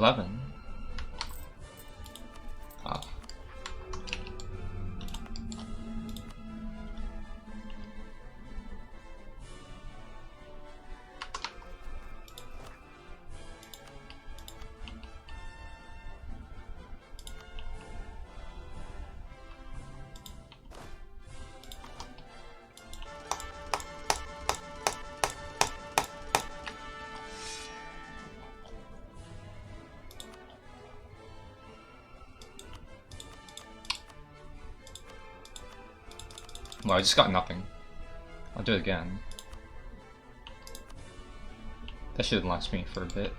11. Ah. Well, I just got nothing. I'll do it again. That should last me for a bit.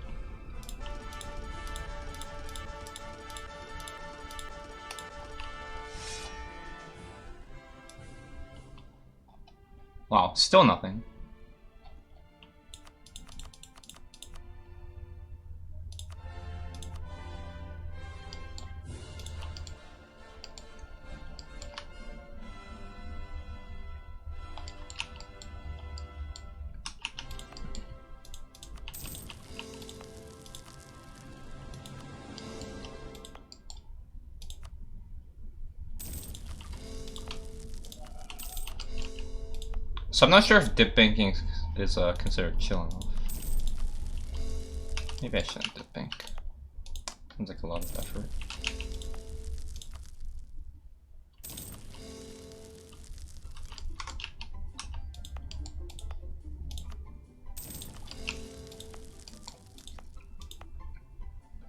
Wow, still nothing. So I'm not sure if dip banking is considered chill enough. Maybe I shouldn't dip bank. Seems like a lot of effort.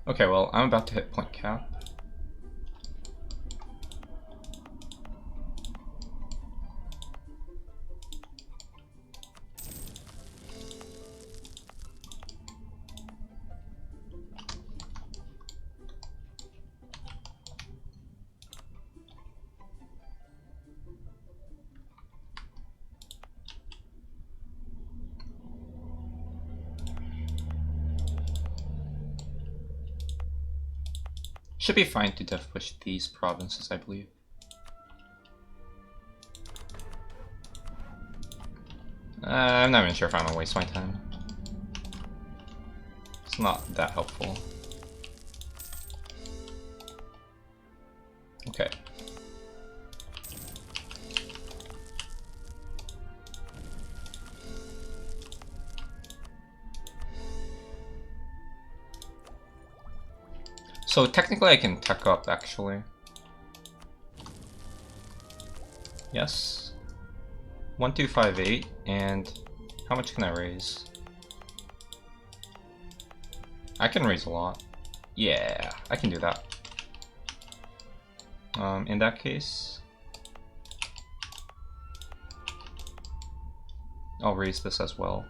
Okay, well, I'm about to hit point cap. Should be fine to def push these provinces, I believe. I'm not even sure if I'm gonna waste my time. It's not that helpful. Okay. So technically I can tech up, actually. Yes. 1258, and how much can I raise? I can raise a lot. Yeah, I can do that. In that case, I'll raise this as well.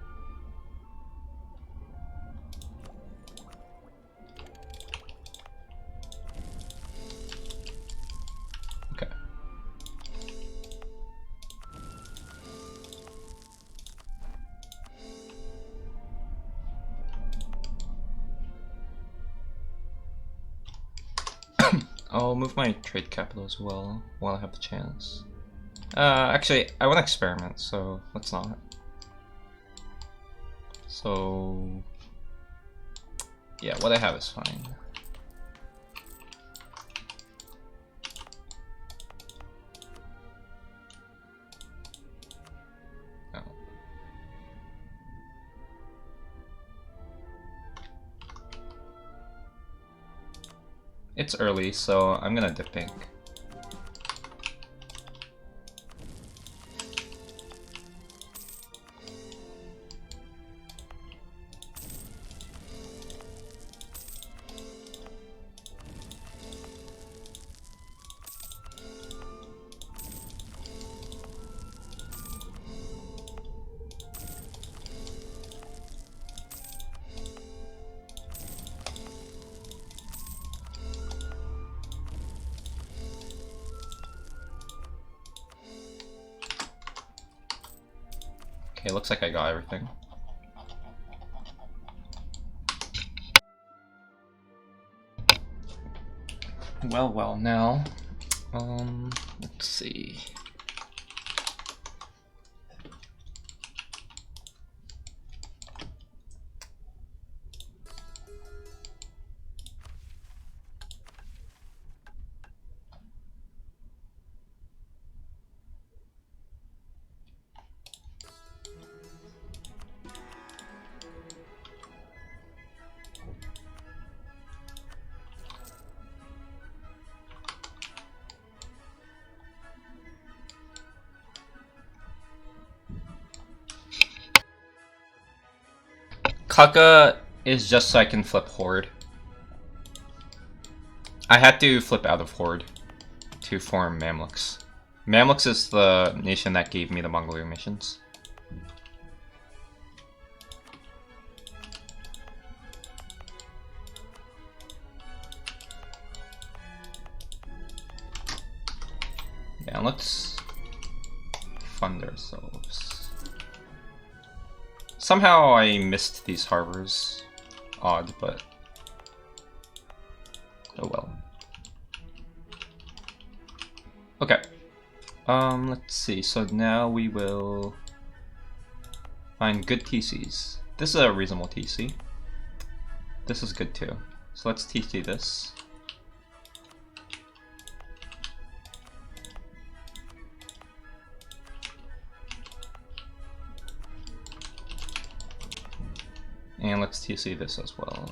Okay. I'll move my trade capital as well while I have the chance. Actually, I want to experiment, so let's not. So, yeah, what I have is fine. Oh. It's early, so I'm gonna dip pink. Okay, looks like I got everything. Well, now, let's see. Kaka is just so I can flip Horde. I had to flip out of Horde to form Mamluks. Mamluks is the nation that gave me the Mongolian missions. Yeah, let's fund ourselves. Somehow I missed these harbors. Odd, but oh well. Okay. Let's see. So now we will find good TCs. This is a reasonable TC. This is good too. So let's TC this. And let's TC this as well.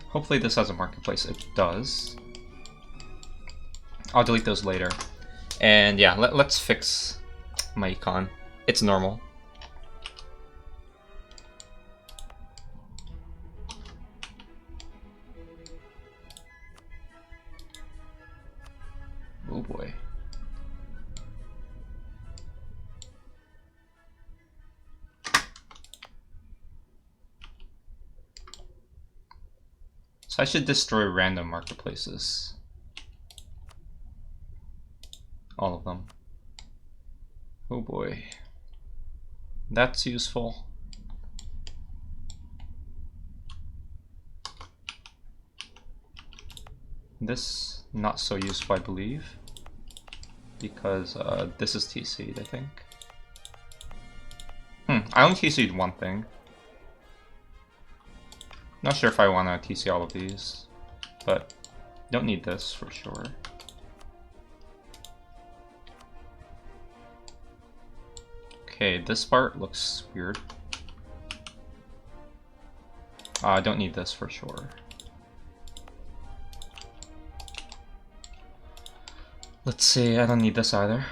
Hopefully this has a marketplace. It does. I'll delete those later. And yeah, let's fix my econ. It's normal. Oh boy. So I should destroy random marketplaces. All of them. Oh boy. That's useful. This, not so useful, I believe. Because this is TC'd, I think. I only TC'd one thing. Not sure if I want to TC all of these, but don't need this for sure. Okay, this part looks weird. I don't need this for sure. Let's see, I don't need this either.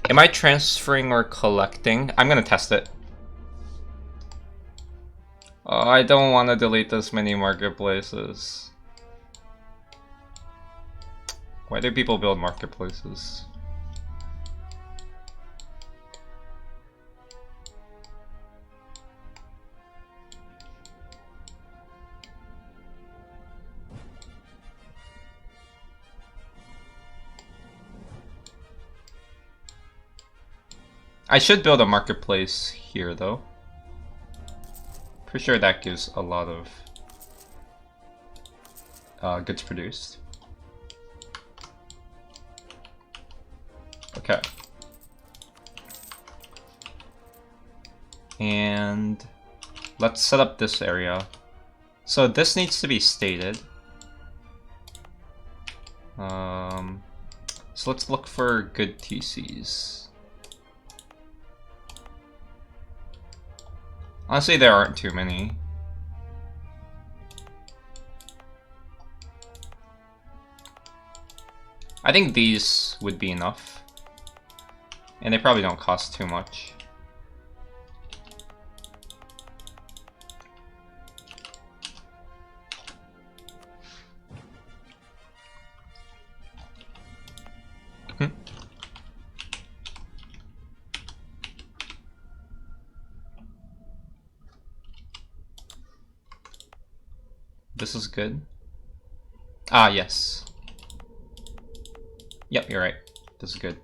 Am I transferring or collecting? I'm gonna test it. Oh, I don't want to delete this many marketplaces. Why do people build marketplaces? I should build a marketplace here, though. Pretty sure that gives a lot of goods produced. Okay. And let's set up this area. So this needs to be stated. So let's look for good TCs. Honestly, there aren't too many. I think these would be enough. And they probably don't cost too much. This is good. Ah, yes. Yep, you're right. This is good.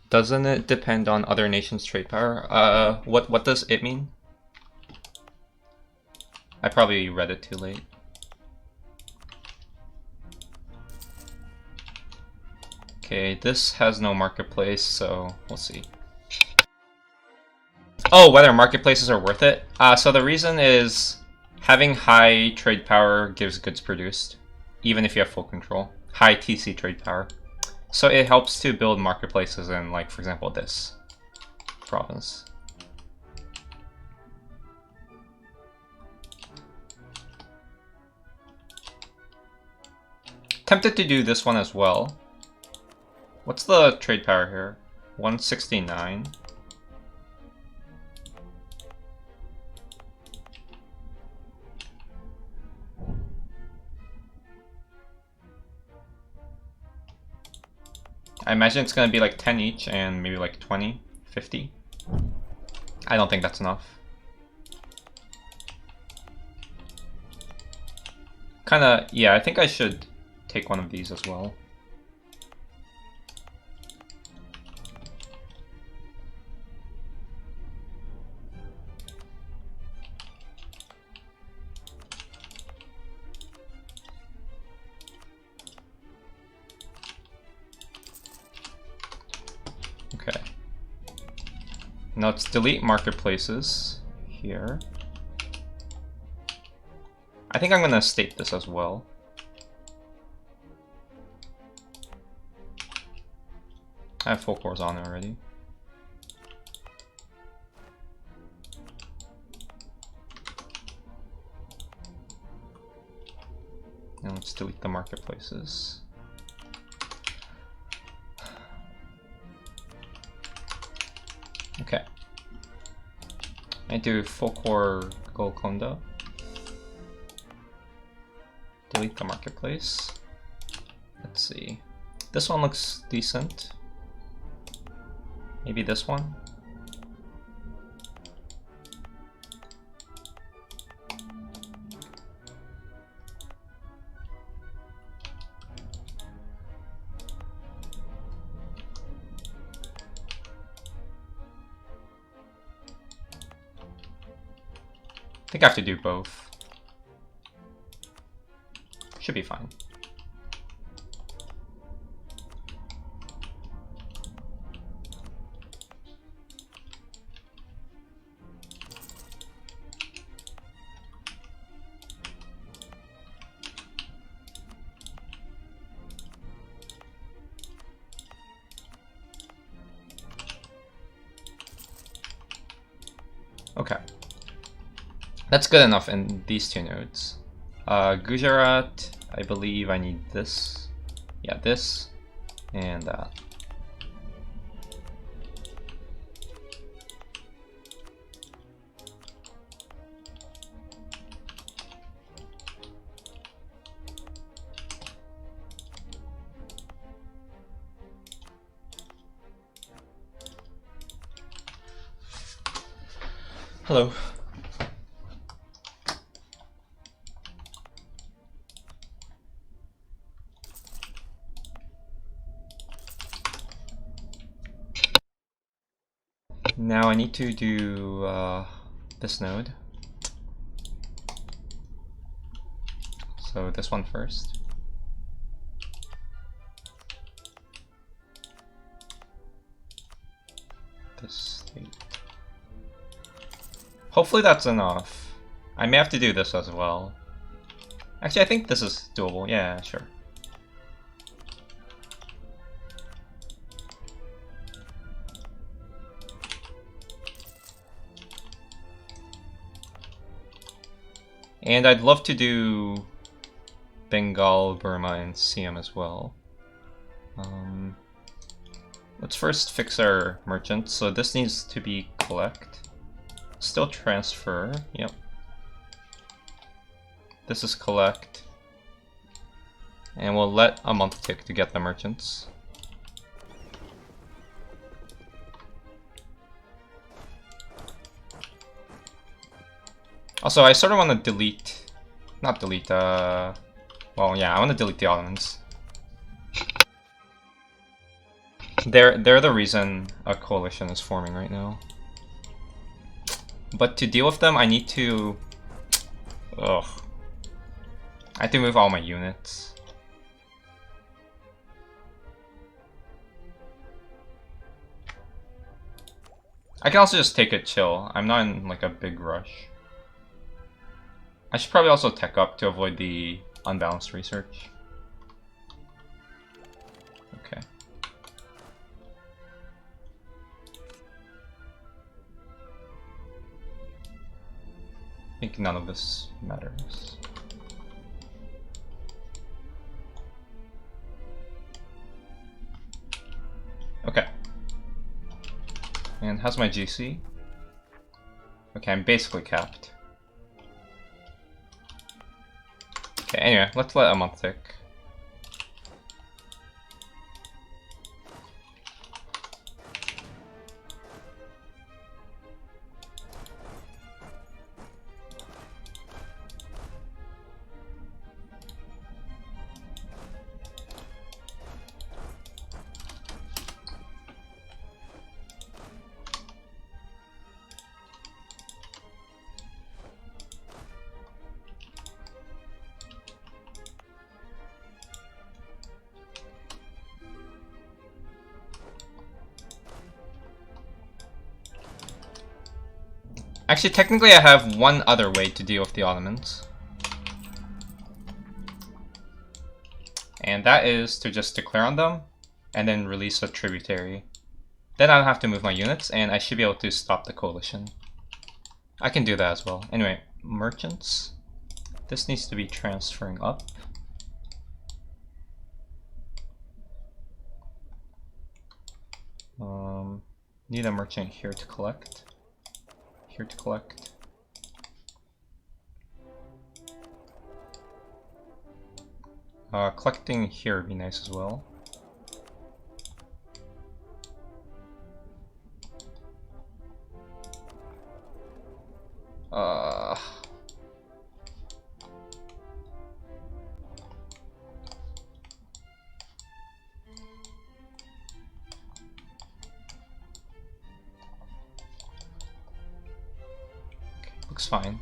Doesn't it depend on other nations' trade power? What does it mean? I probably read it too late. Okay, this has no marketplace, so we'll see. Oh, whether marketplaces are worth it? So the reason is having high trade power gives goods produced, even if you have full control. High TC trade power. So it helps to build marketplaces in, like, for example, this province. Tempted to do this one as well. What's the trade power here? 169. I imagine it's going to be like 10 each and maybe like 20, 50. I don't think that's enough. Kinda, yeah, I think I should take one of these as well. Okay. Now let's delete marketplaces here. I think I'm gonna state this as well. I have full cores on already. And let's delete the marketplaces. Okay. I do full core Golconda. Delete the marketplace. Let's see. This one looks decent. Maybe this one? I think I have to do both. Should be fine. Okay. That's good enough in these two nodes. Gujarat, I believe I need this. Yeah, this and that. Hello. Now I need to do this node. So this one first. This state. Hopefully that's enough. I may have to do this as well. Actually, I think this is doable. Yeah, sure. And I'd love to do Bengal, Burma, and Siam as well. Let's first fix our merchant. So this needs to be collect. Still transfer. Yep. This is collect. And we'll let a month tick to get the merchants. Also, I sort of want to delete, not delete, well, yeah, I want to delete the Ottomans. They're the reason a coalition is forming right now. But to deal with them, I need to, I have to move all my units. I can also just take it chill. I'm not in like a big rush. I should probably also tech up to avoid the unbalanced research. Okay. think none of this matters. Okay. And how's my GC? Okay, I'm basically capped. Okay, anyway, let's let a month tick. Actually, technically I have one other way to deal with the Ottomans. And that is to just declare on them, and then release a tributary. Then I don't have to move my units, and I should be able to stop the coalition. I can do that as well. Anyway, merchants. This needs to be transferring up. Need a merchant here to collect. Here to collect. Collecting here would be nice as well. Looks fine.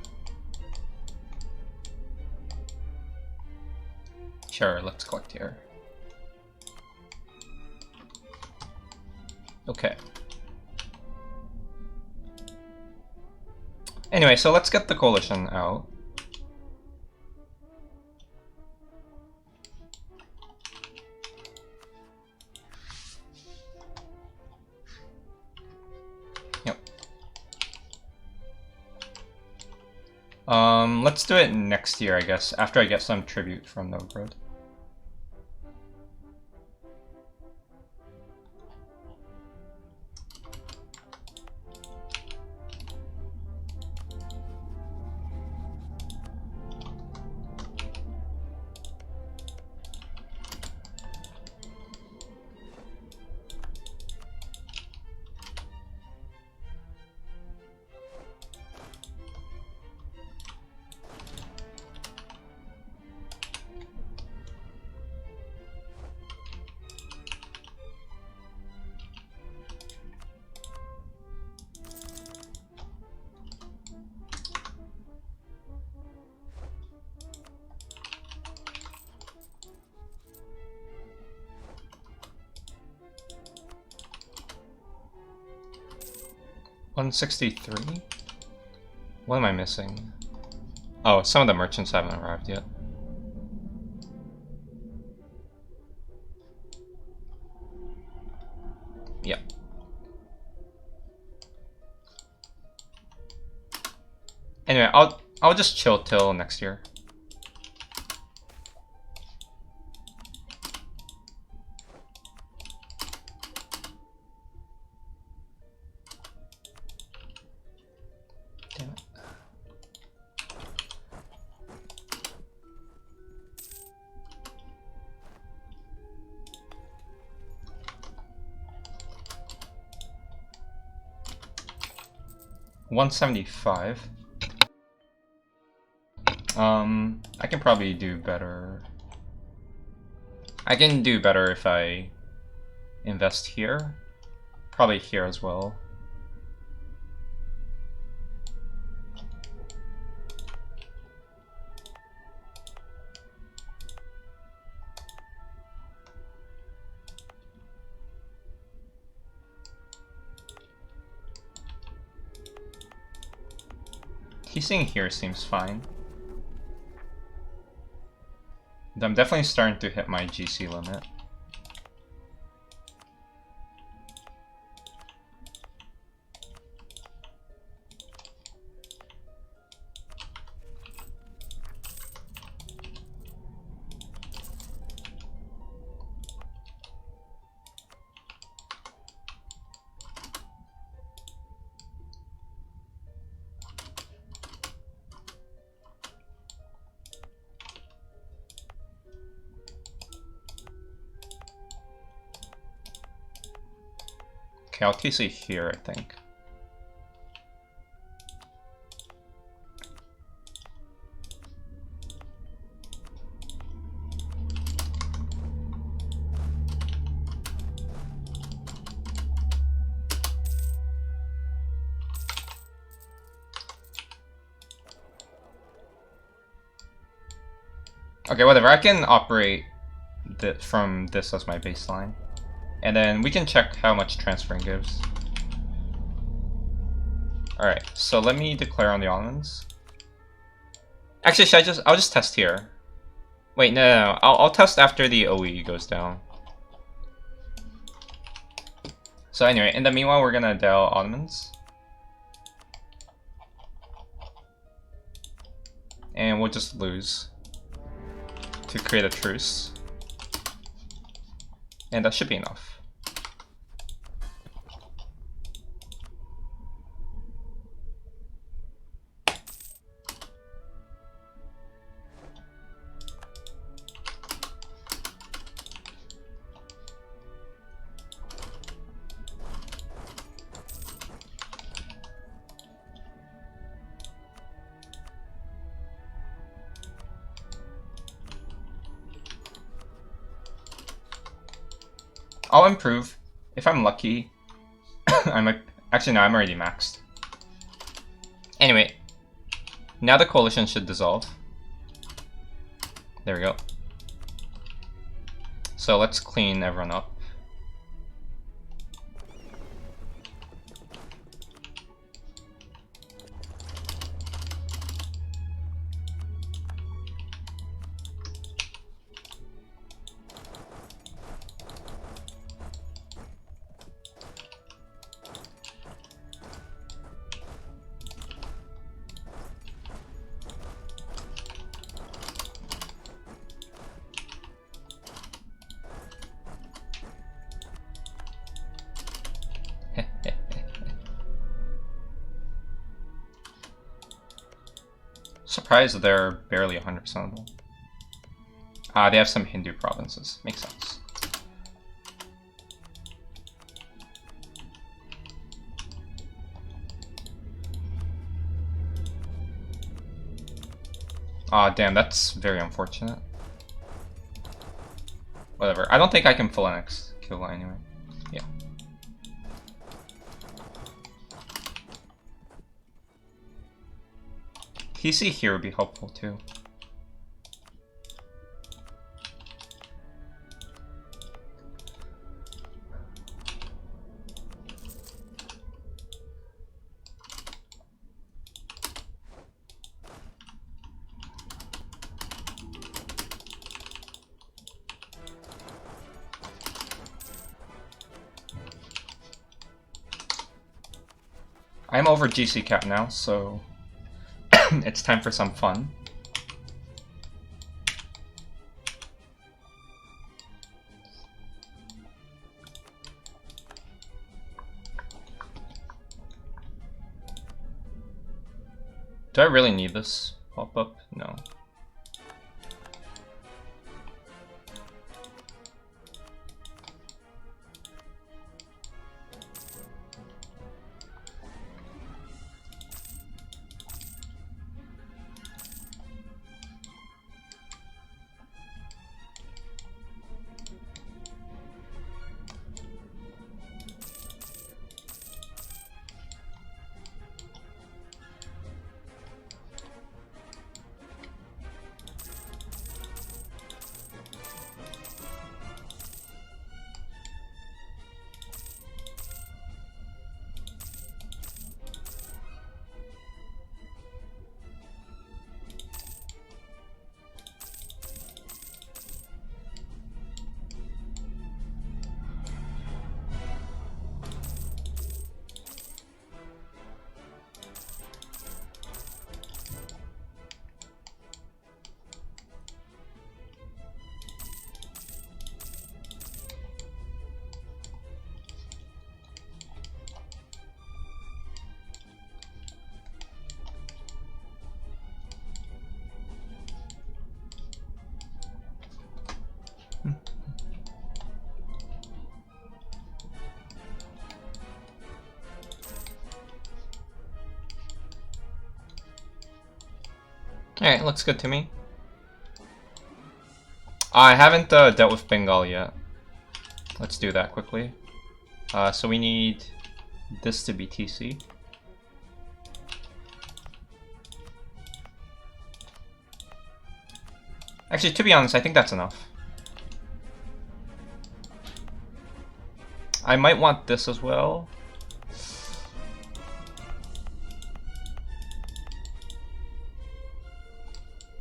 Sure, let's collect here. Okay. Anyway, so let's get the coalition out. Yep. Let's do it next year, I guess, after I get some tribute from Novgorod. $163? What am I missing? Oh, some of the merchants haven't arrived yet. Yep. Anyway, I'll just chill till next year. Damn it. $175. I can probably do better. I can do better if I invest here. Probably here as well. Piecing here seems fine. I'm definitely starting to hit my GC limit. Okay, I'll TC here, I think. Okay, whatever. I can operate from this as my baseline. And then we can check how much transferring gives. Alright, so let me declare on the almonds. Actually, I'll just test here. Wait, no. I'll test after the OE goes down. So anyway, in the meanwhile, we're gonna dial almonds. And we'll just lose to create a truce. And that should be enough. I'll improve. If I'm lucky, I might... Actually, no, I'm already maxed. Anyway, now the coalition should dissolve. There we go. So let's clean everyone up. Surprised that they're barely 100%able. They have some Hindu provinces. Makes sense. Damn, that's very unfortunate. Whatever. I don't think I can full annex Kyola anyway. Yeah. TC here would be helpful too. I'm over GC cap now, so it's time for some fun. Do I really need this pop-up? No. Alright, looks good to me. I haven't dealt with Bengal yet. Let's do that quickly. So we need this to be TC. Actually, to be honest, I think that's enough. I might want this as well.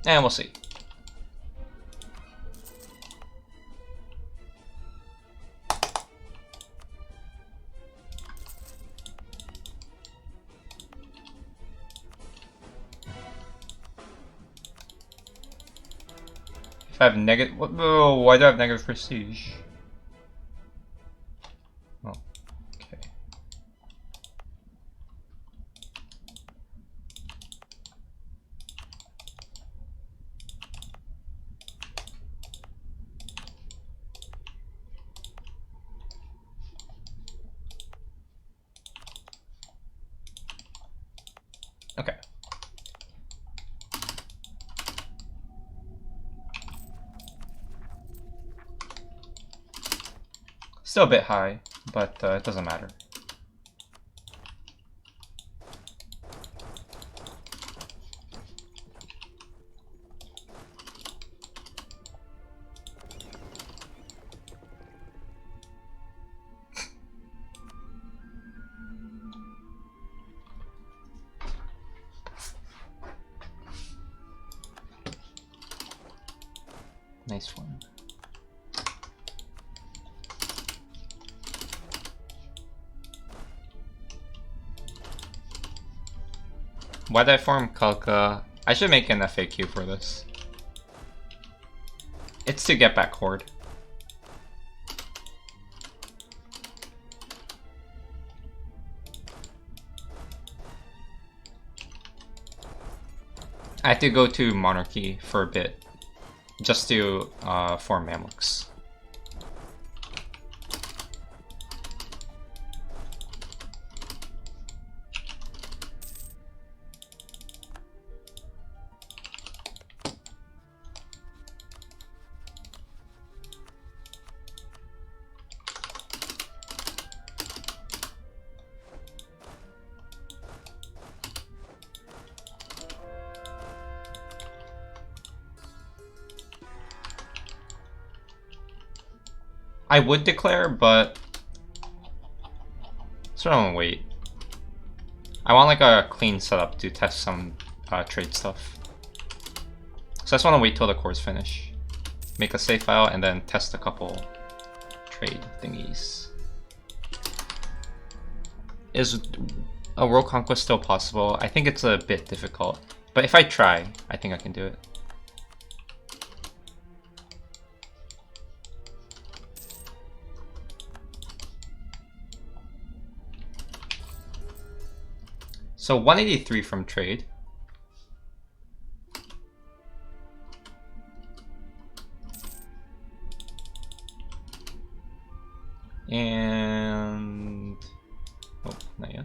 And we'll see. If I have negative... Oh, why do I have negative prestige? Oh, okay. Okay. Still a bit high, but it doesn't matter. Nice one. Why did I form Kalka? I should make an FAQ for this. It's to get back Horde. I had to go to Monarchy for a bit, just to form Mamluks. I would declare, but sort of wait. I want like a clean setup to test some trade stuff. So I just want to wait till the cores finish. Make a save file and then test a couple trade thingies. Is a world conquest still possible? I think it's a bit difficult, but if I try, I think I can do it. So 183 from trade. And oh, not yet.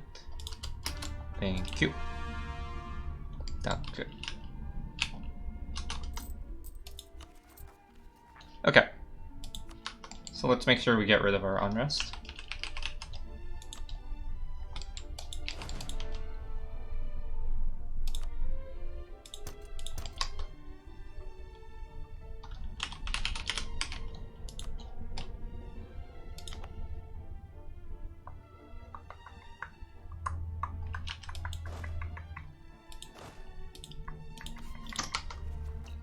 Thank you. That's good. Okay. So let's make sure we get rid of our unrest.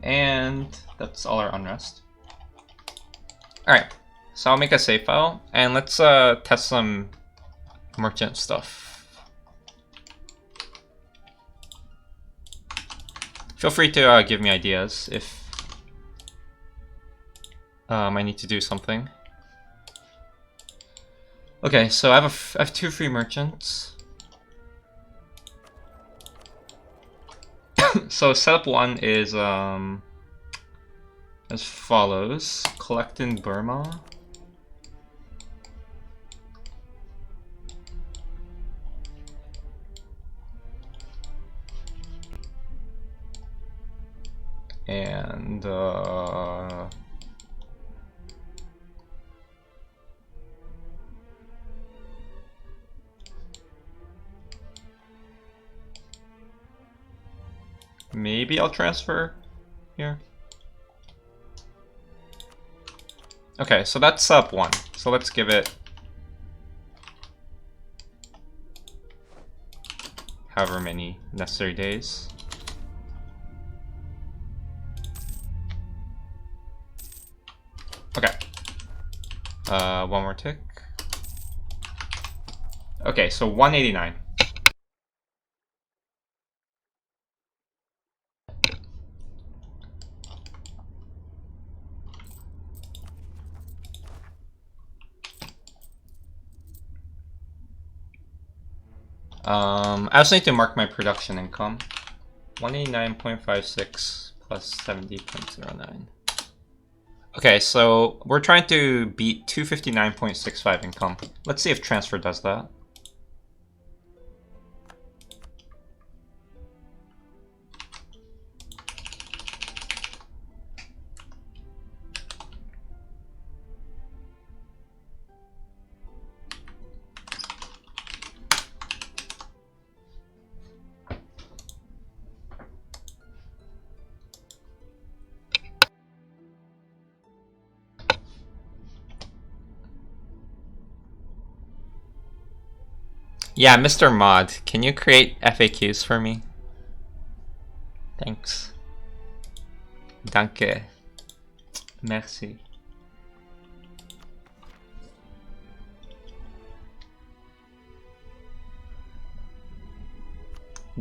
And that's all our unrest. Alright, so I'll make a save file, and let's test some merchant stuff. Feel free to give me ideas if I need to do something. Okay, so I have 2 free merchants. So setup 1 is as follows: collect in Burma. And maybe I'll transfer here. Okay, so that's sub 1. So let's give it however many necessary days. Okay. One more tick. Okay, so 189. I also need to mark my production income. 189.56 plus 70.09. Okay, so we're trying to beat 259.65 income. Let's see if transfer does that. Yeah, Mr. Mod, can you create FAQs for me? Thanks. Danke. Merci.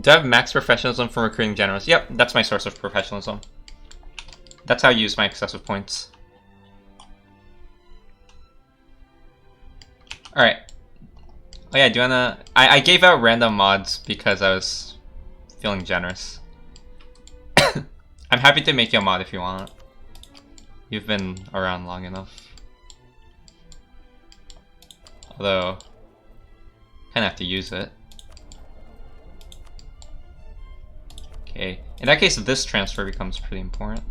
Do I have max professionalism from recruiting generals? Yep, that's my source of professionalism. That's how I use my excessive points. Alright. Oh yeah, do you wanna... I gave out random mods because I was feeling generous. I'm happy to make you a mod if you want. You've been around long enough. Although, kinda have to use it. Okay, in that case this transfer becomes pretty important.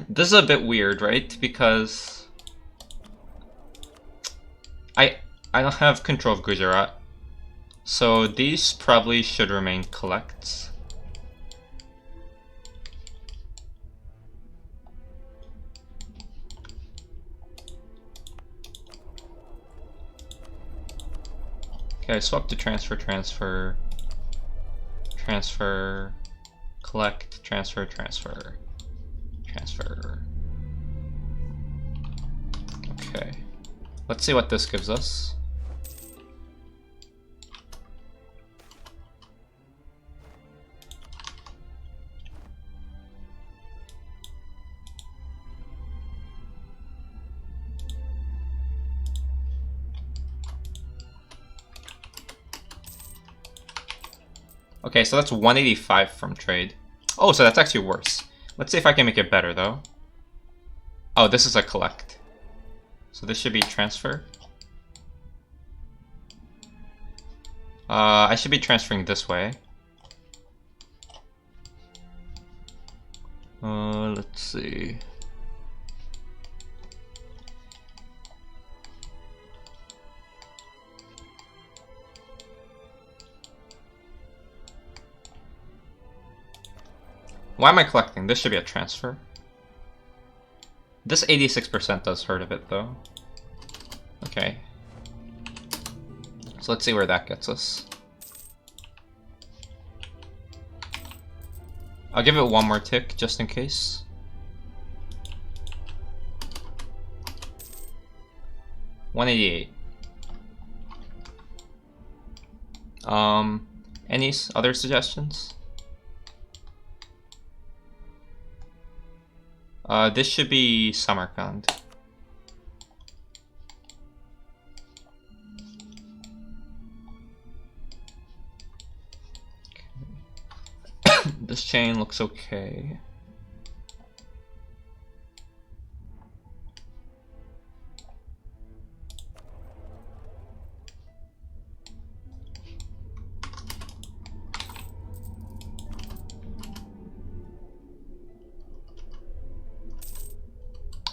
This is a bit weird, right? Because I don't have control of Gujarat, so these probably should remain collects. Okay, swap to transfer, transfer, transfer, collect, transfer, transfer, transfer. Okay, let's see what this gives us. Okay, so that's 185 from trade. Oh, so that's actually worse. Let's see if I can make it better, though. Oh, this is a collect. So this should be transfer. I should be transferring this way. Let's see. Why am I collecting? This should be a transfer. This 86% does hurt a bit, though. Okay. So let's see where that gets us. I'll give it one more tick, just in case. $188. Any other suggestions? This should be Samarkand. Okay. This chain looks okay.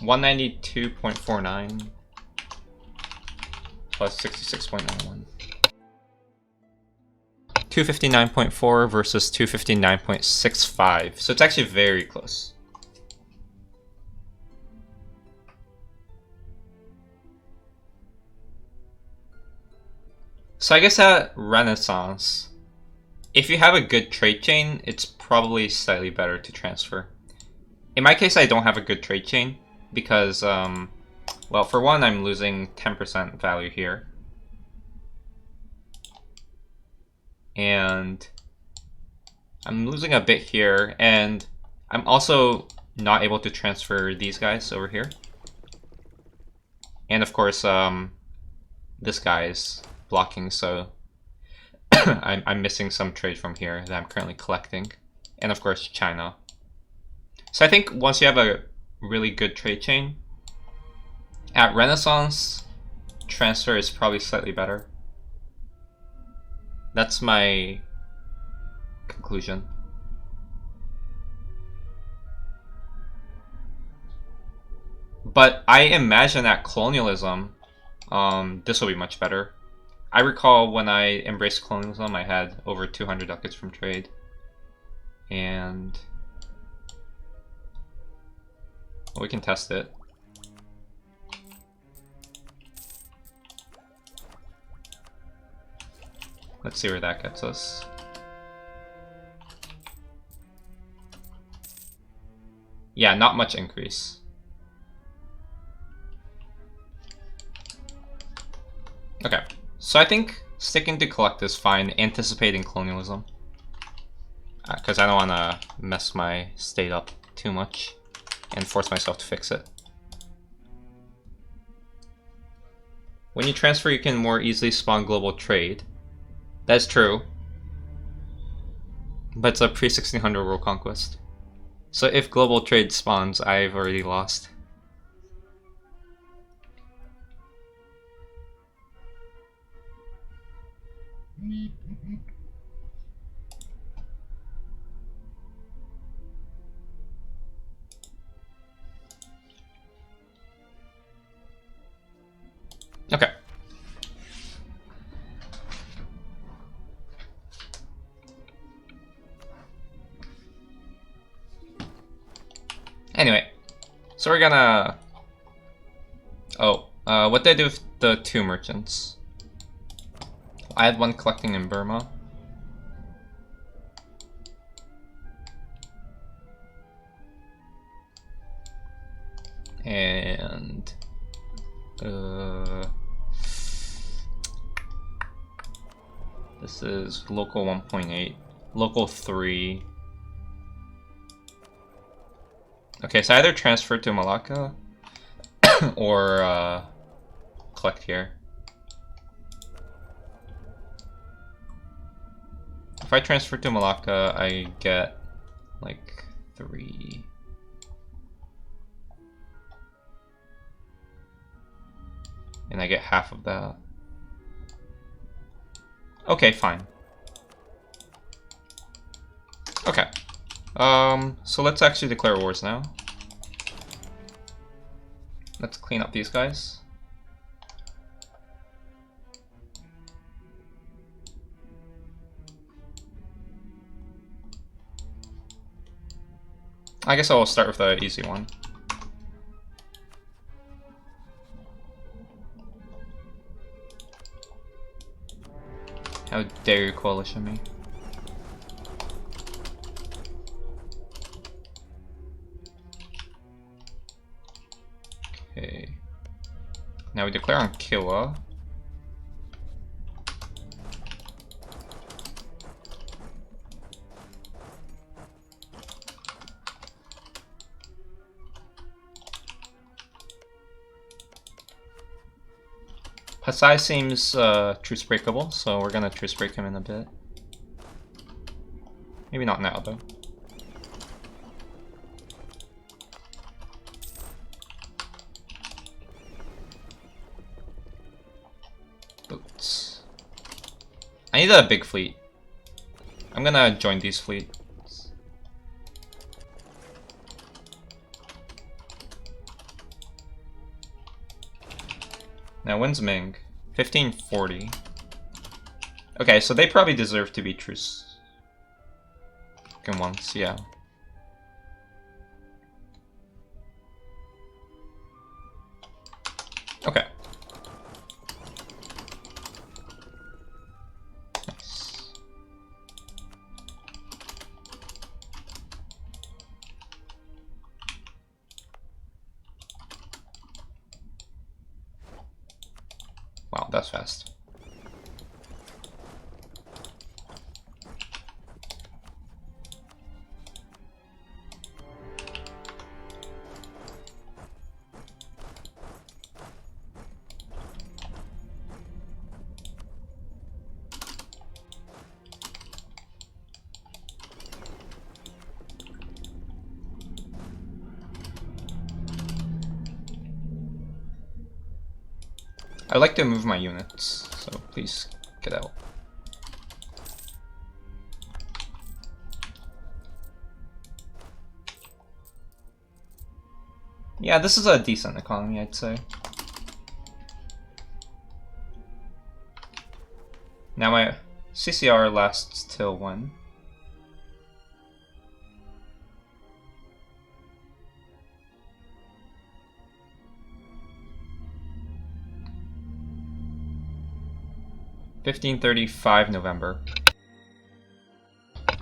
192.49 plus 66.91. 259.4 versus 259.65. So it's actually very close. So I guess at Renaissance, if you have a good trade chain, it's probably slightly better to transfer. In my case, I don't have a good trade chain because, well, for one, I'm losing 10% value here. And I'm losing a bit here, and I'm also not able to transfer these guys over here. And of course, this guy's blocking, so I'm missing some trade from here that I'm currently collecting. And of course, China. So I think once you have a really good trade chain, at Renaissance, transfer is probably slightly better. That's my conclusion. But I imagine at colonialism, this will be much better. I recall when I embraced colonialism, I had over 200 ducats from trade. And well, we can test it. Let's see where that gets us. Yeah, not much increase. Okay, so I think sticking to collect is fine, anticipating colonialism. Because I don't want to mess my state up too much and force myself to fix it. When you transfer, you can more easily spawn global trade. That's true. But it's a pre-1600 world conquest. So if global trade spawns, I've already lost. Okay. Anyway, so we're gonna... what did I do with the two merchants? I had one collecting in Burma. And... this is local 1.8, local 3. Okay, so either transfer to Malacca or collect here. If I transfer to Malacca, I get like 3. And I get half of that. Okay, fine. Okay. So let's actually declare wars now. Let's clean up these guys. I guess I'll start with the easy one. How dare you coalition me? Okay. Now we declare on Killa. Pasai seems truce breakable, so we're gonna truce break him in a bit. Maybe not now though. Boats. I need a big fleet. I'm gonna join these fleets. Now, when's Ming? 1540. Okay, so they probably deserve to be truce. Once, yeah. Okay. Nice. Wow, that's fast. I like to move my units, so please get out. Yeah, this is a decent economy, I'd say. Now my CCR lasts till when? (1535) November.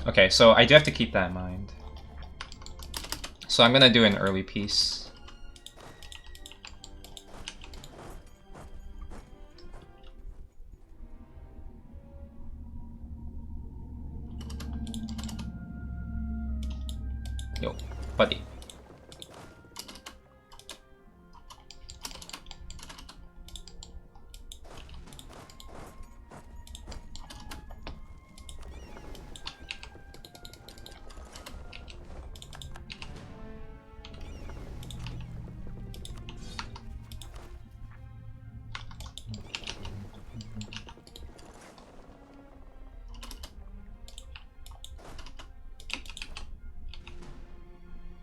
Okay, so I do have to keep that in mind. So I'm gonna do an early piece. Yo, buddy.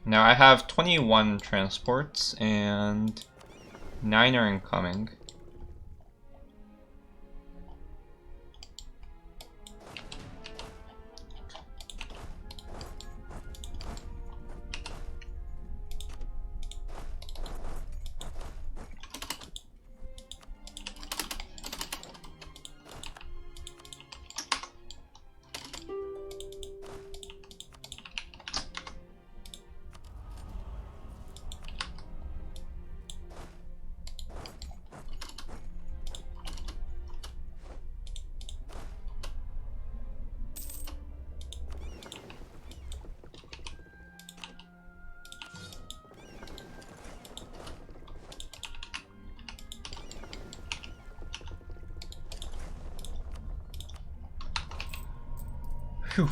Now I have 21 transports and 9 are incoming. Phew.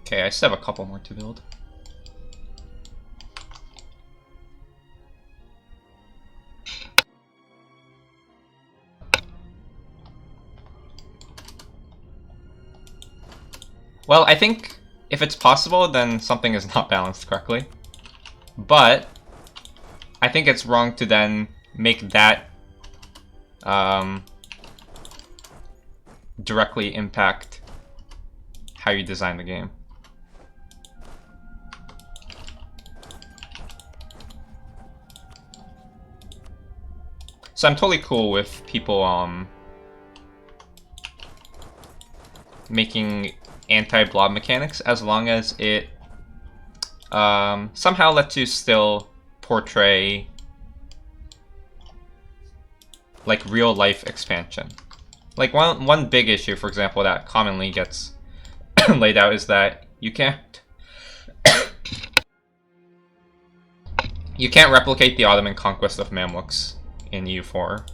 Okay, I still have a couple more to build. Well, I think if it's possible, then something is not balanced correctly. But I think it's wrong to then make that directly impact how you design the game. So I'm totally cool with people making anti-blob mechanics as long as it somehow lets you still portray like real life expansion. Like one big issue, for example, that commonly gets laid out is that you can't replicate the Ottoman conquest of Mamluks in EU4.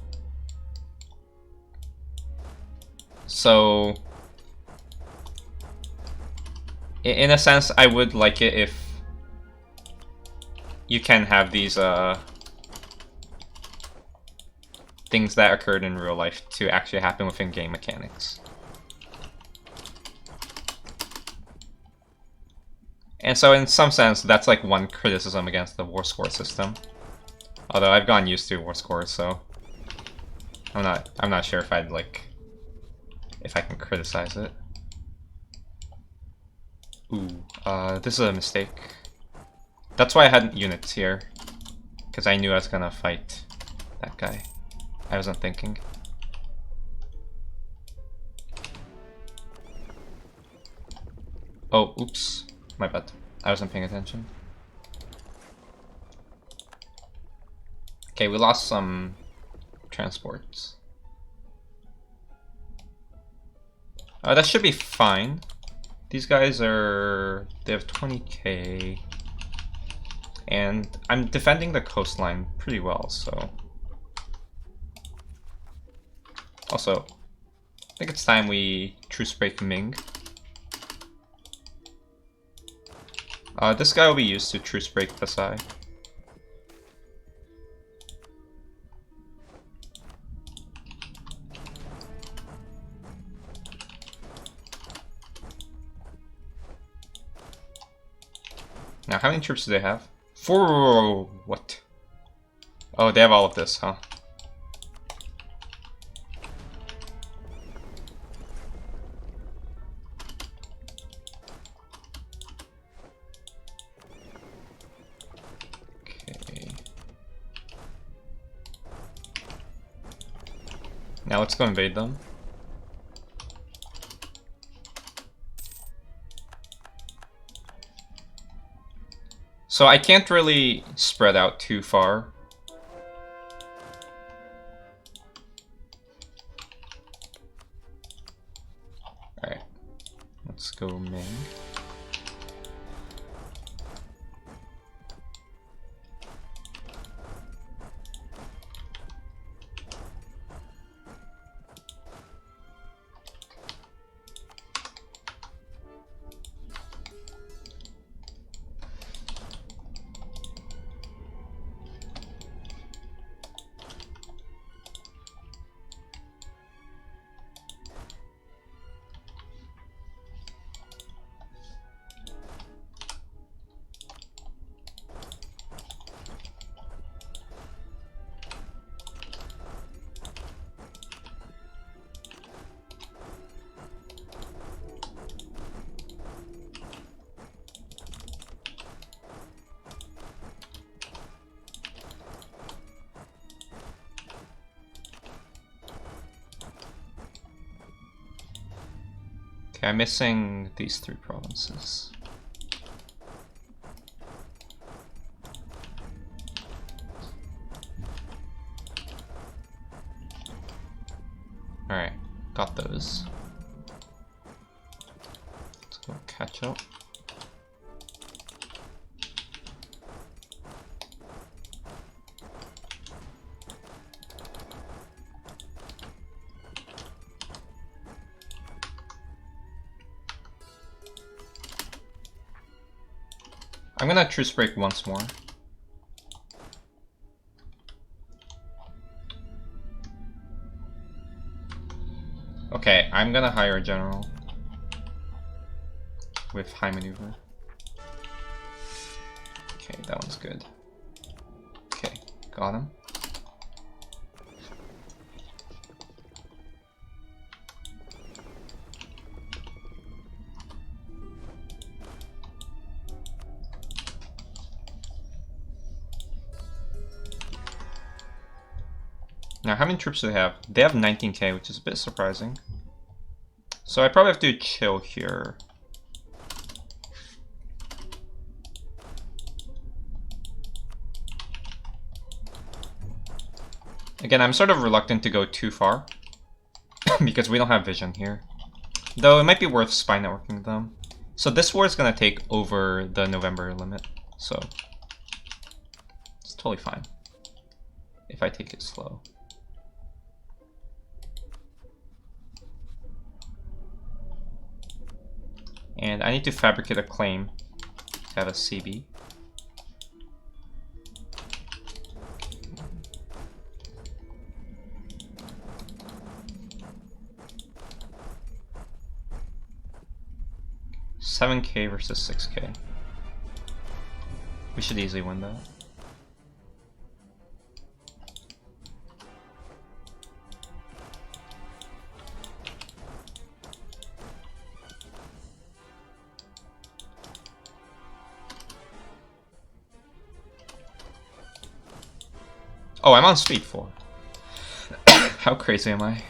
So in a sense, I would like it if you can have these things that occurred in real life to actually happen within game mechanics. And so in some sense, that's like one criticism against the war score system. Although I've gotten used to war scores, so I'm not sure if if I can criticize it. Ooh, this is a mistake. That's why I had units here, because I knew I was gonna fight that guy. I wasn't thinking. Oh, oops. My bad. I wasn't paying attention. Okay, we lost some transports. That should be fine. These guys they have 20k. And I'm defending the coastline pretty well, so. Also, I think it's time we truce break Ming. This guy will be used to truce break Pasai. Now, how many troops do they have? 4. What? Oh, they have all of this, huh? Okay. Now let's go invade them. So I can't really spread out too far. Alright, let's go Ming. Okay, I'm missing these 3 provinces. Alright, got those. Let's go catch up. I'm gonna truce break once more. Okay, I'm gonna hire a general with high maneuver. Okay, that one's good. Okay, got him. Now, how many troops do they have? They have 19k, which is a bit surprising. So I probably have to chill here. Again, I'm sort of reluctant to go too far because we don't have vision here. Though it might be worth spy networking them. So this war is going to take over the November limit, so it's totally fine if I take it slow. And I need to fabricate a claim to have a CB. $7k versus 6k. We should easily win that. Oh, I'm on speed 4. How crazy am I?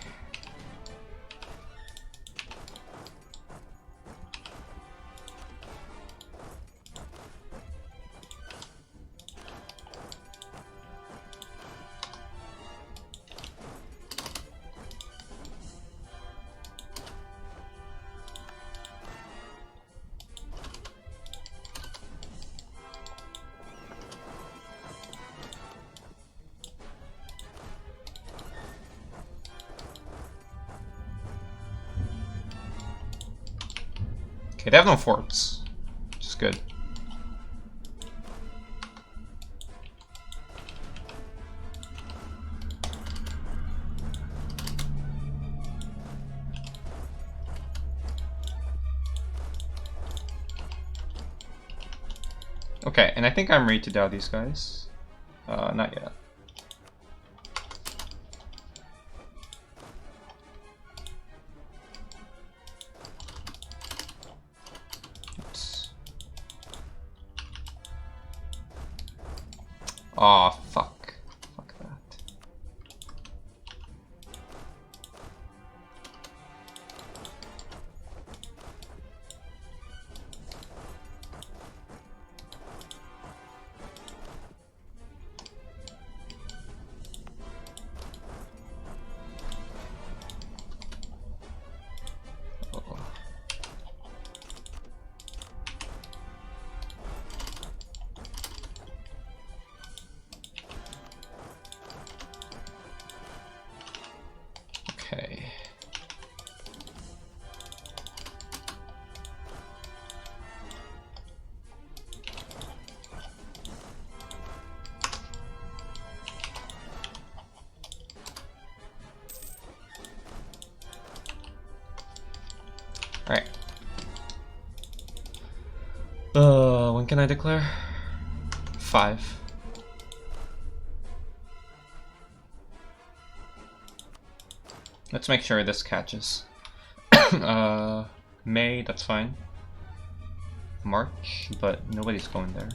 Okay, they have no forts, which is good. Okay, and I think I'm ready to Dow these guys. Not yet. Aw, oh, fuck. Fuck that. Oh. Okay. Alright. When can I declare? 5. Let's make sure this catches. May, that's fine. March, but nobody's going there.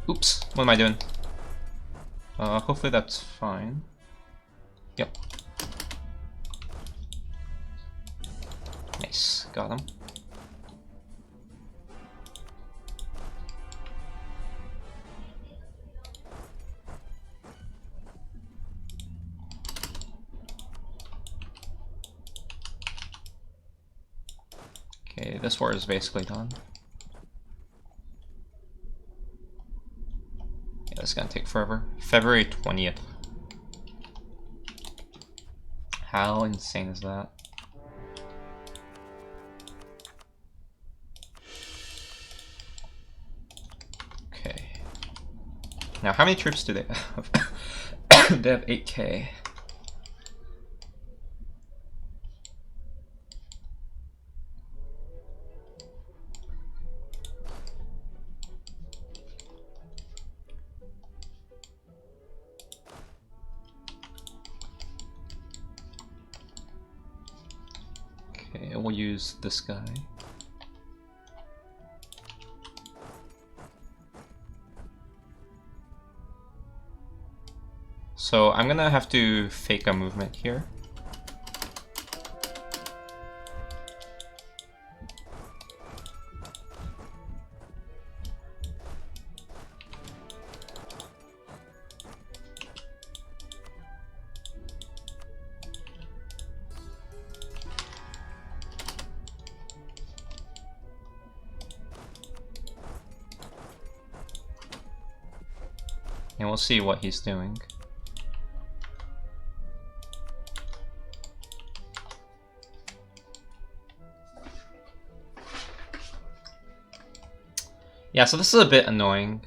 Oops, what am I doing? Hopefully that's fine. Yep. Nice, got him. Okay, this war is basically done. Yeah, this is gonna take forever. February 20th. How insane is that? Okay. Now, how many troops do they have? They have 8K. Okay, we'll use this guy. So I'm gonna have to fake a movement here. And we'll see what he's doing. Yeah, so this is a bit annoying.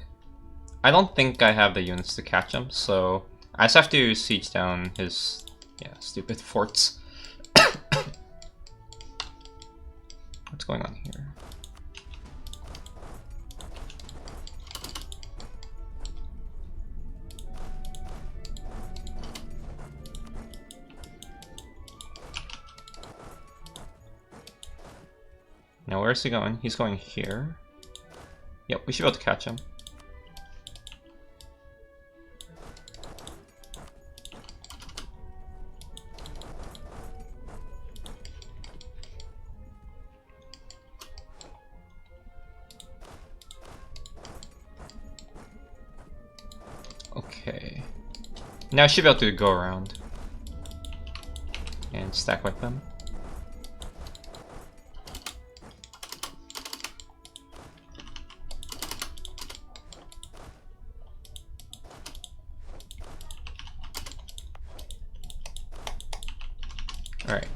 I don't think I have the units to catch him, so I just have to siege down his, yeah, stupid forts. What's going on here? Now where is he going? He's going here. Yep, we should be able to catch him. Okay. Now I should be able to go around and stack with them. Alright.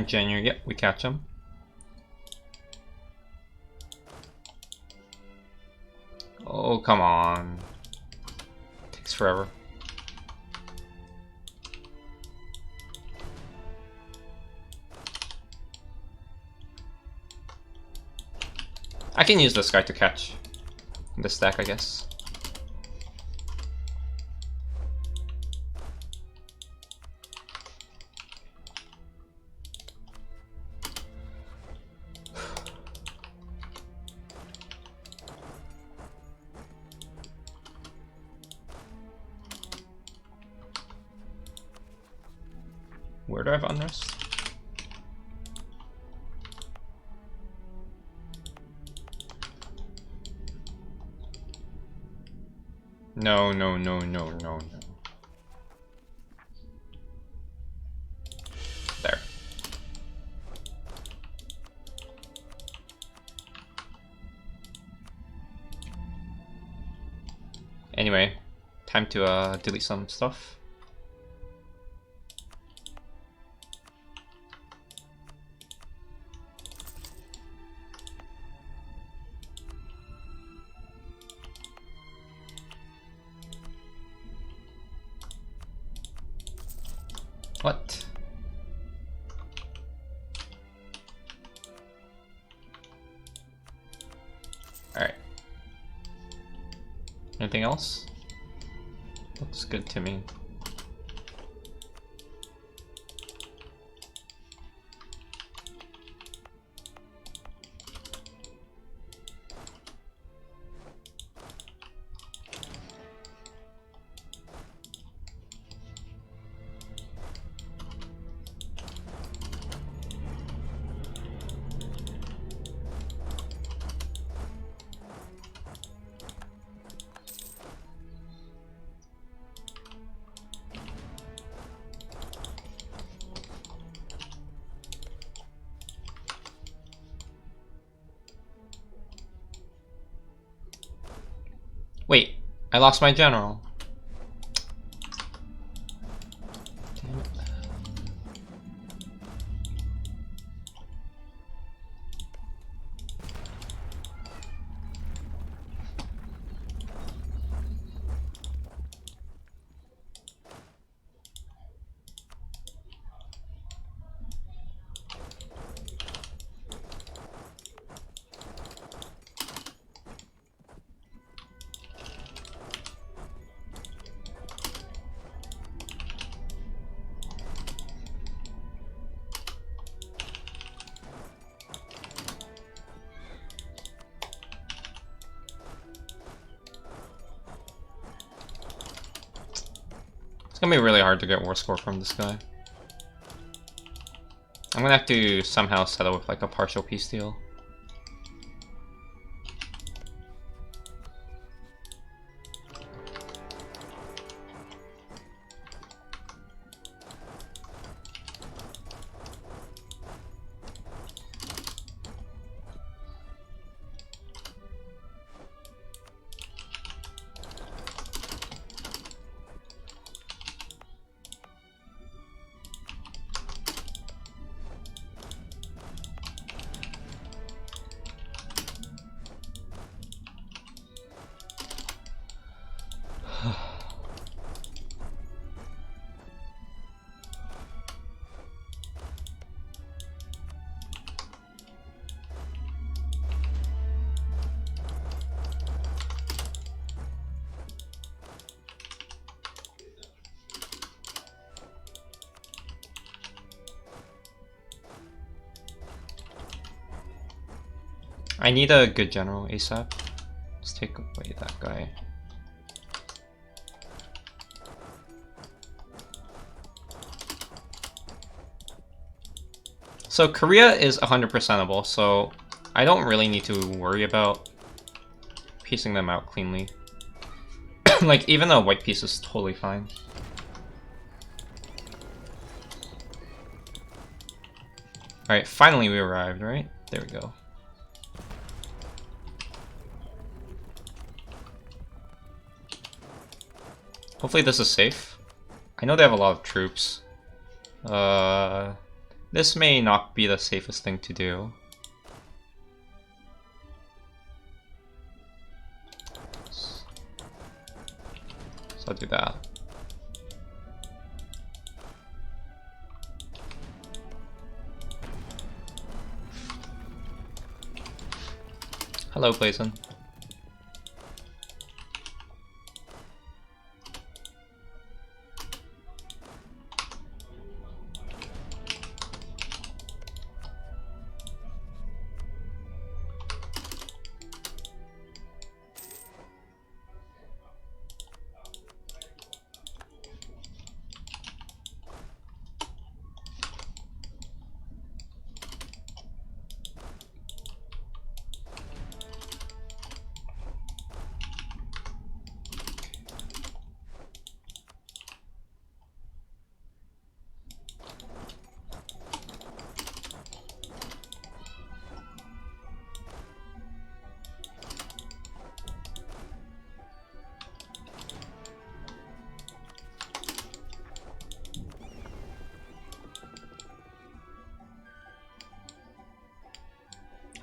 January, yep, we catch him. Oh, come on. Takes forever. I can use this guy to catch the stack, I guess. Where do I have unrest? No, no, no, no, no, no. There. Anyway, time to delete some stuff. What? Alright. Anything else? Looks good to me. Wait, I lost my general. Damn it. It's gonna be really hard to get war score from this guy. I'm gonna have to somehow settle with like a partial peace deal. I need a good general ASAP. Let's take away that guy. So Korea is 100%able, so I don't really need to worry about piecing them out cleanly. Like, even a white piece is totally fine. Alright, finally we arrived, right? There we go. Hopefully this is safe. I know they have a lot of troops. This may not be the safest thing to do. So I'll do that. Hello, Blazon.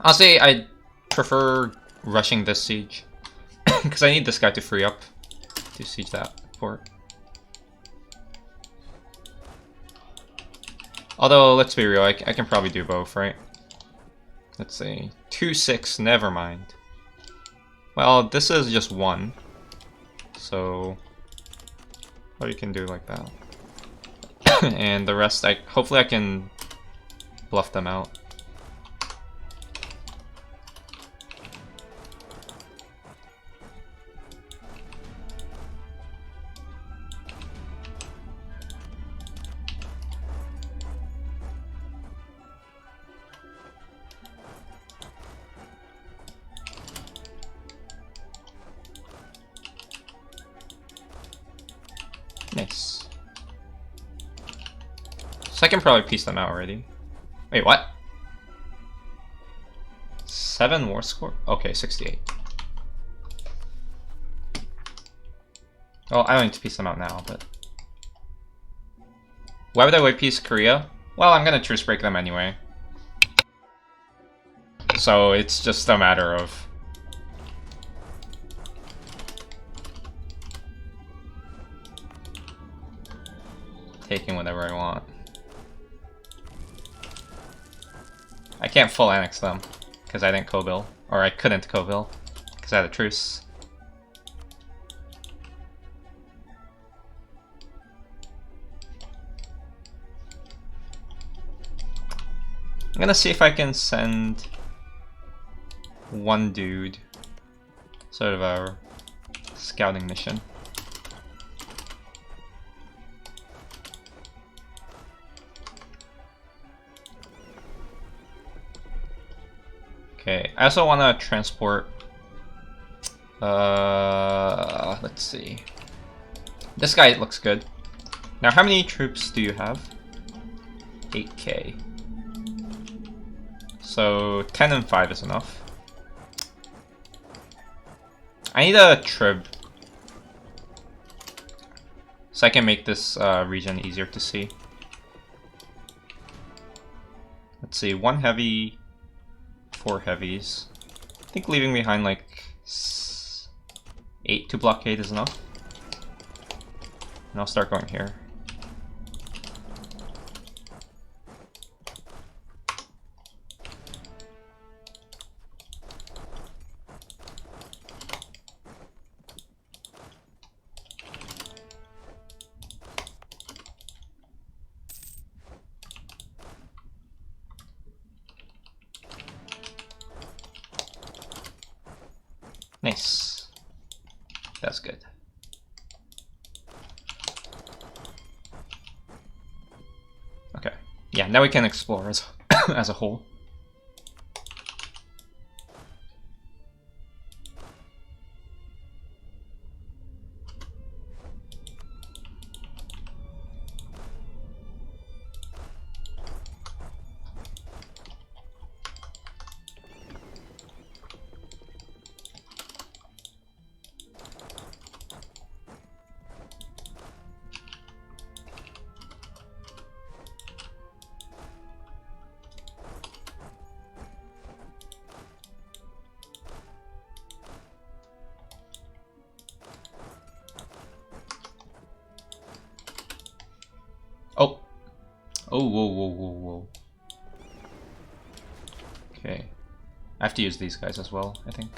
Honestly, I prefer rushing this siege because I need this guy to free up to siege that fort. Although, let's be real, I can probably do both, right? Let's see. 2-6, never mind. Well, this is just 1. So, what you can do like that. And the rest, hopefully I can bluff them out. Nice. So I can probably piece them out already. Wait, what? 7 war score? Okay, 68. Well, I don't need to piece them out now, but... Why would I white piece Korea? Well, I'm gonna truce break them anyway. So it's just a matter of... taking whatever I want. I can't full annex them, because I didn't co-bill. Or I couldn't co-bill, because I had a truce. I'm gonna see if I can send one dude, sort of a scouting mission. Okay, I also want to transport, let's see. This guy looks good. Now, how many troops do you have? 8k. So, 10 and 5 is enough. I need a trib, so I can make this region easier to see. Let's see, 1 heavy, 4 heavies. I think leaving behind like 8 to blockade is enough. And I'll start going here. Nice. That's good. Okay. Yeah, now we can explore as, as a whole. Oh. Oh, whoa, whoa, whoa, whoa. Okay. I have to use these guys as well, I think.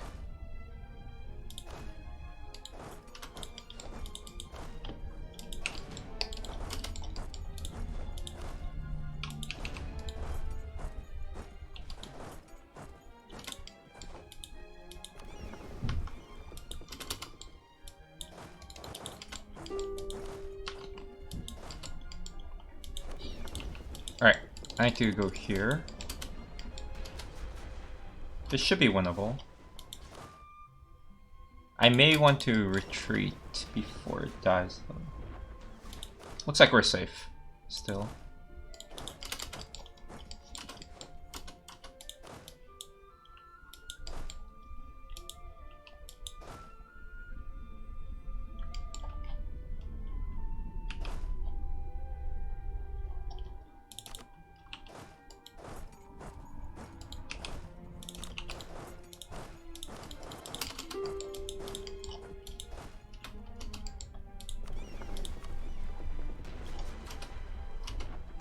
Alright, I need to go here. This should be winnable. I may want to retreat before it dies, though. Looks like we're safe, still.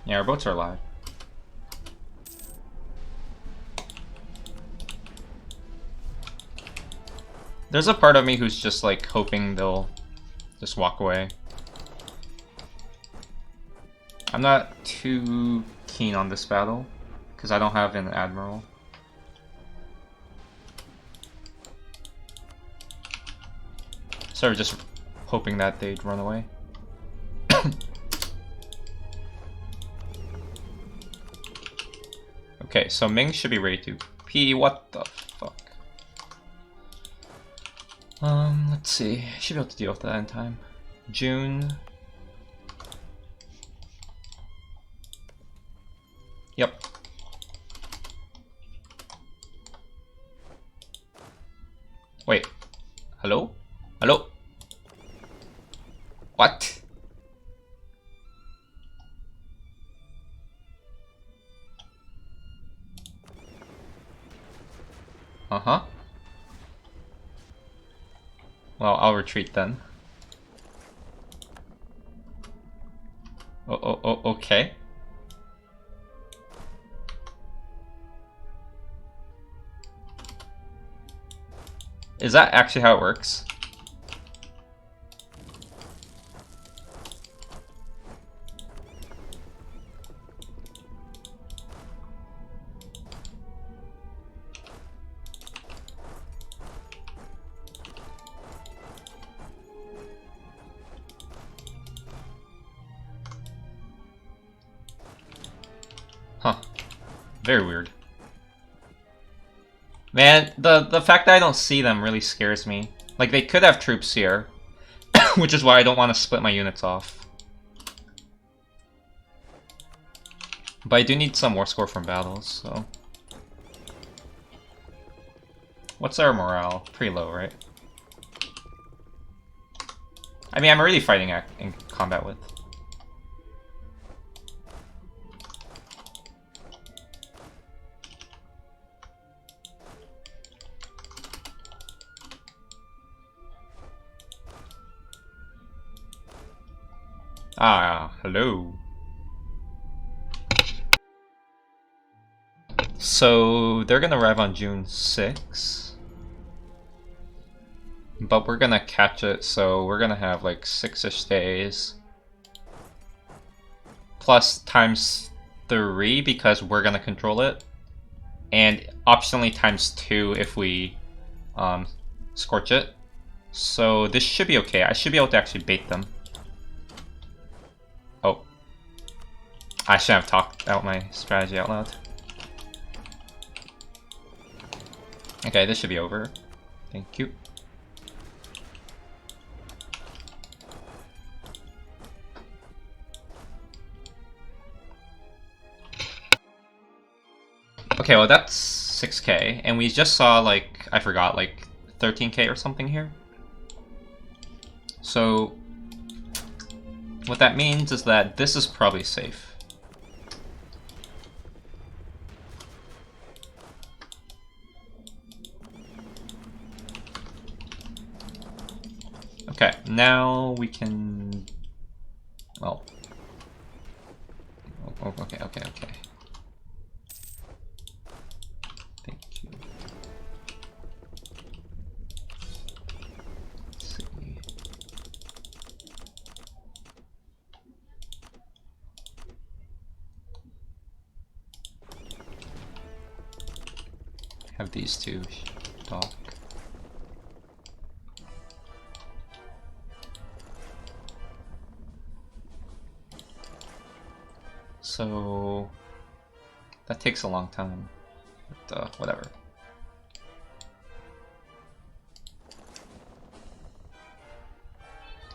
Yeah, our boats are alive. There's a part of me who's just like hoping they'll just walk away. I'm not too keen on this battle because I don't have an admiral. So just hoping that they'd run away. Okay, so Ming should be ready to pee. What the fuck? Let's see. Should be able to deal with that in time. June. Yep. Wait. Hello? Hello? What? Uh-huh. Well, I'll retreat then. Okay. Is that actually how it works? Huh. Very weird. Man, the fact that I don't see them really scares me. Like, they could have troops here, which is why I don't want to split my units off. But I do need some war score from battles, so... What's our morale? Pretty low, right? I mean, I'm already fighting in combat with. Ah, hello. So, they're gonna arrive on June 6th. But we're gonna catch it, so we're gonna have like 6-ish days. Plus times 3 because we're gonna control it. And optionally times 2 if we Scorch it. So this should be okay. I should be able to actually bait them. Oh. I shouldn't have talked out my strategy out loud. Okay, this should be over. Thank you. Okay, well that's 6k, and we just saw, like, I forgot, like 13k or something here. So what that means is that this is probably safe. Okay, now we can... well... oh, okay. Thank you. Let's see. Have these two dock. So that takes a long time, but whatever.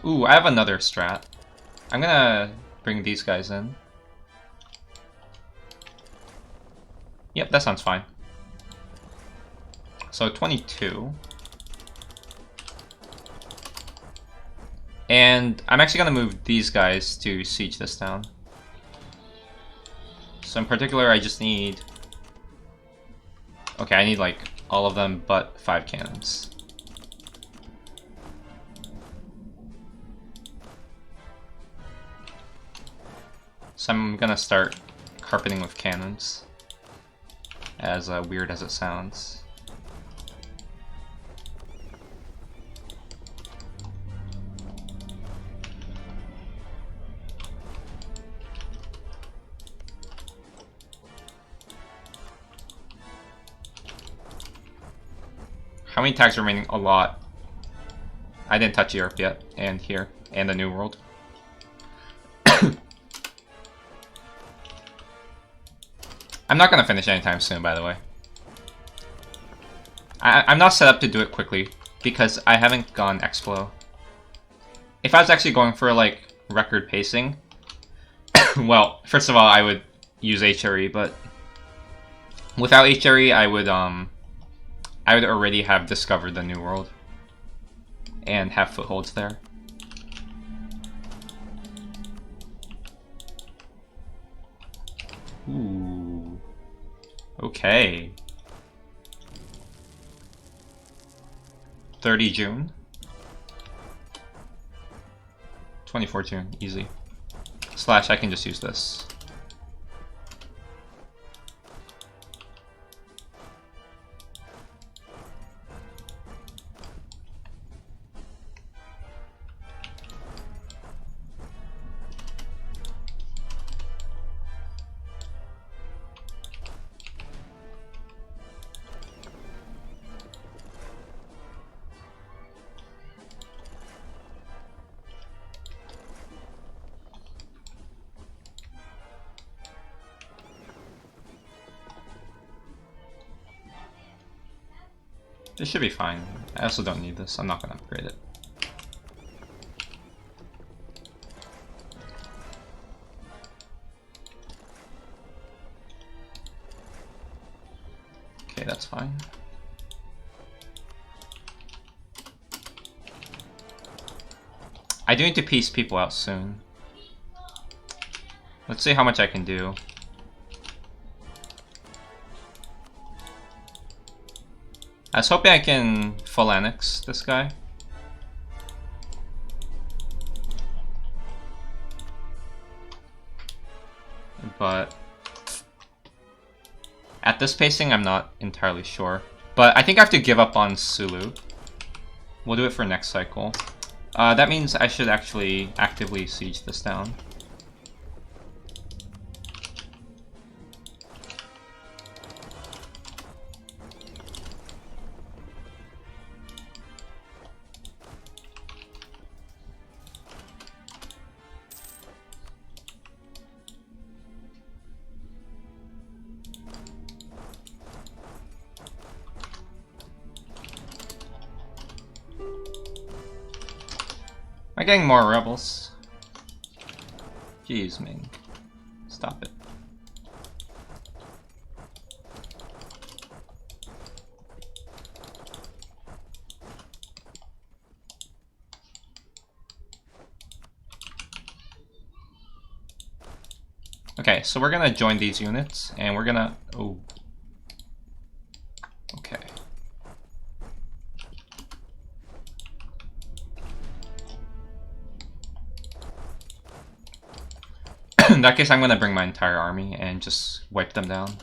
Ooh, I have another strat. I'm gonna bring these guys in. Yep, that sounds fine. So 22. And I'm actually gonna move these guys to siege this town. So in particular, I just need... okay, I need like all of them but 5 cannons. So I'm gonna start carpeting with cannons, as weird as it sounds. How many tags remaining? A lot. I didn't touch Europe yet, and here, and the New World. I'm not gonna finish anytime soon, by the way. I'm not set up to do it quickly, because I haven't gone Explo. If I was actually going for, like, record pacing, well, first of all, I would use HRE, but without HRE, I would already have discovered the New World and have footholds there. Ooh. Okay. 30 June. 24 June, easy. Slash, I can just use this. This should be fine. I also don't need this. I'm not going to upgrade it. Okay, that's fine. I do need to piece people out soon. Let's see how much I can do. I was hoping I can full annex this guy. But at this pacing, I'm not entirely sure. But I think I have to give up on Sulu. We'll do it for next cycle. That means I should actually actively siege this down. Am I getting more rebels? Jeez, Ming. Stop it. Okay, so we're gonna join these units, and we're gonna... Oh. Okay. In that case, I'm gonna bring my entire army and just wipe them down.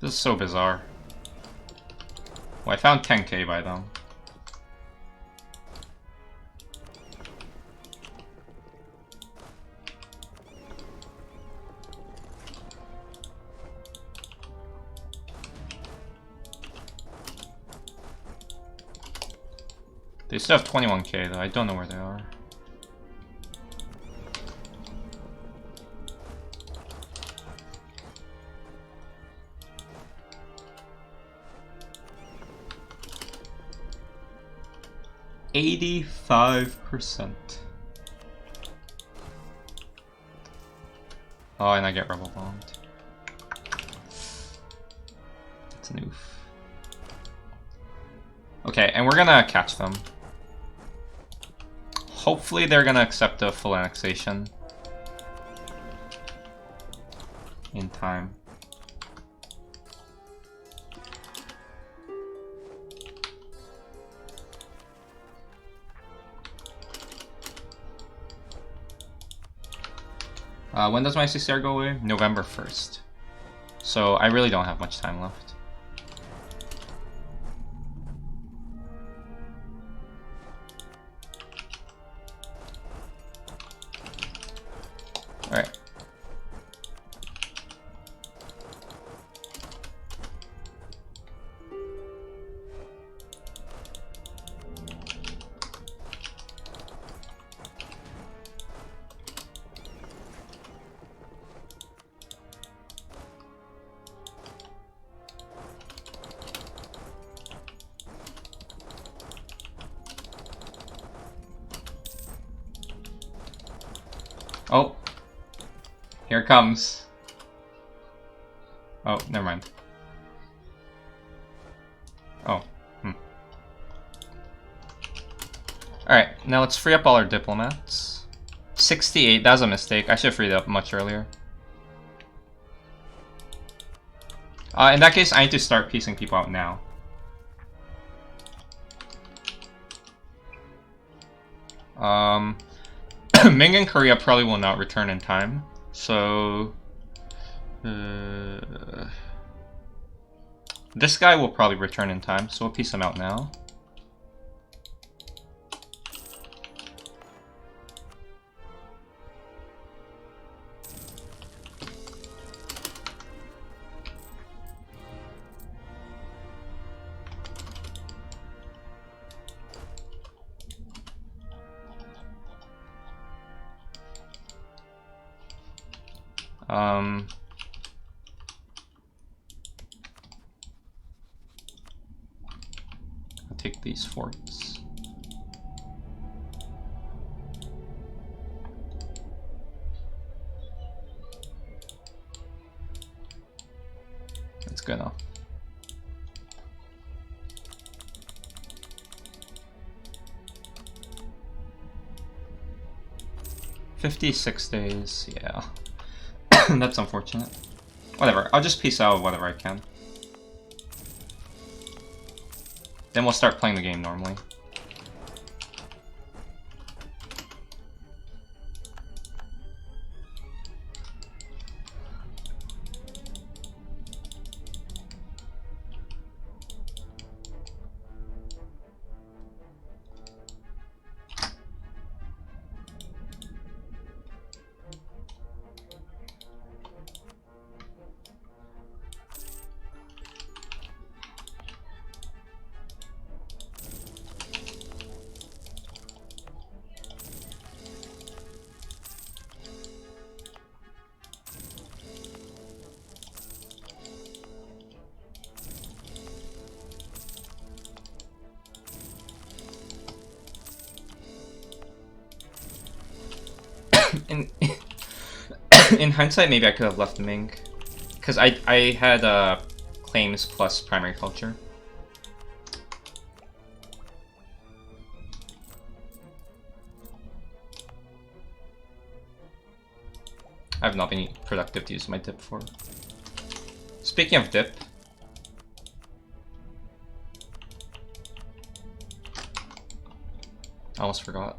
This is so bizarre. Well, I found 10k by them. They still have 21k though, I don't know where they are. %85%. Oh, and I get rebel bombed. That's an oof. Okay, and we're gonna catch them. Hopefully they're gonna accept a full annexation in time. When does my CCR go away? November 1st. So I really don't have much time left. Alright. Oh, here it comes. Oh, never mind. Oh, Alright, now let's free up all our diplomats. 68, that was a mistake. I should have freed it up much earlier. In that case, I need to start piecing people out now. Ming and Korea probably will not return in time, so this guy will probably return in time, so we'll piece him out now. I'll take these forts. That's good enough. $56 days, yeah. That's unfortunate. Whatever, I'll just piece out whatever I can. Then we'll start playing the game normally. in in hindsight, maybe I could have left Ming, because I had claims plus primary culture. I have nothing productive to use my dip for. Speaking of dip, I almost forgot.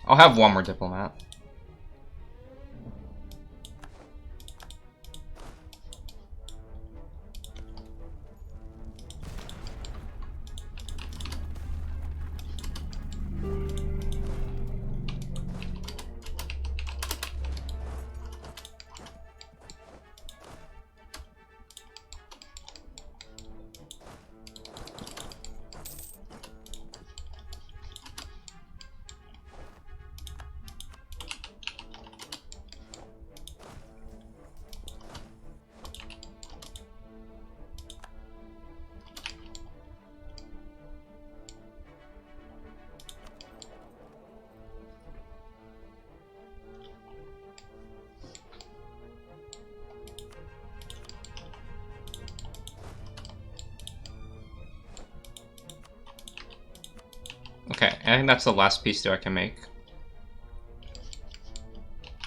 I'll have one more diplomat. Okay, I think that's the last piece that I can make.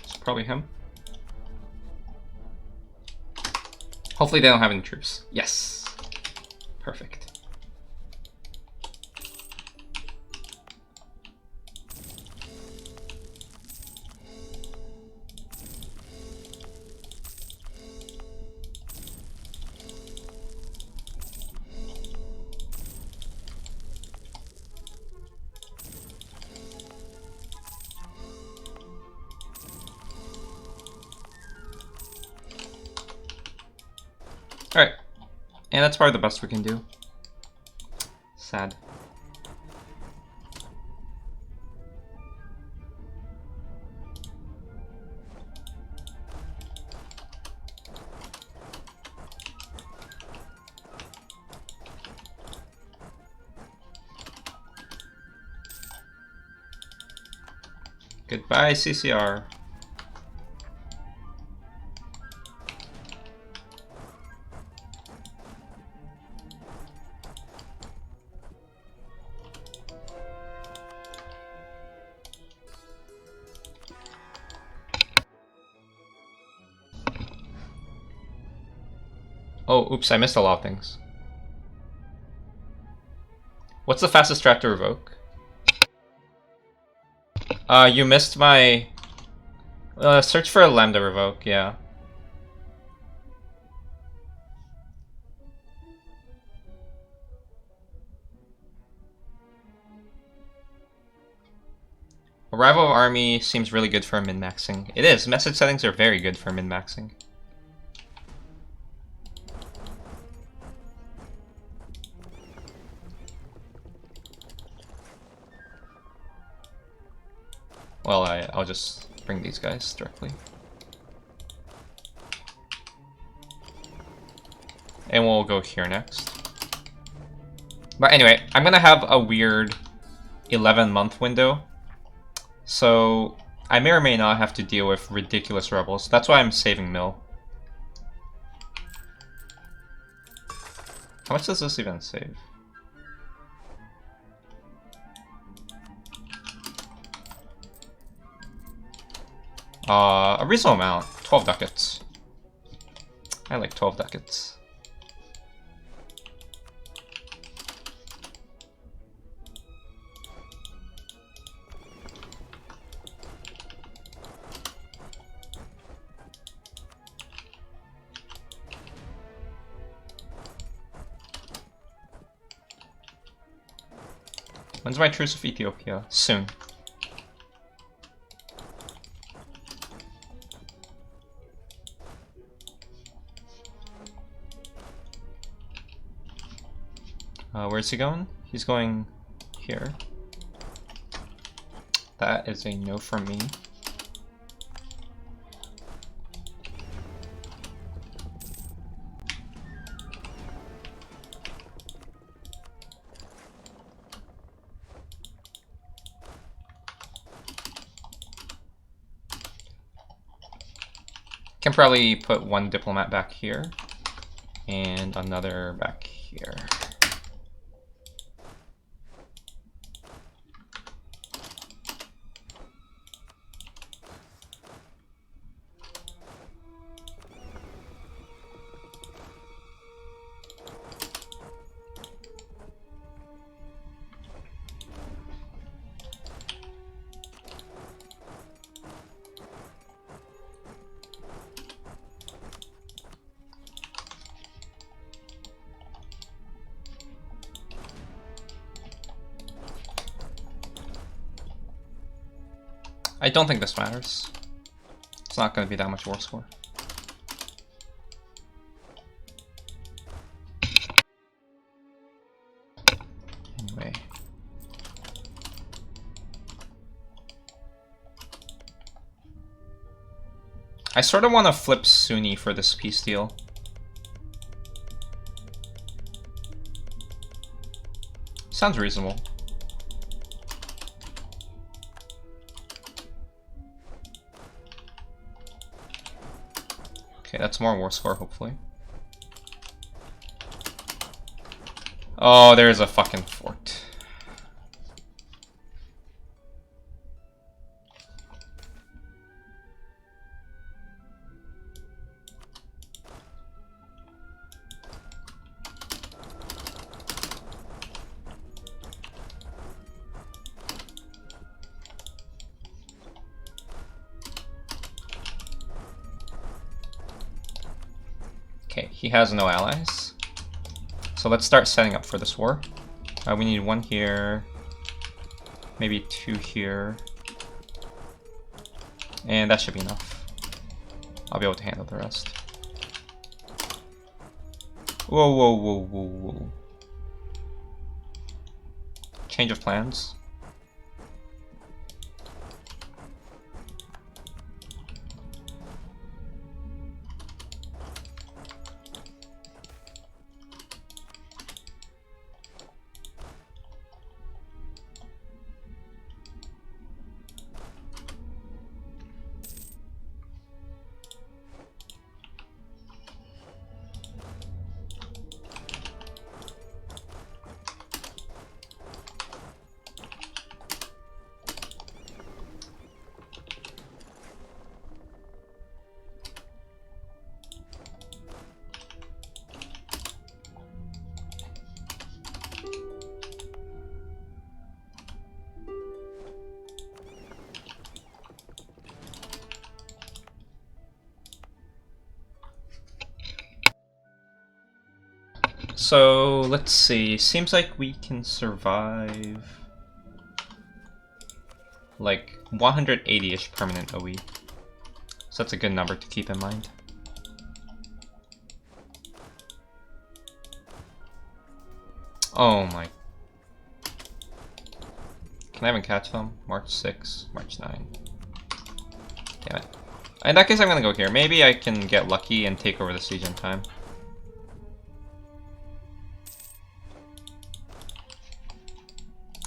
It's probably him. Hopefully they don't have any troops. Yes. Perfect. Alright. And that's probably the best we can do. Sad. Goodbye, CCR. Oh, oops, I missed a lot of things. What's the fastest strat to revoke? You missed my... search for a lambda revoke, yeah. Arrival of army seems really good for min-maxing. It is. Message settings are very good for min-maxing. Well, I'll just bring these guys directly. And we'll go here next. But anyway, I'm gonna have a weird 11-month window. So I may or may not have to deal with ridiculous rebels. That's why I'm saving mill. How much does this even save? A reasonable amount. 12 ducats. I like 12 ducats. When's my truce with Ethiopia? Soon. Where's he going? He's going here. That is a no from me. Can probably put one diplomat back here and another back here. I don't think this matters. It's not going to be that much war score. Anyway. I sort of want to flip Sunni for this peace deal. Sounds reasonable. Okay, that's more war score, hopefully. Oh, there's a fucking fort. Okay, he has no allies. So let's start setting up for this war. We need one here, maybe two here, and that should be enough. I'll be able to handle the rest. Whoa, whoa, whoa, whoa, whoa. Change of plans. So let's see, seems like we can survive like 180-ish permanent OE. So that's a good number to keep in mind. Oh my. Can I even catch them? March 6, March 9. Damn it. In that case I'm gonna go here. Maybe I can get lucky and take over the siege in time.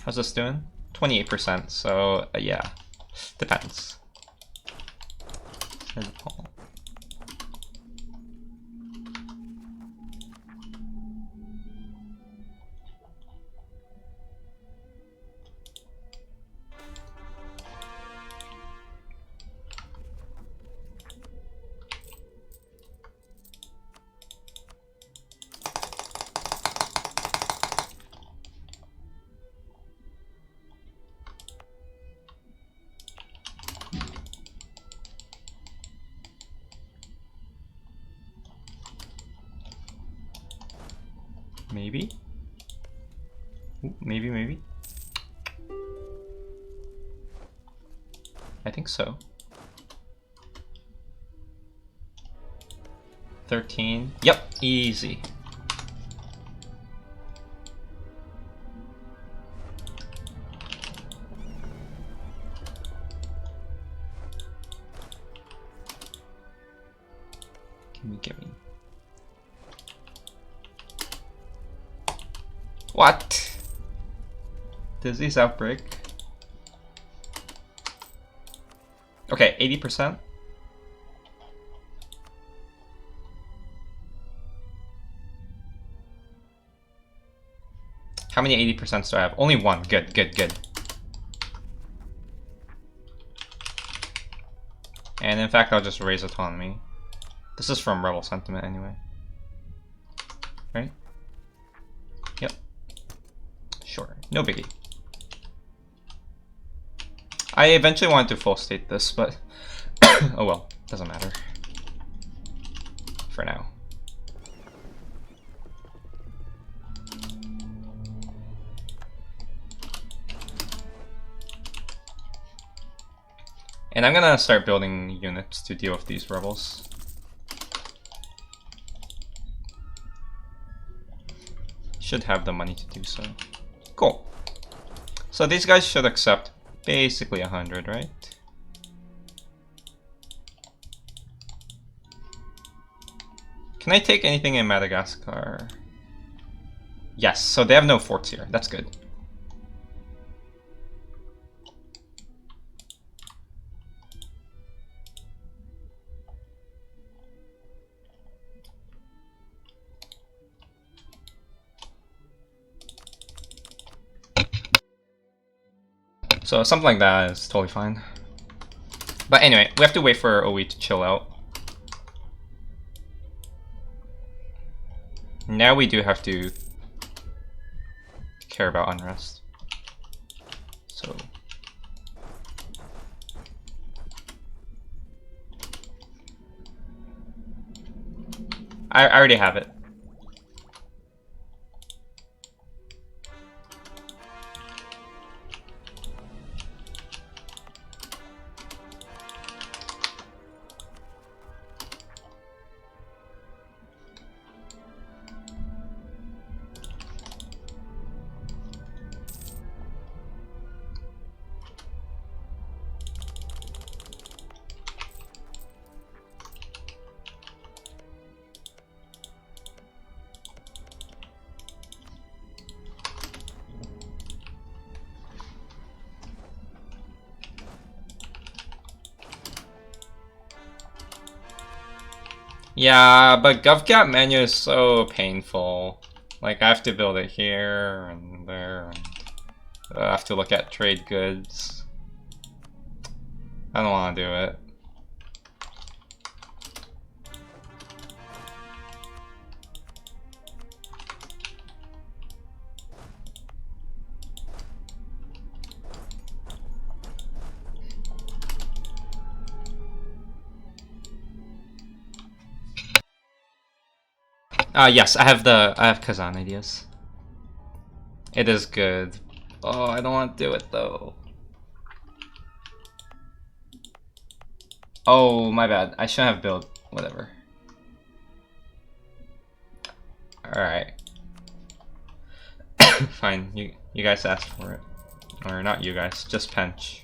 How's this doing? 28%, so yeah, depends. There's a Paul. Maybe? Ooh, maybe. I think so. 13. Yep, easy. Gimme. What? Disease outbreak. Okay, 80%. How many 80% do I have? Only one. Good. And in fact, I'll just raise autonomy. This is from Rebel Sentiment anyway. Right? Yep. Sure. No biggie. I eventually wanted to full state this, but oh well. Doesn't matter. For now. And I'm gonna start building units to deal with these rebels. Should have the money to do so. Cool. So these guys should accept basically 100, right? Can I take anything in Madagascar? Yes, so they have no forts here. That's good. So something like that is totally fine. But anyway, we have to wait for OE to chill out. Now we do have to care about unrest. So I already have it. Yeah, but GovCap menu is so painful. Like, I have to build it here and there, and I have to look at trade goods. I don't want to do it. Yes, I have Kazan ideas. It is good. Oh, I don't want to do it though. Oh, my bad. I shouldn't have built whatever. Alright. Fine, you guys asked for it. Or not you guys, just Pench.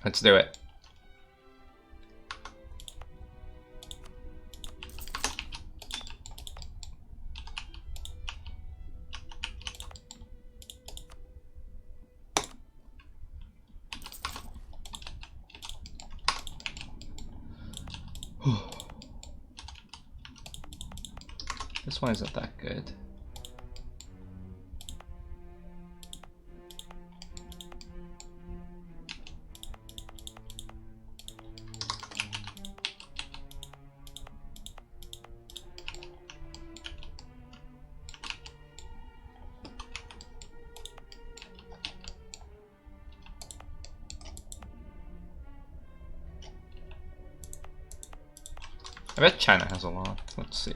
Let's do it. This one isn't that good. I bet China has a lot. Let's see.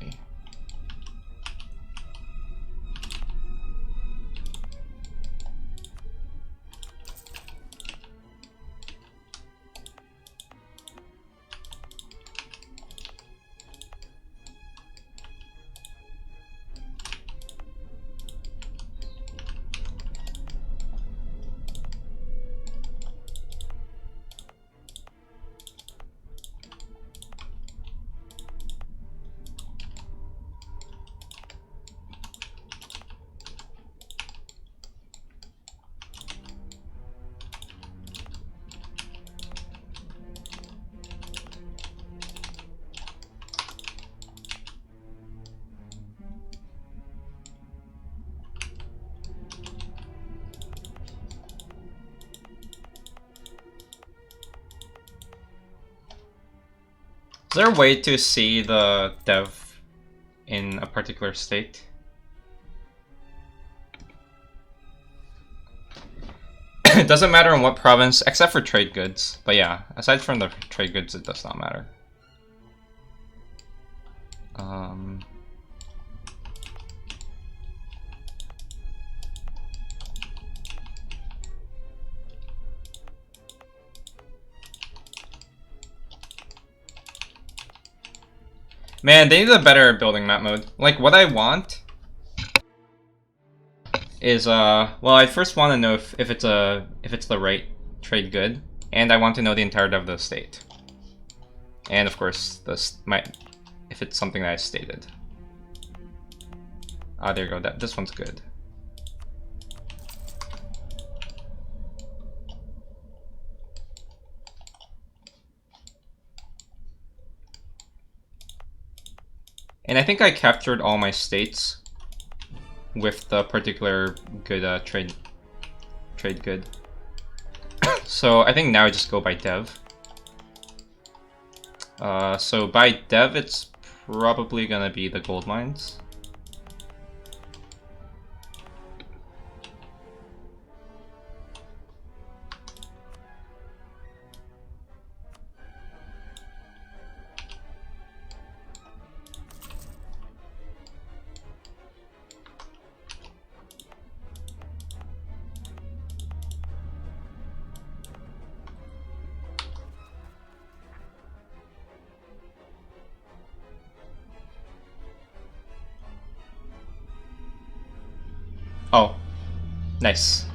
there a way to see the dev in a particular state? It doesn't matter in what province, except for trade goods. But yeah, aside from the trade goods, it does not matter. Man, they need a better building map mode. Like, what I want is, well, I first want to know if it's the right trade good, and I want to know the entirety of the state. And of course, if it's something that I stated. Ah, there you go. This one's good. And I think I captured all my states with the particular good trade good. So I think now I just go by dev. So by dev, it's probably gonna be the gold mines. Oh, nice.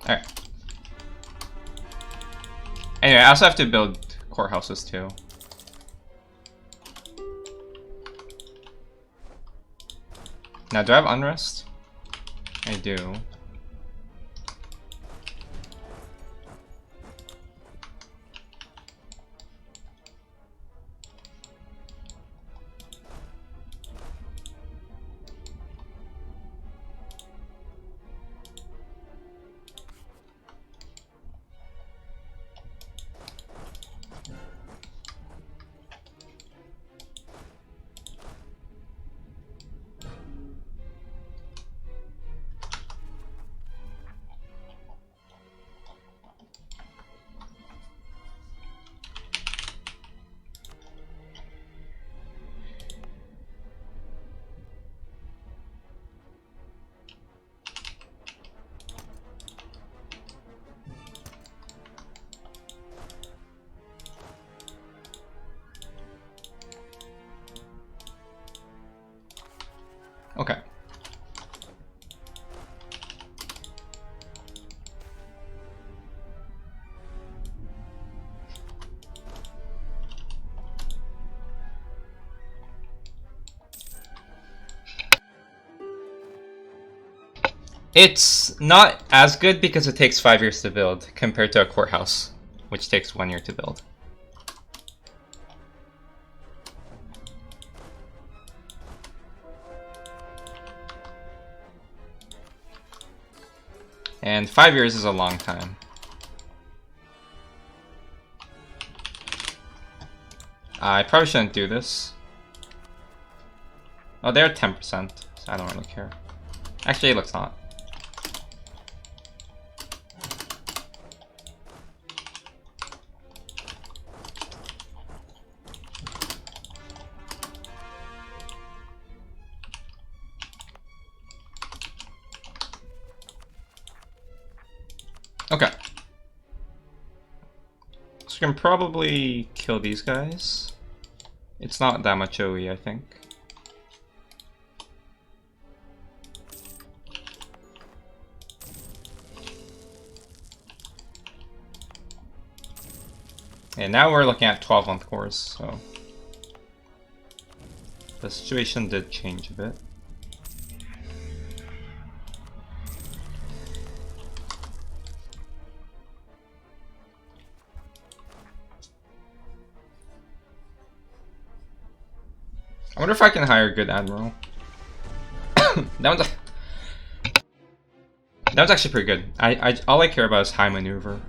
Alright. Anyway, I also have to build courthouses too. Now, do I have unrest? I do. Okay. It's not as good because it takes 5 years to build compared to a courthouse, which takes 1 year to build. And 5 years is a long time. I probably shouldn't do this. Oh, they're 10%, so I don't really care. Actually, let's not. Okay. So we can probably kill these guys. It's not that much OE, I think. And now we're looking at 12-month cores, so the situation did change a bit. I wonder if I can hire a good admiral. That was actually pretty good. All I care about is high maneuver.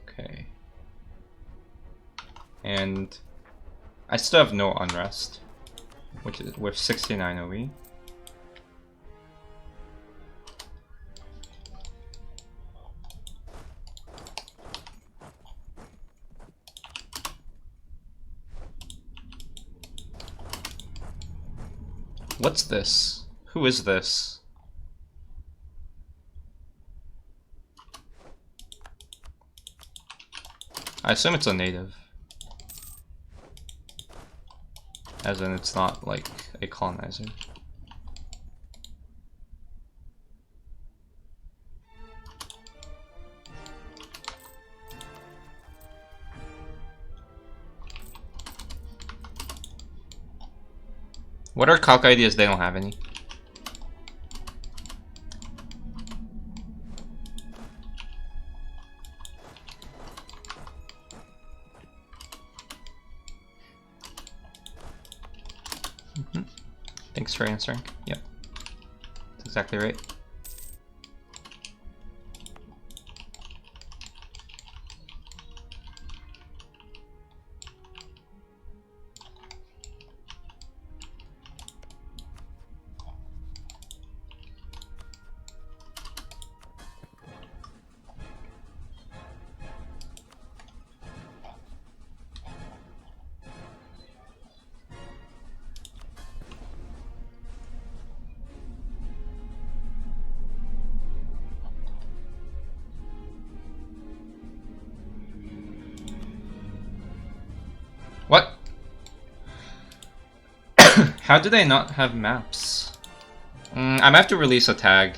Okay. And I still have no unrest, which is with 69 OE. What's this? Who is this? I assume it's a native. As in, it's not like a colonizer. What are calc ideas? They don't have any. Thanks for answering. Yep. That's exactly right. What? How do they not have maps? I'm gonna have to release a tag.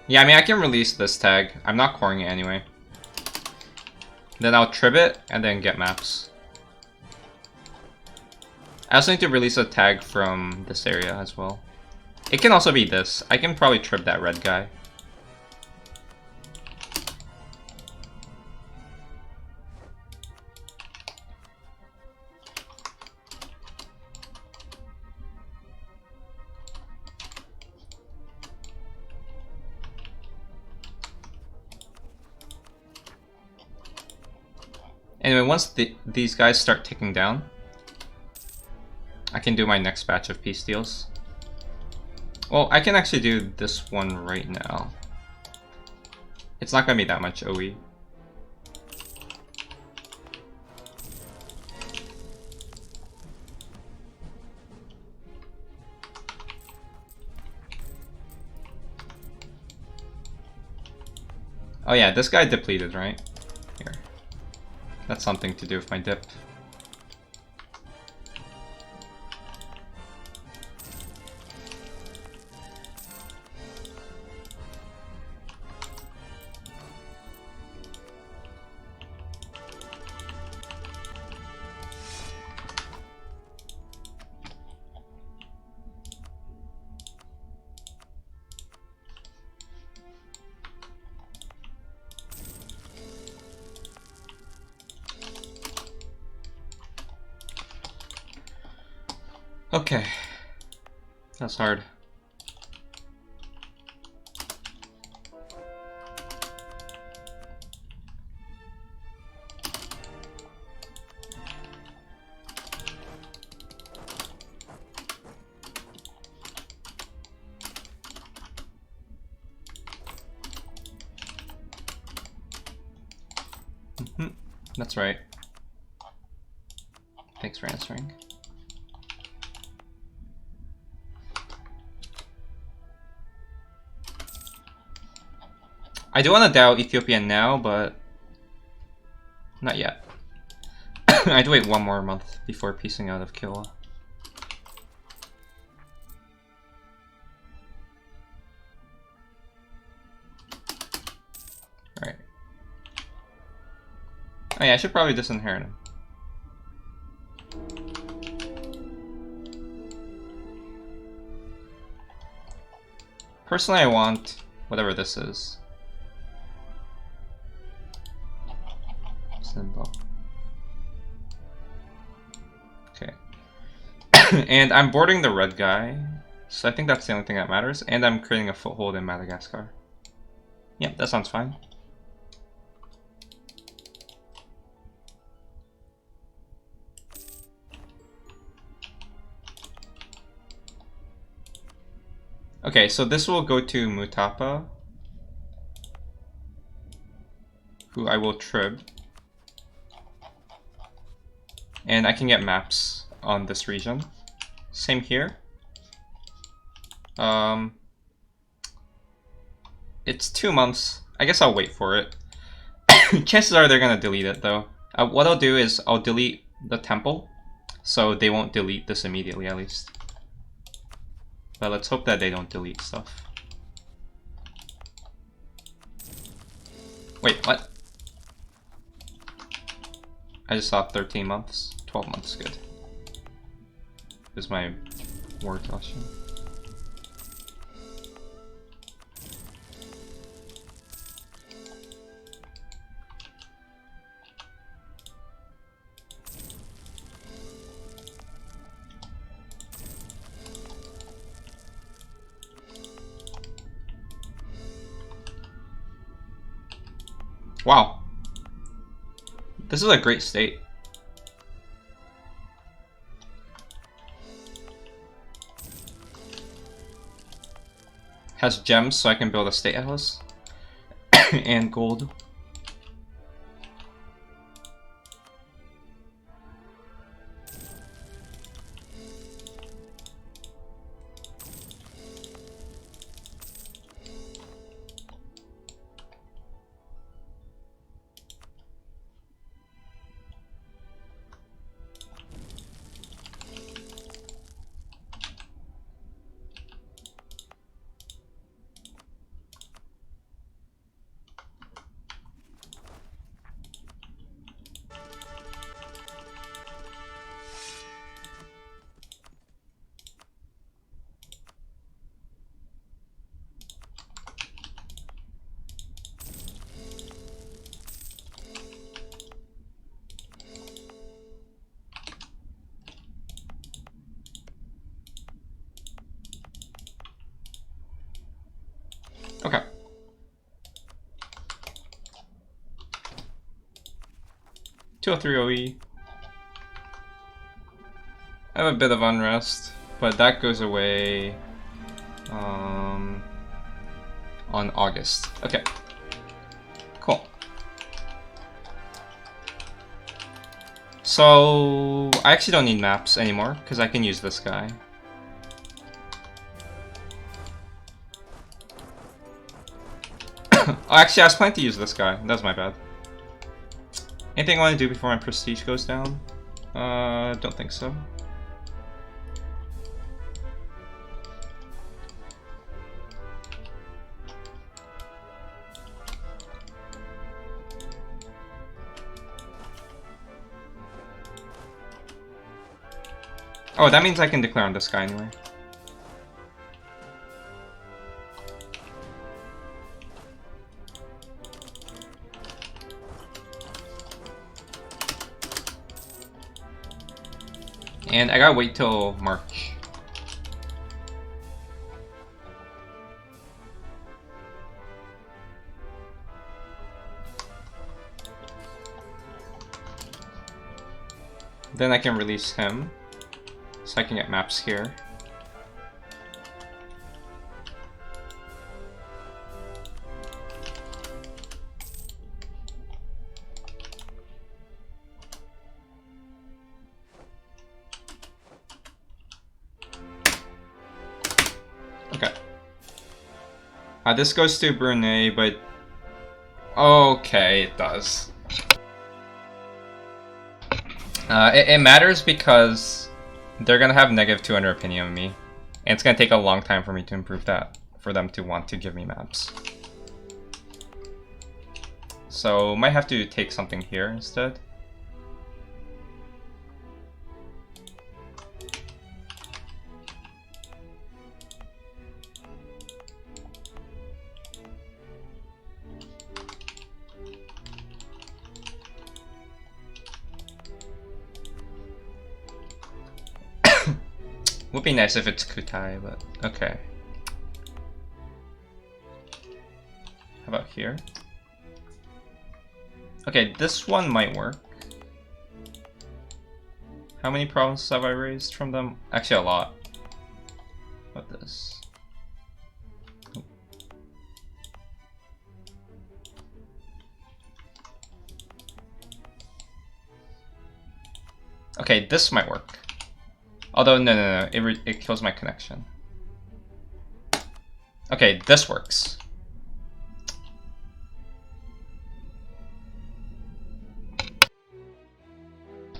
Yeah, I mean, I can release this tag. I'm not coring it anyway. Then I'll trib it and then get maps. I also need to release a tag from this area as well. It can also be this. I can probably trib that red guy. Anyway, once these guys start ticking down, I can do my next batch of peace deals. Well, I can actually do this one right now. It's not gonna be that much OE. Oh yeah, this guy depleted, right? Here. That's something to do with my dip. Okay. That's hard. That's right. Thanks for answering. I do want to Dow Ethiopia now, but not yet. I had to wait 1 more month before piecing out of Kiowa. Alright. Oh yeah, I should probably disinherit him. Personally, I want whatever this is. Symbol. Okay. And I'm boarding the red guy, so I think that's the only thing that matters. And I'm creating a foothold in Madagascar. Yep, that sounds fine. Okay, so this will go to Mutapa, who I will trib. And I can get maps on this region. Same here. It's 2 months. I guess I'll wait for it. Chances are they're gonna delete it though. What I'll do is I'll delete the temple, so they won't delete this immediately at least. But let's hope that they don't delete stuff. Wait, what? I just saw 13 months. 12 months, good. This is my war question. Wow. This is a great state. Has gems so I can build a state house. And gold. Okay. OE. I have a bit of unrest, but that goes away on August. Okay. Cool. So I actually don't need maps anymore because I can use this guy. Oh, actually, I was planning to use this guy. That was my bad. Anything I want to do before my prestige goes down? Don't think so. Oh, that means I can declare on this guy anyway. And I gotta wait till March. Then I can release him, so I can get maps here. Okay. This goes to Brunei, but Okay, it does. It matters because they're gonna have negative 200 opinion of me, and it's gonna take a long time for me to improve that, for them to want to give me maps. So might have to take something here instead. Would be nice if it's Kutai, but okay. How about here? Okay, this one might work. How many provinces have I raised from them? Actually, a lot. What this? Okay, this might work. Although, no, it kills my connection. Okay, this works.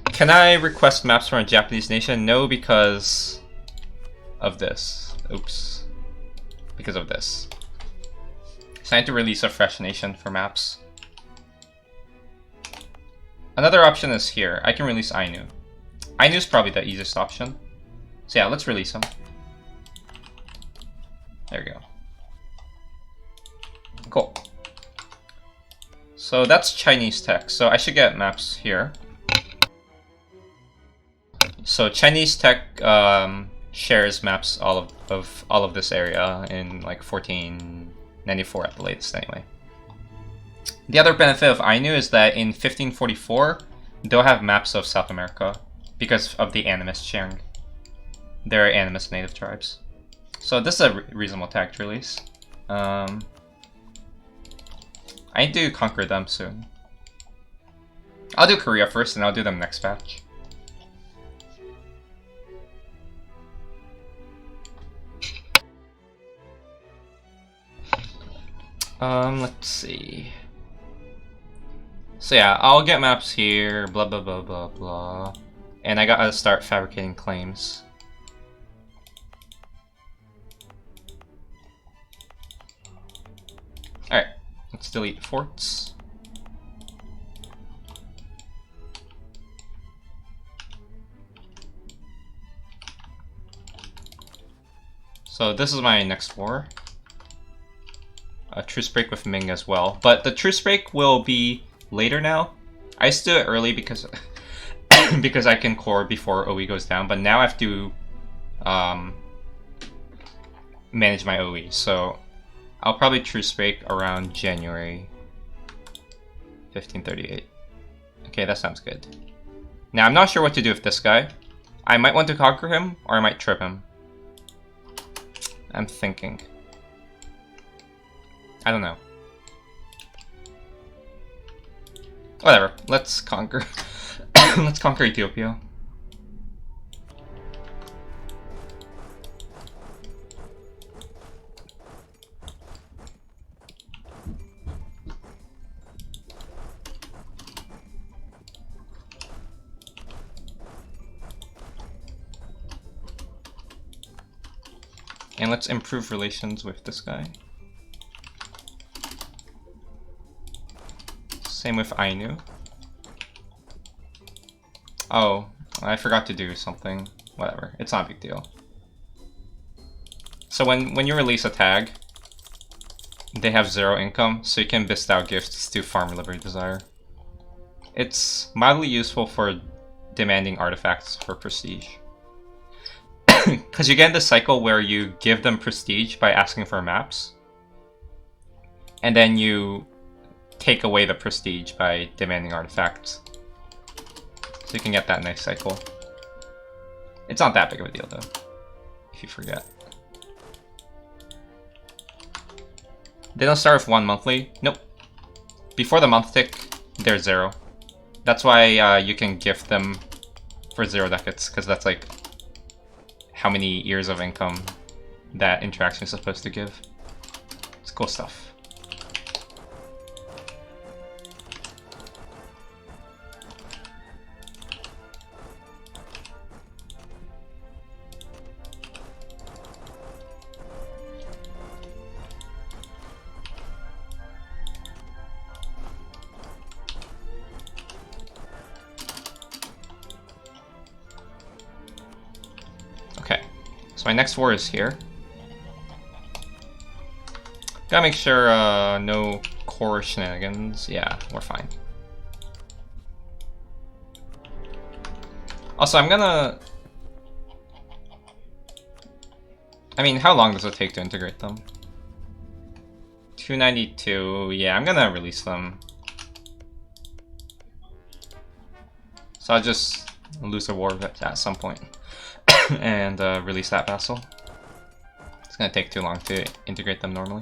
Can I request maps from a Japanese nation? No, because of this. Oops. Because of this. So I need to release a fresh nation for maps. Another option is here. I can release Ainu. Ainu is probably the easiest option. So yeah, let's release him. There we go. Cool. So that's Chinese tech. So I should get maps here. So Chinese tech shares maps all of this area in like 1494 at the latest anyway. The other benefit of Ainu is that in 1544 they'll have maps of South America because of the animist sharing. They're animist native tribes. So this is a reasonable tag to release. I need to conquer them soon. I'll do Korea first and I'll do them next batch. Let's see. So yeah, I'll get maps here, blah blah blah blah blah. And I gotta start fabricating claims. Alright, let's delete forts. So this is my next war. A truce break with Ming as well. But the truce break will be later now. I used to do it early because because I can core before OE goes down, but now I have to manage my OE. So I'll probably truce break around January 1538. Okay, that sounds good. Now I'm not sure what to do with this guy. I might want to conquer him, or I might trip him. I'm thinking. I don't know. Whatever, let's conquer. Let's conquer Ethiopia. And let's improve relations with this guy. Same with Ainu. Oh, I forgot to do something. Whatever, it's not a big deal. So when you release a tag, they have 0 income, so you can bestow gifts to farm Liberty Desire. It's mildly useful for demanding artifacts for prestige. Because you get in the cycle where you give them prestige by asking for maps, and then you take away the prestige by demanding artifacts. So you can get that nice cycle. It's not that big of a deal though, if you forget. They don't start with 1 monthly. Nope. Before the month tick, they're 0. That's why you can gift them for 0 ducats, because that's like how many years of income that interaction is supposed to give. It's cool stuff. So my next war is here. Gotta make sure no core shenanigans. Yeah, we're fine. Also, I'm gonna... I mean, how long does it take to integrate them? 292, yeah, I'm gonna release them. So I'll just lose a war at some point and release that vassal. It's gonna take too long to integrate them normally.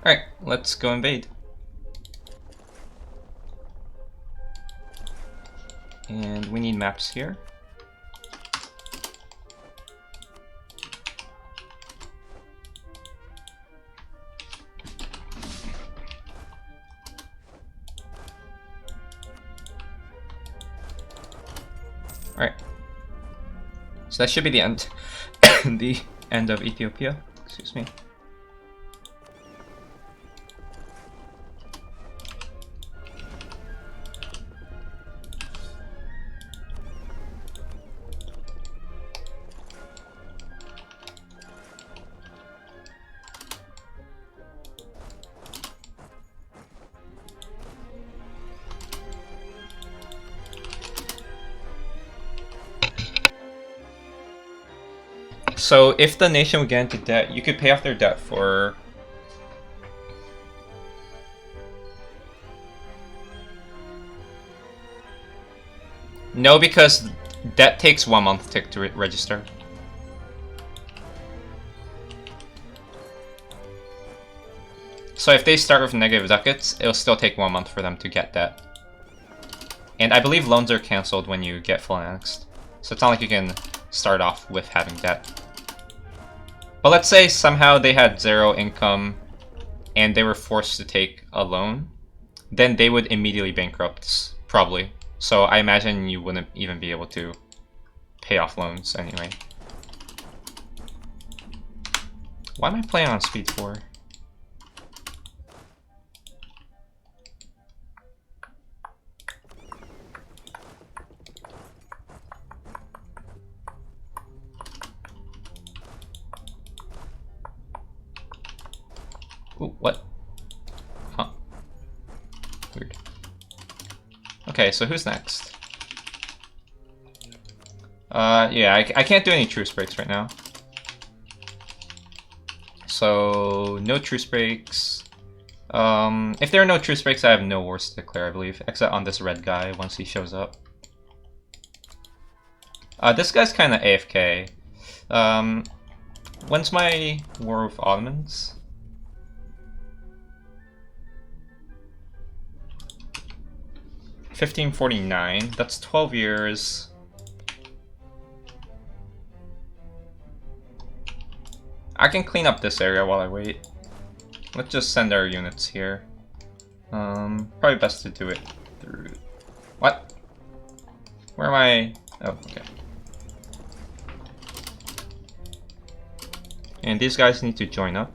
Alright, let's go invade. And we need maps here. Alright. So that should be the end. The end of Ethiopia. Excuse me. So if the nation would get into debt, you could pay off their debt for... No, because debt takes 1 month to register. So if they start with negative ducats, it'll still take 1 month for them to get debt. And I believe loans are cancelled when you get full annexed. So it's not like you can start off with having debt. But let's say somehow they had 0 income and they were forced to take a loan, then they would immediately bankrupt, probably. So I imagine you wouldn't even be able to pay off loans anyway. Why am I playing on speed 4? Ooh, what? Huh. Weird. Okay, so who's next? Yeah, I can't do any truce breaks right now. So, no truce breaks. If there are no truce breaks, I have no wars to declare, I believe. Except on this red guy, once he shows up. This guy's kind of AFK. When's my war with Ottomans? $1549. That's 12 years. I can clean up this area while I wait. Let's just send our units here. Probably best to do it through... What? Where am I? Oh, okay. And these guys need to join up.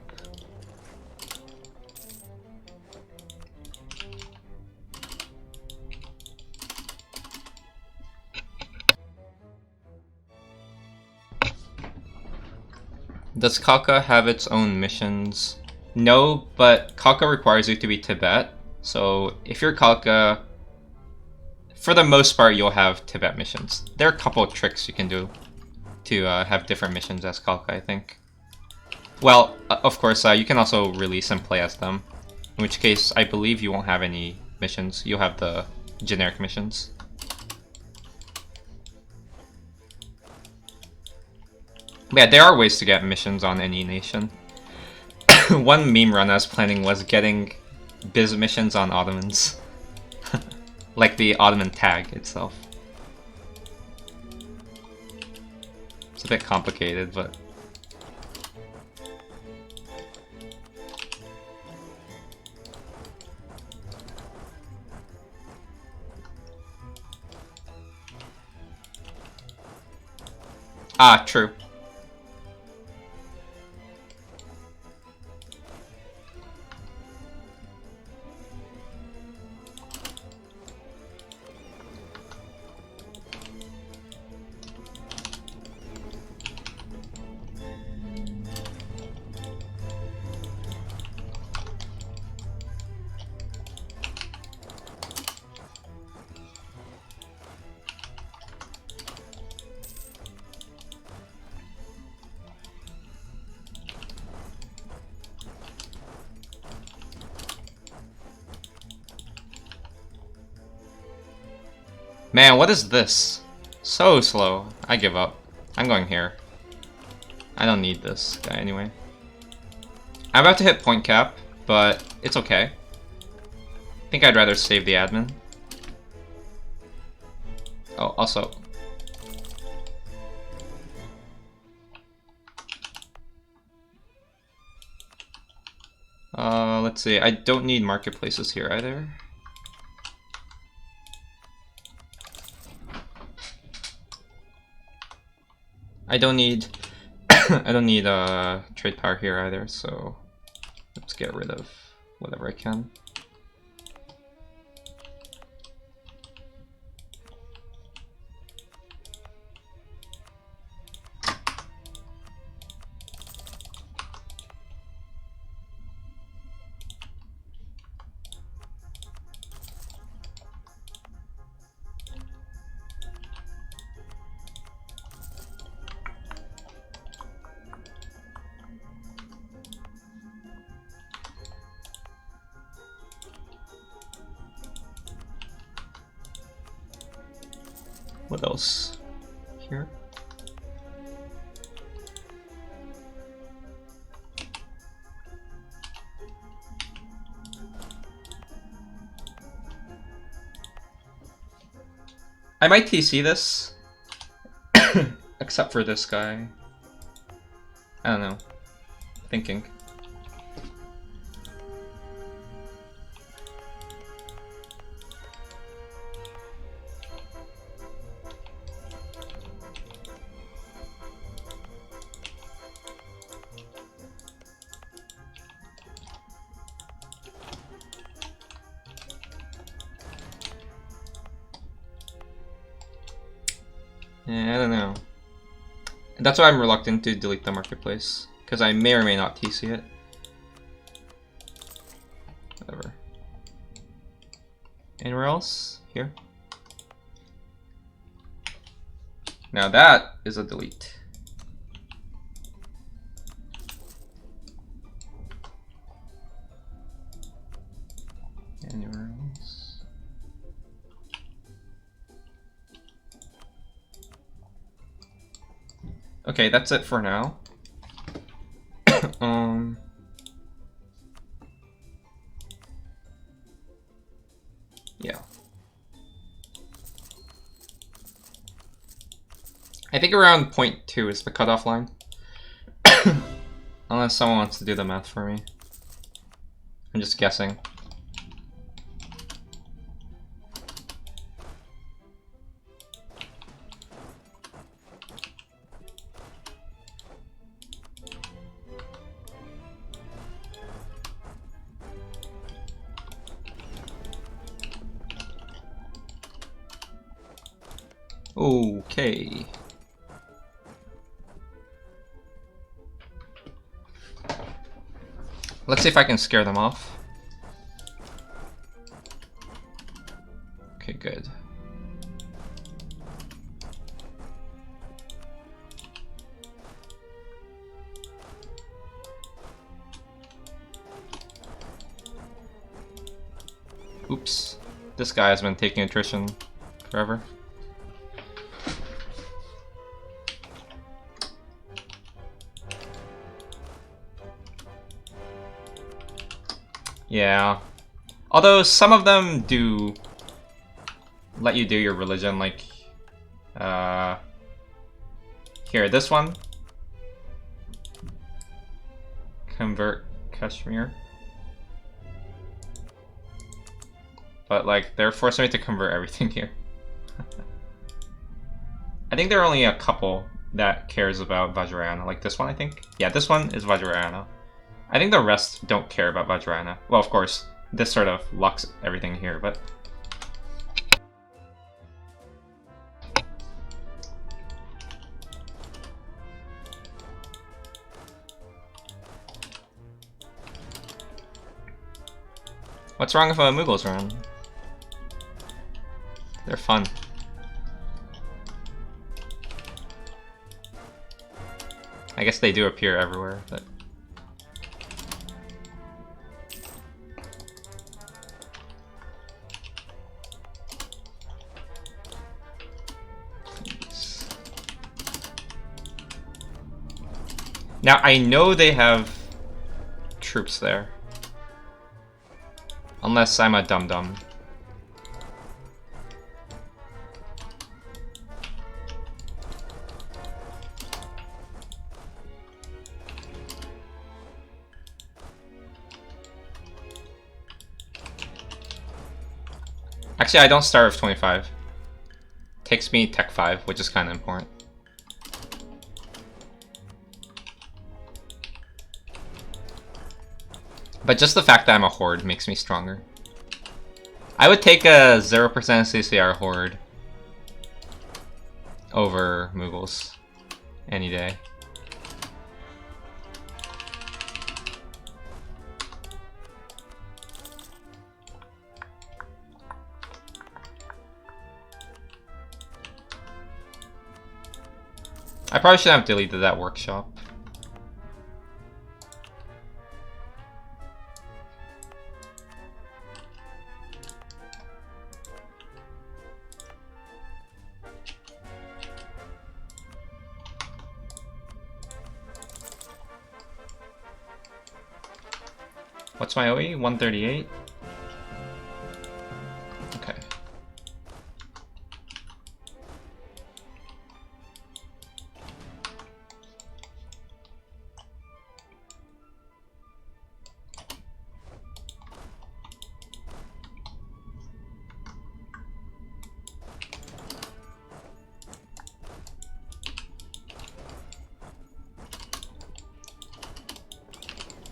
Does Khalkha have its own missions? No, but Khalkha requires you to be Tibet. So if you're Khalkha, for the most part, you'll have Tibet missions. There are a couple of tricks you can do to have different missions as Khalkha, I think. Well, of course, you can also release and play as them. In which case, I believe you won't have any missions. You'll have the generic missions. Yeah, there are ways to get missions on any nation. One meme run I was planning was getting biz missions on Ottomans. Like the Ottoman tag itself. It's a bit complicated, but... Ah, true. Man, what is this? So slow. I give up. I'm going here. I don't need this guy anyway. I'm about to hit point cap, but it's okay. I think I'd rather save the admin. Oh, also. Let's see. I don't need marketplaces here either. I don't need I don't need trade power here either, so let's get rid of whatever I can. What else? Here? I might TC this, except for this guy. I don't know. Thinking. Yeah, I don't know. That's why I'm reluctant to delete the marketplace, because I may or may not TC it. Whatever. Anywhere else? Here? Now that is a delete. Anywhere else? Okay, that's it for now. Yeah. I think around 0.2 is the cutoff line. Unless someone wants to do the math for me. I'm just guessing. Okay. Let's see if I can scare them off. Okay, good. Oops. This guy has been taking attrition forever. Yeah. Although some of them do let you do your religion, like here, this one. Convert Kashmir. But like they're forcing me to convert everything here. I think there are only a couple that cares about Vajrayana. Like this one, I think. Yeah, this one is Vajrayana. I think the rest don't care about Vajrayana. Well, of course, this sort of locks everything here, but... What's wrong with Mughals around? They're fun. I guess they do appear everywhere, but... Now, I know they have troops there. Unless I'm a dum-dum. Actually, I don't start with 25. Takes me Tech 5, which is kind of important. But just the fact that I'm a Horde makes me stronger. I would take a 0% CCR Horde over Mughals any day. I probably should have deleted that workshop. What's my OE? 138? Okay.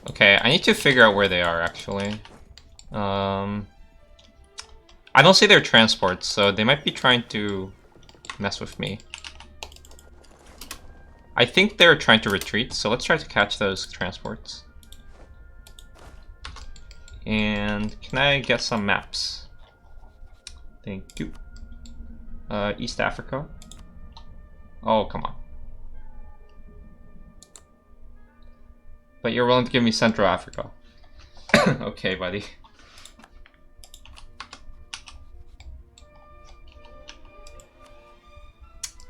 Okay, I need to figure out where they are, actually. I don't see their transports, so they might be trying to mess with me. I think they're trying to retreat, so let's try to catch those transports. And can I get some maps? Thank you. East Africa. Oh, come on. But you're willing to give me Central Africa. Okay, buddy.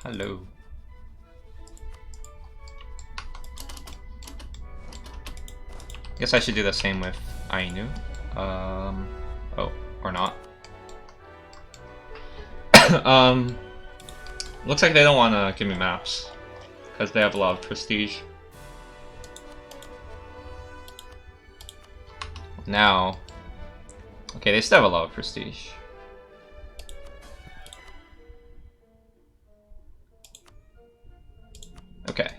Hello. Guess I should do the same with Ainu. Oh, or not. Looks like they don't want to give me maps because they have a lot of prestige. Now, okay, they still have a lot of prestige. Okay,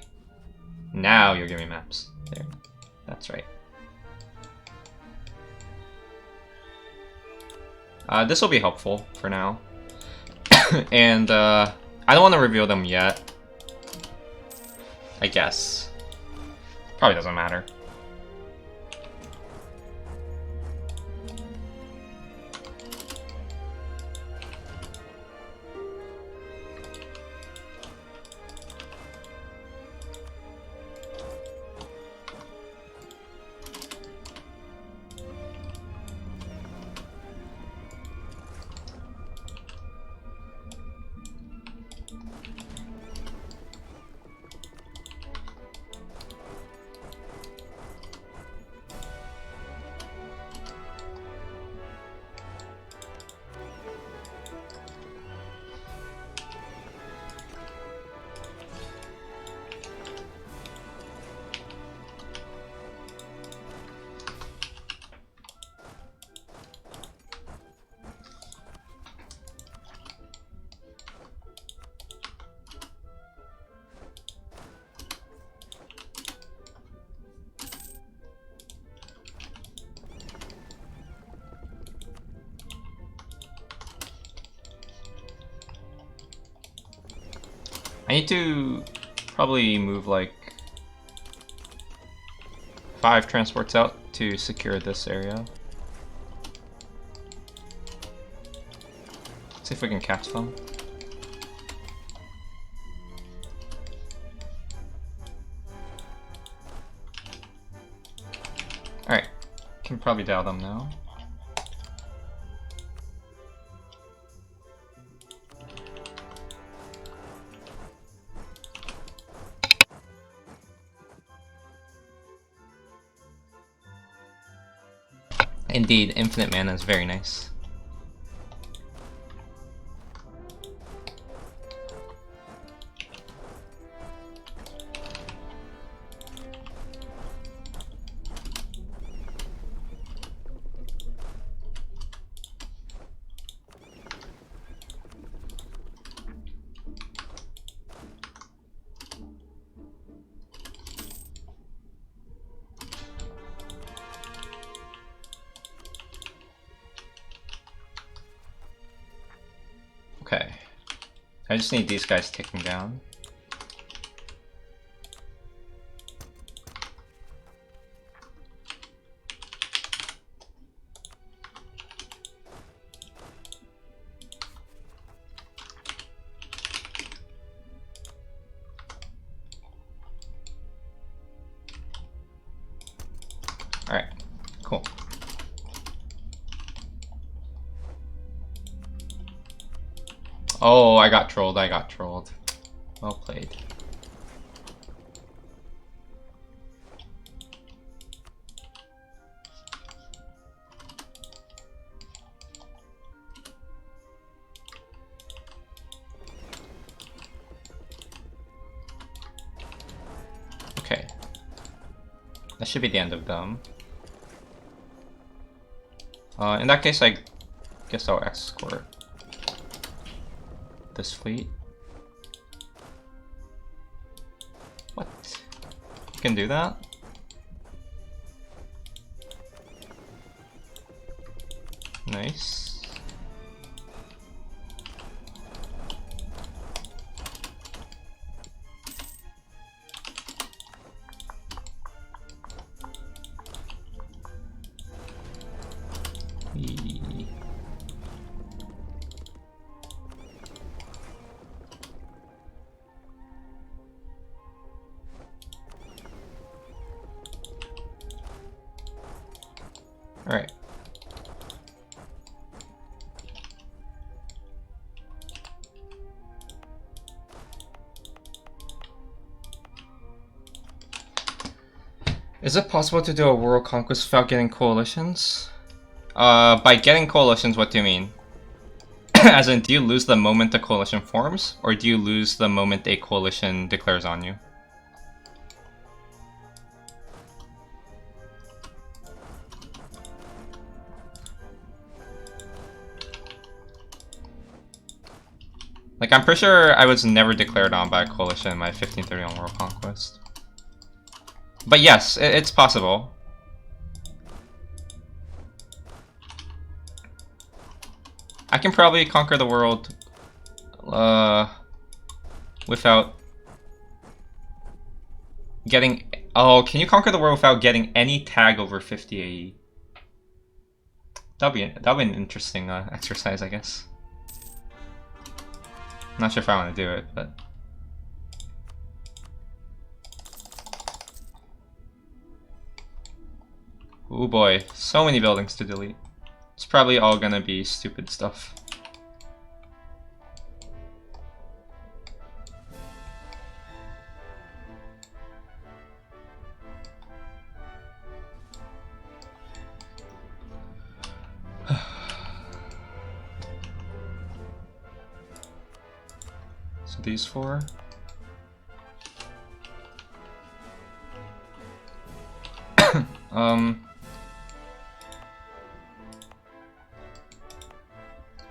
now you're giving me maps. There, that's right. This will be helpful for now. And I don't want to reveal them yet. I guess. Probably doesn't matter. I need to probably move like 5 transports out to secure this area. Let's see if we can catch them. Alright, can probably dial them now. Indeed, infinite mana is very nice. Okay. I just need these guys ticking down. Alright, cool. Oh, I got trolled, I got trolled. Well played. Okay. That should be the end of them. In that case, I guess I'll escort this fleet. What? You can do that? Nice. Eee. All right. Is it possible to do a world conquest without getting coalitions? By getting coalitions, what do you mean? As in, do you lose the moment a coalition forms, or do you lose the moment a coalition declares on you? Like, I'm pretty sure I was never declared on by a coalition in my 1531 World Conquest. But yes, it's possible. I can probably conquer the world without getting... Oh, can you conquer the world without getting any tag over 50 AE? That'd be an interesting exercise, I guess. I'm not sure if I want to do it, but... Oh boy, so many buildings to delete. It's probably all gonna be stupid stuff. So these four.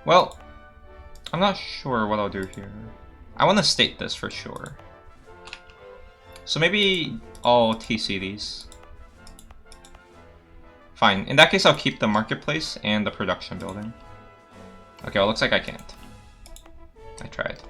Well, I'm not sure what I'll do here. I want to state this for sure. So maybe I'll TC these. Fine. In that case, I'll keep the marketplace and the production building. Okay, well, looks like I can't. I tried.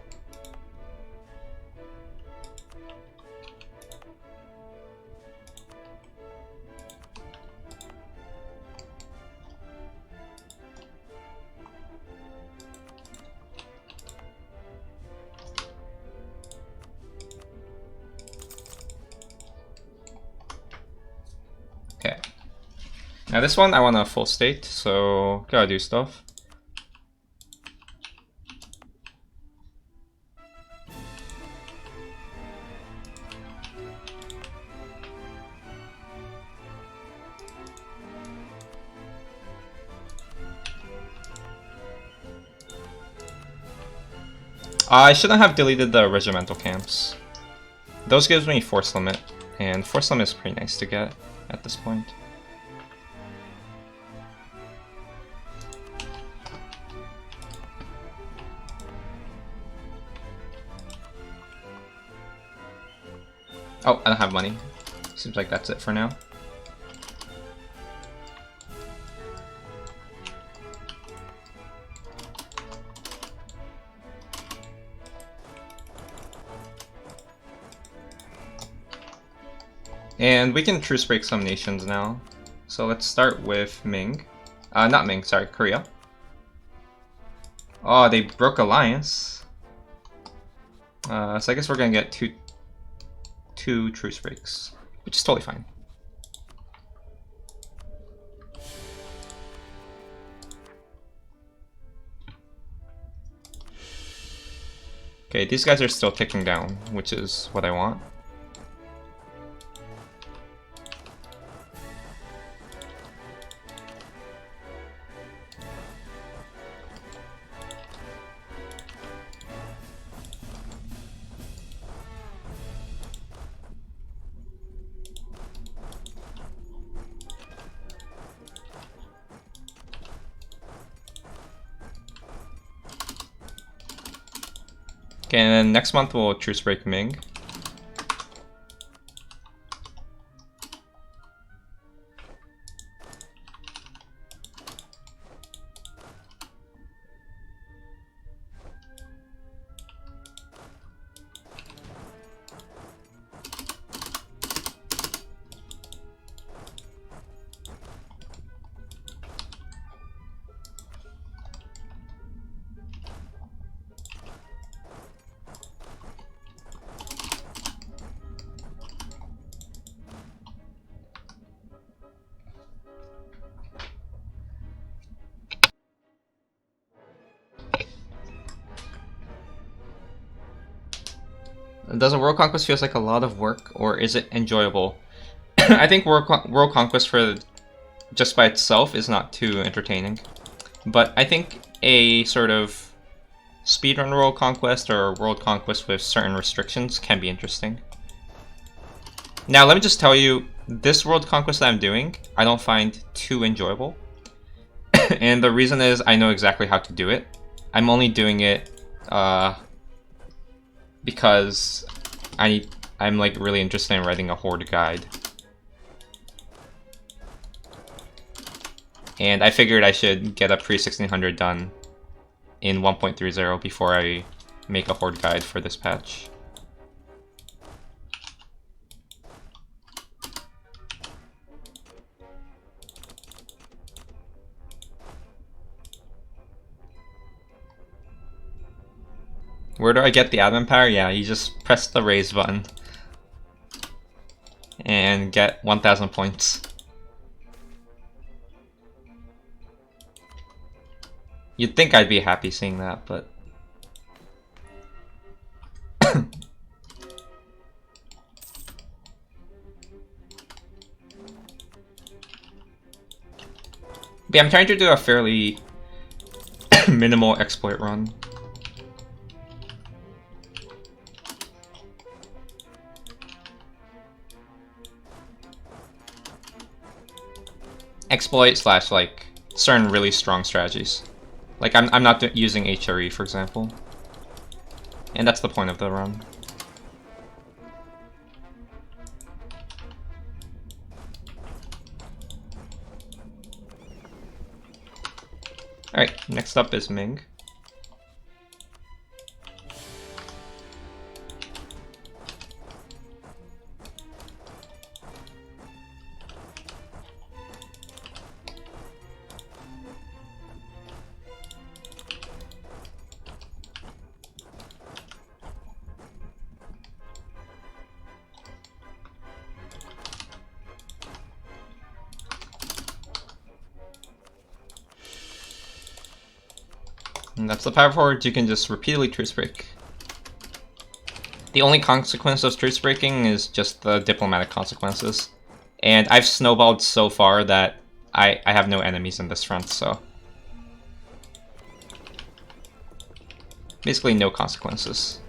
Okay. Now this one I want a full state, so gotta do stuff. I shouldn't have deleted the regimental camps. Those gives me force limit, and force limit is pretty nice to get at this point. Oh, I don't have money. Seems like that's it for now. And we can truce break some nations now. So let's start with Ming. Not Ming, sorry, Korea. Oh, they broke alliance. So I guess we're gonna get two truce breaks, which is totally fine. Okay, these guys are still ticking down, which is what I want. Okay, and then next month we'll truce break Ming. Does a world conquest feels like a lot of work, or is it enjoyable? I think world conquest for just by itself is not too entertaining, but I think a sort of speedrun world conquest or world conquest with certain restrictions can be interesting. Now let me just tell you, this world conquest that I'm doing, I don't find too enjoyable. And the reason is I know exactly how to do it. I'm only doing it because I'm like really interested in writing a horde guide. And I figured I should get a pre-1600 done in 1.30 before I make a horde guide for this patch. Where do I get the admin power? Yeah, you just press the raise button and get 1000 points. You'd think I'd be happy seeing that, but yeah, I'm trying to do a fairly minimal exploit run. Exploit slash like certain really strong strategies. Like I'm not using HRE, for example, and that's the point of the run. All right, next up is Ming. And that's the power forward. You can just repeatedly truce break. The only consequence of truce breaking is just the diplomatic consequences. And I've snowballed so far that I have no enemies in this front, so. Basically no consequences.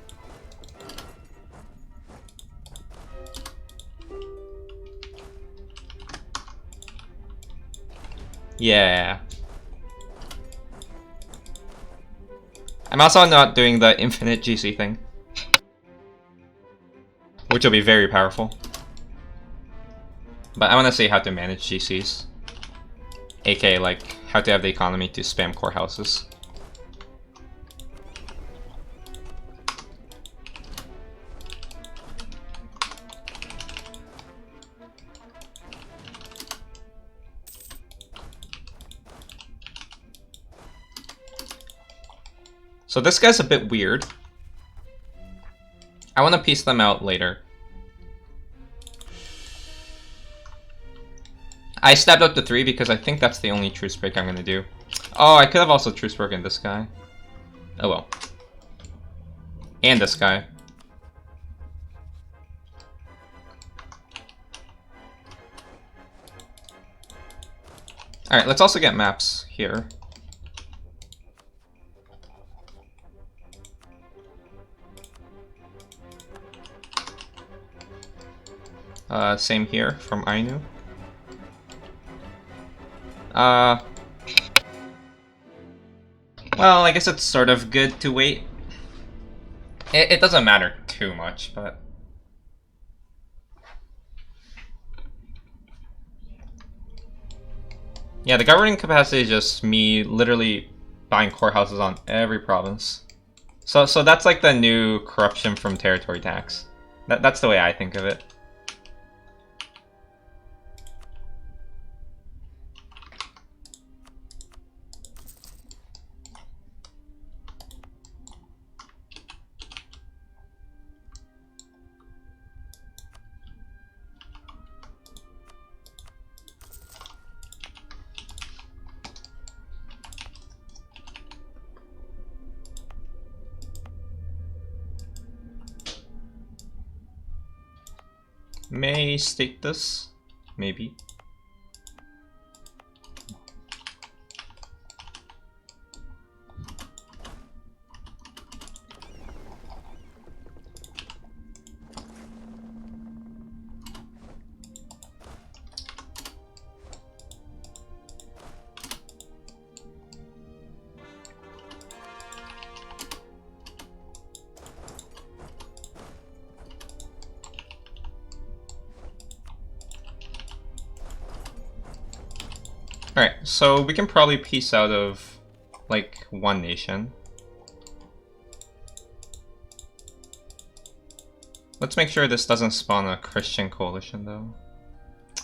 Yeah. I'm also not doing the infinite GC thing, which will be very powerful. But I want to see how to manage GCs. aka like how to have the economy to spam core houses. So this guy's a bit weird. I want to piece them out later. I stabbed up to 3 because I think that's the only truce break I'm going to do. Oh, I could have also truce broken this guy. Oh well. And this guy. Alright, let's also get maps here. Same here from Ainu. Well, I guess it's sort of good to wait. It doesn't matter too much, but... Yeah, the governing capacity is just me literally buying core houses on every province. So that's like the new corruption from territory tax. That's the way I think of it. May state this, maybe. Alright, so we can probably piece out of, like, one nation. Let's make sure this doesn't spawn a Christian coalition, though.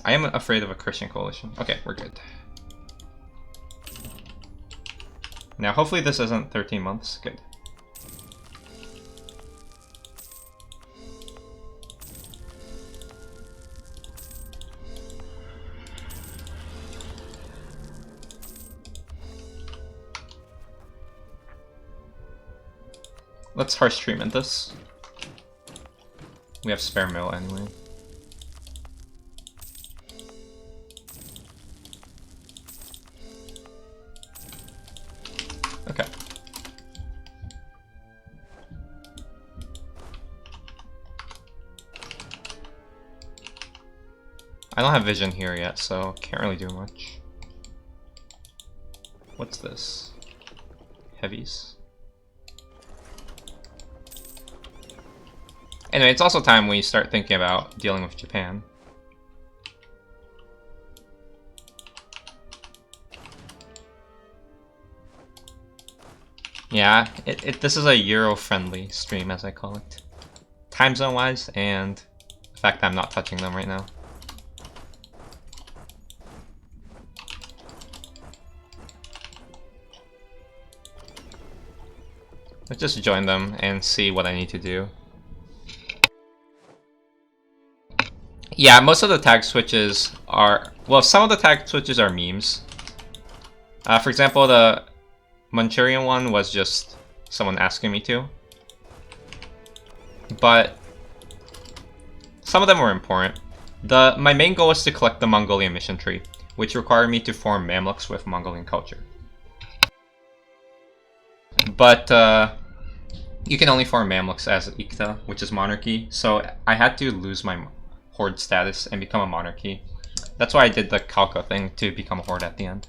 I am afraid of a Christian coalition. Okay, we're good. Now, hopefully this isn't 13 months. Good. Let's harsh treatment this. We have spare mill anyway. Okay. I don't have vision here yet, so can't really do much. What's this? Heavies? Anyway, it's also time we start thinking about dealing with Japan. Yeah, this is a Euro-friendly stream, as I call it. Time zone-wise, and the fact that I'm not touching them right now. Let's just join them and see what I need to do. Yeah, most of the tag switches are... Well, some of the tag switches are memes. For example, the Manchurian one was just someone asking me to. But some of them were important. My main goal was to collect the Mongolian mission tree, which required me to form Mamluks with Mongolian culture. But you can only form Mamluks as Ikta, which is monarchy, so I had to lose my horde status and become a monarchy. That's why I did the Kalka thing to become a horde at the end.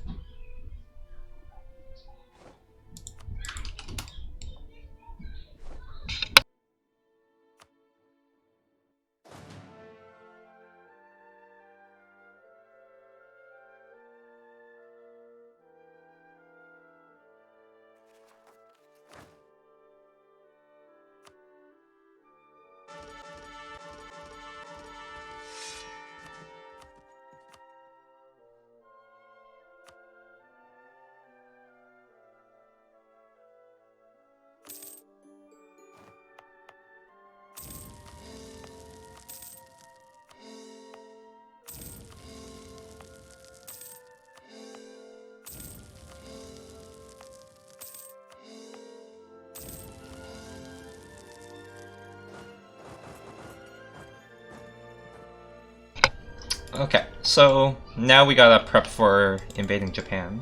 Okay, so now we gotta prep for invading Japan.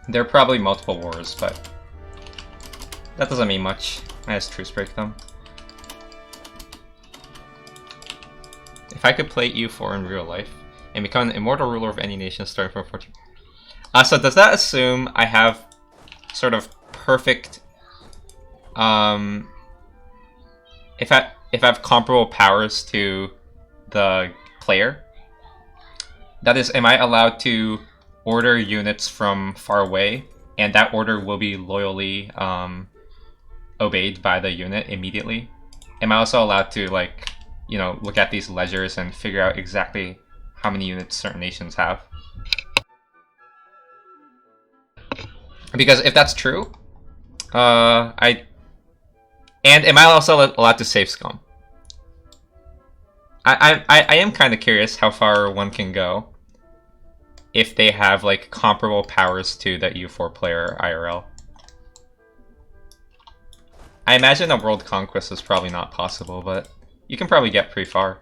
There are probably multiple wars, but that doesn't mean much. I just truce break them. If I could play EU4 in real life and become an immortal ruler of any nation starting from 14. So does that assume I have sort of perfect if I have comparable powers to the player? That is, am I allowed to order units from far away, and that order will be loyally obeyed by the unit immediately? Am I also allowed to, like, you know, look at these ledgers and figure out exactly how many units certain nations have? Because if that's true, and am I also allowed to save scum? I am kind of curious how far one can go if they have like comparable powers to the EU4 player IRL. I imagine a world conquest is probably not possible, but you can probably get pretty far.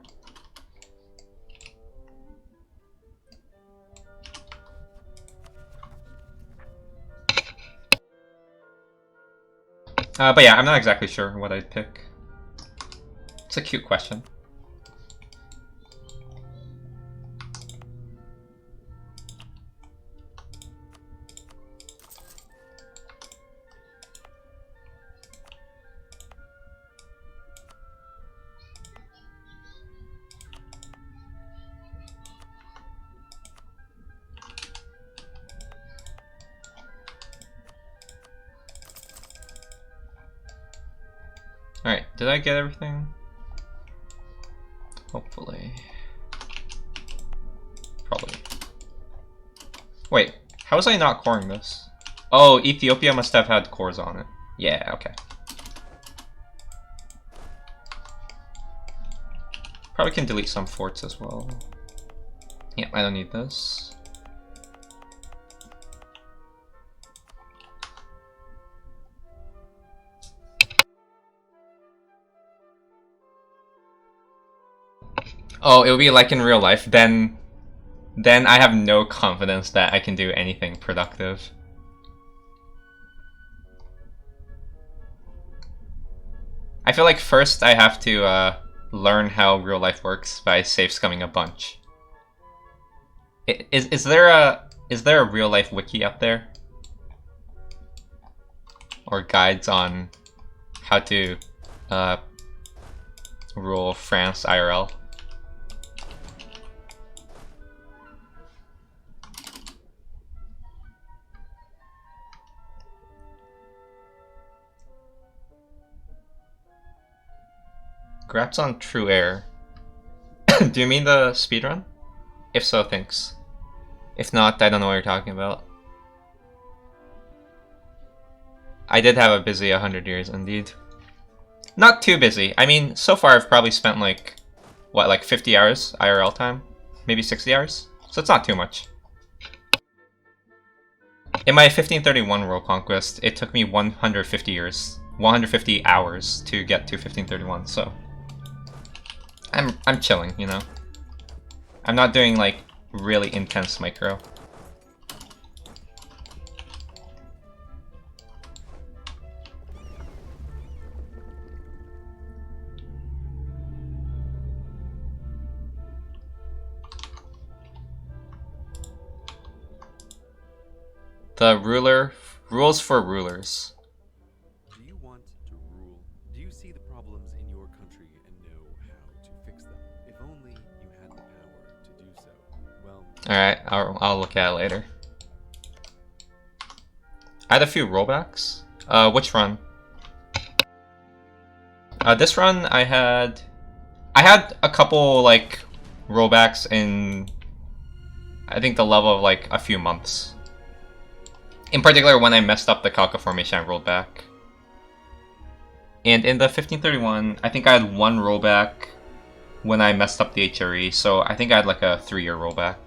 But yeah, I'm not exactly sure what I'd pick. It's a cute question. Alright, did I get everything? Hopefully. Probably. Wait, how was I not coring this? Oh, Ethiopia must have had cores on it. Yeah, okay. Probably can delete some forts as well. Yeah, I don't need this. Oh, it would be like in real life. Then I have no confidence that I can do anything productive. I feel like first I have to learn how real life works by safe scumming a bunch. Is there a real life wiki out there? Or guides on how to rule France IRL? Congrats on True Air. Do you mean the speedrun? If so, thanks. If not, I don't know what you're talking about. I did have a busy 100 years, indeed. Not too busy. I mean, so far I've probably spent like, what, like 50 hours IRL time? Maybe 60 hours? So it's not too much. In my 1531 World Conquest, it took me 150 years, 150 hours to get to 1531, so... I'm chilling, you know? I'm not doing, like, really intense micro. The rules for rulers. Do you want to rule? Do you see the problems in your country and know how to fix them? If only you had the power to do so. Well, Alright, I'll look at it later. I had a few rollbacks. Which run? This run I had a couple like rollbacks in I think the level of like a few months. In particular, when I messed up the Kalka formation, I rolled back. And in the 1531, I think I had one rollback when I messed up the HRE, so I think I had like a 3-year rollback.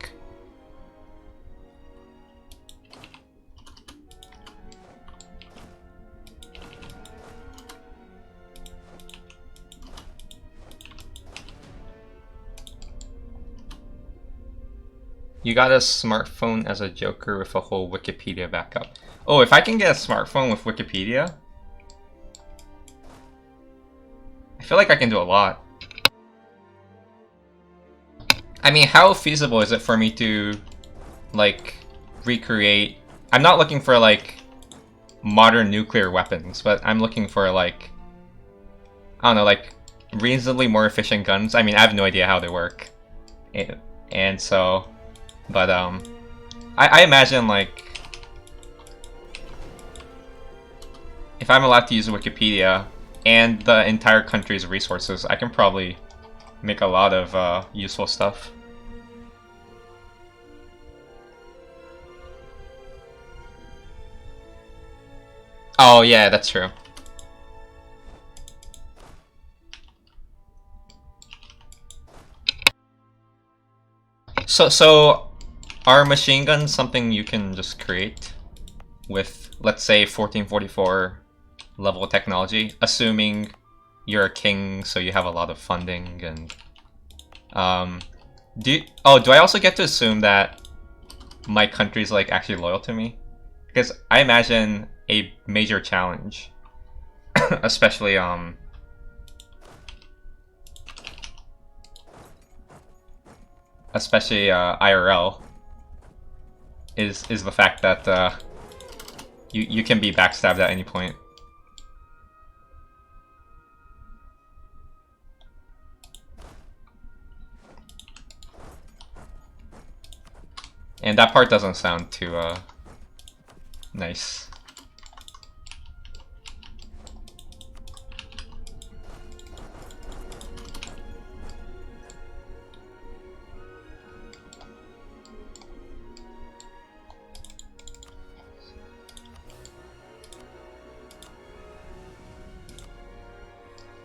You got a smartphone as a joker with a whole Wikipedia backup. Oh, if I can get a smartphone with Wikipedia, I feel like I can do a lot. I mean, how feasible is it for me to, like, recreate... I'm not looking for, like, modern nuclear weapons, but I'm looking for, like, I don't know, like, reasonably more efficient guns. I mean, I have no idea how they work. And so... But, I imagine, like, if I'm allowed to use Wikipedia and the entire country's resources, I can probably make a lot of useful stuff. Oh, yeah, that's true. So are machine guns something you can just create with, let's say, 1444 level technology, assuming you're a king, so you have a lot of funding and do I also get to assume that my country's like actually loyal to me? Because I imagine a major challenge, especially IRL, is the fact that you can be backstabbed at any point. And that part doesn't sound too nice.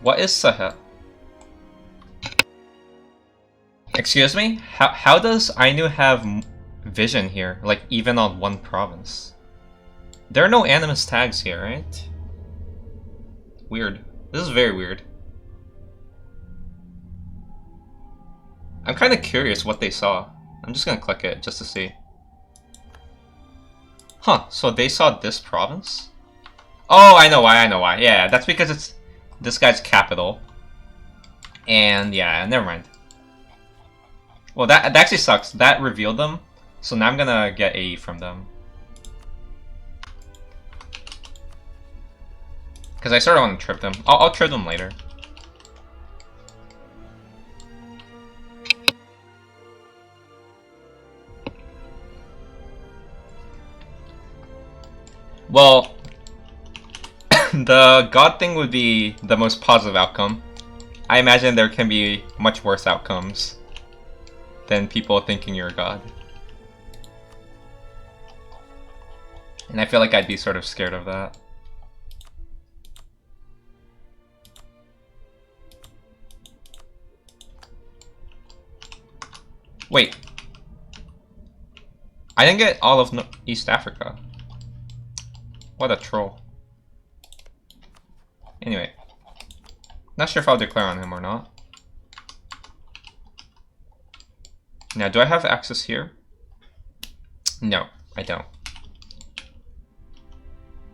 What is Sahel? Excuse me? How does Ainu have vision here, like even on one province? There are no animus tags here, right? Weird. This is very weird. I'm kind of curious what they saw. I'm just gonna click it just to see. Huh, so they saw this province? Oh, I know why. Yeah, that's because it's this guy's capital. And yeah, never mind. Well, that actually sucks. That revealed them. So now I'm gonna get AE from them. Because I sort of want to trip them. I'll trip them later. Well, the god thing would be the most positive outcome. I imagine there can be much worse outcomes than people thinking you're a god. And I feel like I'd be sort of scared of that. Wait. I didn't get all of East Africa. What a troll. Anyway. Not sure if I'll declare on him or not. Now, do I have access here? No, I don't.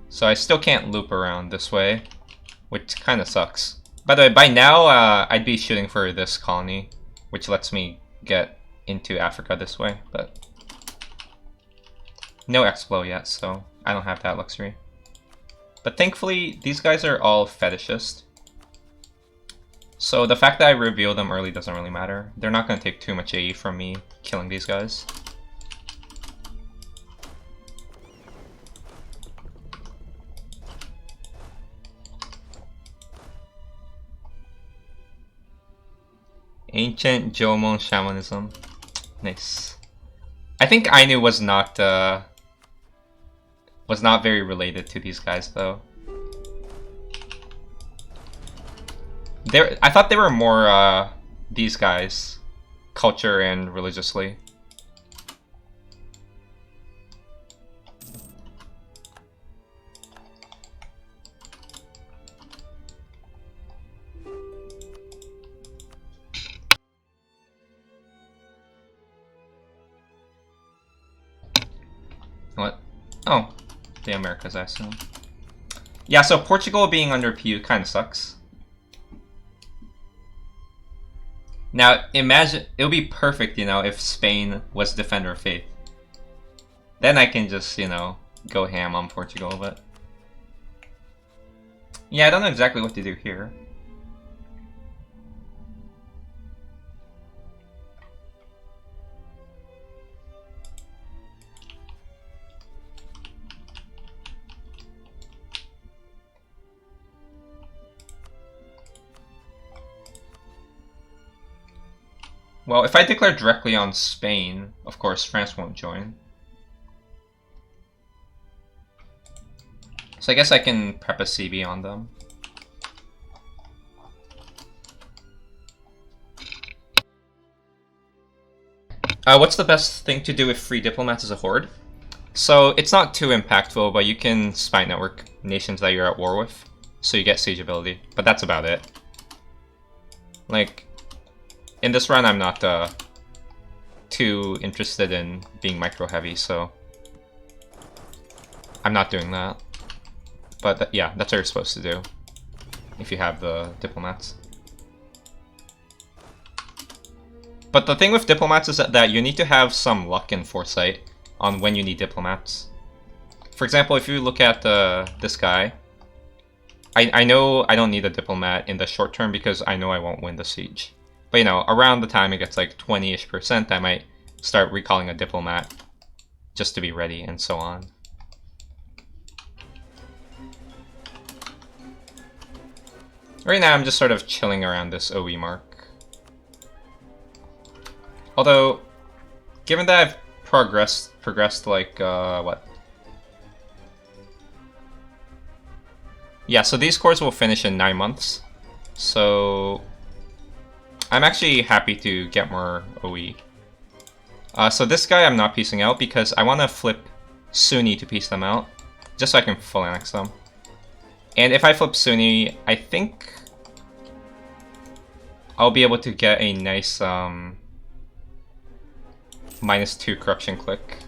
So I still can't loop around this way, which kind of sucks. By the way, by now, I'd be shooting for this colony, which lets me get into Africa this way, but no Explo yet, so I don't have that luxury. But thankfully, these guys are all fetishist. So the fact that I reveal them early doesn't really matter. They're not going to take too much AE from me killing these guys. Ancient Jomon Shamanism. Nice. I think Ainu was not very related to these guys though. I thought they were more these guys, culture and religiously. What? Oh, the Americas, I assume. Yeah, so Portugal being under PU kind of sucks. Now, imagine, it would be perfect, you know, if Spain was Defender of Faith. Then I can just, you know, go ham on Portugal, but... Yeah, I don't know exactly what to do here. Well, if I declare directly on Spain, of course, France won't join. So I guess I can prep a CB on them. What's the best thing to do with free diplomats as a horde? So it's not too impactful, but you can spy network nations that you're at war with, so you get siege ability. But that's about it. Like, in this run, I'm not too interested in being micro-heavy, so I'm not doing that. But yeah, that's what you're supposed to do if you have the diplomats. But the thing with diplomats is that you need to have some luck and foresight on when you need diplomats. For example, if you look at this guy, I know I don't need a diplomat in the short term because I know I won't win the siege. But you know, around the time it gets like 20-ish%, I might start recalling a diplomat just to be ready and so on. Right now I'm just sort of chilling around this OE mark. Although, given that I've progressed like, what? Yeah, so these cores will finish in 9 months. So I'm actually happy to get more OE. So this guy I'm not piecing out because I want to flip Sunni to piece them out, just so I can full annex them. And if I flip Sunni, I think I'll be able to get a nice -2 corruption click.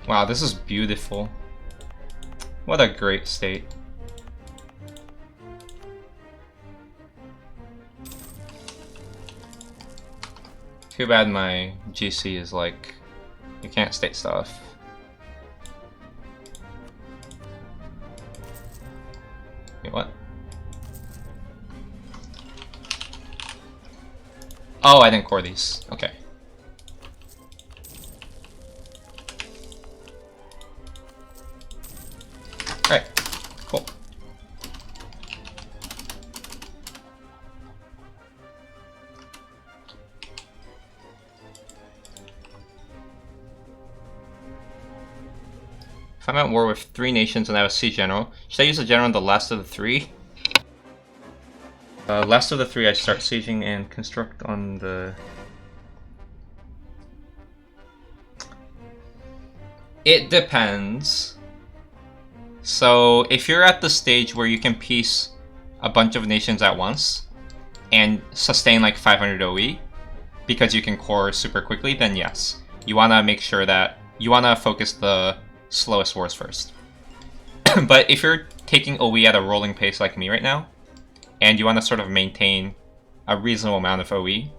Wow, this is beautiful. What a great state. Too bad my GC is like, you can't state stuff. Wait, what? Oh, I didn't core these. Okay. Alright, cool. If I'm at war with 3 nations and I have a siege general, should I use a general on the last of the 3? Last of the 3 I start sieging and construct on the... It depends. So if you're at the stage where you can piece a bunch of nations at once and sustain like 500 OE, because you can core super quickly, then yes. You want to make sure that you want to focus the slowest wars first. But if you're taking OE at a rolling pace like me right now, and you want to sort of maintain a reasonable amount of OE,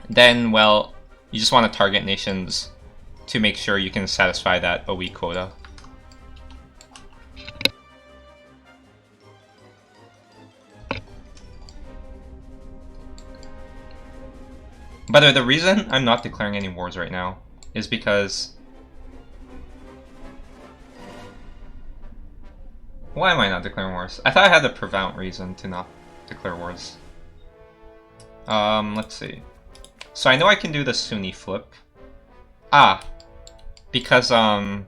then, well, you just want to target nations to make sure you can satisfy that OE quota. By the way, the reason I'm not declaring any wars right now is because... Why am I not declaring wars? I thought I had a profound reason to not declare wars. Let's see. So I know I can do the Sunni flip. Because, I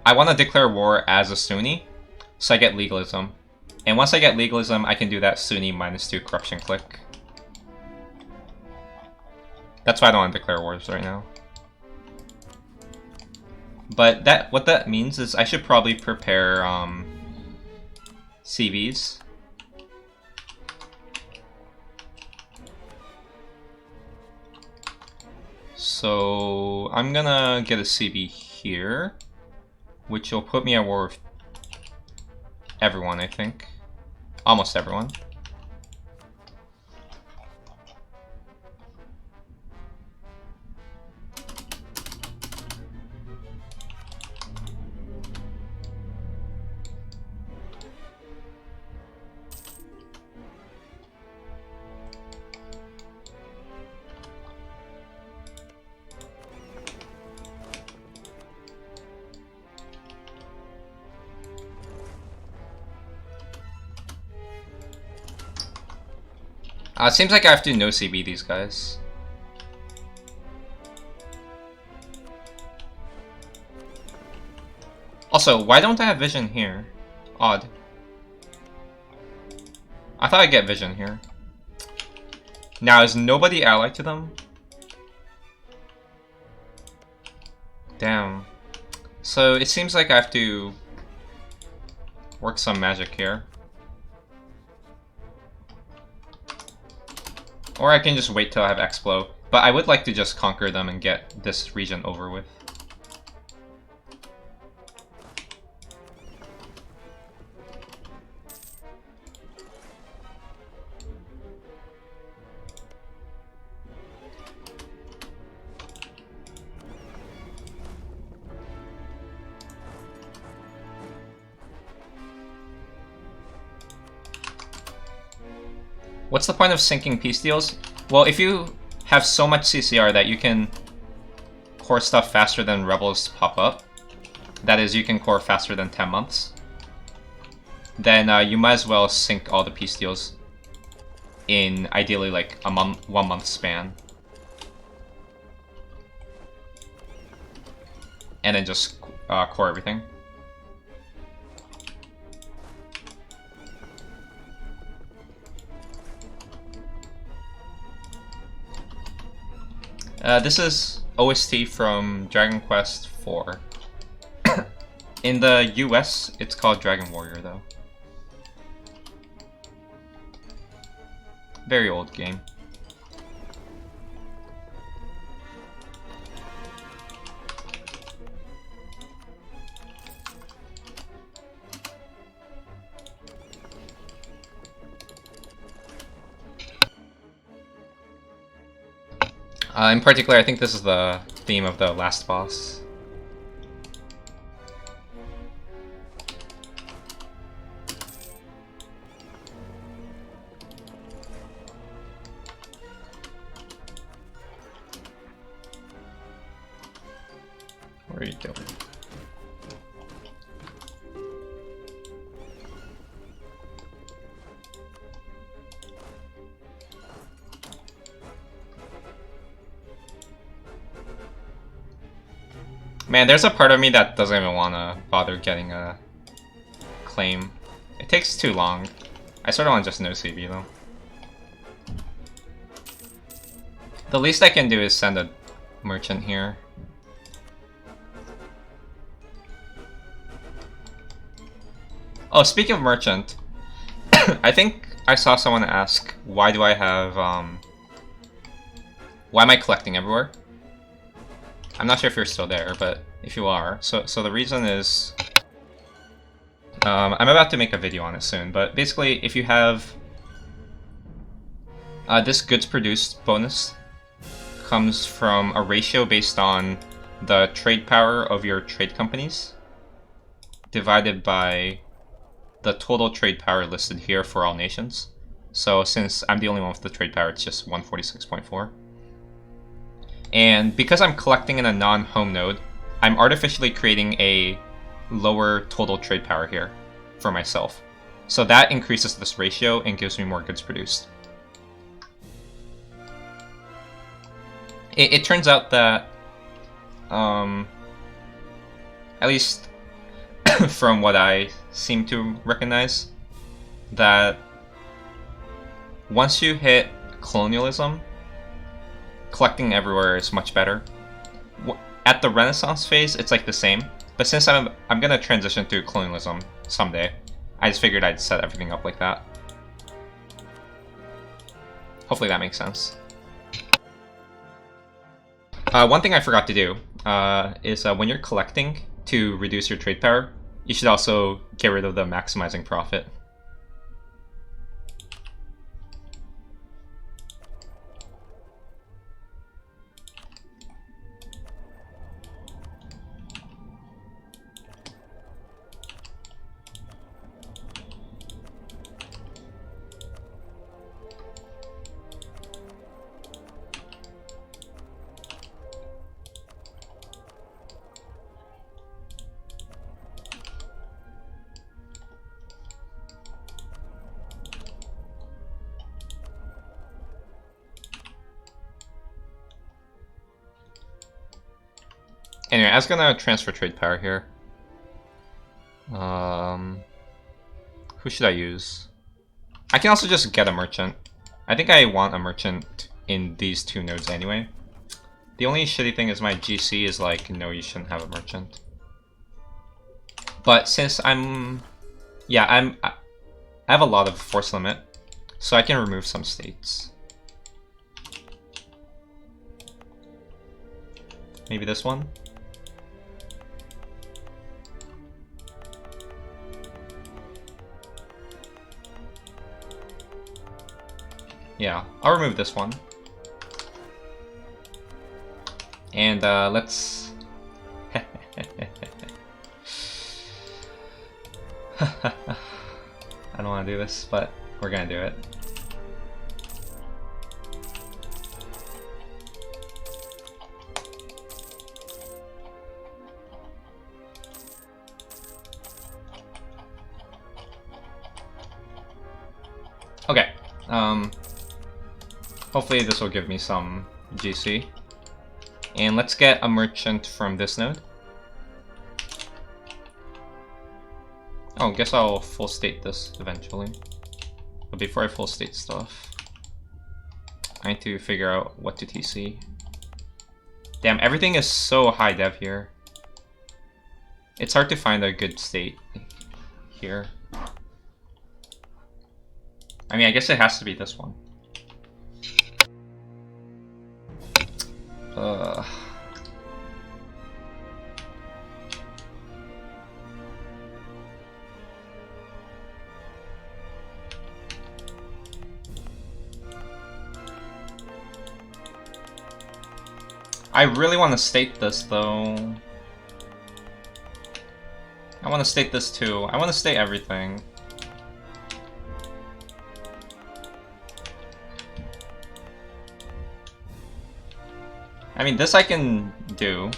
want to declare war as a Sunni, so I get legalism. And once I get legalism, I can do that Sunni -2 corruption click. That's why I don't want to declare wars right now. But what that means is I should probably prepare CVs. So I'm gonna get a CV here, which will put me at war with everyone, I think. Almost everyone. It seems like I have to no CB these guys. Also, why don't I have vision here? Odd. I thought I'd get vision here. Now, is nobody allied to them? Damn. So, it seems like I have to work some magic here. Or I can just wait till I have Explo. But I would like to just conquer them and get this region over with. What's the point of sinking peace deals? Well, if you have so much CCR that you can core stuff faster than rebels pop up, that is, you can core faster than 10 months, then you might as well sink all the peace deals in ideally like a 1 month span. And then just core everything. This is OST from Dragon Quest IV. In the US, it's called Dragon Warrior, though. Very old game. In particular, I think this is the theme of the last boss. Where are you going? Man, there's a part of me that doesn't even want to bother getting a claim. It takes too long. I sort of want to just no CV though. The least I can do is send a merchant here. Oh, speaking of merchant, I think I saw someone ask, why do I have, why am I collecting everywhere? I'm not sure if you're still there, but if you are, so the reason is, I'm about to make a video on it soon, but basically, if you have this goods produced bonus comes from a ratio based on the trade power of your trade companies divided by the total trade power listed here for all nations. So since I'm the only one with the trade power, it's just 146.4. And because I'm collecting in a non-home node, I'm artificially creating a lower total trade power here for myself. So that increases this ratio and gives me more goods produced. It turns out that, at least from what I seem to recognize, that once you hit colonialism, collecting everywhere is much better. At the Renaissance phase, it's like the same, but since I'm gonna transition to colonialism someday, I just figured I'd set everything up like that. Hopefully that makes sense. One thing I forgot to do is when you're collecting to reduce your trade power, you should also get rid of the maximizing profit. Anyway, I was gonna transfer trade power here. Who should I use? I can also just get a merchant. I think I want a merchant in these two nodes anyway. The only shitty thing is my GC is like, no, you shouldn't have a merchant. But since I have a lot of force limit, so I can remove some states. Maybe this one? Yeah, I'll remove this one. And let's... I don't want to do this, but we're gonna do it. Okay, hopefully this will give me some GC. And let's get a merchant from this node. Oh, guess I'll full state this eventually. But before I full state stuff, I need to figure out what to TC. Damn, everything is so high dev here. It's hard to find a good state here. I mean, I guess it has to be this one. I really want to state this though. I want to state this too. I want to state everything. I mean, this I can do.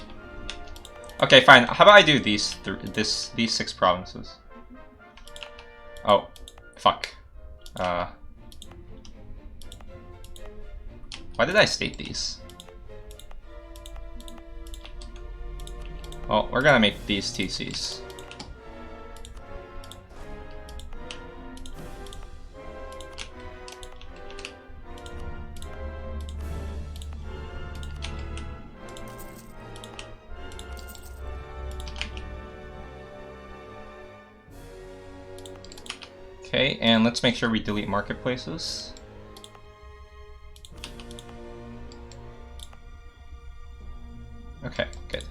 Okay, fine. How about I do these these 6 provinces? Oh, fuck. Why did I state these? Well, we're gonna make these TCs. Okay, and let's make sure we delete marketplaces. Okay, good.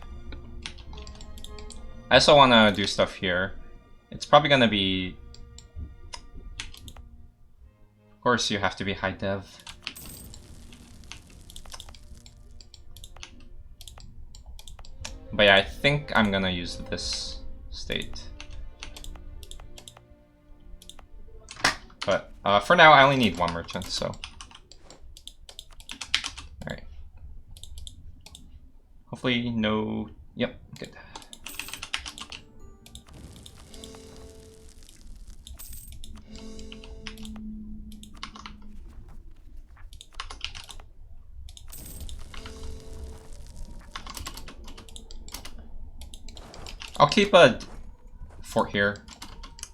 I also want to do stuff here. It's probably going to be... Of course you have to be high dev. But yeah, I think I'm going to use this state. But for now, I only need one merchant, so... Alright. Hopefully no... Yep, good. I'll keep a fort here,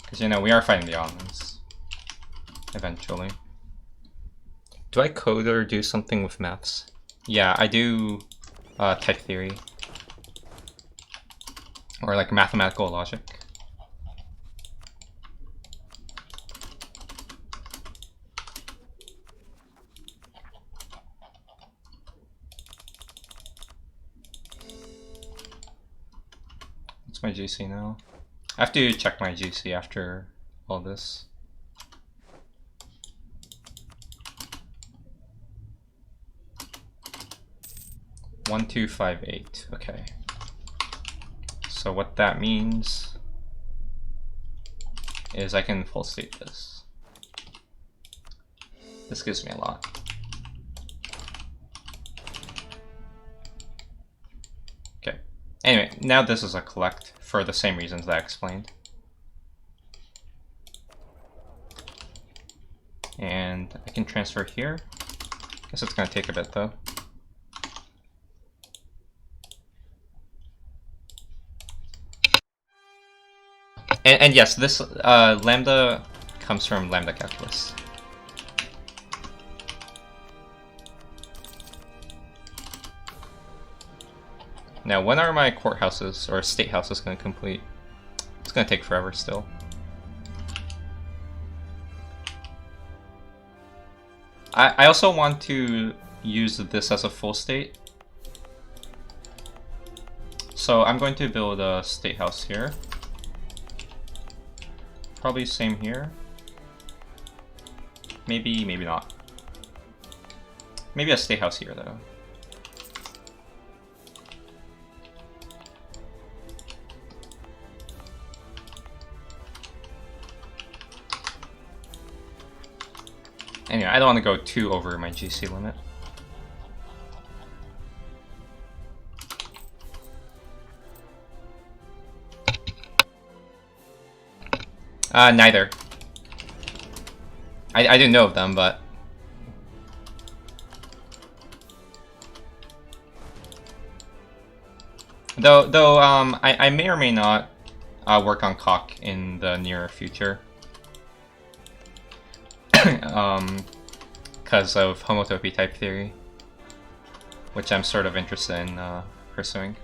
because, you know, we are fighting the Ottomans, eventually. Do I code or do something with maths? Yeah, I do type theory, or like mathematical logic. What's my GC now? I have to check my GC after all this. One, 2, 5, 8. Okay. So what that means is I can full state this. This gives me a lot. Okay. Anyway, now this is a collect for the same reasons that I explained. And I can transfer here. Guess it's gonna take a bit though. And yes, this lambda comes from lambda calculus. Now, when are my courthouses or state houses going to complete? It's going to take forever still. I also want to use this as a full state. So I'm going to build a state house here. Probably same here. Maybe, maybe not. Maybe a state house here though. Anyway, I don't want to go too over my GC limit. Neither. I didn't know of them, but... Though I may or may not work on cock in the near future. Because of homotopy type theory, which I'm sort of interested in pursuing.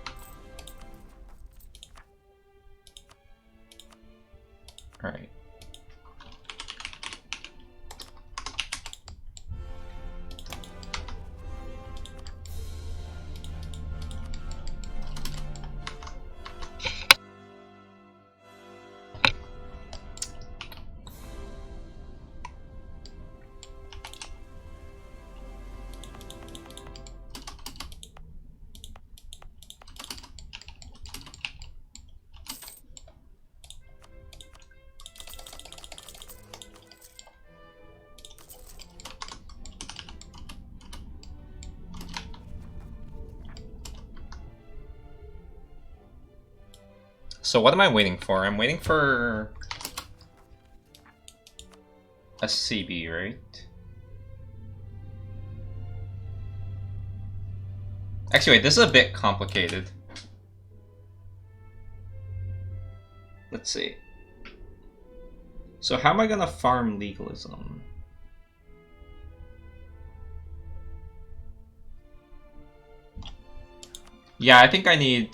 Alright. So what am I waiting for? I'm waiting for a CB, right? Actually, wait, this is a bit complicated. Let's see. So how am I gonna farm legalism? Yeah, I think I need...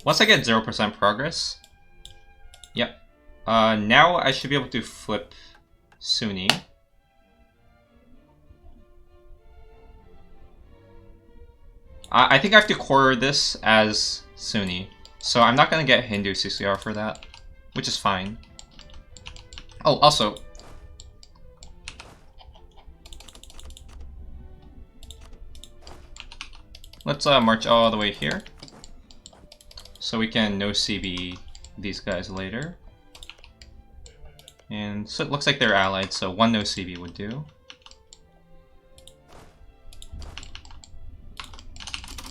Once I get 0% progress... Yep. Now I should be able to flip Sunni. I think I have to quarter this as Sunni. So I'm not going to get Hindu CCR for that, which is fine. Oh, also... let's march all the way here. So we can no CB these guys later. And so it looks like they're allied, so one no CB would do.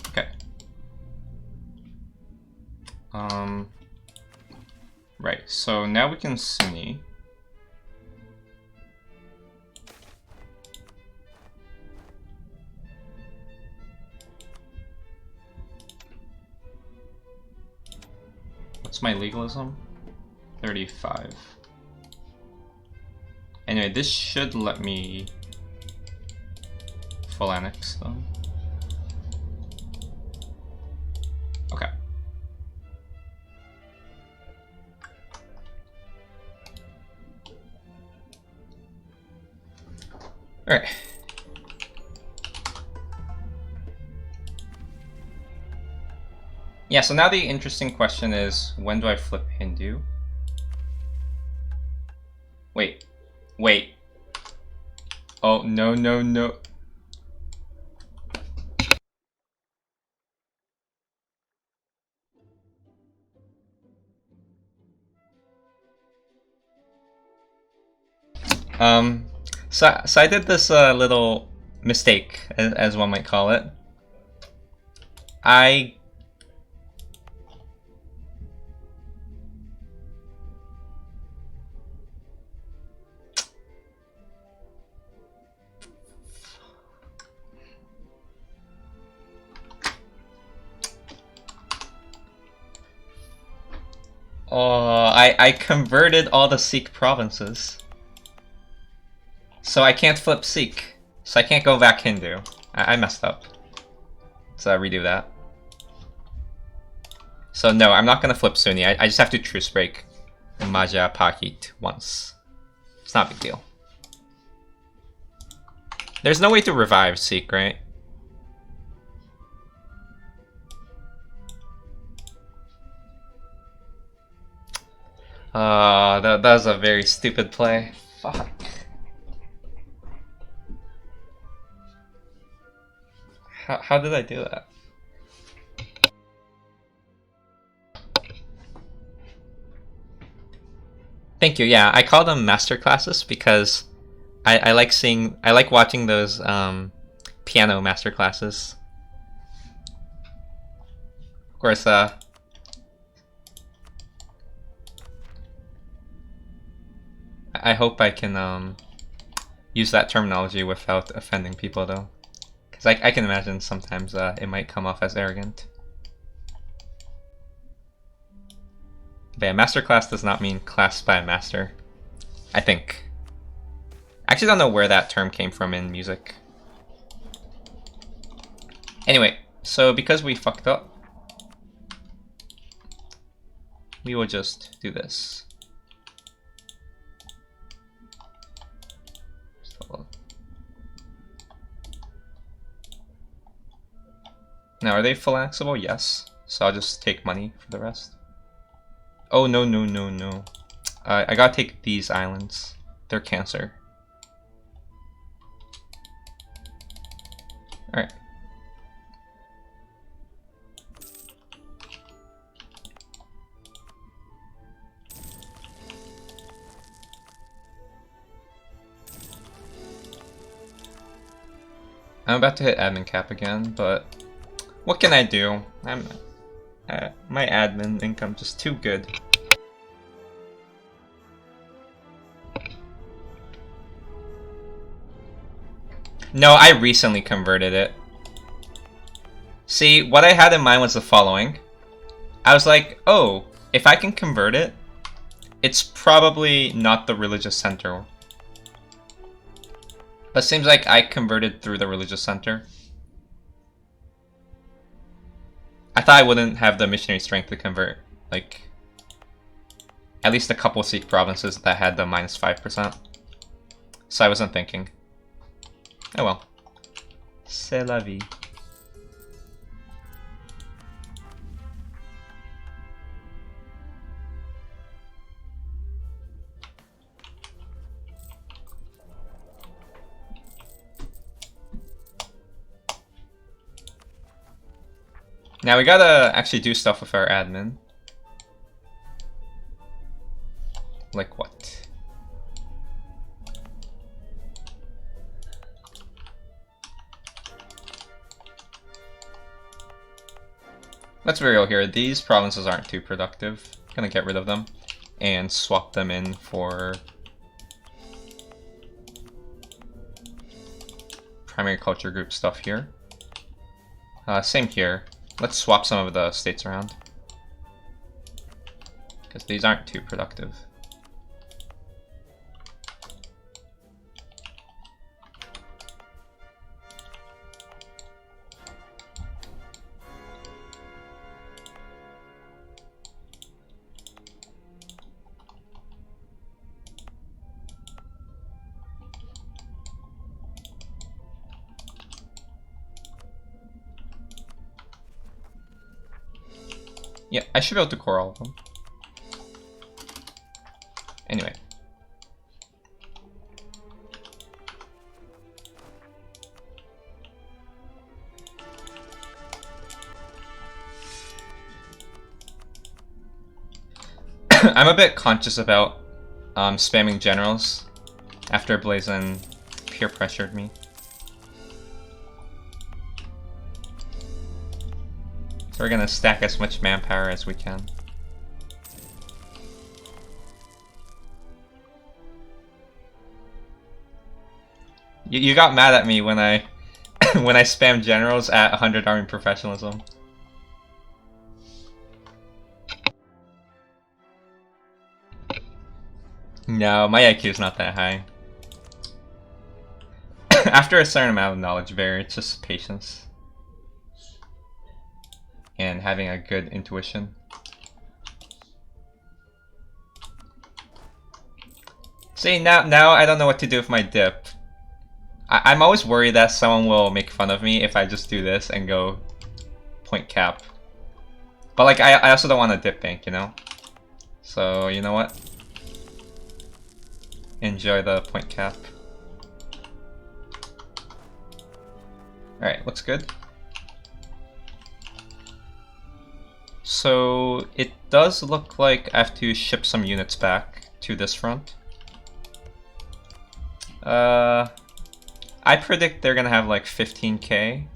Okay. Right, so now we can Sunni. What's my legalism? 35. Anyway, this should let me full annex them. Okay. Alright. Yeah, so now the interesting question is, when do I flip Hindu? Wait. Wait. Oh, no, no, no. So I did this little mistake, as one might call it. I converted all the Sikh provinces. So I can't flip Sikh. So I can't go back Hindu. I messed up. Let's redo that. So no, I'm not gonna flip Sunni. I just have to truce break Maja Pakit once. It's not a big deal. There's no way to revive Sikh, right? That was a very stupid play. Fuck. How did I do that? Thank you. Yeah, I call them master classes because I like watching those piano master classes. Of course, I hope I can use that terminology without offending people though. Because I can imagine sometimes it might come off as arrogant. But yeah, masterclass does not mean class by a master, I think. I actually don't know where that term came from in music. Anyway, so because we fucked up, we will just do this. Now, are they phalanxable? Yes. So I'll just take money for the rest. Oh, no, no, no, no. I gotta take these islands. They're Cancer. Alright. I'm about to hit admin cap again, but what can I do? My admin income just too good. No, I recently converted it. See, what I had in mind was the following. I was like, oh, if I can convert it, it's probably not the religious center. But it seems like I converted through the religious center. I thought I wouldn't have the missionary strength to convert, like, at least a couple Sikh provinces that had the -5%. So I wasn't thinking. Oh well. C'est la vie. Now we gotta actually do stuff with our admin. Like what? Let's be real here, these provinces aren't too productive. Gonna get rid of them and swap them in for primary culture group stuff here. Same here. Let's swap some of the states around, because these aren't too productive. Yeah, I should be able to core all of them. Anyway. I'm a bit conscious about spamming generals after Blazon peer pressured me. So we're gonna stack as much manpower as we can. You got mad at me when I when I spammed generals at 100 army professionalism. No, my IQ is not that high. After a certain amount of knowledge barrier, it's just patience. And having a good intuition. See, now I don't know what to do with my dip. I'm always worried that someone will make fun of me if I just do this and go point cap. But like, I also don't want a dip bank, you know? So, you know what? Enjoy the point cap. Alright, looks good. So it does look like I have to ship some units back to this front. I predict they're gonna have like 15k.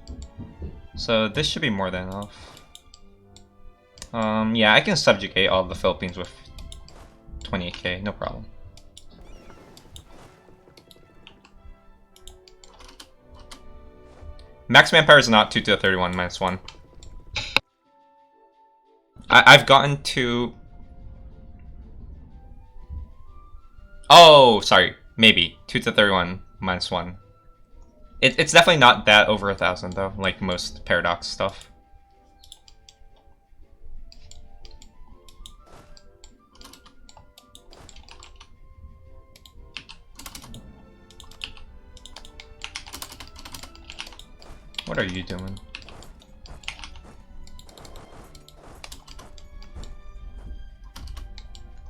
So this should be more than enough. Yeah, I can subjugate all of the Philippines with 28k, no problem. Max manpower is not 2 to the 31 -1. I've gotten to... Oh, sorry. Maybe. 2 to 31 -1. It's definitely not that over 1,000 though, like most paradox stuff. What are you doing?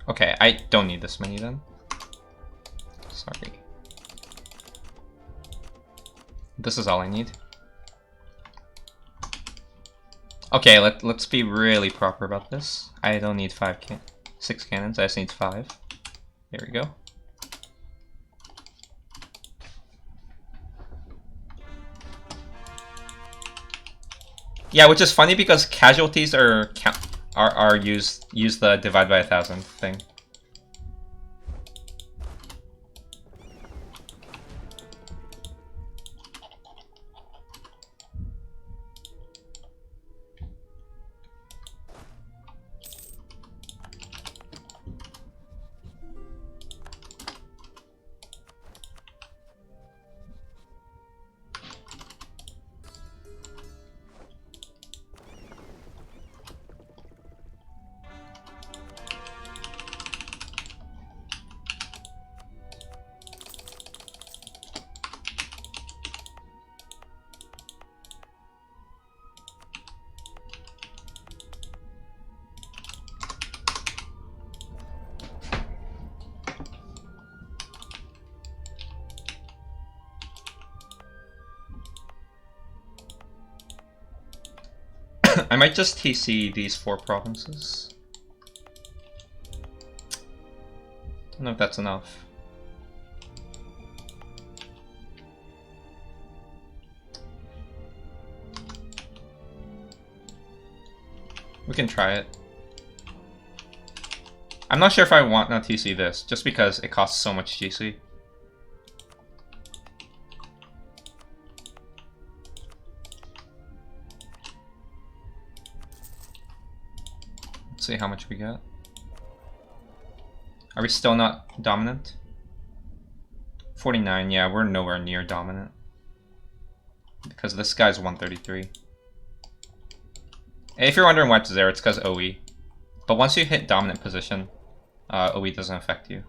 Okay, I don't need this many then. Sorry. This is all I need. Okay, let's be really proper about this. I don't need 6 cannons, I just need 5. There we go. Yeah, which is funny because casualties are use the divide by 1,000 thing. I might just TC these 4 provinces. Don't know if that's enough. We can try it. I'm not sure if I want to TC this, just because it costs so much GC. Let's see how much we get. Are we still not dominant? 49, yeah, we're nowhere near dominant. Because this guy's 133. If you're wondering why it's there, it's because OE. But once you hit dominant position, OE doesn't affect you.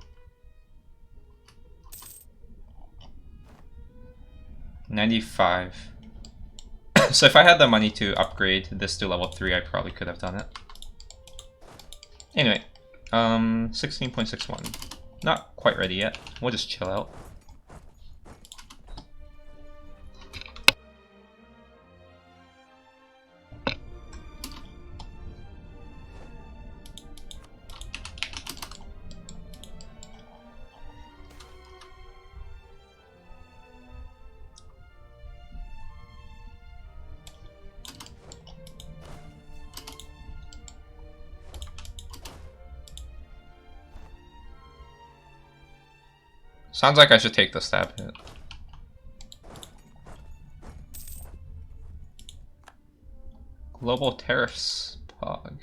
95. So if I had the money to upgrade this to level 3, I probably could have done it. Anyway, 16.61. Not quite ready yet. We'll just chill out. Sounds like I should take the stab hit. Global tariffs, Pog.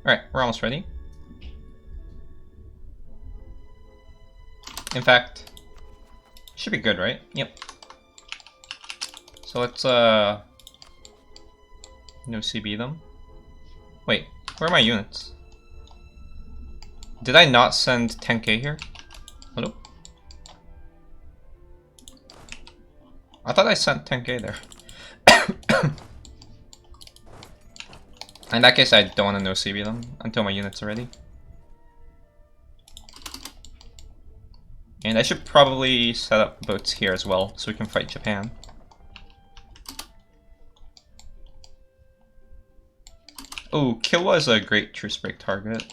Alright, we're almost ready. In fact, should be good, right? Yep. So let's no CB them. Wait, where are my units? Did I not send 10k here? Hello? I thought I sent 10k there. In that case, I don't want to no CB them until my units are ready. And I should probably set up boats here as well, so we can fight Japan. Oh, Killua is a great truce break target.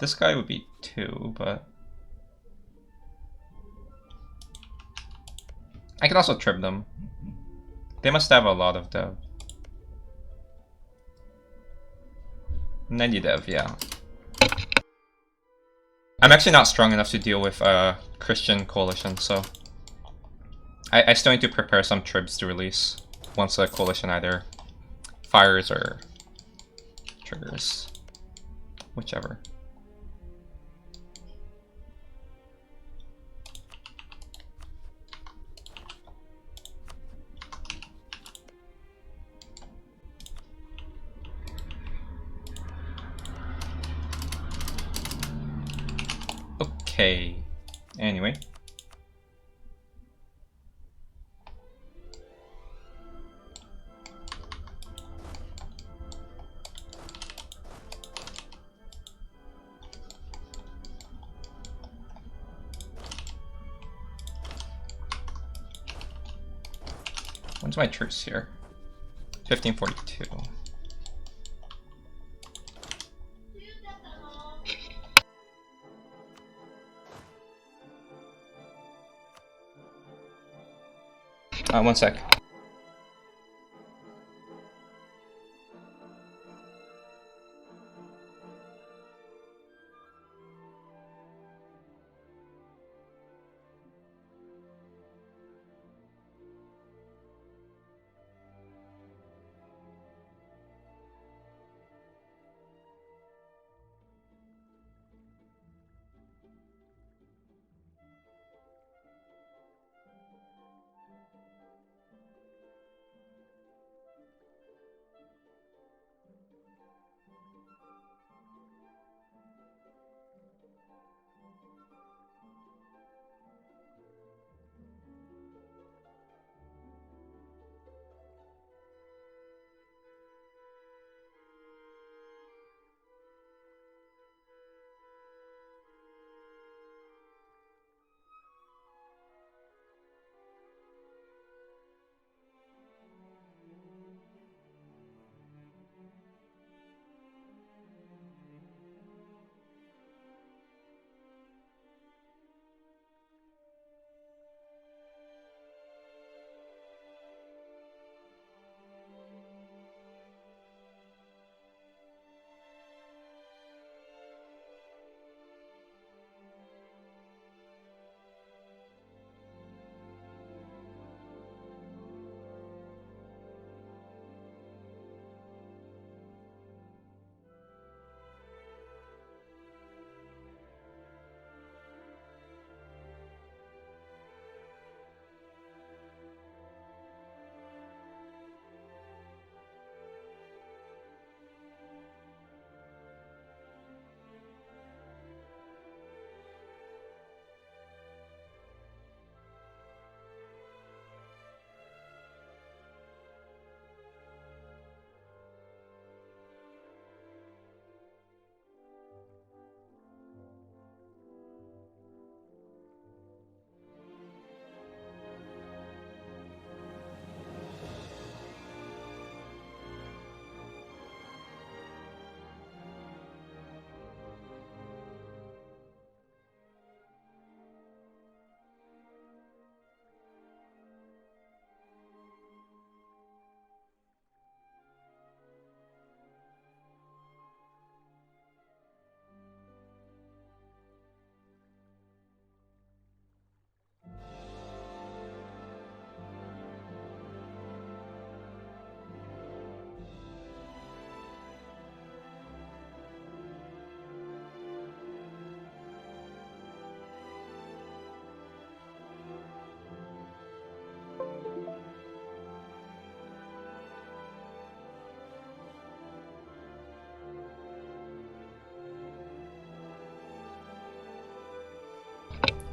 This guy would be 2, but... I can also trip them. They must have a lot of dev. 90 dev, yeah. I'm actually not strong enough to deal with a Christian coalition, so I still need to prepare some tribs to release once a coalition either fires or triggers, whichever. Okay, anyway. When's my truce here? 1542. One sec.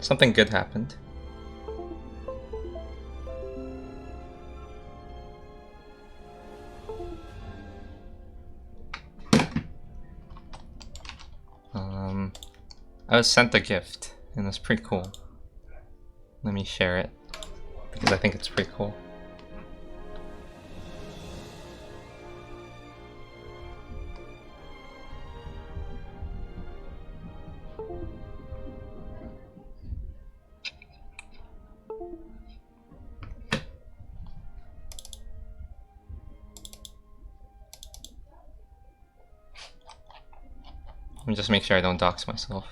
Something good happened. I was sent a gift, and it's pretty cool. Let me share it, because I think it's pretty cool. Let me just make sure I don't dox myself.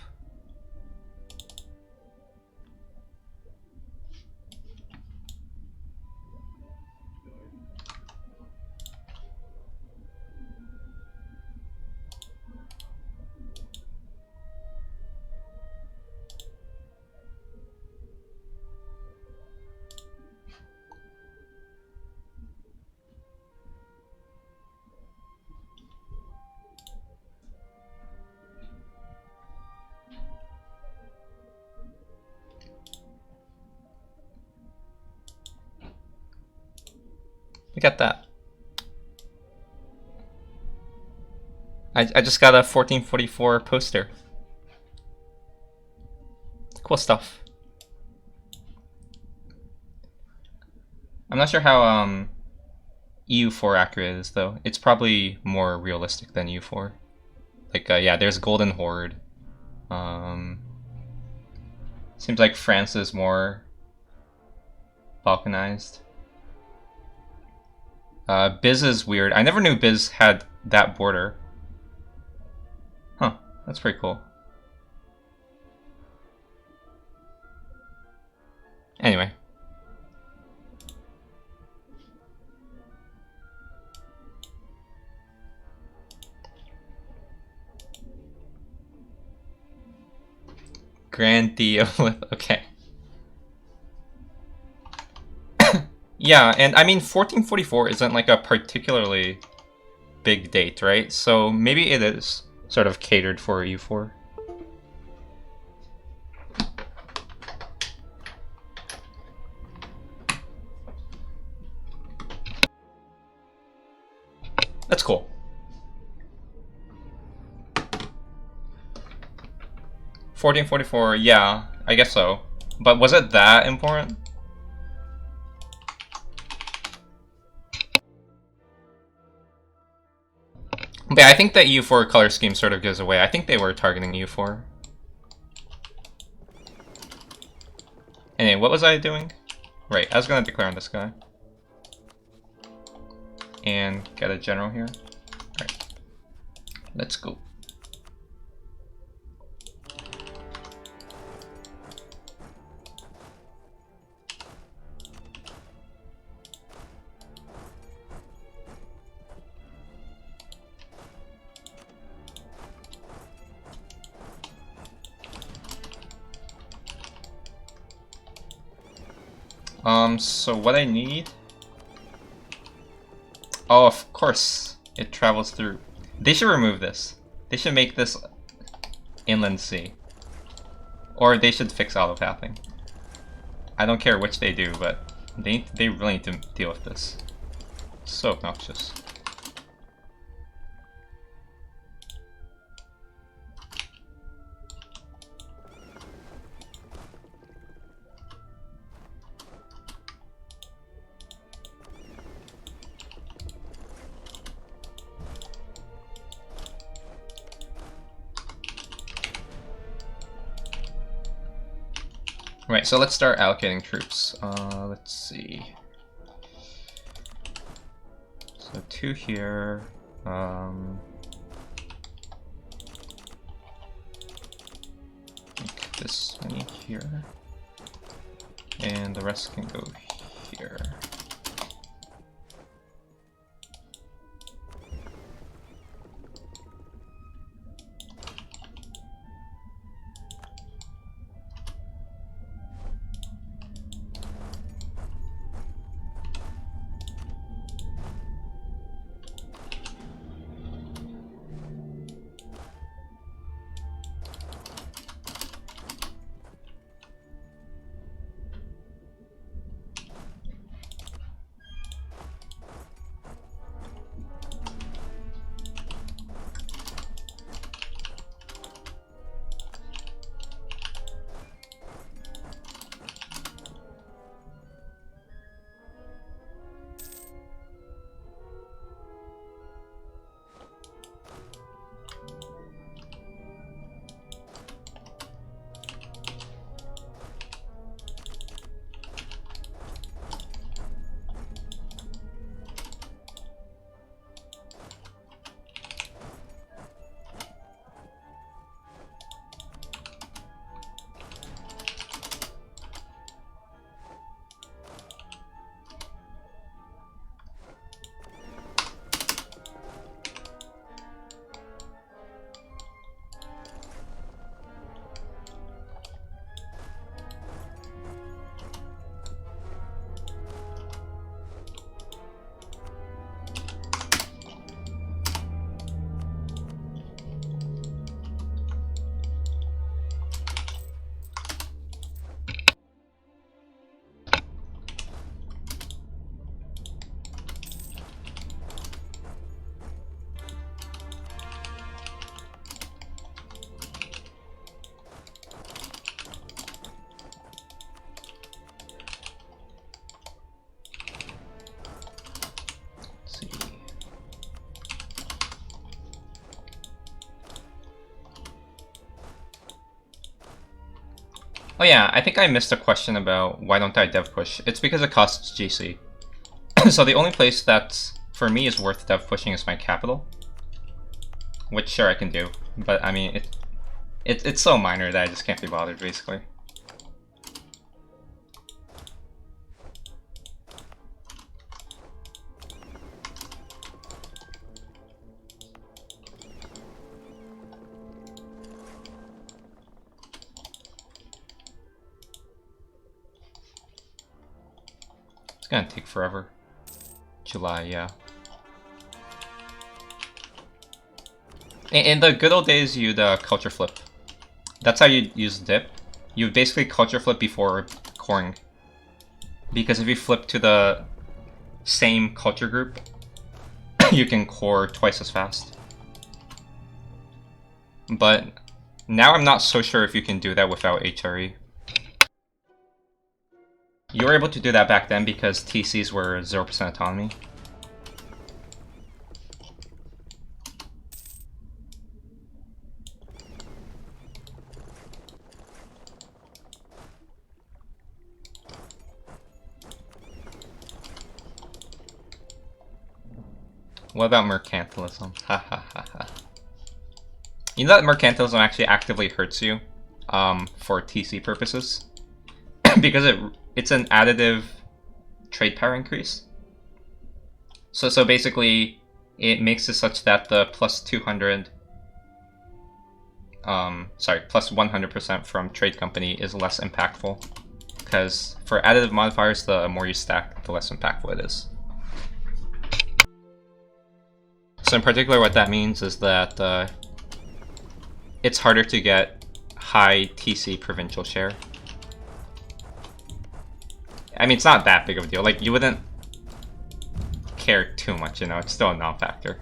Look at that. I just got a 1444 poster. Cool stuff. I'm not sure how EU4 accurate it is though. It's probably more realistic than EU4. Like yeah, there's Golden Horde. Seems like France is more balkanized. Biz is weird. I never knew Biz had that border. Huh, that's pretty cool. Anyway. Grand Theolith, okay. Yeah, and I mean 1444 isn't like a particularly big date, right? So maybe it is sort of catered for EU4. That's cool. $14.44, yeah, I guess so. But was it that important? But yeah, I think that EU4 color scheme sort of gives away. I think they were targeting EU4. Anyway, what was I doing? Right, I was gonna declare on this guy. And get a general here. Alright. Let's go. So what I need... Oh, of course, it travels through. They should remove this. They should make this inland sea. Or they should fix autopathing. I don't care which they do, but they really need to deal with this. It's so obnoxious. Right, so let's start allocating troops. Let's see. So 2 here. Make this many here. And the rest can go here. Oh yeah, I think I missed a question about why don't I dev push. It's because it costs GC. So the only place that, for me, is worth dev pushing is my capital. Which, sure, I can do. But, I mean, it's so minor that I just can't be bothered, basically. It's gonna take forever. July, yeah. In the good old days, you'd culture flip. That's how you use dip. You basically culture flip before coring. Because if you flip to the same culture group, you can core twice as fast. But now I'm not so sure if you can do that without HRE. You were able to do that back then because TCs were 0% autonomy. What about mercantilism? Ha ha ha ha. You know that mercantilism actually actively hurts you for TC purposes? Because it's an additive trade power increase. So basically, it makes it such that the plus 200, plus 100% from trade company is less impactful. Because for additive modifiers, the more you stack, the less impactful it is. So in particular, what that means is that it's harder to get high TC provincial share. I mean, it's not that big of a deal. Like, you wouldn't care too much, you know? It's still a non-factor.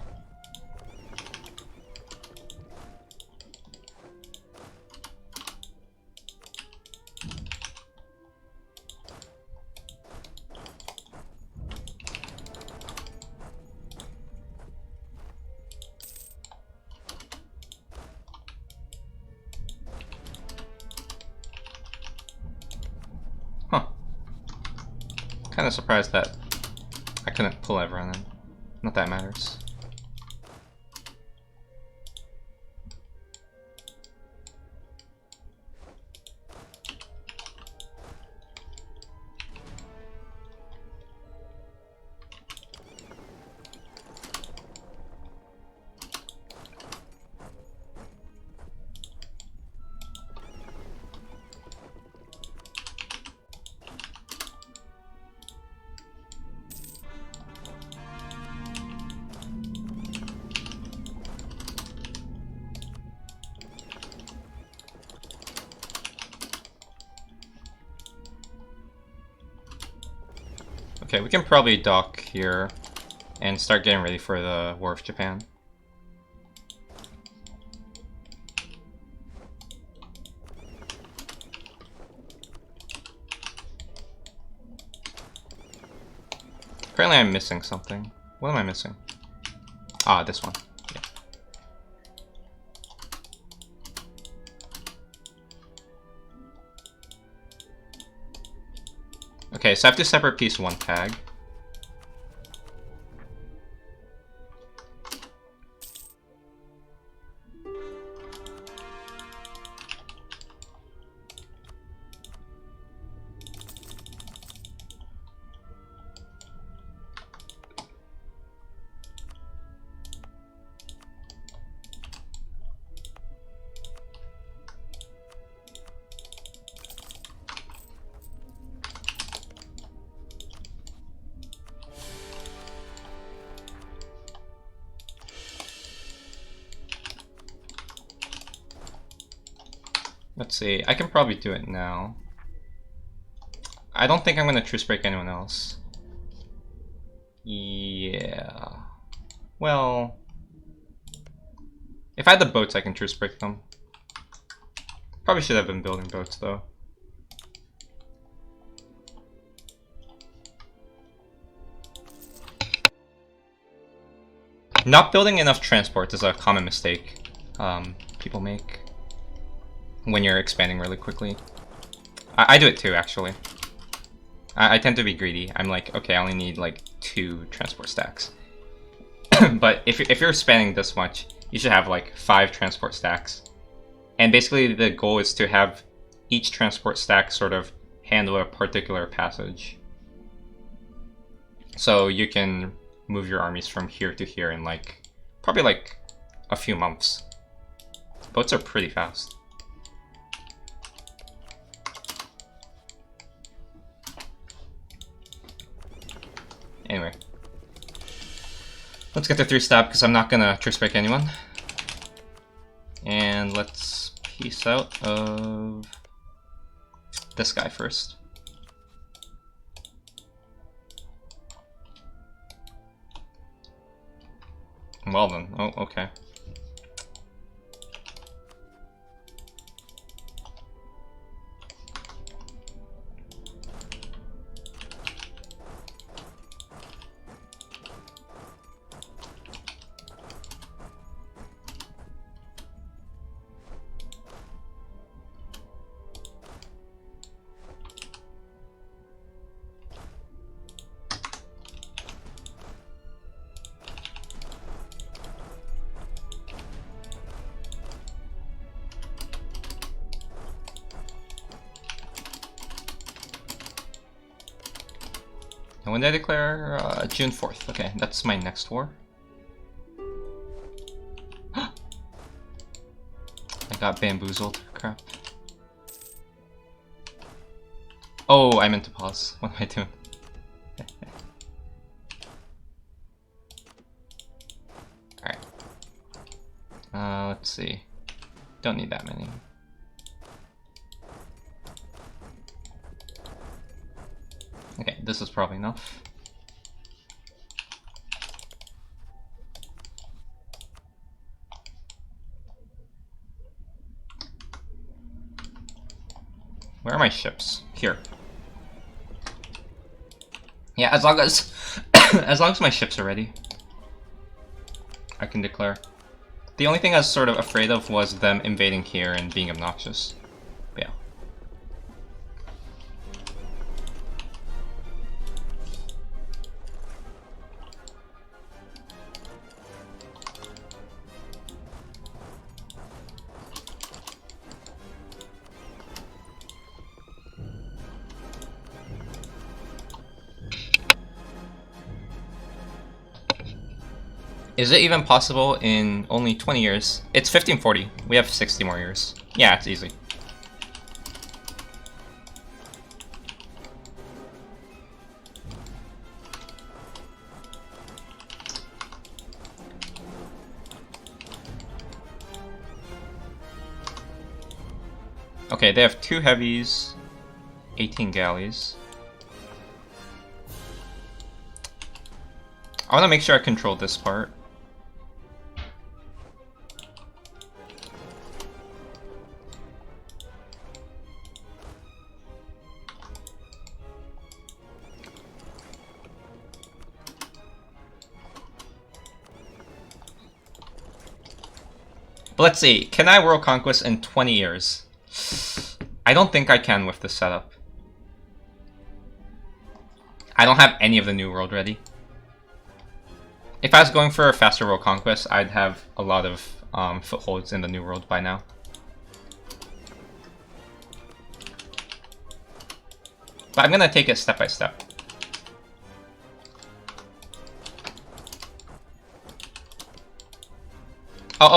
Huh. Kind of surprised that I couldn't pull everyone in. Not that matters. Okay, we can probably dock here and start getting ready for the War of Japan. Apparently I'm missing something. What am I missing? Ah, this one. Yeah. Okay, so I have to separate piece one tag. Let's see, I can probably do it now. I don't think I'm gonna truce break anyone else. Yeah. Well, if I had the boats, I can truce break them. Probably should have been building boats though. Not building enough transport is a common mistake people make when you're expanding really quickly. I do it too, actually. I tend to be greedy. I'm like, okay, I only need like 2 transport stacks. But if you're spending this much, you should have like 5 transport stacks. And basically the goal is to have each transport stack sort of handle a particular passage. So you can move your armies from here to here in like, probably like a few months. Boats are pretty fast. Anyway. Let's get the 3-stab because I'm not gonna truce break anyone. And let's piece out of this guy first. Well then, oh, okay. And when did I declare? June 4th. Okay, that's my next war. I got bamboozled. Crap. Oh, I meant to pause. What am I doing? Alright. Let's see. Don't need that many. Okay, this is probably enough. Where are my ships? Here. Yeah, as long as as long as my ships are ready, I can declare. The only thing I was sort of afraid of was them invading here and being obnoxious. But yeah. Is it even possible in only 20 years? It's 1540. We have 60 more years. Yeah, it's easy. Okay, they have 2 heavies, 18 galleys. I want to make sure I control this part. But let's see, can I world conquest in 20 years? I don't think I can with this setup. I don't have any of the new world ready. If I was going for a faster world conquest, I'd have a lot of footholds in the new world by now. But I'm gonna take it step by step.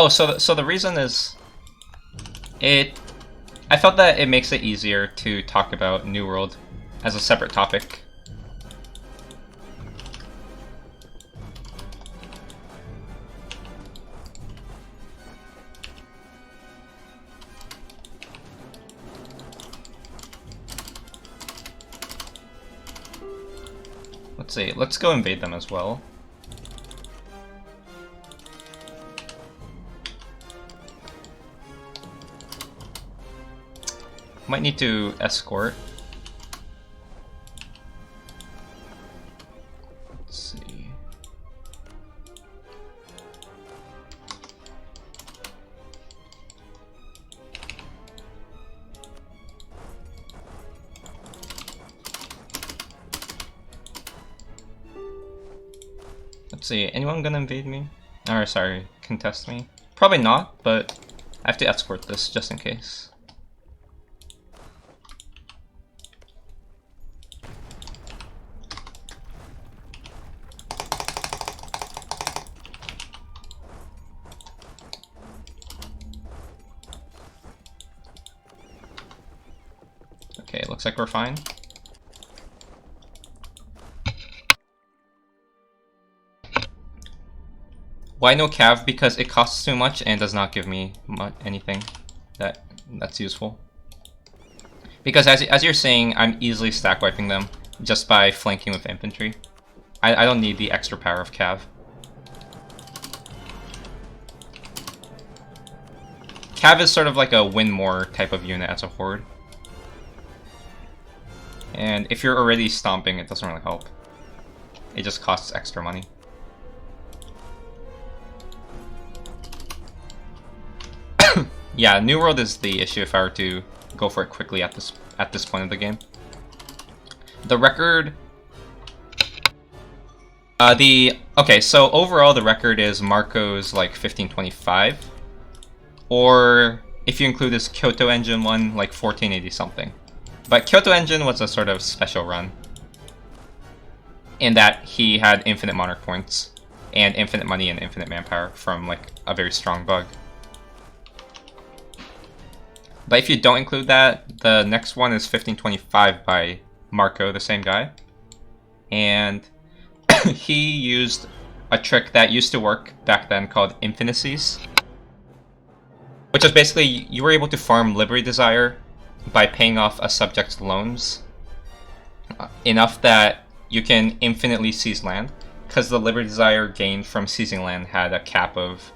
So the reason is, I felt that it makes it easier to talk about New World as a separate topic. Let's see, let's go invade them as well. Might need to escort. Let's see. Let's see, anyone gonna invade me? Or sorry, contest me? Probably not, but I have to escort this just in case. Okay, looks like we're fine. Why no cav? Because it costs too much and does not give me anything that's useful. Because as you're saying, I'm easily stack wiping them just by flanking with infantry. I don't need the extra power of cav. Cav is sort of like a win more type of unit as a horde. And if you're already stomping, it doesn't really help. It just costs extra money. Yeah, New World is the issue if I were to go for it quickly at this point of the game. The record... Okay, so overall the record is Marco's like 1525. Or, if you include this Kyoto engine one, like 1480 something. But Kyoto engine was a sort of special run. In that he had infinite monarch points. And infinite money and infinite manpower from like a very strong bug. But if you don't include that, the next one is 1525 by Marco, the same guy. And he used a trick that used to work back then called infinities. Which is basically, you were able to farm Liberty Desire by paying off a subject's loans. Enough that you can infinitely seize land. Because the Liberty Desire gained from seizing land had a cap of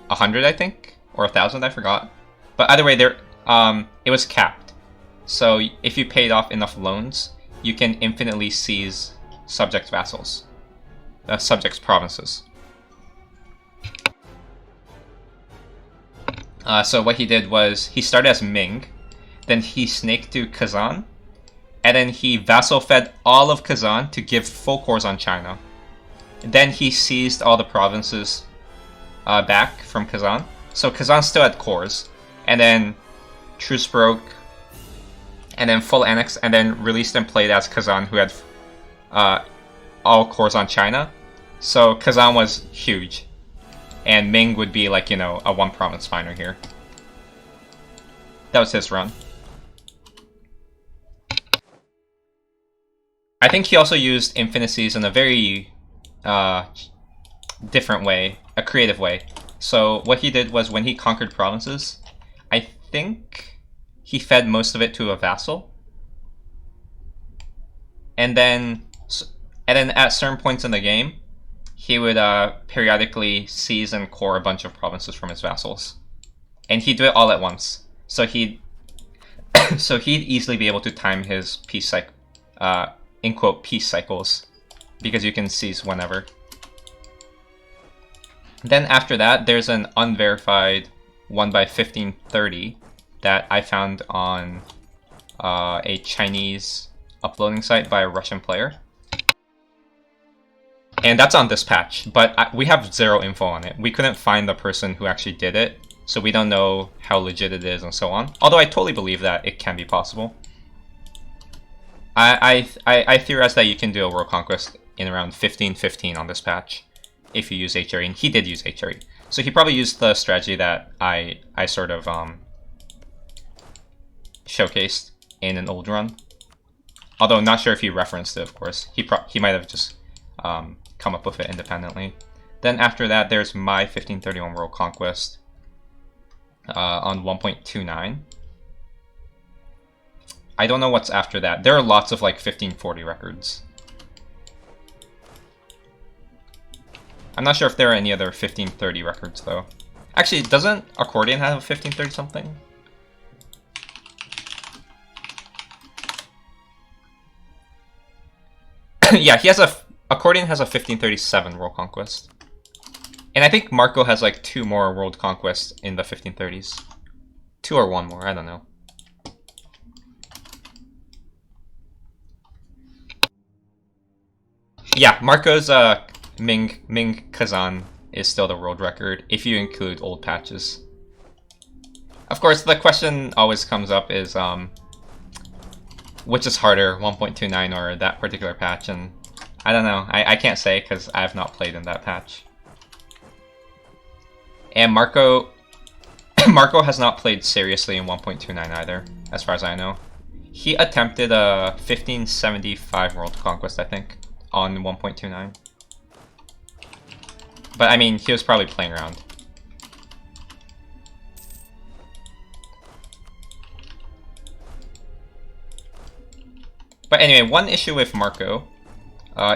100, I think? Or 1,000, I forgot. But either way, it was capped. So if you paid off enough loans, you can infinitely seize subject vassals. Subjects' provinces. So what he did was, he started as Ming, then he snaked to Kazan, and then he vassal-fed all of Kazan to give full cores on China. Then he seized all the provinces back from Kazan. So Kazan still had cores. And then truce broke, and then full annex, and then released and played as Kazan, who had all cores on China. So Kazan was huge, and Ming would be like, you know, a one province miner here. That was his run. I think he also used infinities in a very different way, a creative way. So what he did was, when he conquered provinces, I think he fed most of it to a vassal. And then at certain points in the game, he would periodically seize and core a bunch of provinces from his vassals. And he'd do it all at once. So he'd easily be able to time his peace cycle, in quote, peace cycles, because you can seize whenever. Then after that, there's an unverified 1 by 1530 that I found on a Chinese uploading site by a Russian player. And that's on this patch, but we have zero info on it. We couldn't find the person who actually did it, so we don't know how legit it is and so on. Although I totally believe that it can be possible. I theorize that you can do a world conquest in around 1515 on this patch if you use HRE, and he did use HRE. So he probably used the strategy that I sort of showcased in an old run. Although I'm not sure if he referenced it, of course. He might have just come up with it independently. Then after that, there's my 1531 World Conquest on 1.29. I don't know what's after that. There are lots of like 1540 records. I'm not sure if there are any other 1530 records though. Actually, doesn't Accordion have a 1530 something? Yeah, Accordion has a 1537 World Conquest. And I think Marco has like 2 more World Conquests in the 1530s. 2 or 1 more, I don't know. Yeah, Marco's Ming Kazan is still the world record if you include old patches. Of course, the question always comes up is which is harder, 1.29 or that particular patch, and I don't know. I can't say because I have not played in that patch. And Marco Marco has not played seriously in 1.29 either, as far as I know. He attempted a 1575 World Conquest, I think, on 1.29. But I mean, he was probably playing around. But anyway, one issue with Marco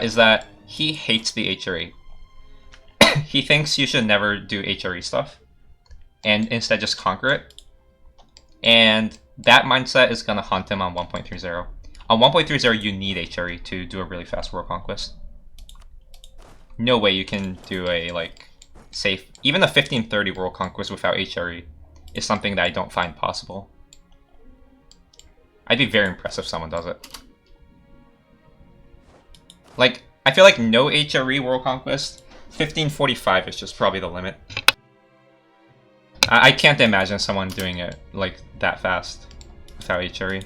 is that he hates the HRE. He thinks you should never do HRE stuff and instead just conquer it. And that mindset is going to haunt him on 1.30. On 1.30, you need HRE to do a really fast world conquest. No way you can do a, like, safe... Even a 1530 world conquest without HRE is something that I don't find possible. I'd be very impressed if someone does it. Like, I feel like no HRE world conquest, 1545 is just probably the limit. I can't imagine someone doing it, like, that fast without HRE.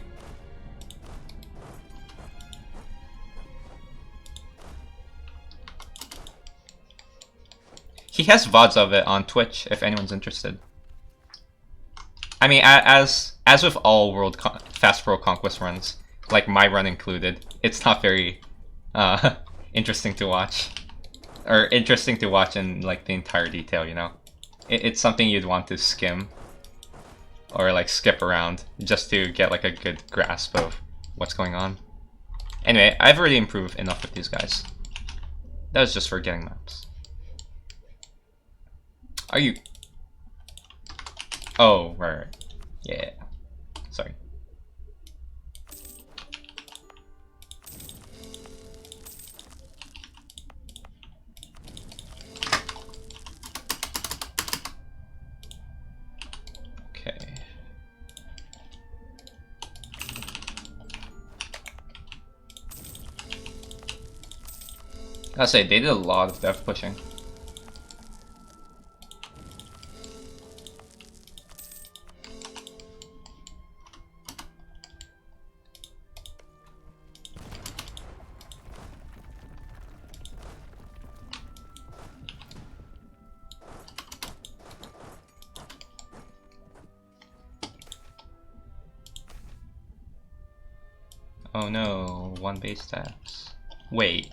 He has VODs of it on Twitch, if anyone's interested. I mean, as with all fast world conquest runs, like my run included, it's not very interesting to watch. Or interesting to watch in, like, the entire detail, you know? It's something you'd want to skim. Or, like, skip around, just to get, like, a good grasp of what's going on. Anyway, I've already improved enough with these guys. That was just for getting maps. Are you... Oh, right. Yeah. Sorry. Okay. I say, they did a lot of dev pushing. Oh no, one base tax. Wait.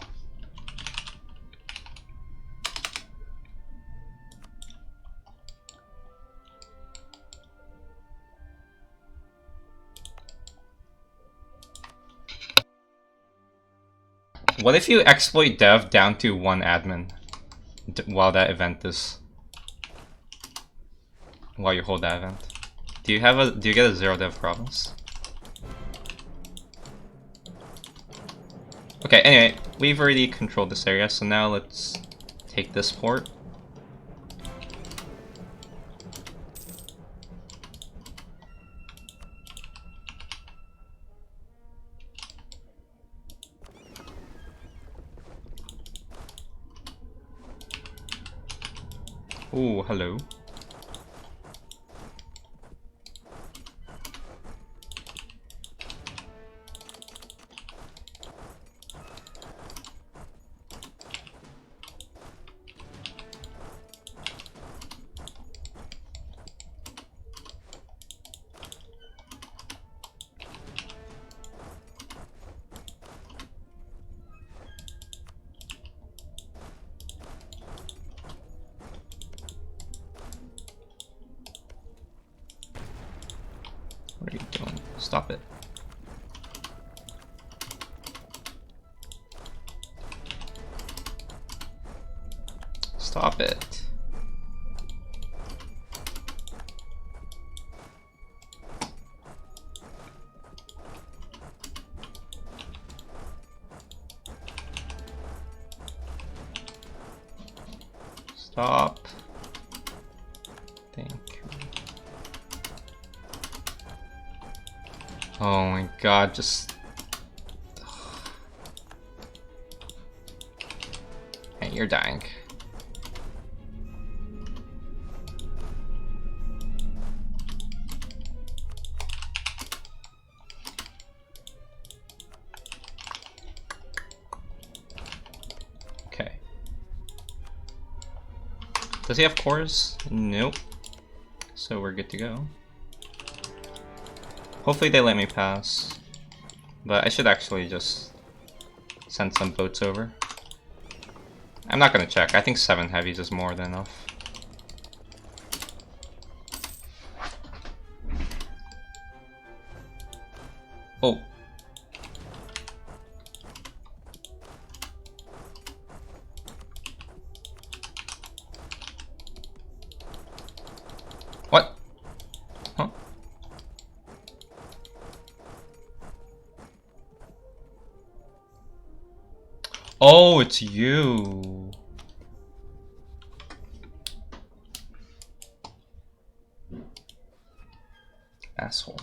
What if you exploit dev down to one admin while that event is... While you hold that event? Do you get a zero dev province? Okay, anyway, we've already controlled this area, so now let's take this port. Ooh, hello. What are you doing? Stop it. Stop it. Stop. Thank you. Oh my god, just... you're dying. Okay. Does he have cores? Nope. So we're good to go. Hopefully they let me pass. But I should actually just send some boats over. I'm not gonna check. I think 7 heavies is more than enough. Oh. What? Huh? Oh, it's you. Asshole.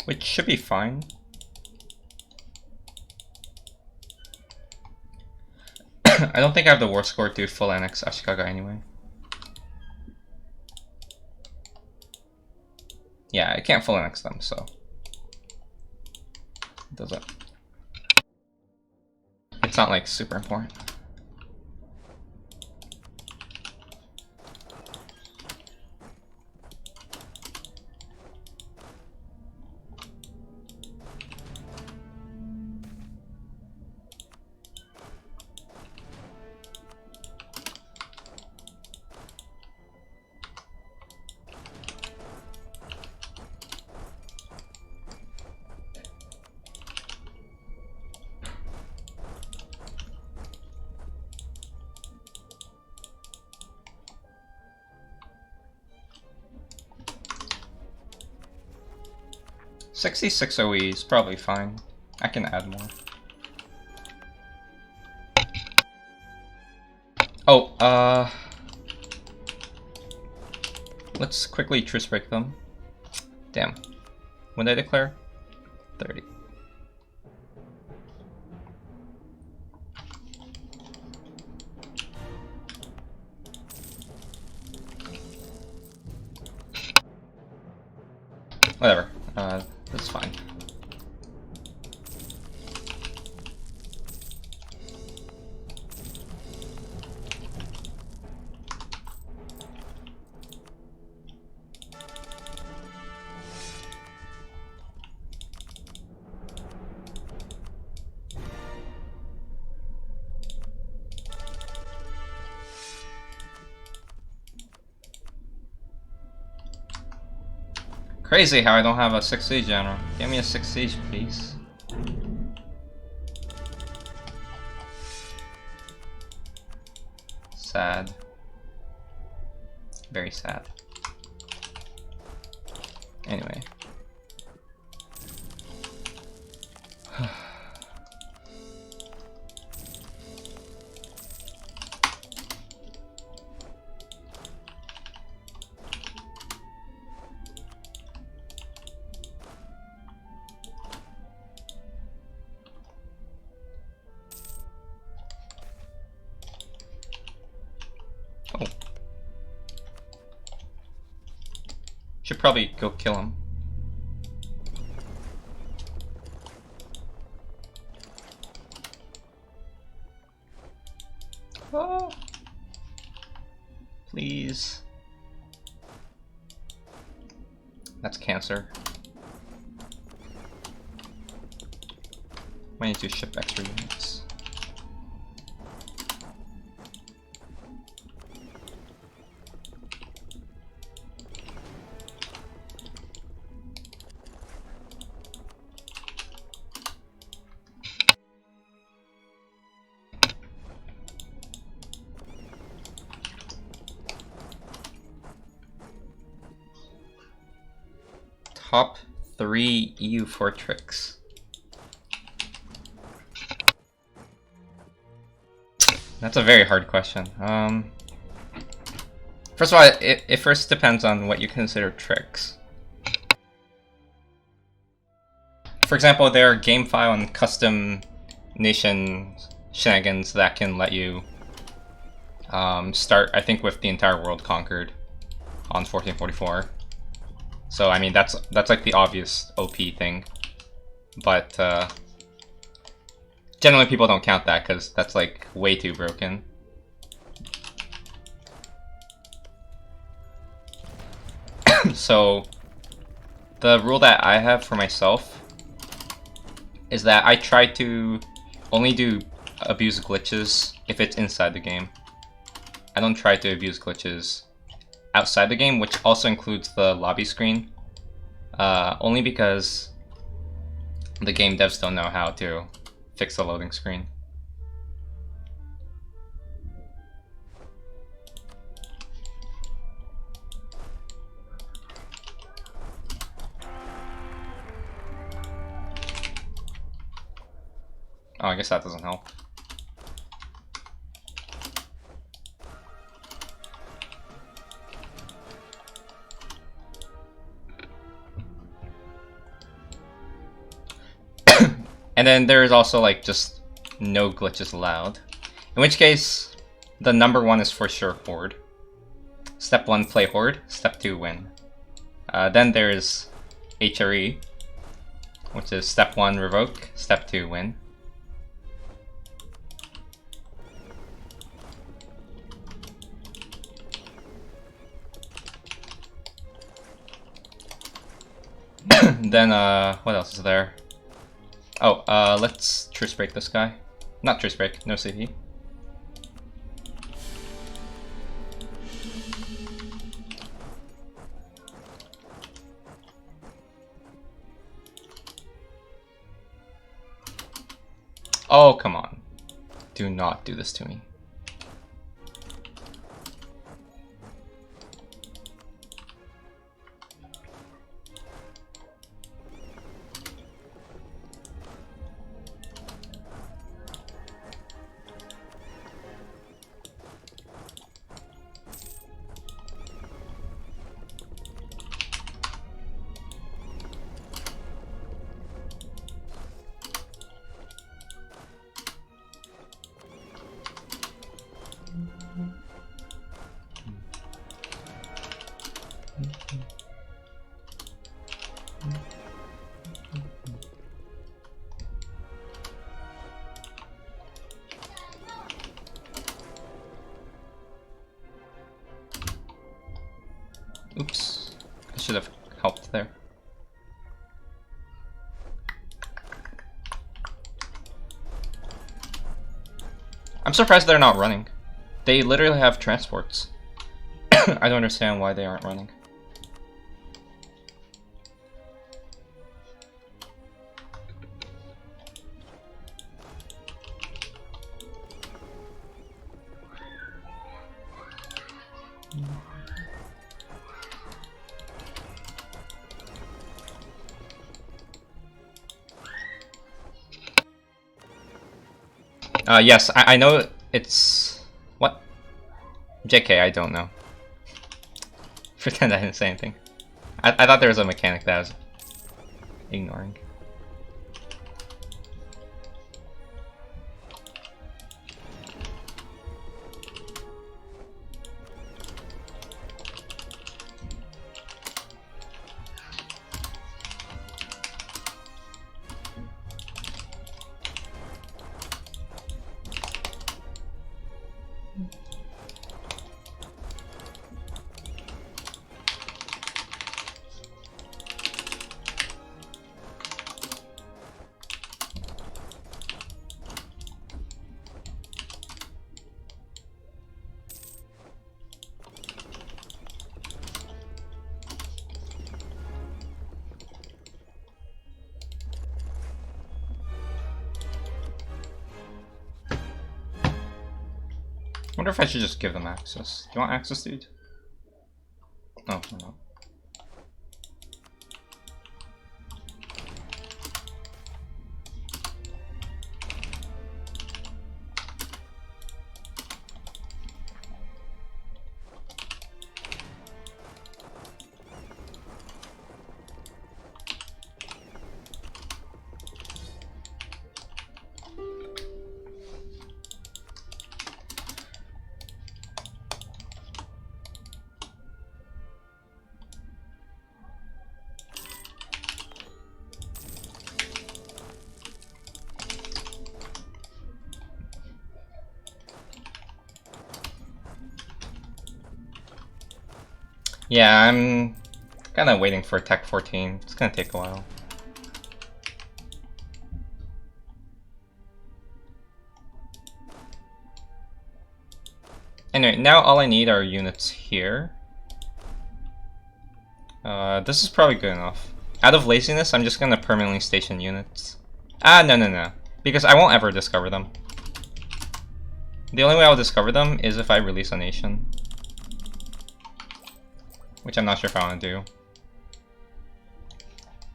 Which should be fine. I don't think I have the war score to full annex Ashikaga anyway. Yeah, I can't full annex them, so it doesn't. It's not like super important. $66 OE is probably fine. I can add more. Oh, let's quickly truce break them. Damn. When did I declare? 30. Whatever. That's fine. Crazy how I don't have a 6 siege general. Give me a 6 siege, please. Sad. Very sad. Anyway. Oh. Should probably go kill him. Oh. Please. That's cancer. Might need to ship extra units. Top 3 EU4 tricks. That's a very hard question. First of all, it first depends on what you consider tricks. For example, there are game file and custom nation shenanigans that can let you start, I think, with the entire world conquered on 1444. So I mean that's like the obvious OP thing, but generally people don't count that because that's like way too broken. So the rule that I have for myself is that I try to only do abuse glitches if it's inside the game. I don't try to abuse glitches outside the game, which also includes the lobby screen, only because the game devs don't know how to fix the loading screen. Oh, I guess that doesn't help. And then there's also like just no glitches allowed. In which case, the number 1 is for sure Horde. Step 1, play Horde. Step 2, win. Then there's HRE, which is step 1, revoke. Step 2, win. Then, what else is there? Oh, let's truce break this guy. Not truce break, no CP. Oh, come on. Do not do this to me. Oops, I should have helped there. I'm surprised they're not running. They literally have transports. I don't understand why they aren't running. Yes, I know it's... What? JK, I don't know. Pretend I didn't say anything. I thought there was a mechanic that I was ignoring. I wonder if I should just give them access. Do you want access, dude? Oh, no. Yeah, I'm kind of waiting for Tech 14. It's gonna take a while. Anyway, now all I need are units here. This is probably good enough. Out of laziness, I'm just gonna permanently station units. Ah, no. Because I won't ever discover them. The only way I'll discover them is if I release a nation. Which I'm not sure if I want to do.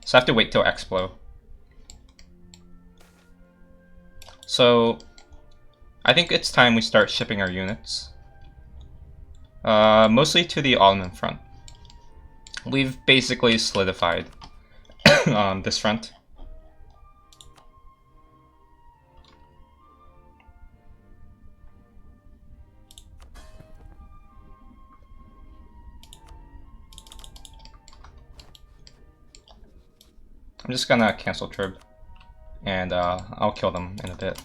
So I have to wait till Explo. So, I think it's time we start shipping our units. Mostly to the Ottoman front. We've basically solidified this front. I'm just gonna cancel Trib, and I'll kill them in a bit.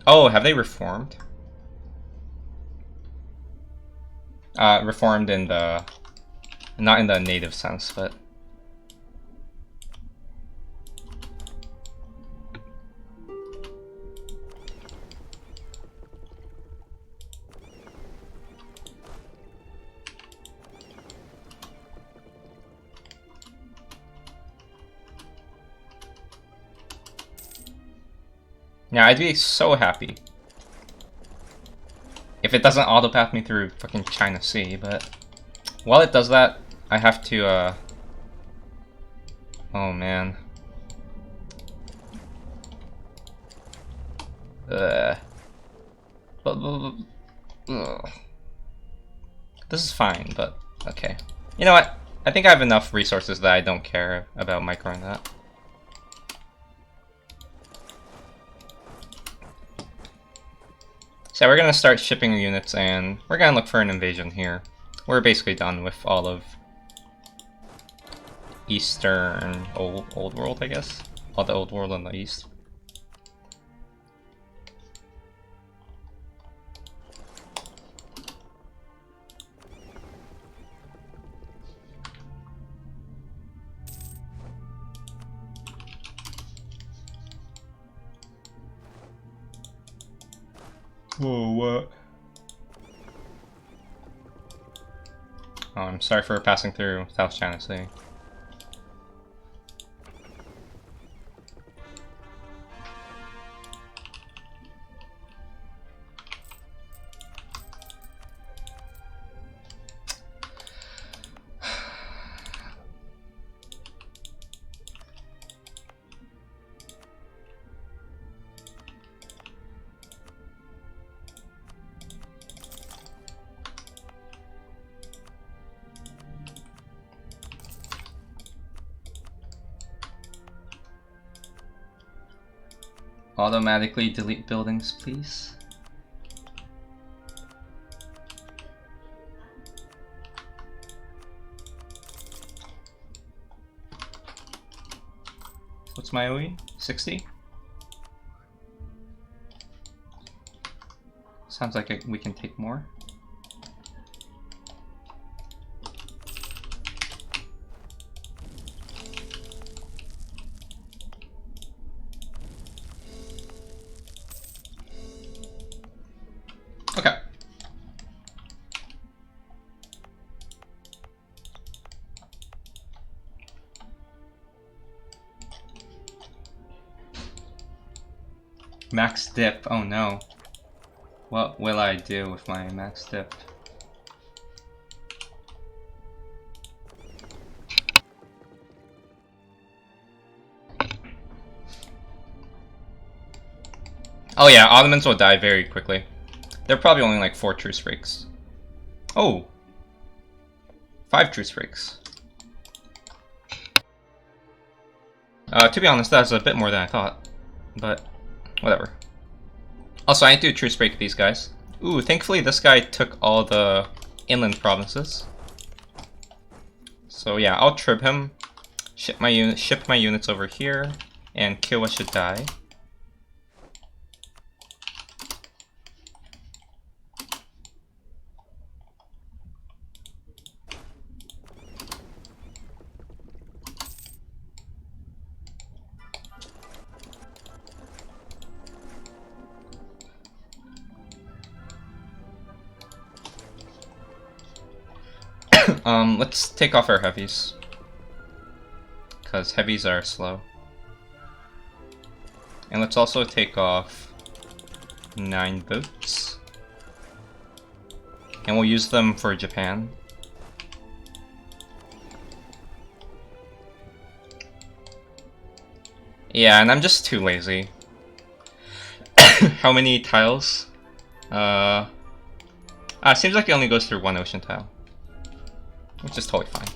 Oh, have they reformed? Reformed in the... not in the native sense, but... yeah, I'd be so happy if it doesn't autopath me through fucking China Sea, but while it does that, I have to, oh man. This is fine, but okay. You know what? I think I have enough resources that I don't care about microing that. So we're gonna start shipping units, and we're gonna look for an invasion here. We're basically done with all of Eastern old world, I guess. All the old world in the east. Whoa, what? Oh, I'm sorry for passing through South China Sea. Automatically delete buildings, please. What's my OE? 60? Sounds like we can take more. Okay. Max dip, oh no. What will I do with my max dip? Oh yeah, Ottomans will die very quickly. They're probably only like 4 truce breaks. Oh! 5 truce breaks. To be honest, that's a bit more than I thought. But, whatever. Also, I need to truce break these guys. Ooh, thankfully this guy took all the inland provinces. So yeah, I'll trib him, ship my units over here, and kill what should die. Let's take off our heavies. Because heavies are slow. And let's also take off 9 boats. And we'll use them for Japan. Yeah, and I'm just too lazy. How many tiles? It seems like it only goes through 1 ocean tile. Which is totally fine.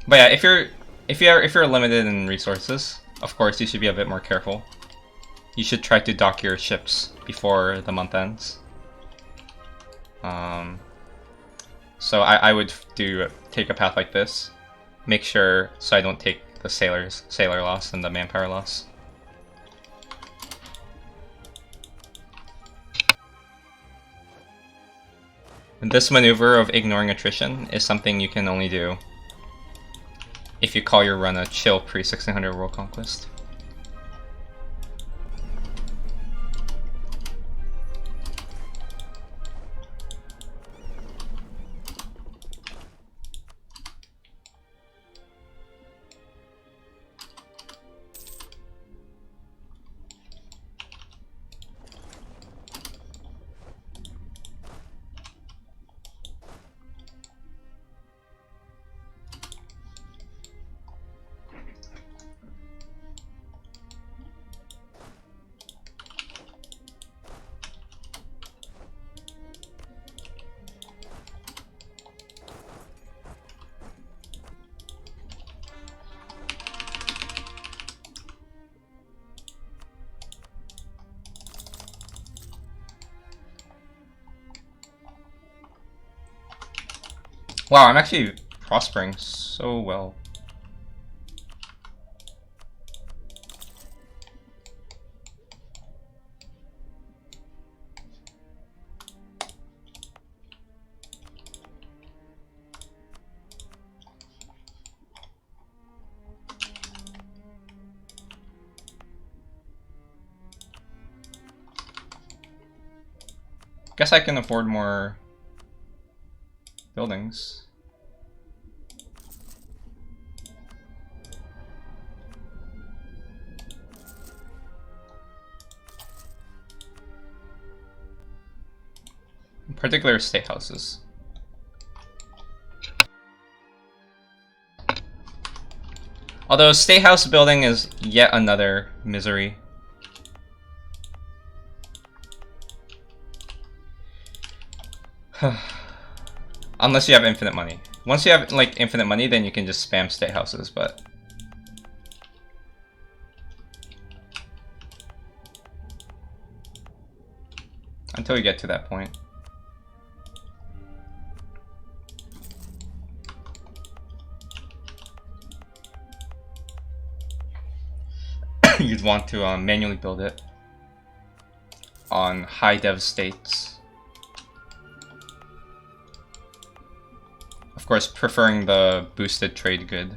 But yeah, if you're limited in resources, of course you should be a bit more careful. You should try to dock your ships before the month ends. So I would take a path like this. Make sure so I don't take the sailor loss and the manpower loss. And this maneuver of ignoring attrition is something you can only do if you call your run a chill pre-1600 world conquest. Wow, I'm actually prospering so well. Guess I can afford more buildings. In particular, state houses. Although state house building is yet another misery. Unless you have infinite money. Once you have like infinite money, then you can just spam state houses, but until you get to that point. You'd want to manually build it on high dev states. Of course, preferring the boosted trade good.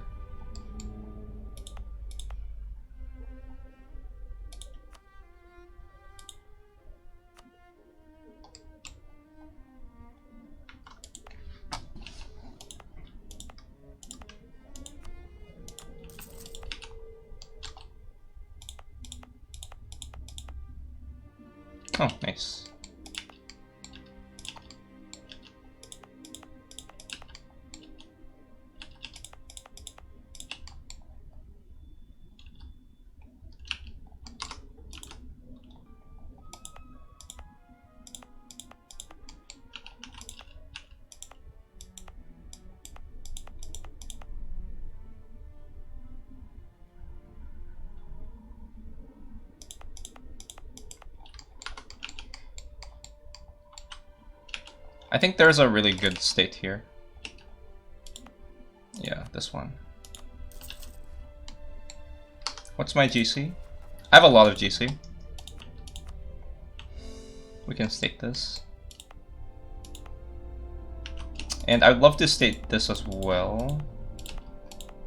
Oh, nice. I think there's a really good state here. Yeah, this one. What's my GC? I have a lot of GC. We can state this. And I'd love to state this as well.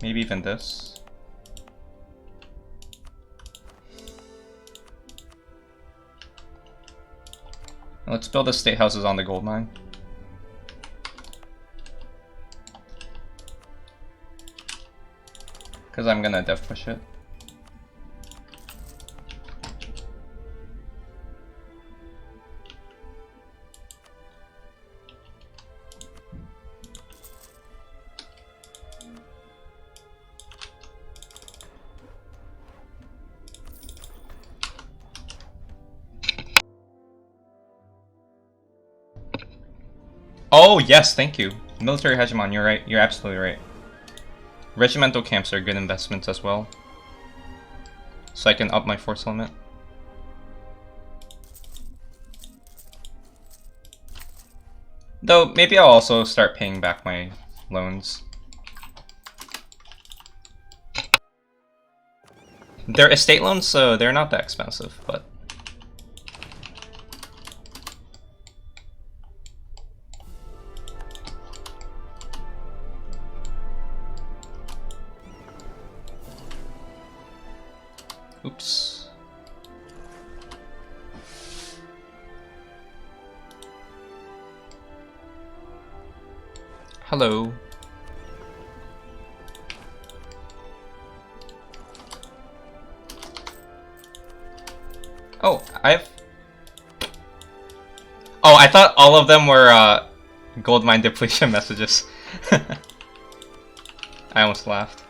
Maybe even this. Let's build the state houses on the gold mine. Because I'm gonna dev push it. Oh yes, thank you. Military hegemon, you're right. You're absolutely right. Regimental camps are good investments as well. So I can up my force limit. Though, maybe I'll also start paying back my loans. They're estate loans, so they're not that expensive, but... Oops. Hello. Oh, Oh, I thought all of them were gold mine depletion messages. I almost laughed.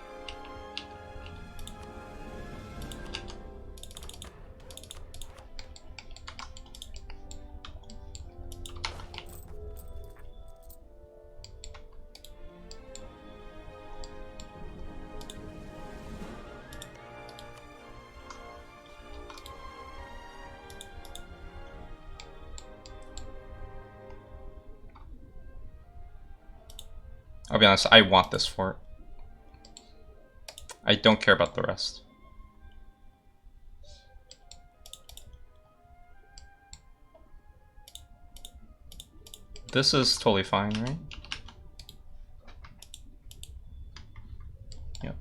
I'll be honest, I want this fort. I don't care about the rest. This is totally fine, right? Yep.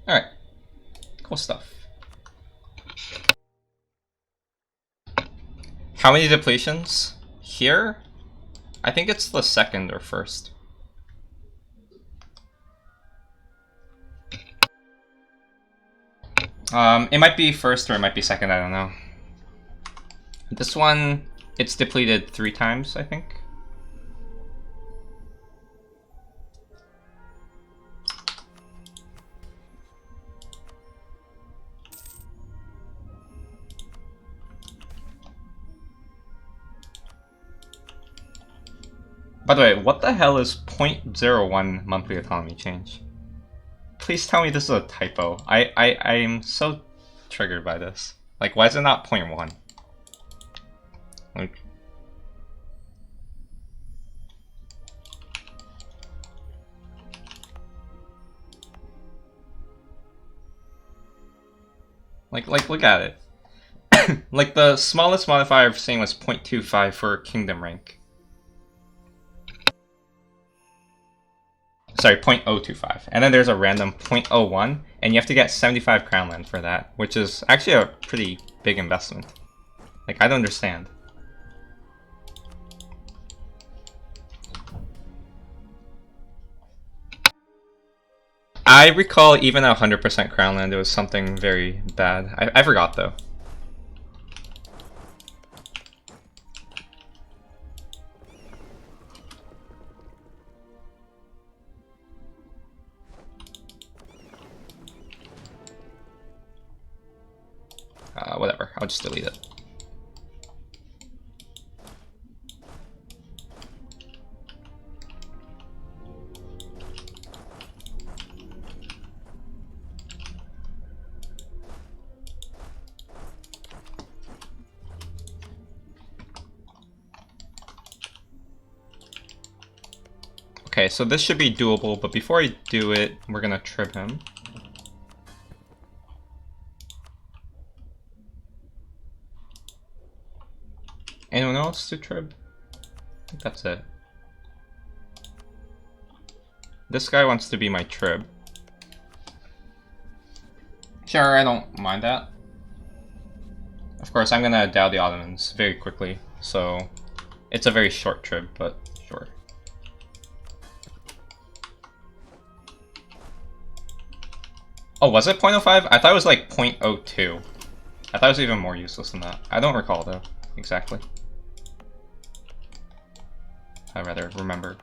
Alright. Cool stuff. How many depletions? Here? I think it's the second or first. It might be first or it might be second, I don't know. This one, it's depleted 3 times, I think. By the way, what the hell is 0.01 monthly autonomy change? Please tell me this is a typo. I am so triggered by this. Like, why is it not 0.1? Like, look at it. Like, the smallest modifier I've seen was 0.25 for kingdom rank. Sorry, 0.025. And then there's a random 0.01, and you have to get 75 crown land for that, which is actually a pretty big investment. Like, I don't understand. I recall even at 100% crown land, it was something very bad. I forgot though. Whatever. I'll just delete it. Okay, so this should be doable, but before I do it, we're gonna trib him. Anyone else to trib? I think that's it. This guy wants to be my trib. Sure, I don't mind that. Of course, I'm gonna dow the Ottomans very quickly, so it's a very short trib, but sure. Oh, was it 0.05? I thought it was like 0.02. I thought it was even more useless than that. I don't recall though, exactly. I rather remember.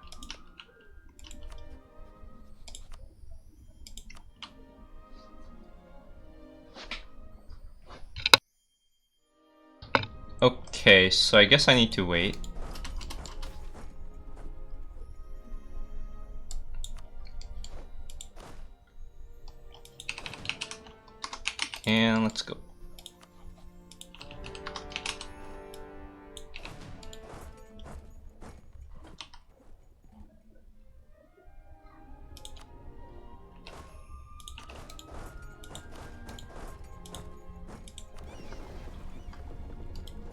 Okay, so I guess I need to wait. And let's go.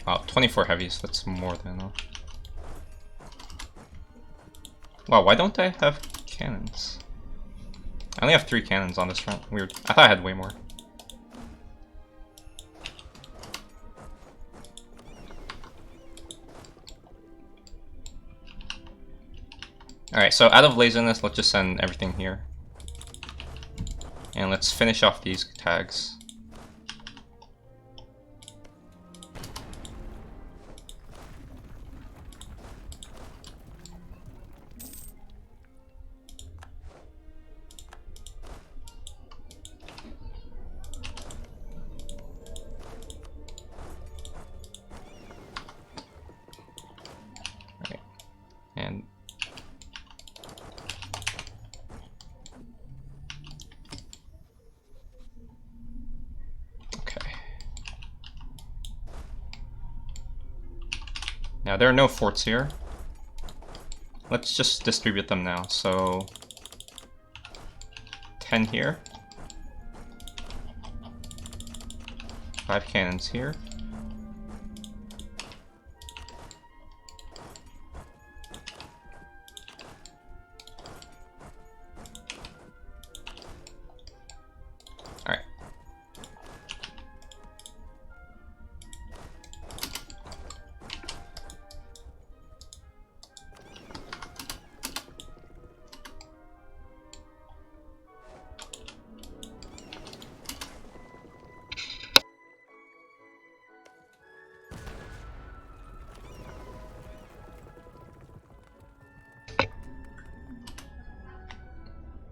Wow, 24 heavies, that's more than enough. Wow, why don't I have cannons? I only have 3 cannons on this front. Weird. I thought I had way more. Alright, so out of laziness, let's just send everything here. And let's finish off these tags. Alright, and now, there are no forts here. Let's just distribute them now. So 10 here. 5 cannons here. Alright.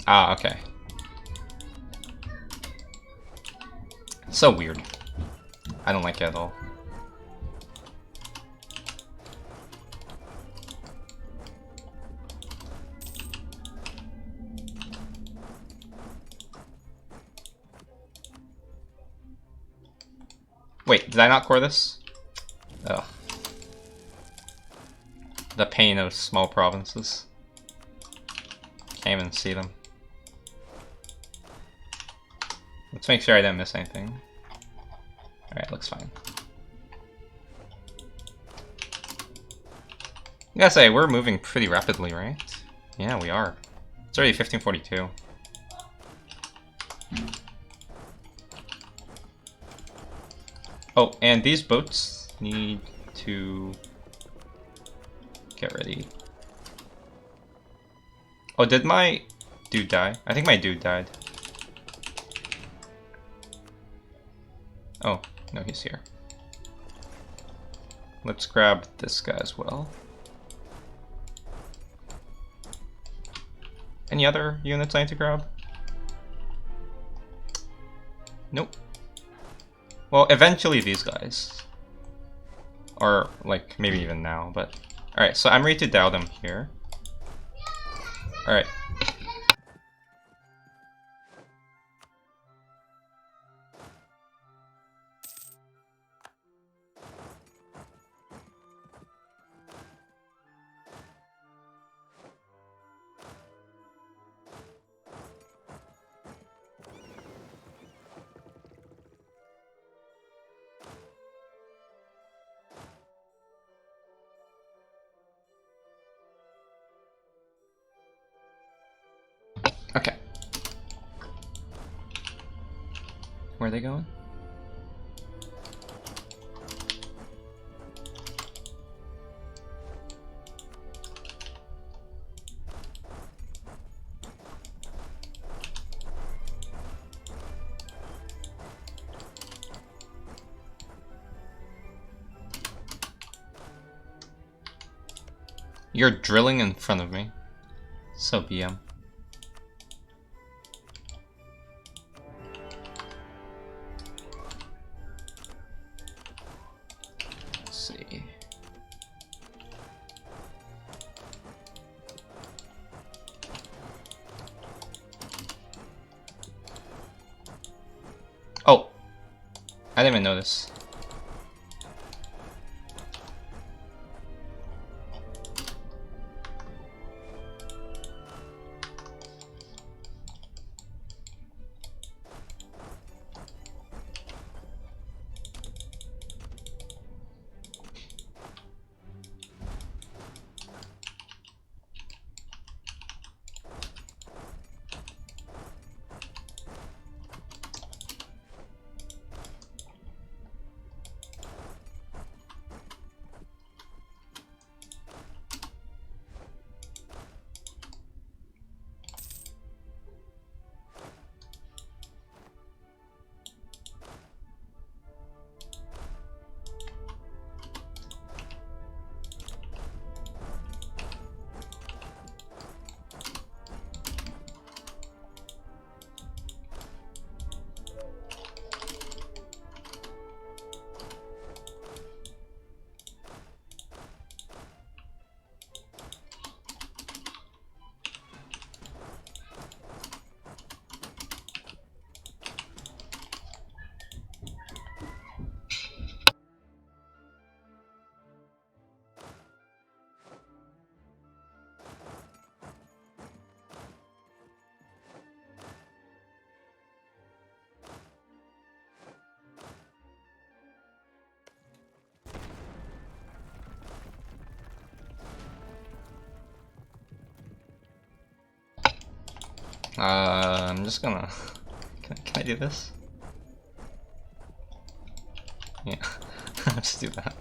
Ah, okay. So weird. I don't like it at all. Wait, did I not core this? Ugh. The pain of small provinces. Can't even see them. Let's make sure I didn't miss anything. Alright, looks fine. I gotta say, we're moving pretty rapidly, right? Yeah, we are. It's already 1542. Oh, and these boats need to get ready. Oh, did my dude die? I think my dude died. Oh, no, he's here. Let's grab this guy as well. Any other units I need to grab? Nope. Well, eventually these guys. Or, like, maybe even now, but... Alright, so I'm ready to dial them here. Alright. Okay. Where are they going? You're drilling in front of me. So BM. Let's see. Oh! I didn't even notice. I'm just gonna... Can I do this? Yeah, I'll just do that.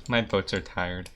My boats are tired.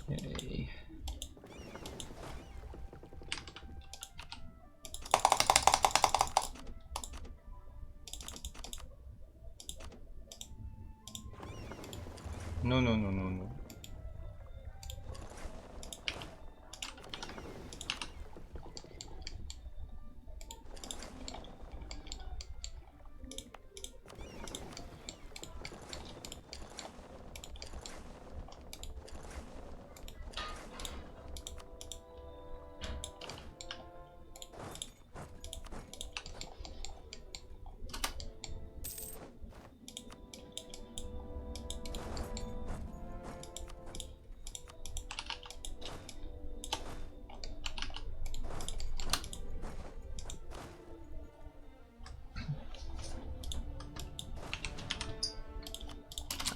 Yay. No, no, no, no, no.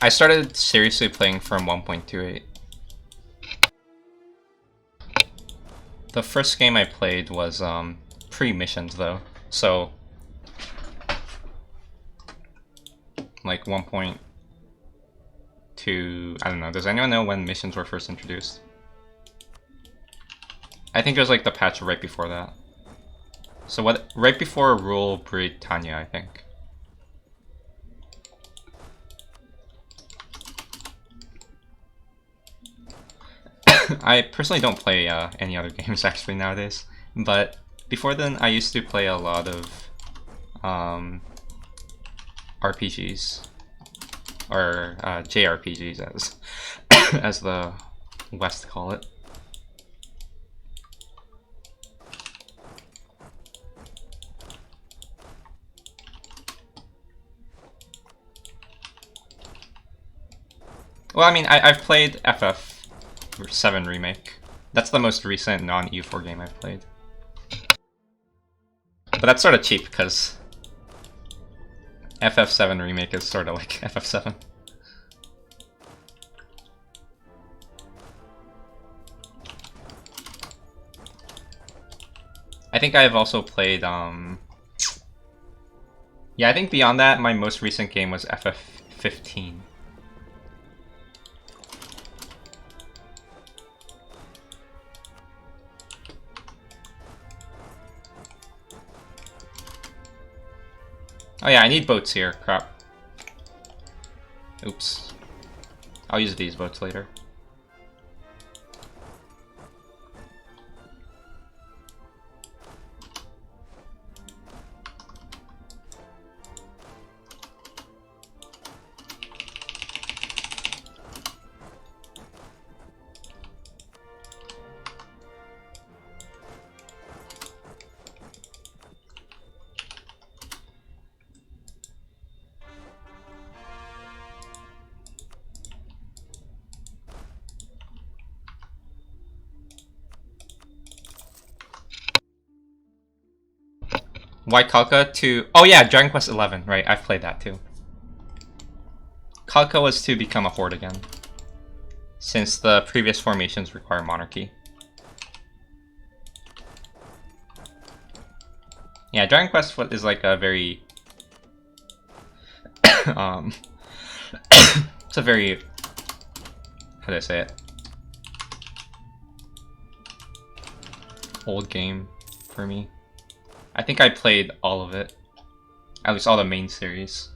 I started seriously playing from 1.28. The first game I played was pre-missions though, so like 1.2, I don't know, does anyone know when missions were first introduced? I think it was like the patch right before that. So what, right before Rule Britannia, I think. I personally don't play any other games actually nowadays, but before then I used to play a lot of RPGs, or JRPGs as as the West call it. Well, I mean, I've played FF7 Remake. That's the most recent non-EU4 game I've played. But that's sort of cheap, because FF7 Remake is sort of like FF7. I think I've also played, yeah, I think beyond that, my most recent game was FF15. Oh yeah, I need boats here. Crap. Oops. I'll use these boats later. White Kalka to... Oh yeah, Dragon Quest 11. Right, I've played that too. Kalka was to become a horde again, since the previous formations require monarchy. Yeah, Dragon Quest is like a very... it's a very... How do I say it? Old game for me. I think I played all of it. At least all the main series.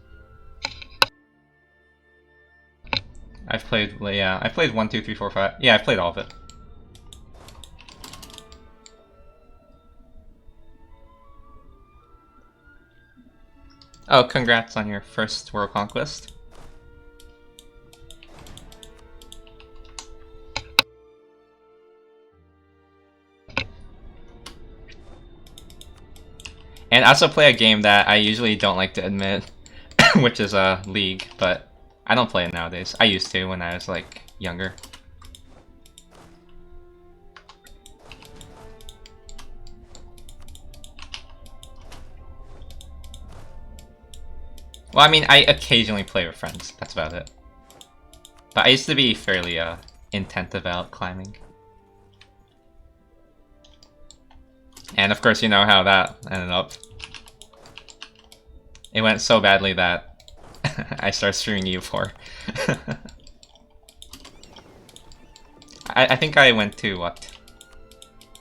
I've played, yeah, I played 1, 2, 3, 4, 5. Yeah, I've played all of it. Oh, congrats on your first world conquest. And I also play a game that I usually don't like to admit, which is League, but I don't play it nowadays. I used to when I was like younger. Well, I mean, I occasionally play with friends. That's about it. But I used to be fairly intent about climbing. And of course, you know how that ended up. It went so badly that I started streaming EU4. I think I went to what?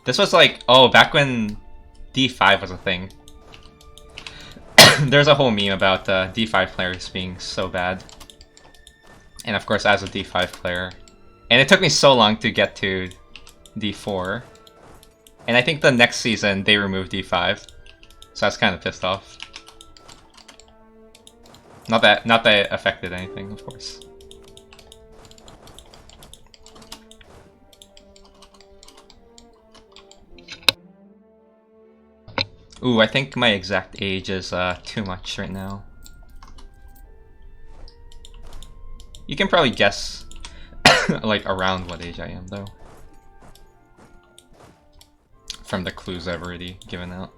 This was like, oh, back when D5 was a thing. There's a whole meme about D5 players being so bad. And of course, as a D5 player. And it took me so long to get to D4. And I think the next season they removed D5. So I was kind of pissed off. Not that it affected anything, of course. Ooh, I think my exact age is too much right now. You can probably guess like around what age I am though. From the clues I've already given out.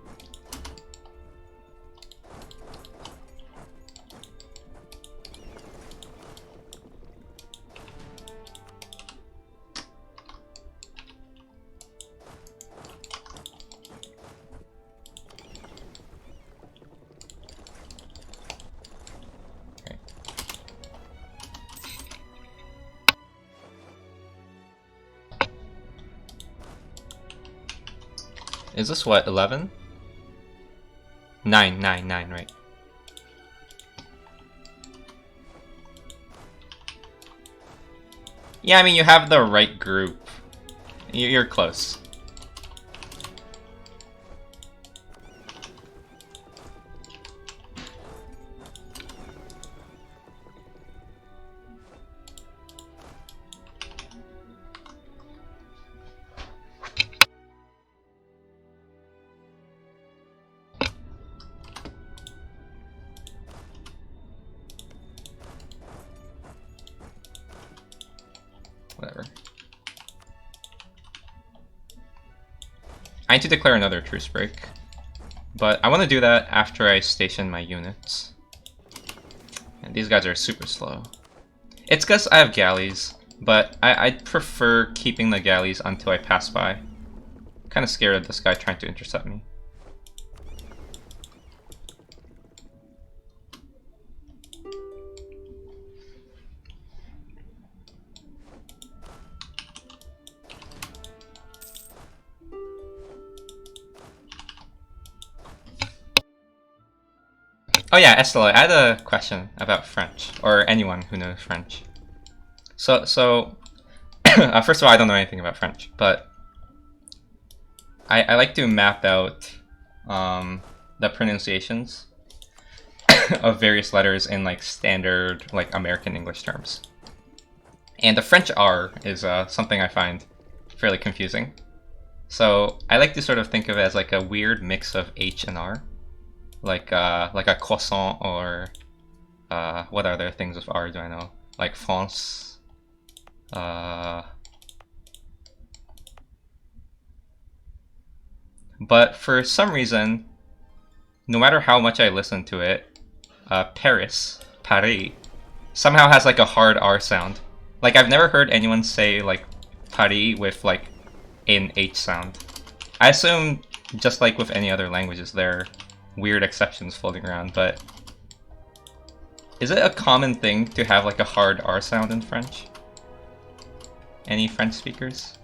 Is this what, 11? 9, right? Yeah, I mean, you have the right group. You're close. Whatever. I need to declare another truce break, but I want to do that after I station my units. And these guys are super slow. It's because I have galleys, but I'd prefer keeping the galleys until I pass by. Kind of scared of this guy trying to intercept me. Oh yeah, Estella, I had a question about French, or anyone who knows French. So first of all, I don't know anything about French, but I like to map out the pronunciations of various letters in like standard like American English terms. And the French R is something I find fairly confusing. So I like to sort of think of it as like a weird mix of H and R. Like a croissant, or what other things with R do I know? Like France. But for some reason, no matter how much I listen to it, Paris, somehow has like a hard R sound. Like I've never heard anyone say like Paris with like an H sound. I assume just like with any other languages, there are weird exceptions floating around, but is it a common thing to have like a hard R sound in French? Any French speakers?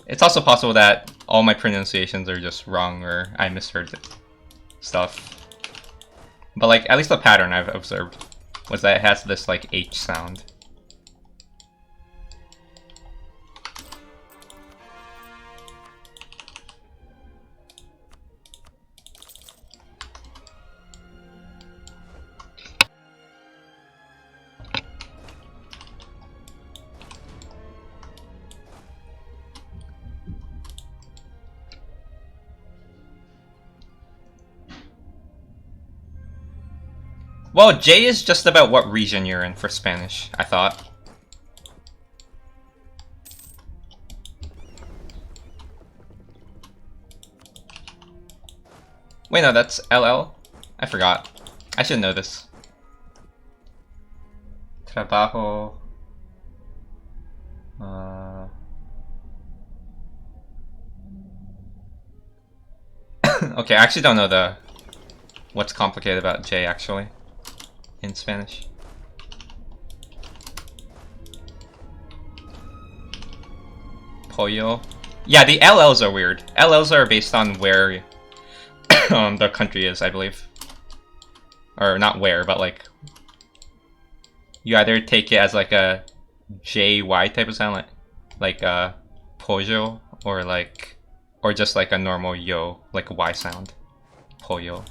It's also possible that all my pronunciations are just wrong, or I misheard stuff. But like, at least the pattern I've observed was that it has this like H sound. Well, J is just about what region you're in for Spanish, I thought. Wait, no, that's LL? I forgot. I should know this. Trabajo... Okay, I actually don't know what's complicated about J, actually, in Spanish. Pollo. Yeah, the LLs are weird. LLs are based on where the country is, I believe. Or not where, but like... You either take it as like a JY type of sound, like pollo, or like... Or just like a normal yo, like a Y sound. Pollo.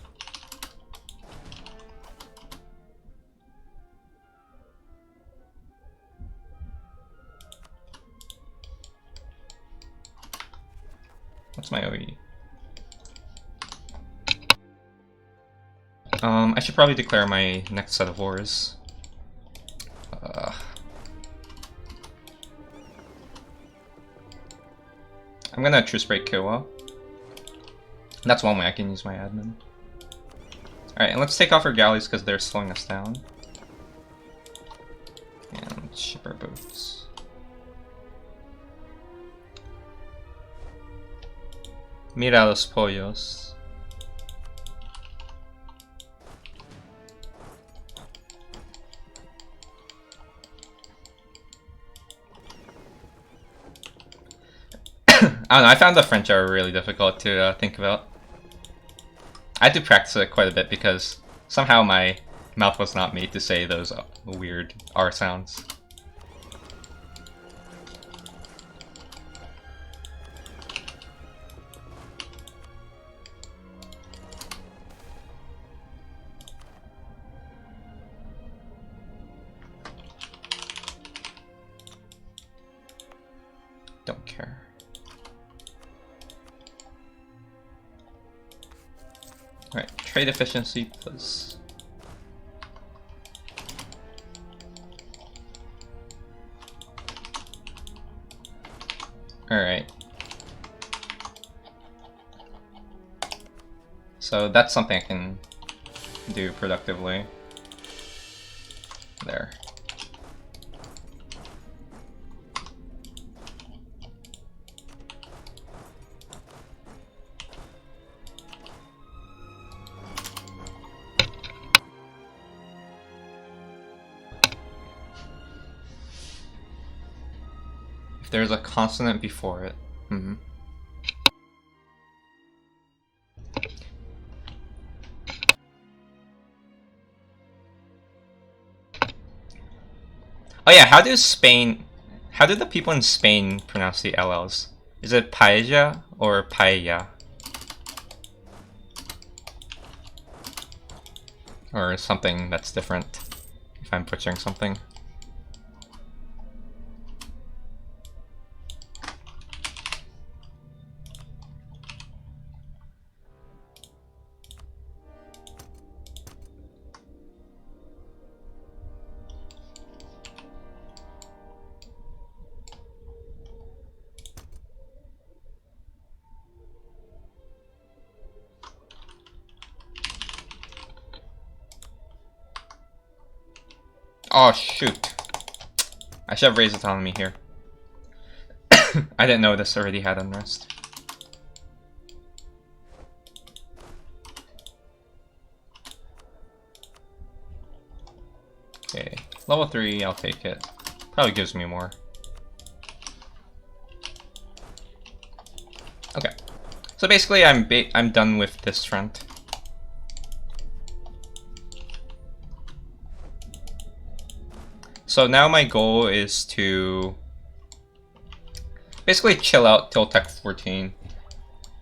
What's my OE? I should probably declare my next set of wars. I'm gonna truce break Kiowa. That's one way I can use my admin. Alright, and let's take off our galleys because they're slowing us down. And let's ship our boats. Mira los pollos. I don't know, I found the French are really difficult to think about. I had to practice it quite a bit because somehow my mouth was not made to say those weird R sounds. Don't care. Alright, trade efficiency plus. Alright. So that's something I can do productively. There. There's a consonant before it. Oh yeah, how do the people in Spain pronounce the LLs? Is it paella or paella? Or something that's different, if I'm butchering something. Oh shoot. I should have raised autonomy here. I didn't know this already had unrest. Okay, level 3, I'll take it. Probably gives me more. Okay, so basically I'm done with this front. So now my goal is to basically chill out till Tech 14.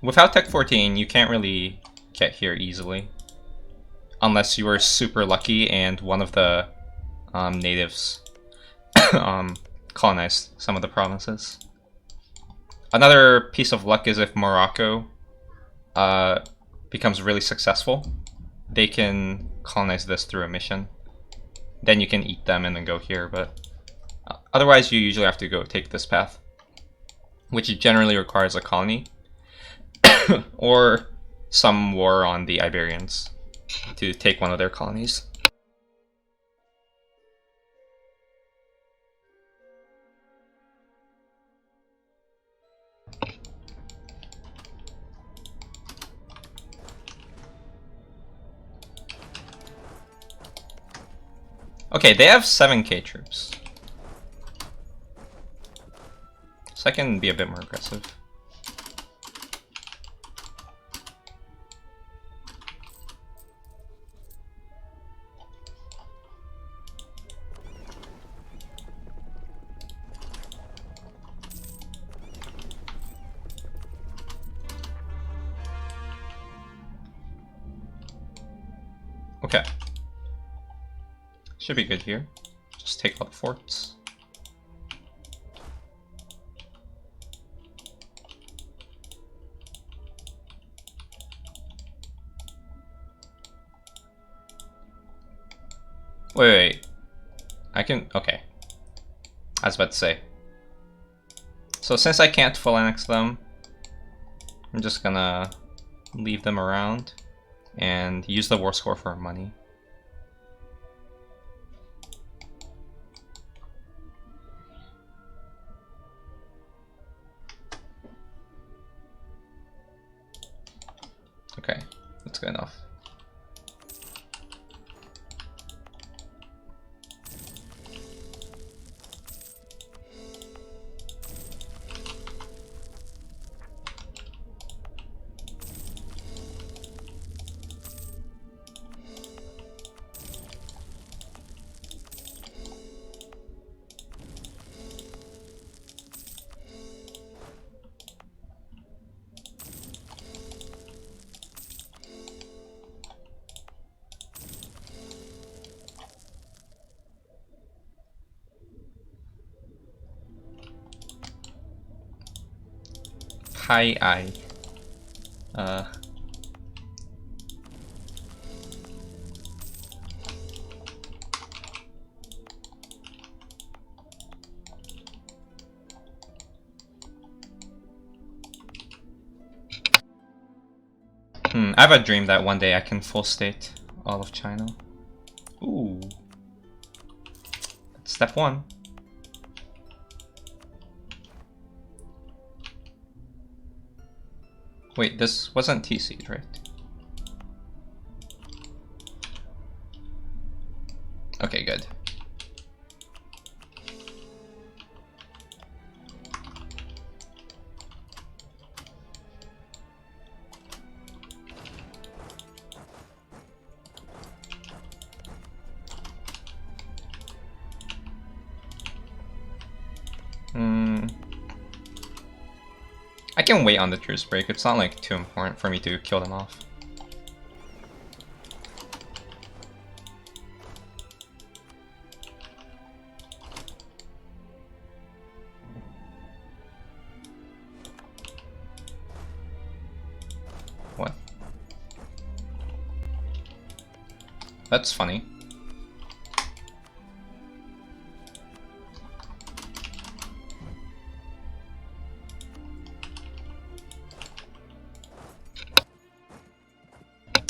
Without Tech 14, you can't really get here easily. Unless you were super lucky and one of the natives colonized some of the provinces. Another piece of luck is if Morocco becomes really successful, they can colonize this through a mission. Then you can eat them and then go here, but otherwise you usually have to go take this path, which generally requires a colony or some war on the Iberians to take one of their colonies. Okay, they have 7k troops. So I can be a bit more aggressive. Okay. Should be good here. Just take all the forts. Wait. I can... Okay. I was about to say. So since I can't full annex them, I'm just gonna leave them around and use the war score for money. Okay, that's good enough. Kai Ai. I have a dream that one day I can full state all of China. Ooh. That's step one. Wait, this wasn't TC'd, right? Okay, good. I can wait on the truce break. It's not like too important for me to kill them off. What? That's funny.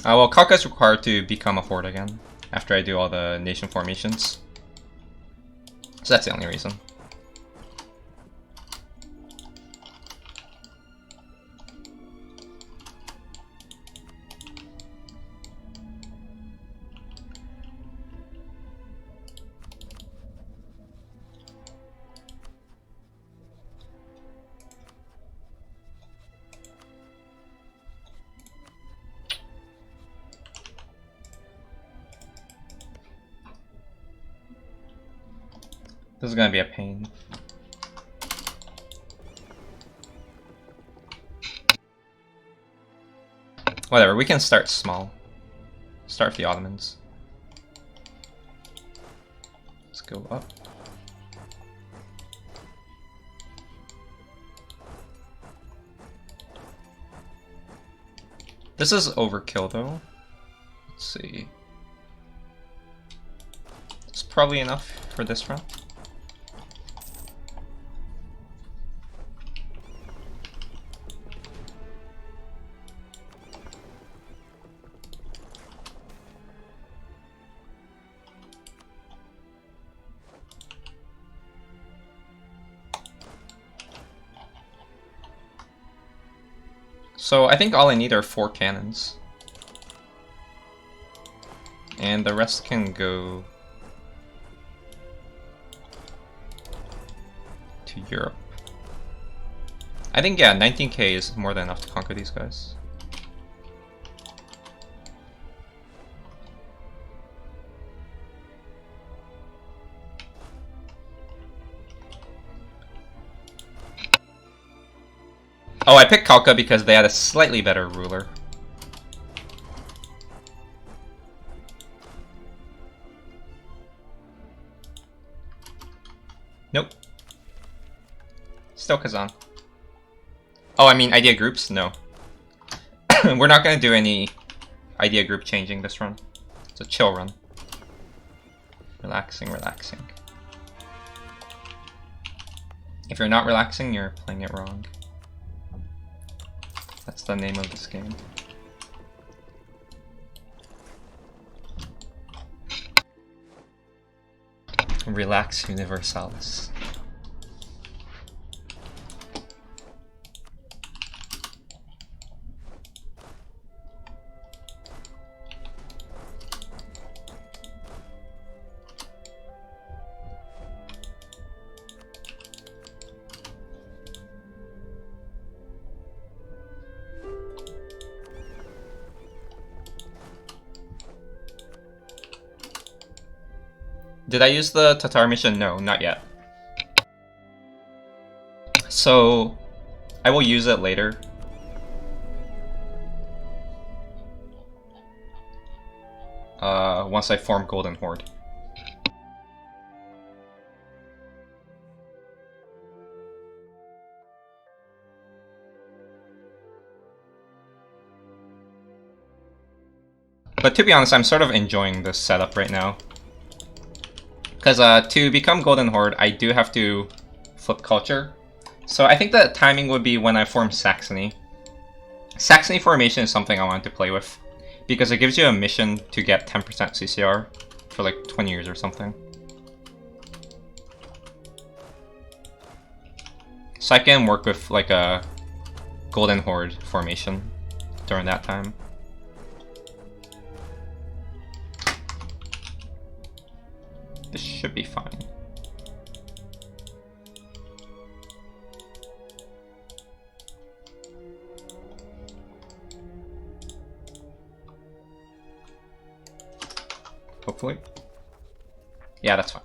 Well, Kaka is required to become a horde again after I do all the nation formations. So that's the only reason. This is gonna be a pain. Whatever, we can start small. Start with the Ottomans. Let's go up. This is overkill though. Let's see. It's probably enough for this round. So I think all I need are 4 cannons. And the rest can go to Europe. I think, yeah, 19k is more than enough to conquer these guys. Oh, I picked Khalkha because they had a slightly better ruler. Nope. Still Kazan. Oh, I mean idea groups? No. We're not gonna do any idea group changing this run. It's a chill run. Relaxing, relaxing. If you're not relaxing, you're playing it wrong. That's the name of this game. Relax Universalis. Did I use the Tatar mission? No, not yet. So, I will use it later. Once I form Golden Horde. But to be honest, I'm sort of enjoying this setup right now. Because to become Golden Horde, I do have to flip culture. So I think the timing would be when I form Saxony. Saxony formation is something I want to play with. Because it gives you a mission to get 10% CCR for like 20 years or something. So I can work with like a Golden Horde formation during that time. This should be fine. Hopefully. Yeah, that's fine.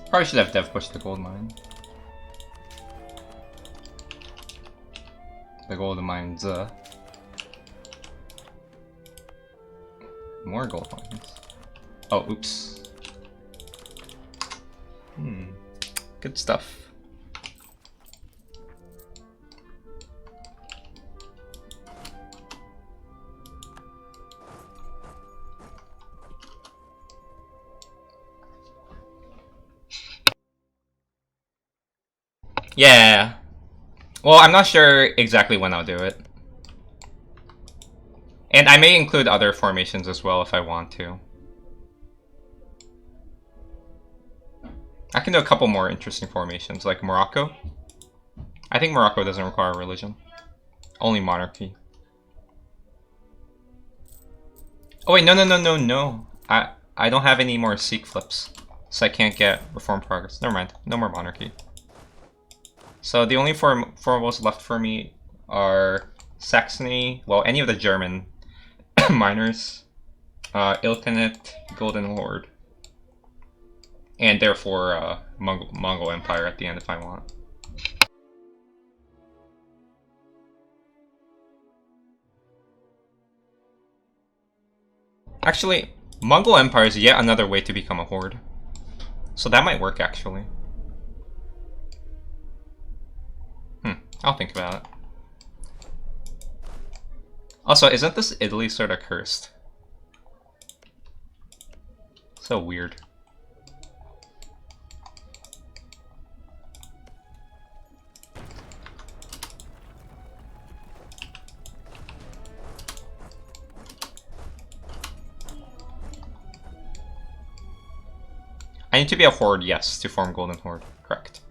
Probably should have dev pushed the gold mine. The gold mines, more gold mines. Oh, oops. Good stuff. Yeah. Well, I'm not sure exactly when I'll do it. And I may include other formations as well if I want to. I can do a couple more interesting formations, like Morocco. I think Morocco doesn't require religion. Only monarchy. Oh wait, no. I don't have any more Sikh flips. So I can't get reform progress. Never mind. No more monarchy. So the only formables left for me are Saxony, well, any of the German miners, Ilkhanate, Golden Horde, and therefore Mongol Empire at the end if I want. Actually, Mongol Empire is yet another way to become a horde. So that might work actually. I'll think about it. Also, isn't this Italy sort of cursed? So weird. I need to be a horde, yes, to form Golden Horde. Correct.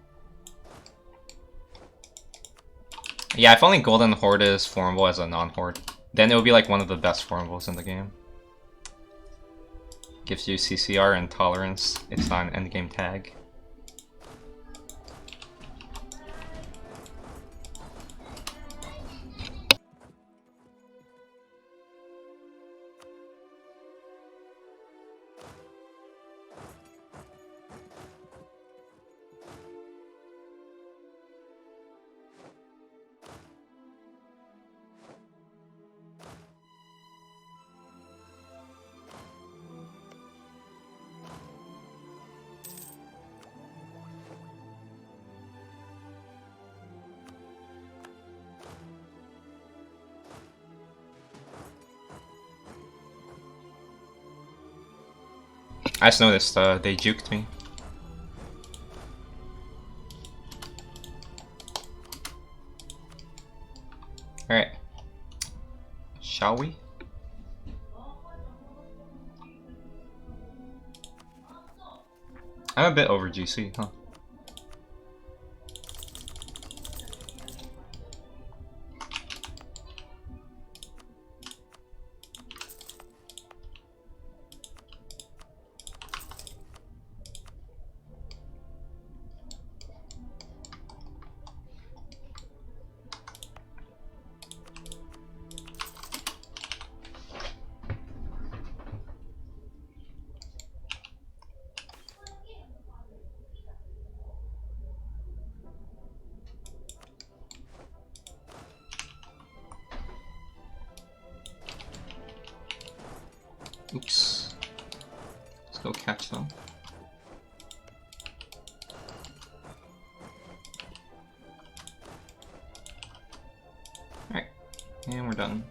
Yeah, if only Golden Horde is formable as a non-horde, then it would be like one of the best formables in the game. Gives you CCR and tolerance. It's not an endgame tag. I just noticed they juked me. Alright. Shall we? I'm a bit over GC, huh? Oops. Let's go catch them. Alright, and we're done.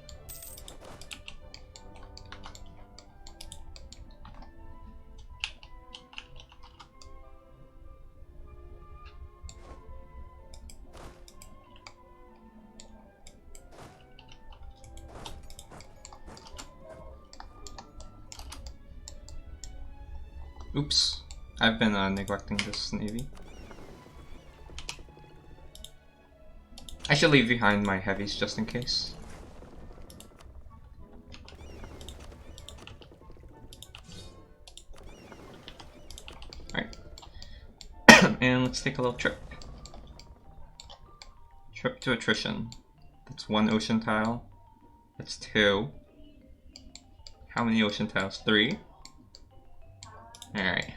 Oops, I've been neglecting this navy. I should leave behind my heavies just in case. Alright. And let's take a little trip. Trip to attrition. That's 1 ocean tile. That's 2. How many ocean tiles? 3. Alright.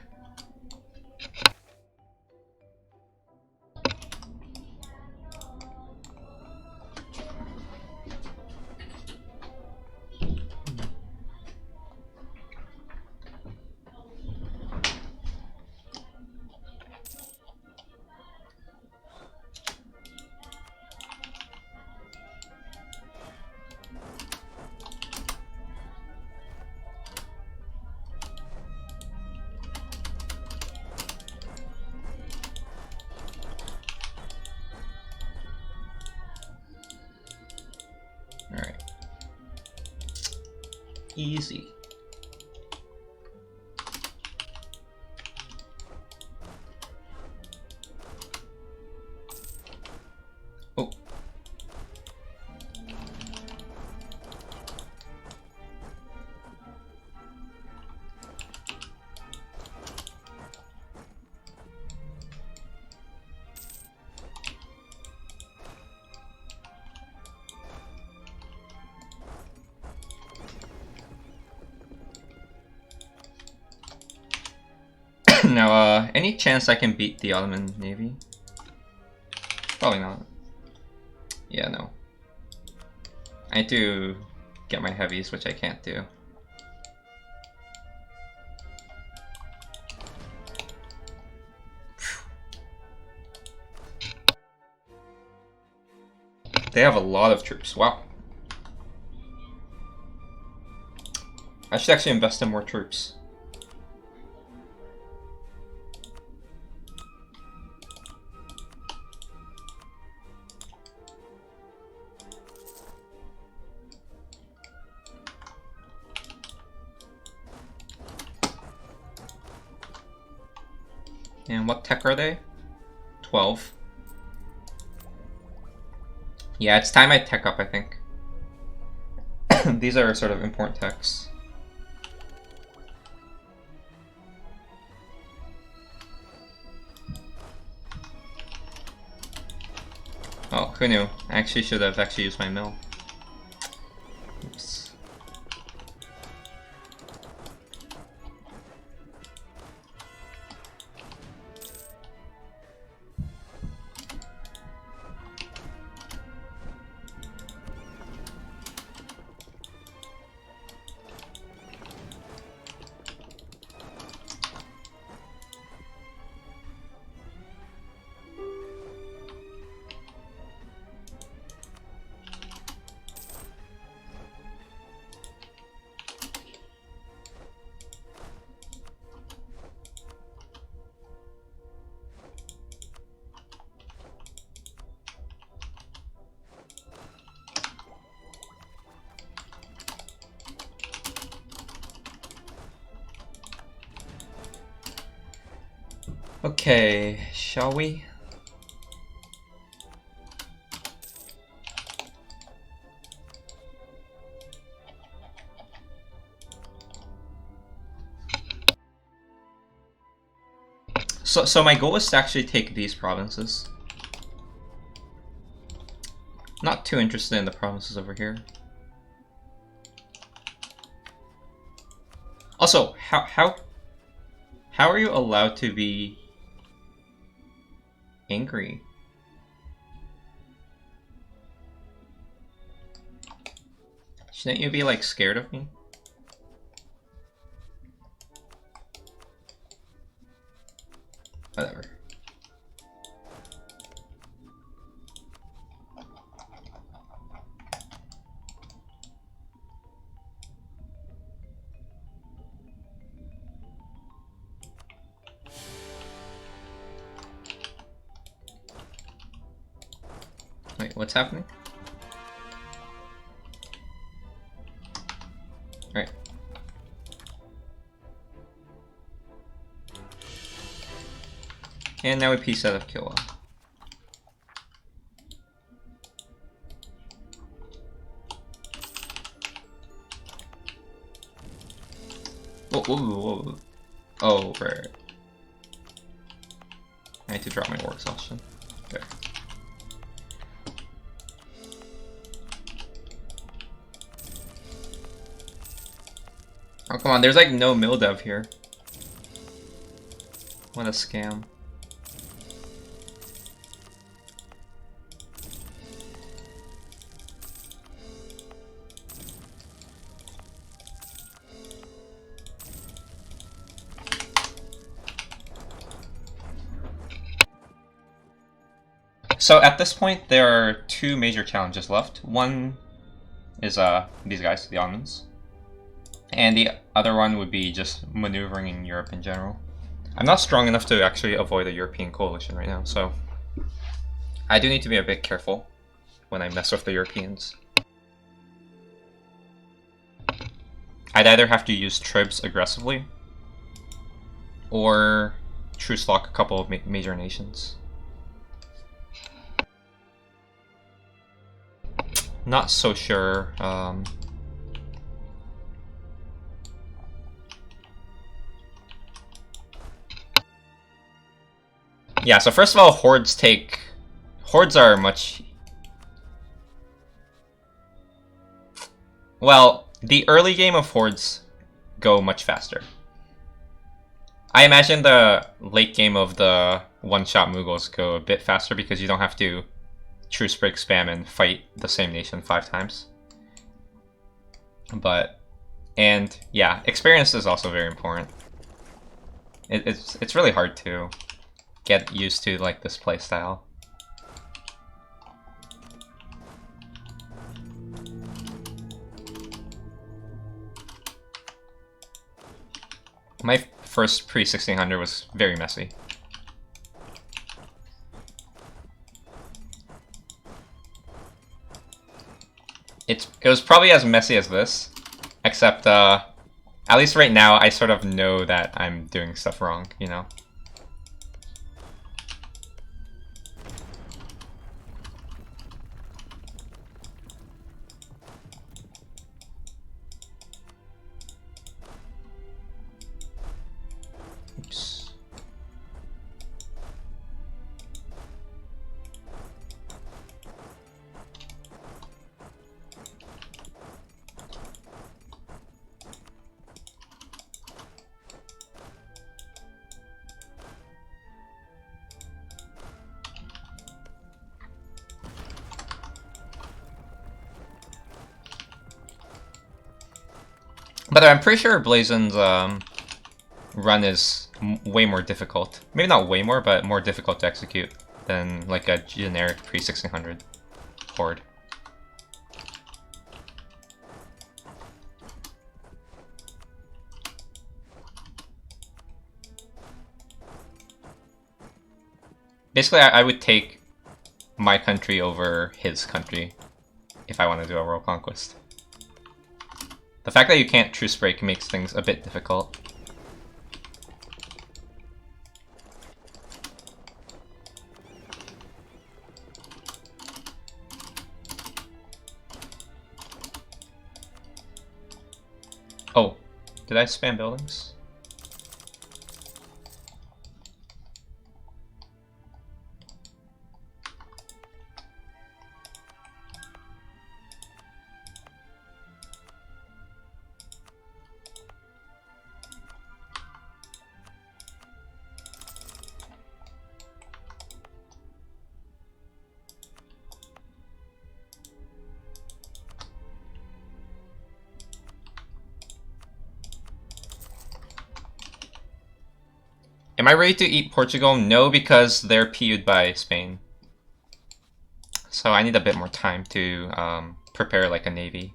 Alright. Easy. Oh. Now, any chance I can beat the Ottoman Navy? Probably not. Yeah, no. I need to get my heavies, which I can't do. They have a lot of troops, wow. I should actually invest in more troops. And what tech are they? 12. Yeah, it's time I tech up, I think. These are sort of important techs. Oh, who knew? I actually should have actually used my mill. Oops. Okay, shall we? So my goal is to actually take these provinces. Not too interested in the provinces over here. Also, how are you allowed to be angry? Shouldn't you be like scared of me? Whatever. Wait, what's happening? Alright. And now we peace out of Kyowa. Whoa, whoa, whoa, whoa. Oh, right. I need to drop my war exhaustion. There. Oh, come on, there's like no mill dev here. What a scam. So at this point, there are two major challenges left. One is these guys, the Ottomans. And the other one would be just maneuvering in Europe in general. I'm not strong enough to actually avoid a European coalition right now, so I do need to be a bit careful when I mess with the Europeans. I'd either have to use tribes aggressively or truce lock a couple of major nations. Not so sure. Yeah, so first of all, hordes are much... Well, the early game of hordes go much faster. I imagine the late game of the one-shot Mughals go a bit faster because you don't have to truce break spam and fight the same nation 5 times. But, and yeah, experience is also very important. It's really hard to get used to like this playstyle. My first pre-1600 was very messy. It was probably as messy as this, except at least right now I sort of know that I'm doing stuff wrong, you know? Oops. But I'm pretty sure Blazon's run is way more difficult. Maybe not way more, but more difficult to execute than like a generic pre-1600 horde. Basically, I would take my country over his country if I want to do a world conquest. The fact that you can't truce break makes things a bit difficult. Oh, did I spam buildings? Am I ready to eat Portugal? No, because they're PU'd by Spain. So I need a bit more time to prepare like a navy.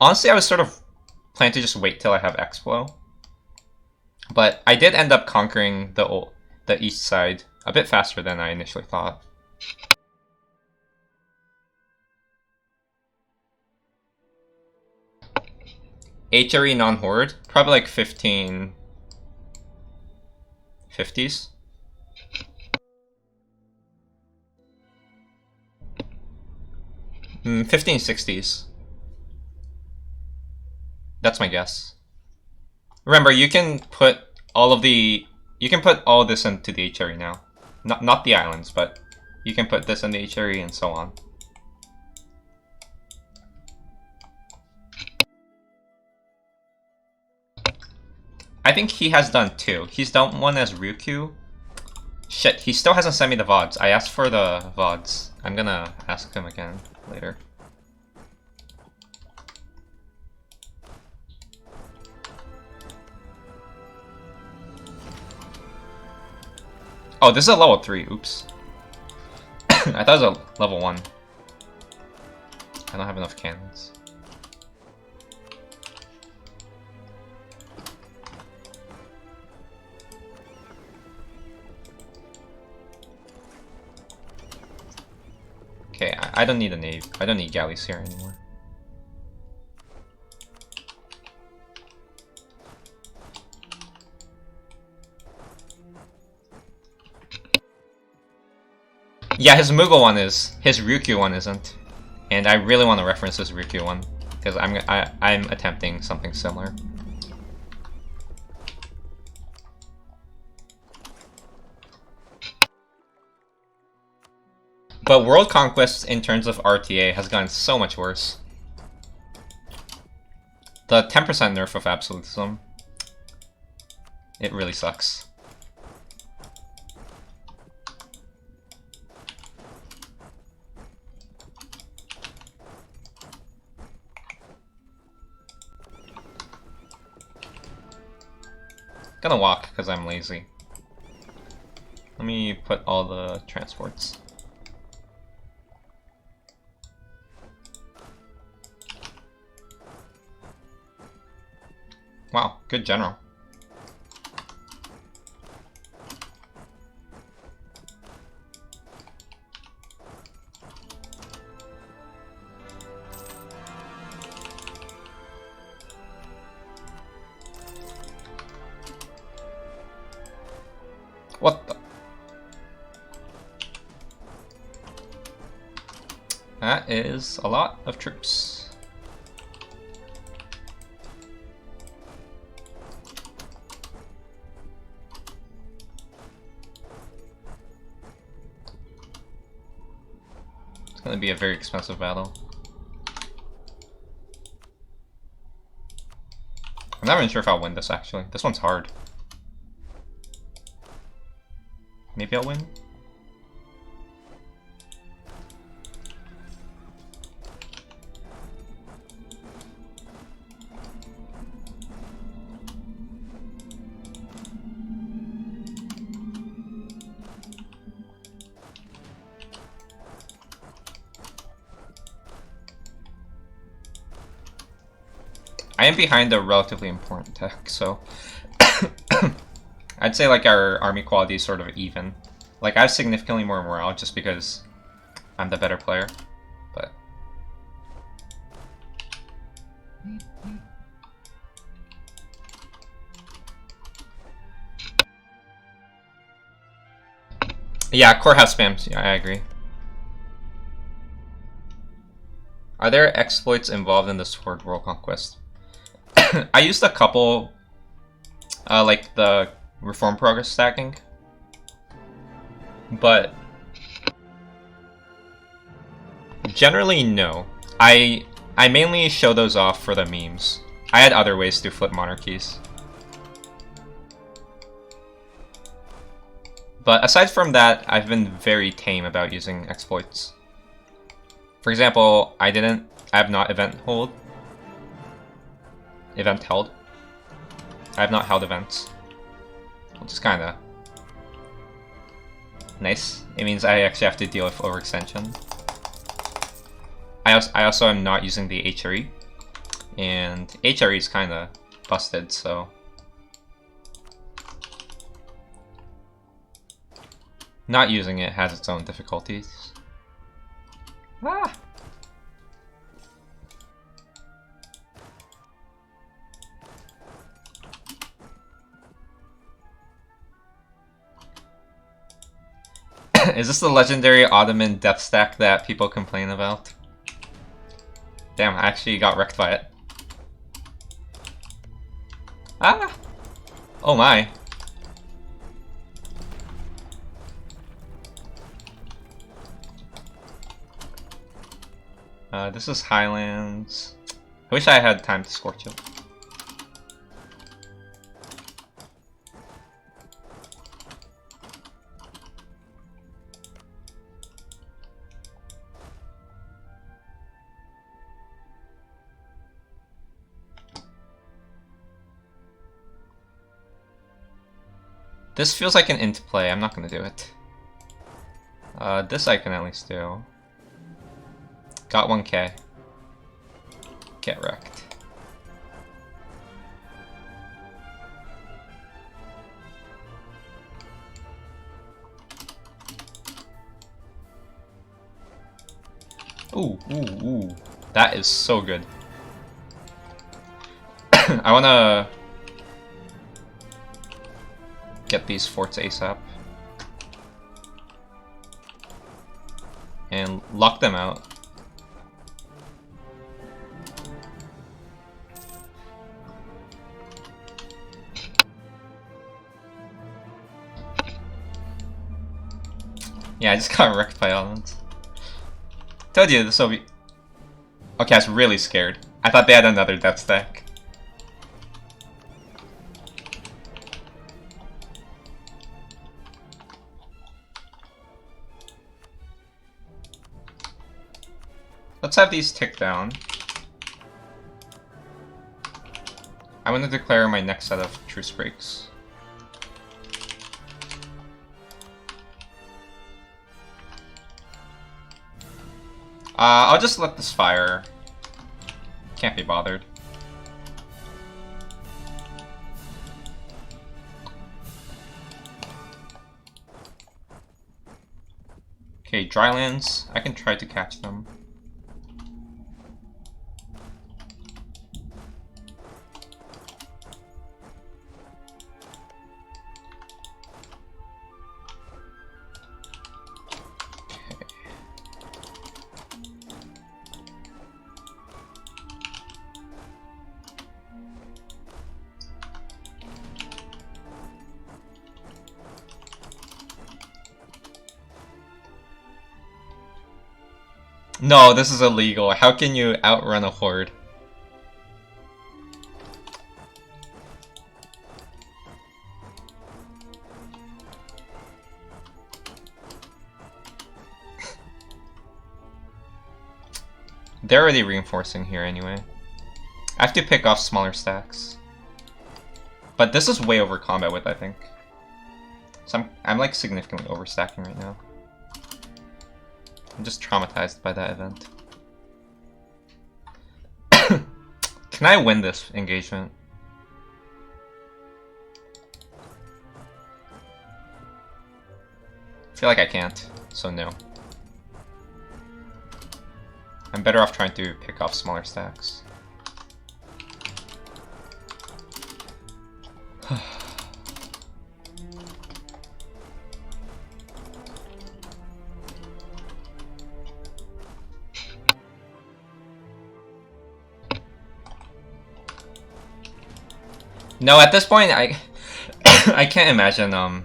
Honestly, I was sort of planning to just wait till I have Expo. But I did end up conquering the east side a bit faster than I initially thought. HRE non-horde? Probably like 1550s. Mm, 1560s. That's my guess. Remember, you can put all of this into the HRE now. Not the islands, but you can put this in the HRE and so on. I think he has done 2. He's done 1 as Ryukyu. Shit, he still hasn't sent me the VODs. I asked for the VODs. I'm gonna ask him again later. Oh, this is a level 3. Oops. I thought it was a level 1. I don't have enough cannons. Okay, I don't need a navy. I don't need galleys here anymore. Yeah, his Mughal one is. His Ryukyu one isn't. And I really want to reference this Ryukyu one, because I'm attempting something similar. But World Conquest, in terms of RTA, has gotten so much worse. The 10% nerf of absolutism, it really sucks. Gonna walk because I'm lazy. Let me put all the transports. Wow, good general. What the? That is a lot of troops. It's gonna be a very expensive battle. I'm not even sure if I'll win this actually. This one's hard. Maybe I'll win? I am behind a relatively important tech, so I'd say like our army quality is sort of even. Like I have significantly more morale just because I'm the better player, but yeah, courthouse spams. Yeah, I agree. Are there exploits involved in the Sword World Conquest? I used a couple, like the reform progress stacking, but generally no. I mainly show those off for the memes. I had other ways to flip monarchies. But aside from that, I've been very tame about using exploits. For example, I have not event held. I have not held events. which is kinda nice. It means I actually have to deal with overextension. I also am not using the HRE, and HRE is kinda busted, so not using it has its own difficulties. Ah! Is this the legendary Ottoman death stack that people complain about? Damn, I actually got wrecked by it. Ah! Oh my. This is Highlands. I wish I had time to scorch it. This feels like an int play. I'm not gonna do it. This I can at least do. Got 1k. Get wrecked. Ooh, ooh, ooh. That is so good. I wanna get these forts ASAP. And lock them out. Yeah, I just got wrecked by Ottomans. Told you this will be... Okay, I was really scared. I thought they had another death stack. Let's have these tick down. I want to declare my next set of truce breaks. I'll just let this fire. Can't be bothered. Okay, drylands. I can try to catch them. No, this is illegal. How can you outrun a horde? They're already reinforcing here anyway. I have to pick off smaller stacks. But this is way over combat width, I think. So I'm like significantly overstacking right now. I'm just traumatized by that event. Can I win this engagement? I feel like I can't, so no. I'm better off trying to pick off smaller stacks. No, at this point, I I can't imagine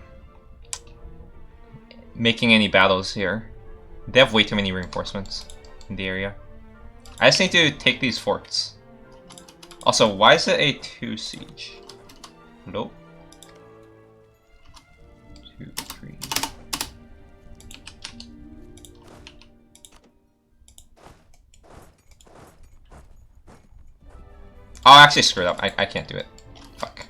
making any battles here. They have way too many reinforcements in the area. I just need to take these forts. Also, why is it a 2 siege? Hello? 2, 3. Oh, I actually screwed up. I can't do it. Fuck.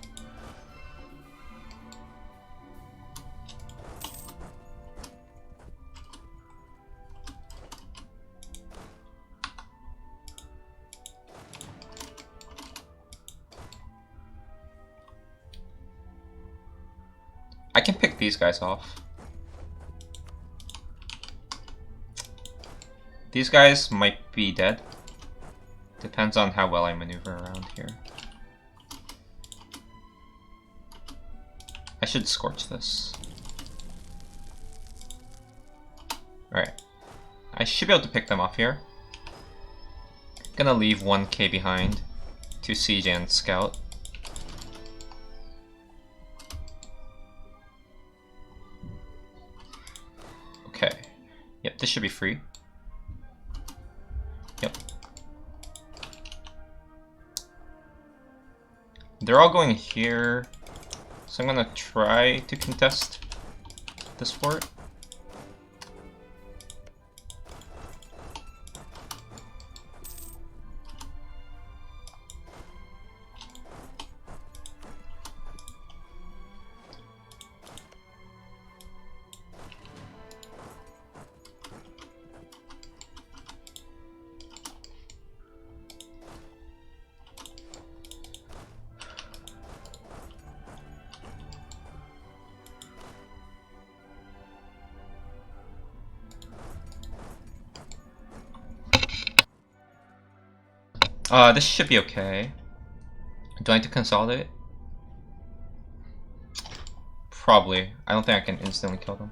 these guys off. These guys might be dead. Depends on how well I maneuver around here. I should scorch this. Alright. I should be able to pick them off here. Gonna leave 1k behind to siege and scout. Okay. Yep, this should be free. Yep. They're all going here, so I'm gonna try to contest this fort. This should be okay. Do I need to consolidate? Probably. I don't think I can instantly kill them.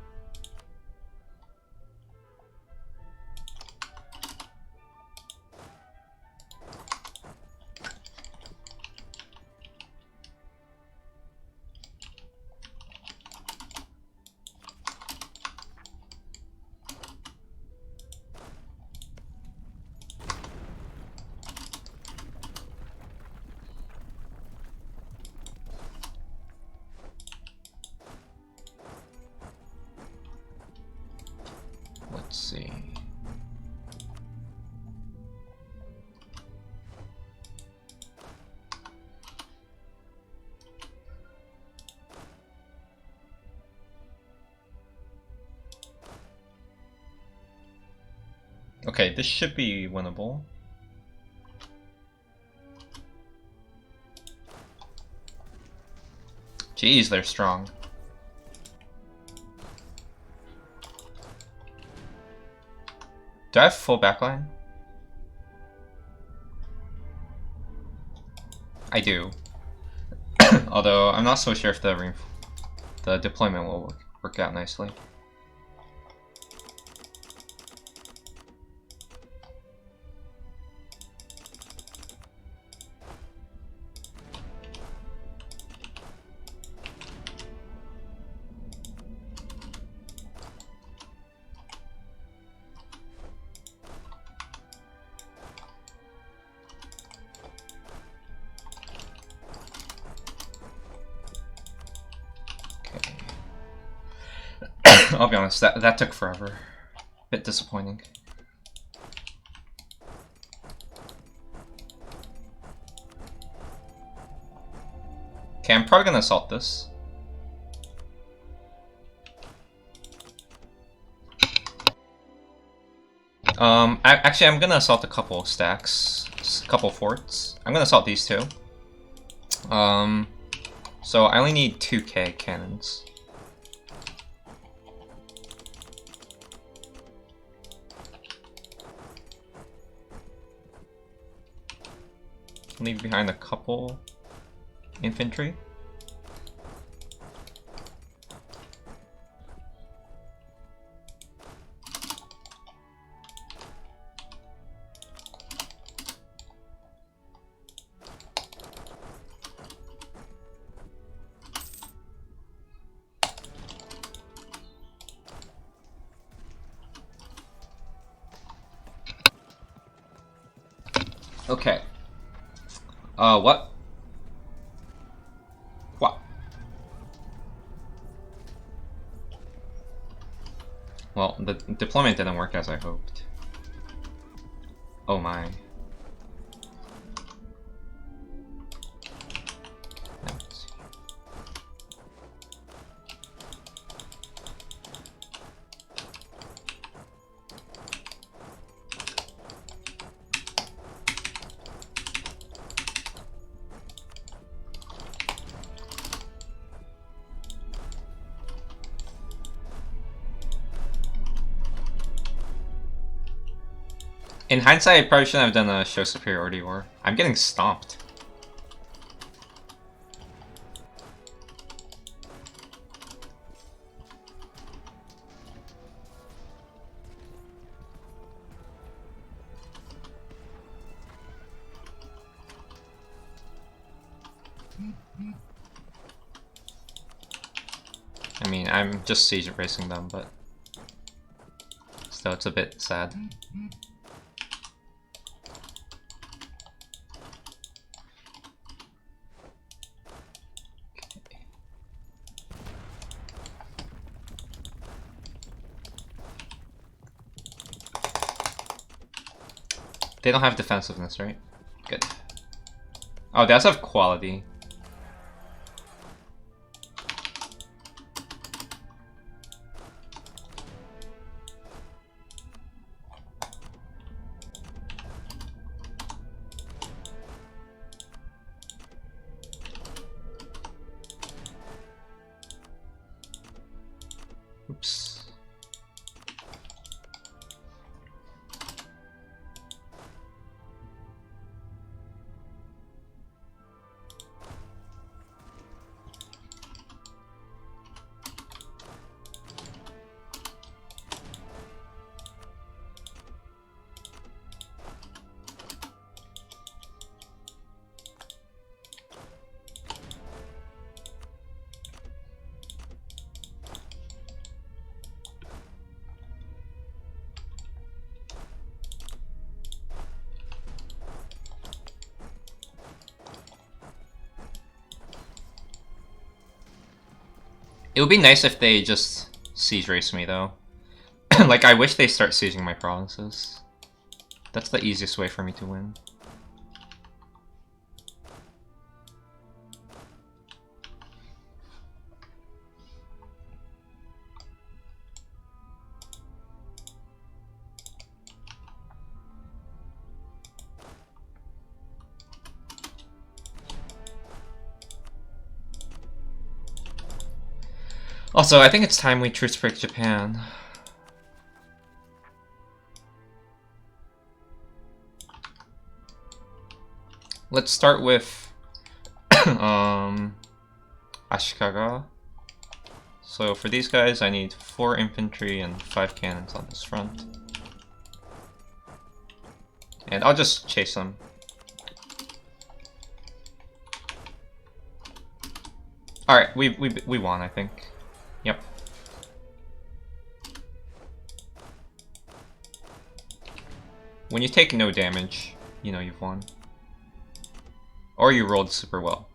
Let's see. Okay, this should be winnable. Jeez, they're strong. Do I have full backline? I do. Although, I'm not so sure if the deployment will work out nicely. I'll be honest, that took forever. Bit disappointing. Okay, I'm probably gonna assault this. Actually, I'm gonna assault a couple stacks, a couple forts. I'm gonna assault these two. So I only need 2k cannons. Leave behind a couple infantry. Okay. What? What? Well, the deployment didn't work as I hoped. Oh my. In hindsight, I probably shouldn't have done a show superiority war. I'm getting stomped. I mean, I'm just siege erasing them, but still, it's a bit sad. They don't have defensiveness, right? Good. Oh, they also have quality. Oops. It would be nice if they just siege race me, though. Like, I wish they start sieging my provinces. That's the easiest way for me to win. Also, I think it's time we truce break Japan. Let's start with Ashikaga. So for these guys, I need 4 infantry and 5 cannons on this front. And I'll just chase them. Alright, we won, I think. Yep. When you take no damage, you know you've won. Or you rolled super well.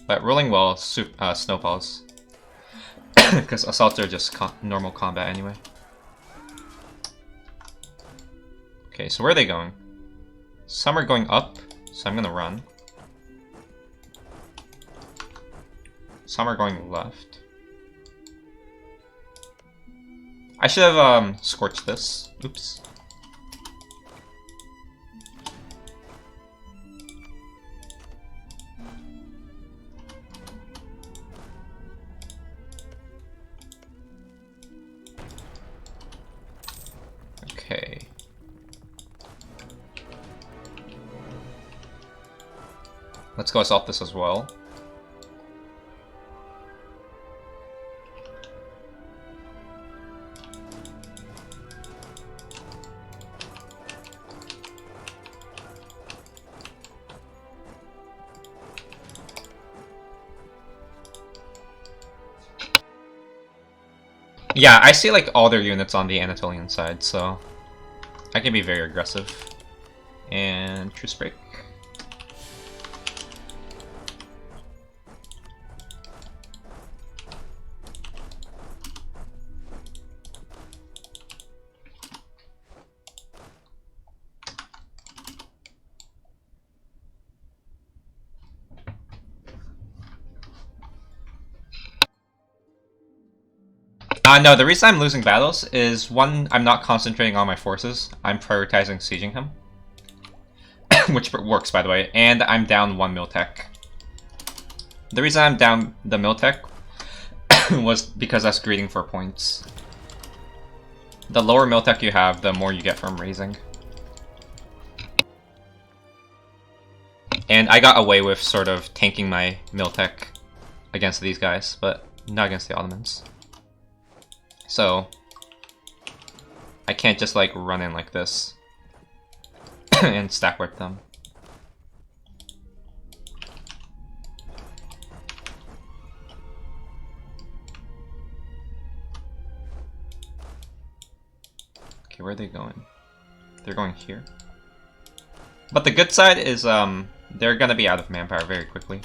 But rolling well snowballs. Because assaults are just normal combat anyway. Okay, so where are they going? Some are going up, so I'm gonna run. Some are going left. I should have scorched this. Oops. Okay. Let's go assault this as well. Yeah, I see like all their units on the Anatolian side, so I can be very aggressive. And truce break. No, the reason I'm losing battles is, one, I'm not concentrating on my forces. I'm prioritizing sieging him. Which works, by the way. And I'm down 1 Miltech. The reason I'm down the Miltech was because I was greeting for points. the lower Miltech you have, the more you get from raising. And I got away with sort of tanking my Miltech against these guys, but not against the Ottomans. So I can't just like run in like this and stack wipe them. Okay, where are they going? They're going here. But the good side is they're gonna be out of manpower very quickly.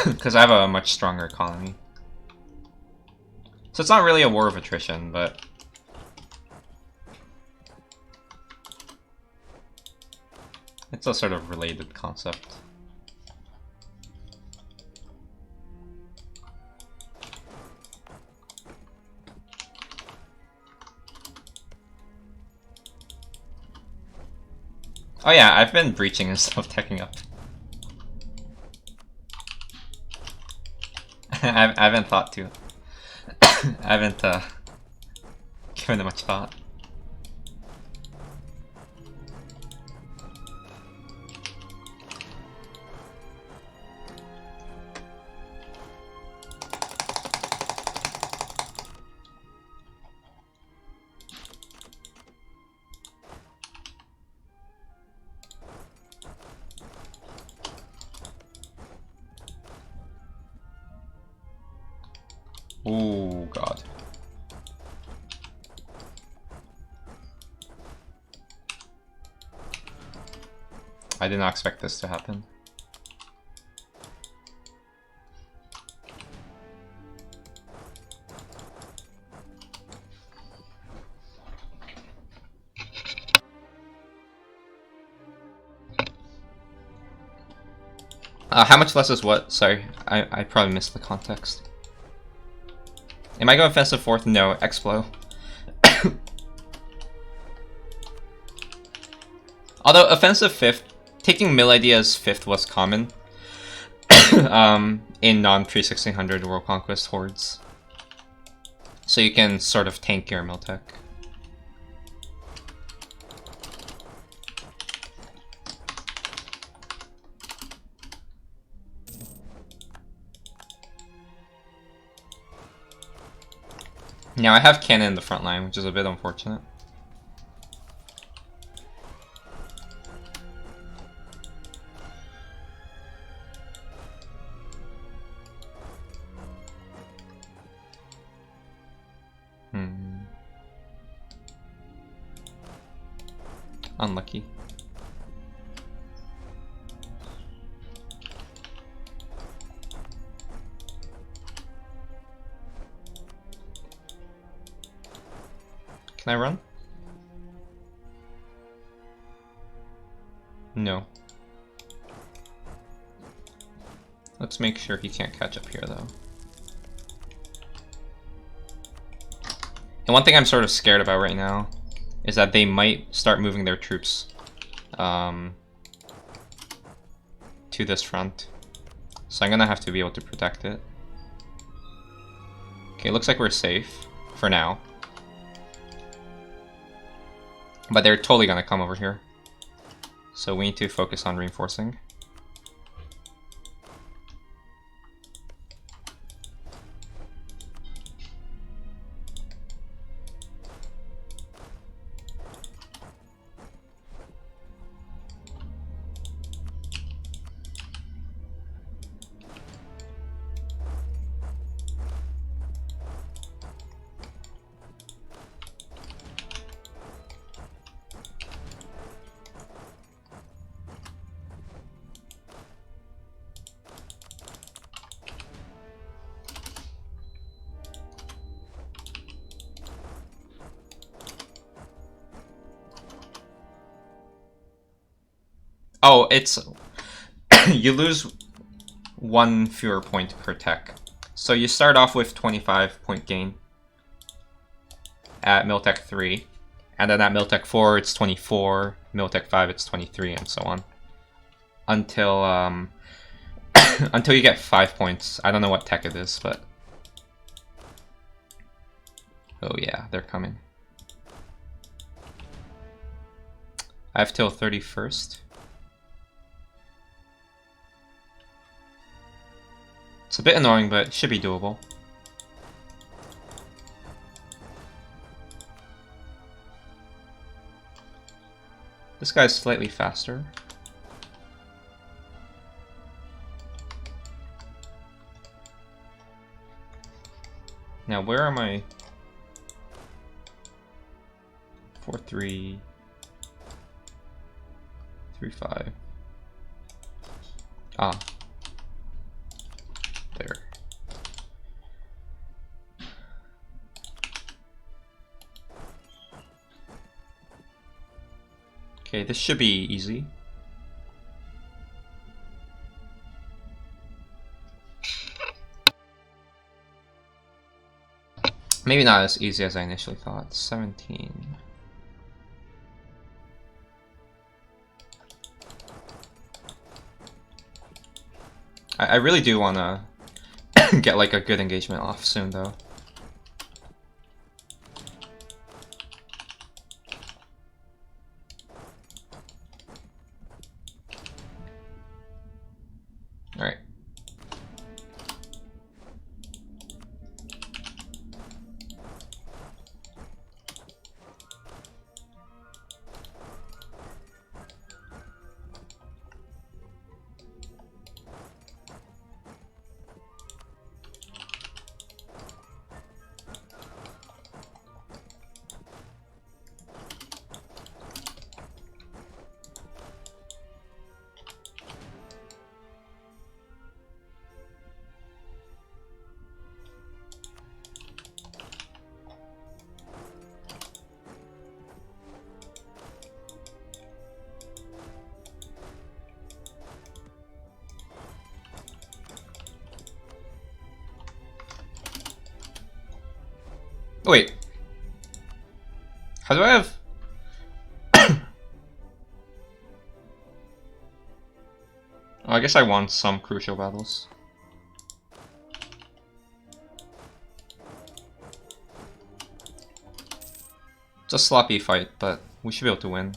Because I have a much stronger economy. So it's not really a war of attrition, but it's a sort of related concept. Oh yeah, I've been breaching instead of teching up. I haven't thought to. I haven't given it much thought. Oh god. I did not expect this to happen. How much less is what? Sorry, I probably missed the context. Am I going offensive fourth? No, Explo. Although offensive fifth, taking mill idea as fifth was common in non-pre-1600 World Conquest hordes. So you can sort of tank your mill tech. Now I have cannon in the front line, which is a bit unfortunate. Unlucky. Can I run? No. Let's make sure he can't catch up here, though. And one thing I'm sort of scared about right now is that they might start moving their troops to this front. So I'm gonna have to be able to protect it. Okay, looks like we're safe for now. But they're totally gonna come over here. So we need to focus on reinforcing. Oh, it's you lose 1 fewer point per tech. So you start off with 25 point gain at Miltech 3, and then at Miltech 4 it's 24, Miltech 5 it's 23, and so on. Until Until you get 5 points. I don't know what tech it is, but... Oh yeah, they're coming. I have till 31st. It's a bit annoying, but it should be doable. This guy's slightly faster. Now, where are my 4-3, 3-5? Ah, there. Okay, this should be easy. Maybe not as easy as I initially thought. 17. I really do want to get like a good engagement off soon though. Alright. Oh, wait. How do I have... Oh, I guess I won some crucial battles. It's a sloppy fight, but we should be able to win.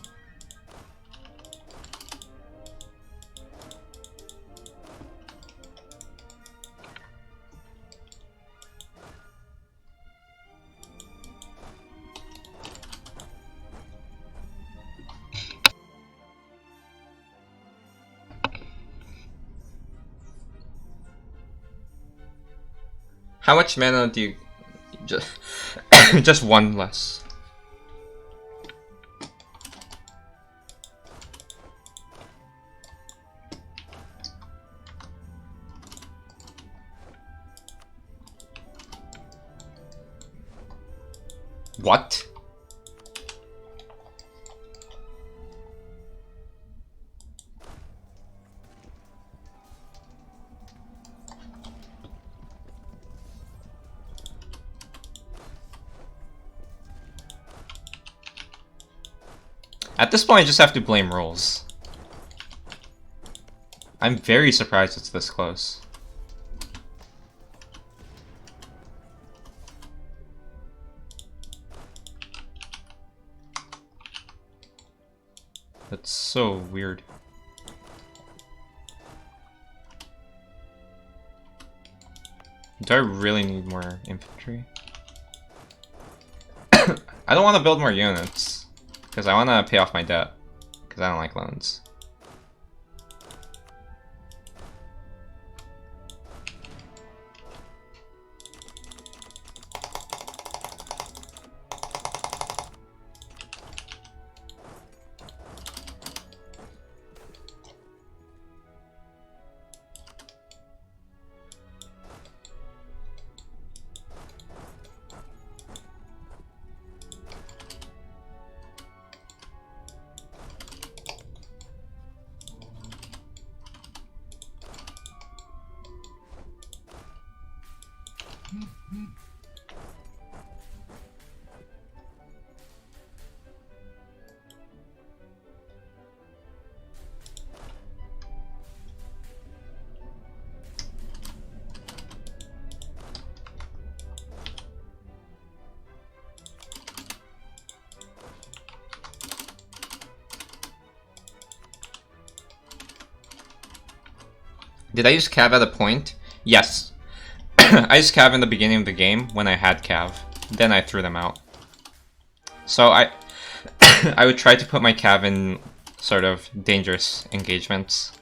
How much mana do you... just one less. What? At this point, I just have to blame rolls. I'm very surprised it's this close. That's so weird. Do I really need more infantry? I don't want to build more units, because I want to pay off my debt, because I don't like loans. Did I use Cav at a point? Yes. I used Cav in the beginning of the game when I had Cav. Then I threw them out. So I would try to put my Cav in sort of dangerous engagements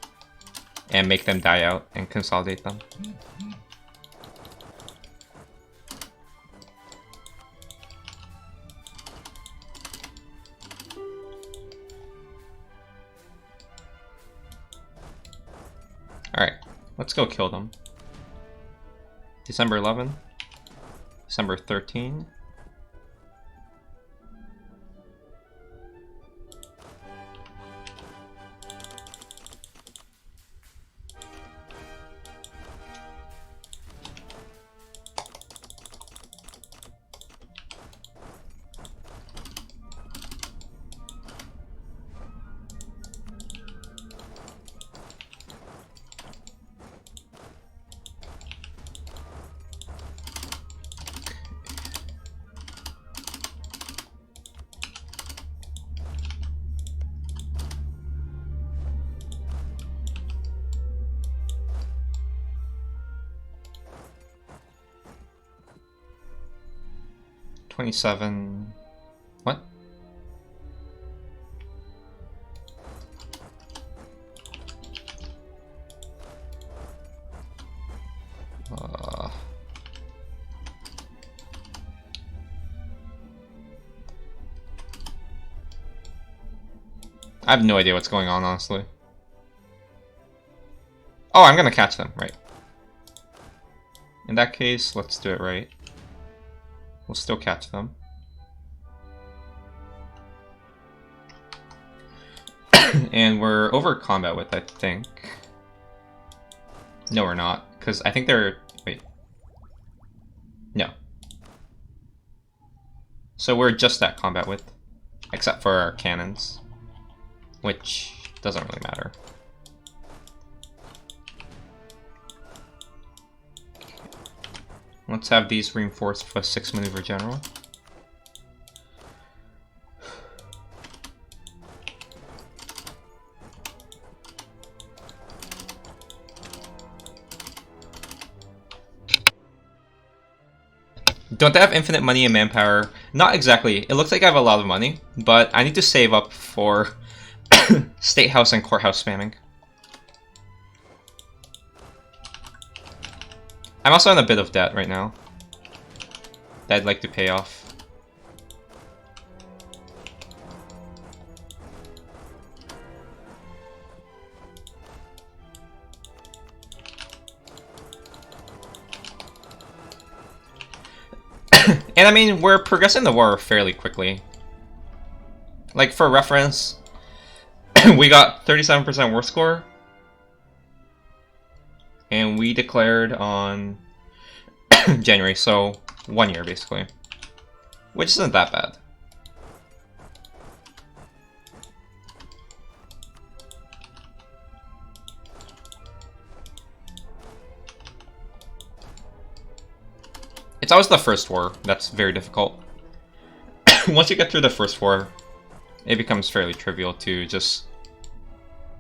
and make them die out and consolidate them. Alright, let's go kill them. December 11, December 13. $27. What? I have no idea what's going on, honestly. Oh, I'm gonna catch them, right. In that case, let's do it right. We'll still catch them. And we're over combat width, I think. No, we're not, because I think they're... Wait. No. So we're just at combat width, except for our cannons, which doesn't really matter. Let's have these reinforced with 6 maneuver general. Don't they have infinite money and manpower? Not exactly. It looks like I have a lot of money, but I need to save up for State House and Courthouse spamming. I'm also in a bit of debt right now that I'd like to pay off. And I mean, we're progressing the war fairly quickly. Like, for reference, we got 37% war score. And we declared on January, so 1 year basically. Which isn't that bad. It's always the first war that's very difficult. Once you get through the first war, it becomes fairly trivial to just,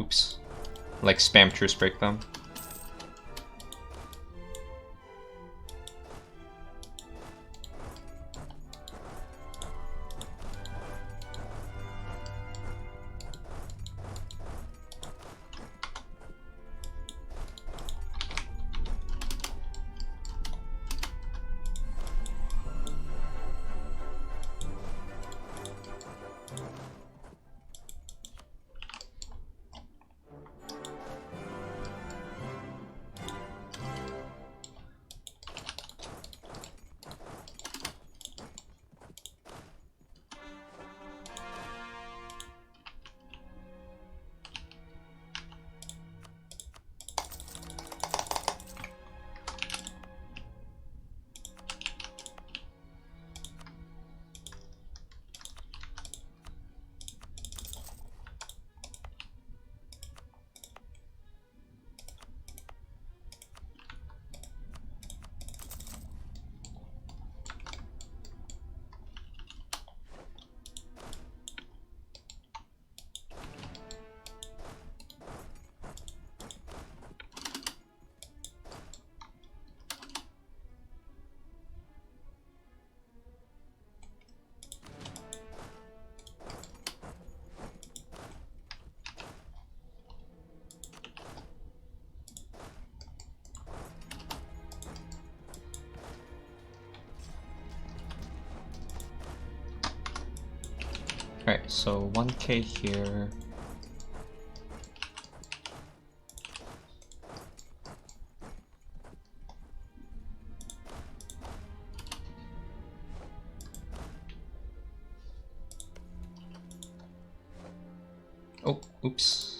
oops, like spam truce break them. Alright, so 1k here. Oh, oops.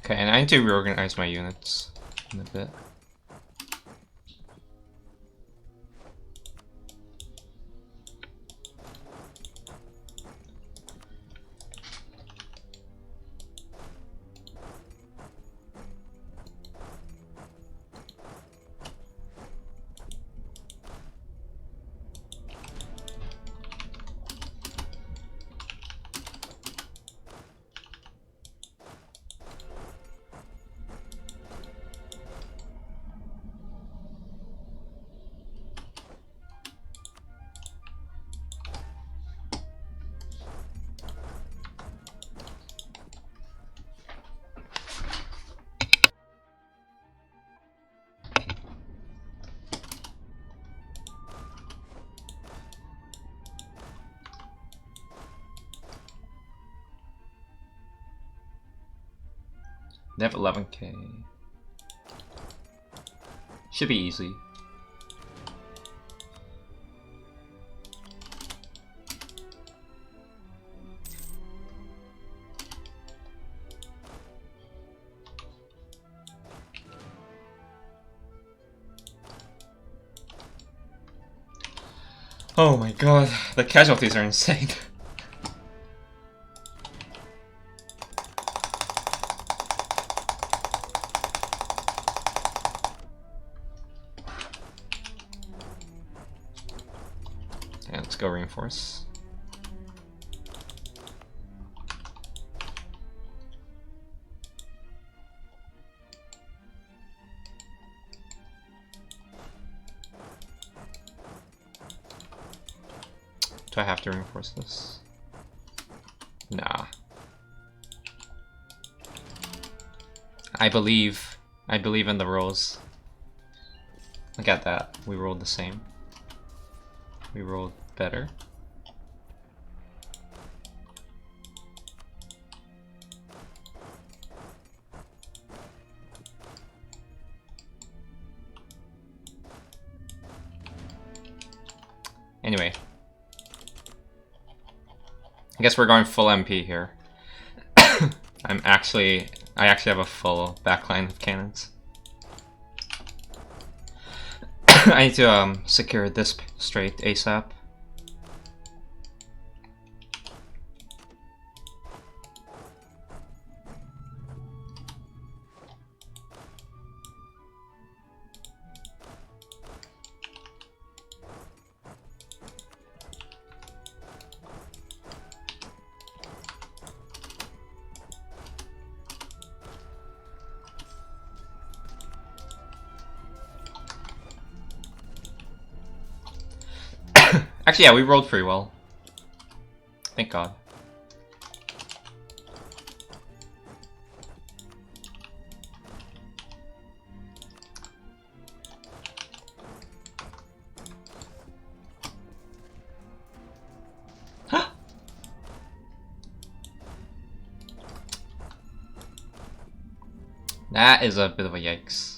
Okay, and I need to reorganize my units in a bit. They have 11k. Should be easy. Oh my god, the casualties are insane. Yeah, let's go reinforce. Do I have to reinforce this? Nah. I believe in the rolls. Look at that. We rolled the same. We rolled better. Anyway. I guess we're going full MP here. I actually have a full backline of cannons. I need to secure this straight ASAP. Actually, yeah, we rolled pretty well. Thank God. That is a bit of a yikes.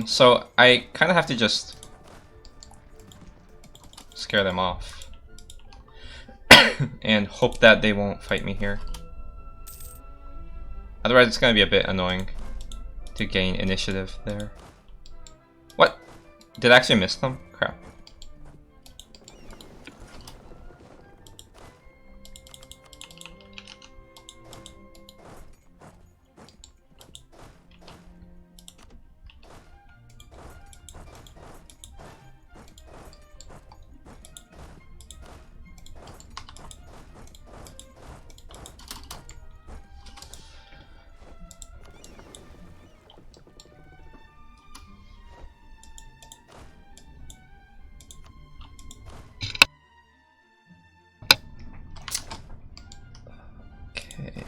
So I kind of have to just scare them off and hope that they won't fight me here. Otherwise it's gonna be a bit annoying to gain initiative there. What? Did I actually miss them? Crap. Okay.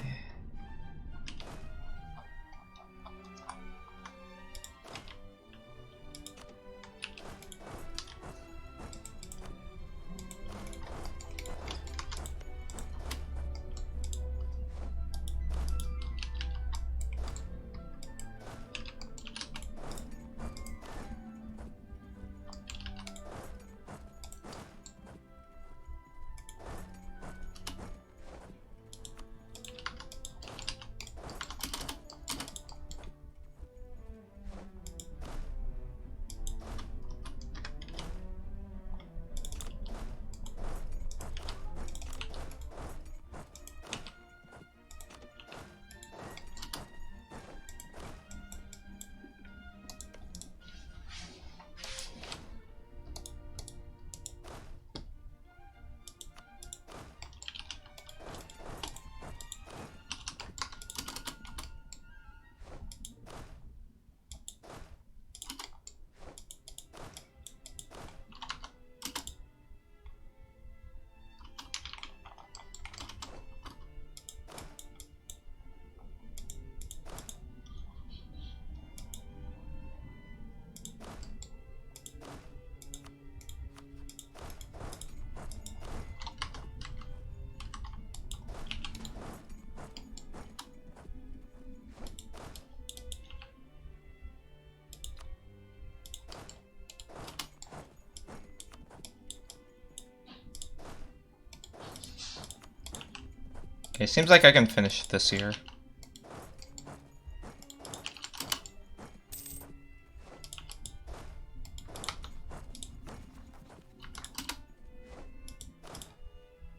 Okay, seems like I can finish this year.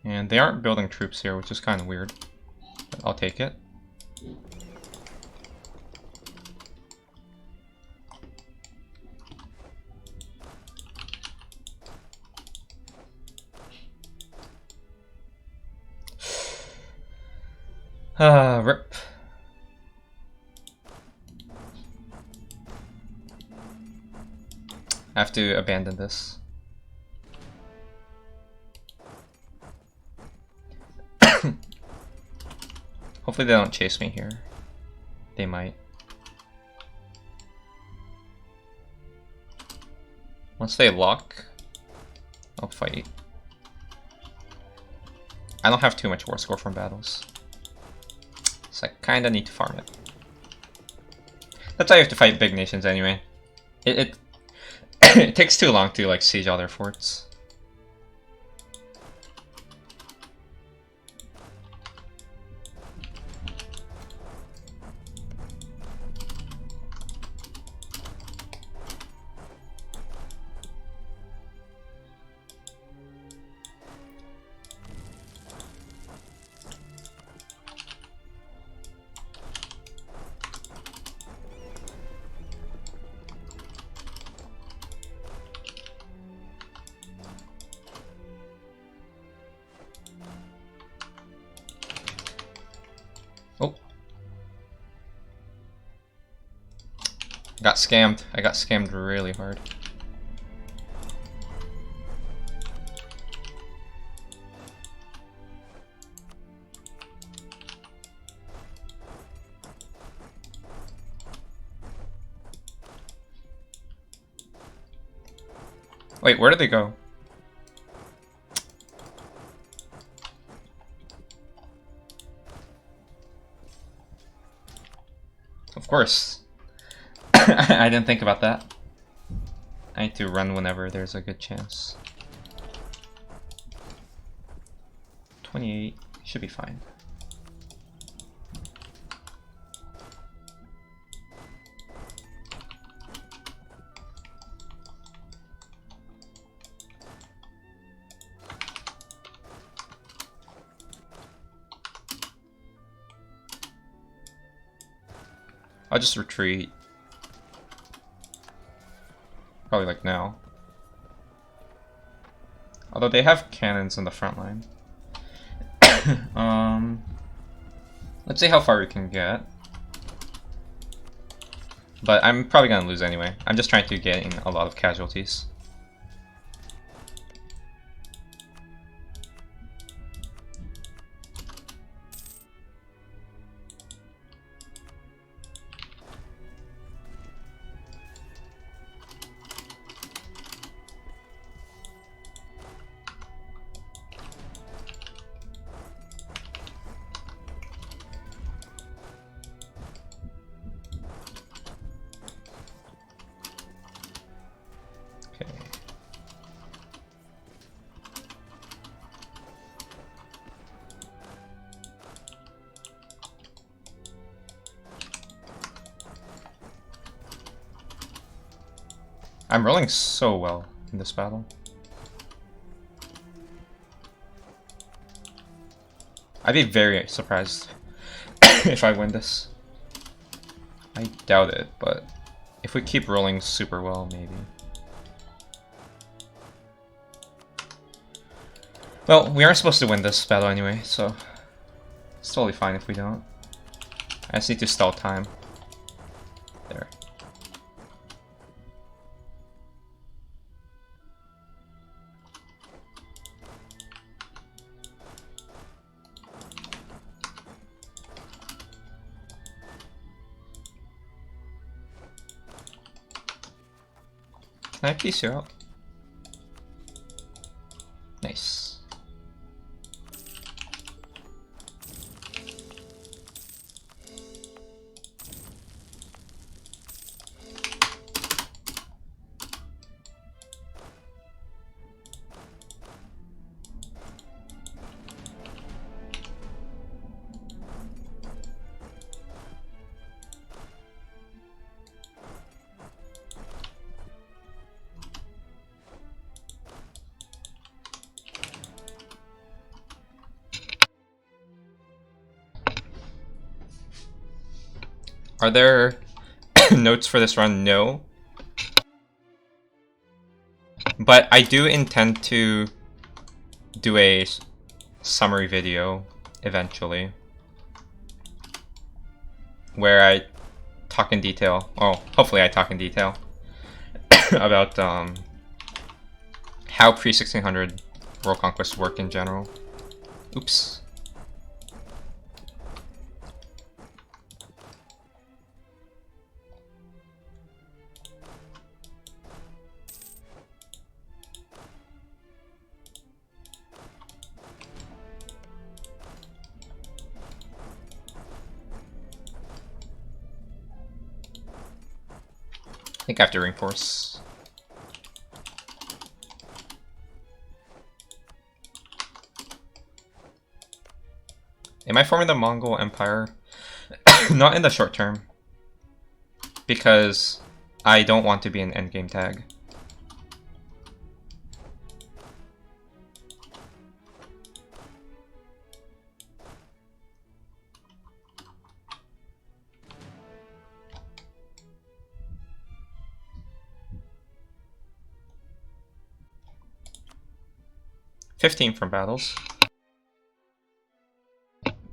And they aren't building troops here, which is kind of weird. But I'll take it. Rip. I have to abandon this. Hopefully they don't chase me here. They might. Once they lock, I'll fight. I don't have too much war score from battles, so I kinda need to farm it. That's why you have to fight big nations anyway. It it takes too long to like siege all their forts. Oh. Got scammed. I got scammed really hard. Wait, where did they go? Of course. I didn't think about that. I need to run whenever there's a good chance. 28 should be fine. I'll just retreat. Probably like now. Although they have cannons in the front line. Let's see how far we can get. But I'm probably gonna lose anyway. I'm just trying to get in a lot of casualties. I'm rolling so well in this battle. I'd be very surprised if I win this. I doubt it, but if we keep rolling super well, maybe. Well, we aren't supposed to win this battle anyway, so it's totally fine if we don't. I just need to stall time. There. Can I piece you out? Nice. Are there notes for this run? No. But I do intend to do a summary video eventually where I talk in detail, oh, hopefully I talk in detail about how pre-1600 world conquests work in general. Oops. I think I have to reinforce. Am I forming the Mongol Empire? Not in the short term. Because I don't want to be an endgame tag. $15 from battles.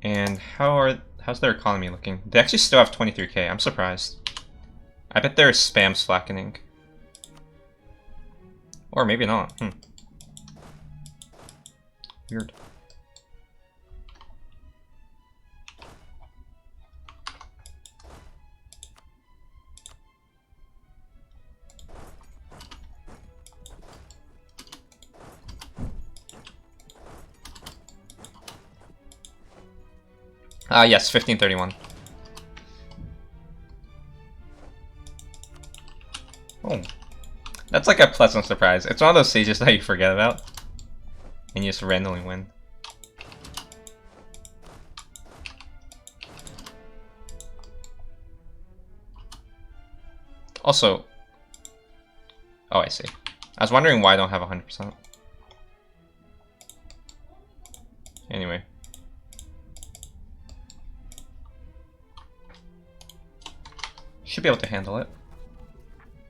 And how's their economy looking? They actually still have 23k. I'm surprised. I bet their spam's slackening. Or maybe not. Weird. Yes, 1531. Oh. That's like a pleasant surprise. It's one of those sieges that you forget about. And you just randomly win. Also... Oh, I see. I was wondering why I don't have 100%. Anyway. Should be able to handle it.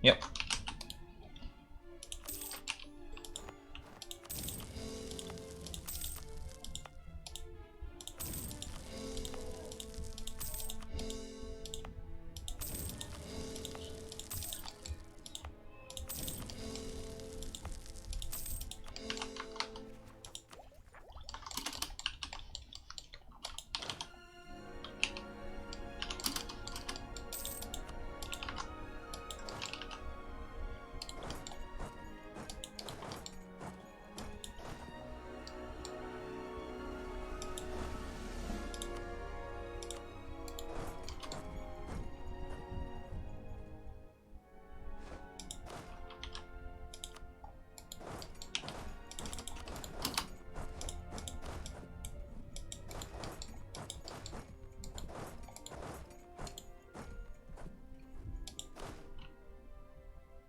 Yep.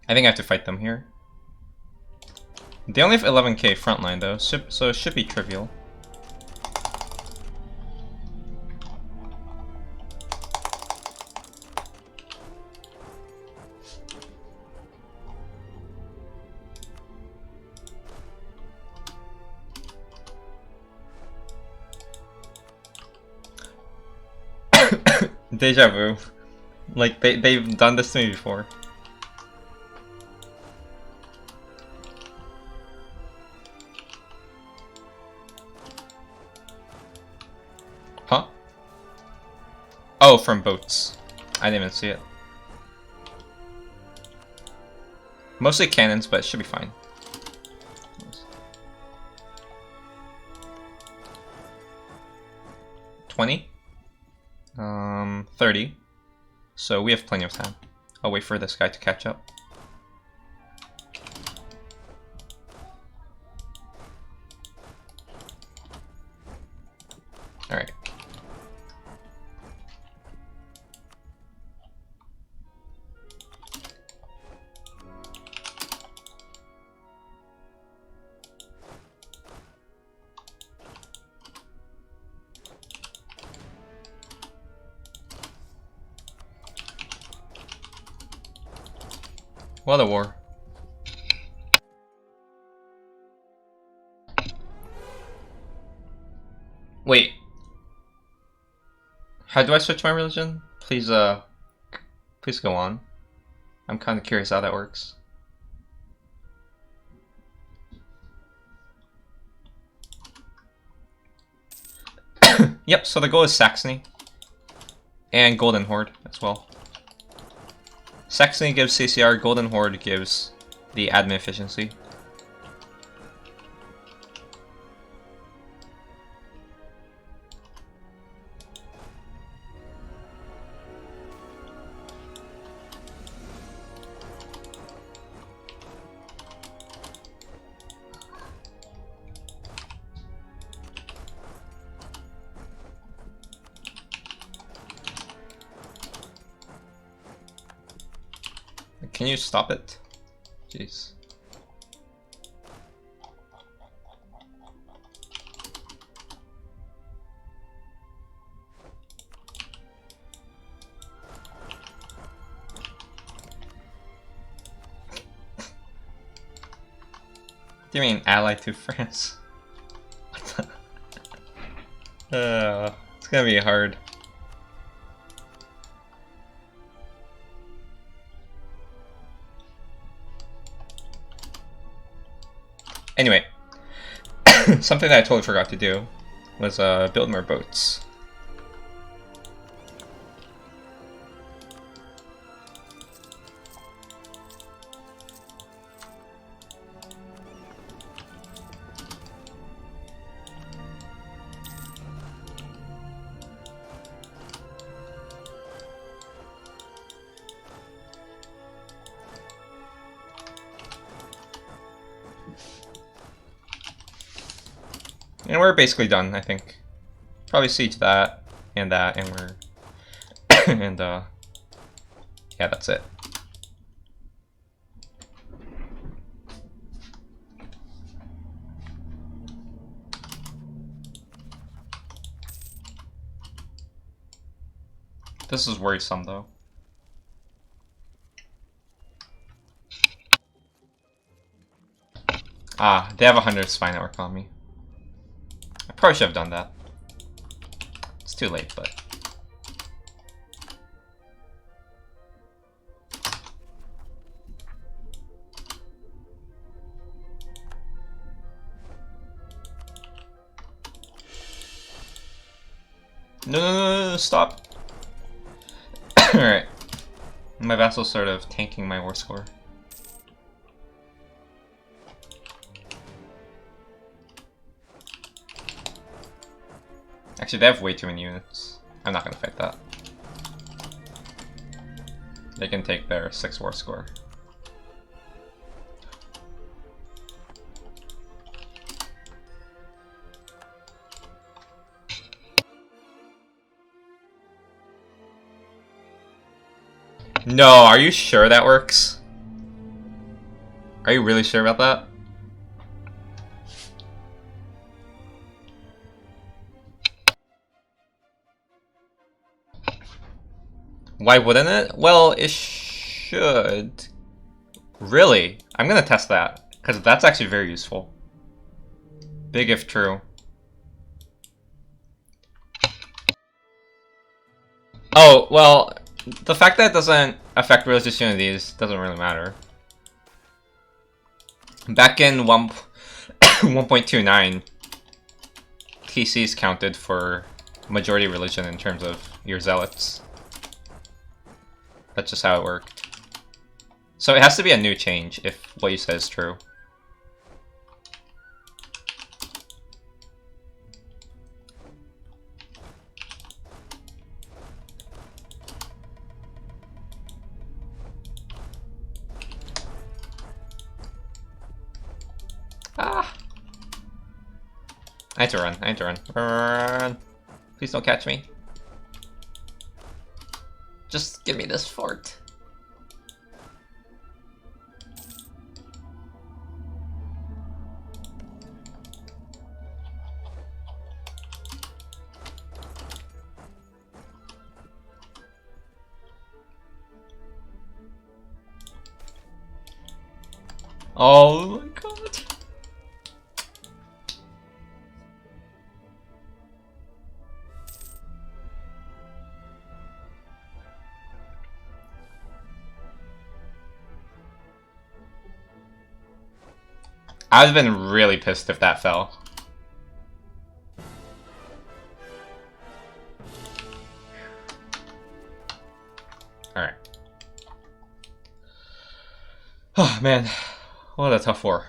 I think I have to fight them here. They only have 11k frontline though, so it should be trivial. Deja vu. Like, they've done this to me before. Huh? Oh, from boats. I didn't even see it. Mostly cannons, but it should be fine. 20? 30. So we have plenty of time. I'll wait for this guy to catch up. Alright. What a war. Wait. How do I switch my religion? Please, please go on. I'm kind of curious how that works. Yep, so the goal is Saxony. And Golden Horde as well. Saxony gives CCR, Golden Horde gives the admin efficiency. Can you stop it? Jeez. What do you mean ally to France? It's gonna be hard. Anyway, something that I totally forgot to do was build more boats. And we're basically done, I think. Probably siege that, and we're... and, yeah, that's it. This is worrisome, though. Ah, they have a 100 spy network on me. I probably should have done that. It's too late, but... No, stop! Alright. My vassal's sort of tanking my war score. Actually, they have way too many units. I'm not gonna fight that. They can take their 6 war score. No, are you sure that works? Are you really sure about that? Why wouldn't it? Well, it should. Really? I'm gonna test that, because that's actually very useful. Big if true. Oh, well, the fact that it doesn't affect religious unities doesn't really matter. Back in 1.29, TCs counted for majority religion in terms of your zealots. That's just how it worked. So it has to be a new change if what you said is true. Ah! I need to run. I need to run. Run! Please don't catch me. Just give me this fort. Oh my god. I would have been really pissed if that fell. Alright. Oh man, what a tough war.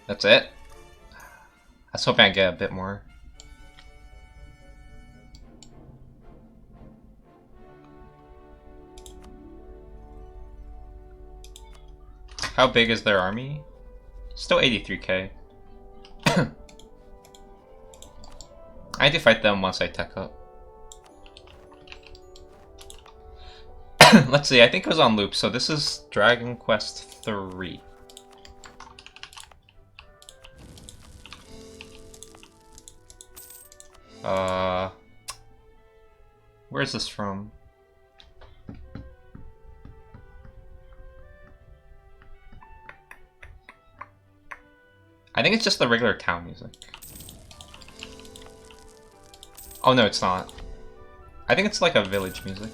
That's it? I was hoping I'd get a bit more. How big is their army? Still 83k. I need to fight them once I tech up. Let's see, I think it was on loop, so this is Dragon Quest 3. Where's this from? I think it's just the regular town music. Oh no, it's not. I think it's like a village music.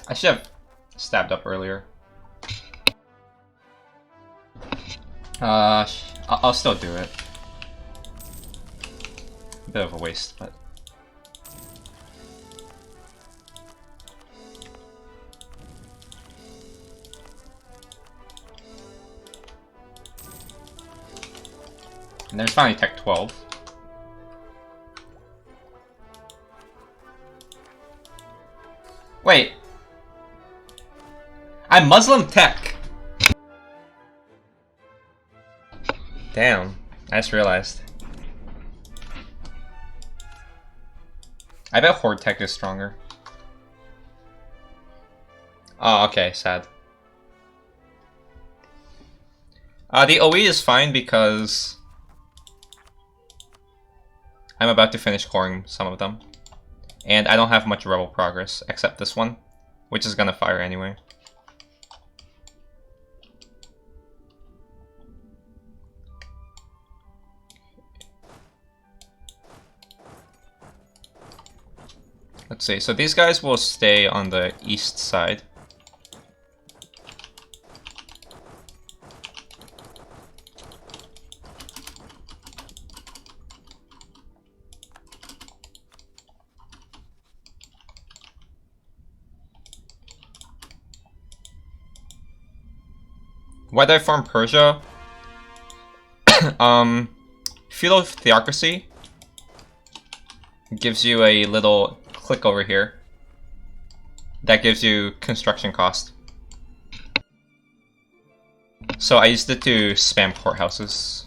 I should have stabbed up earlier. I'll still do it. A bit of a waste, but... And there's finally Tech 12. Wait! I'm Muslim tech! Damn, I just realized. I bet Horde tech is stronger. Oh, okay, sad. The OE is fine because I'm about to finish coring some of them. And I don't have much rebel progress, except this one, which is gonna fire anyway. Let's see, so these guys will stay on the east side. Why did I farm Persia? Feudal Theocracy gives you a little click over here. That gives you construction cost. So I used it to spam courthouses.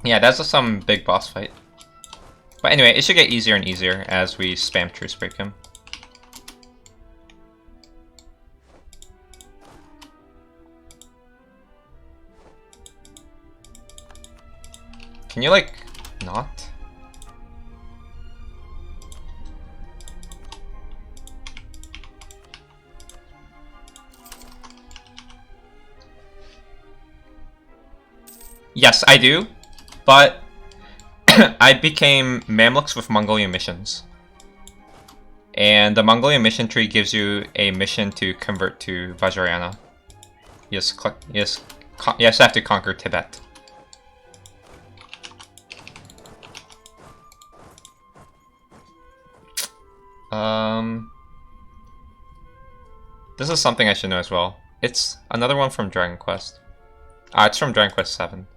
Yeah, that's just some big boss fight. But anyway, it should get easier and easier as we spam truce break him. Can you, like, not? Yes, I do. But I became Mamluks with Mongolian missions. And the Mongolian mission tree gives you a mission to convert to Vajrayana. You have to conquer Tibet. This is something I should know as well. It's another one from Dragon Quest. It's from Dragon Quest 7.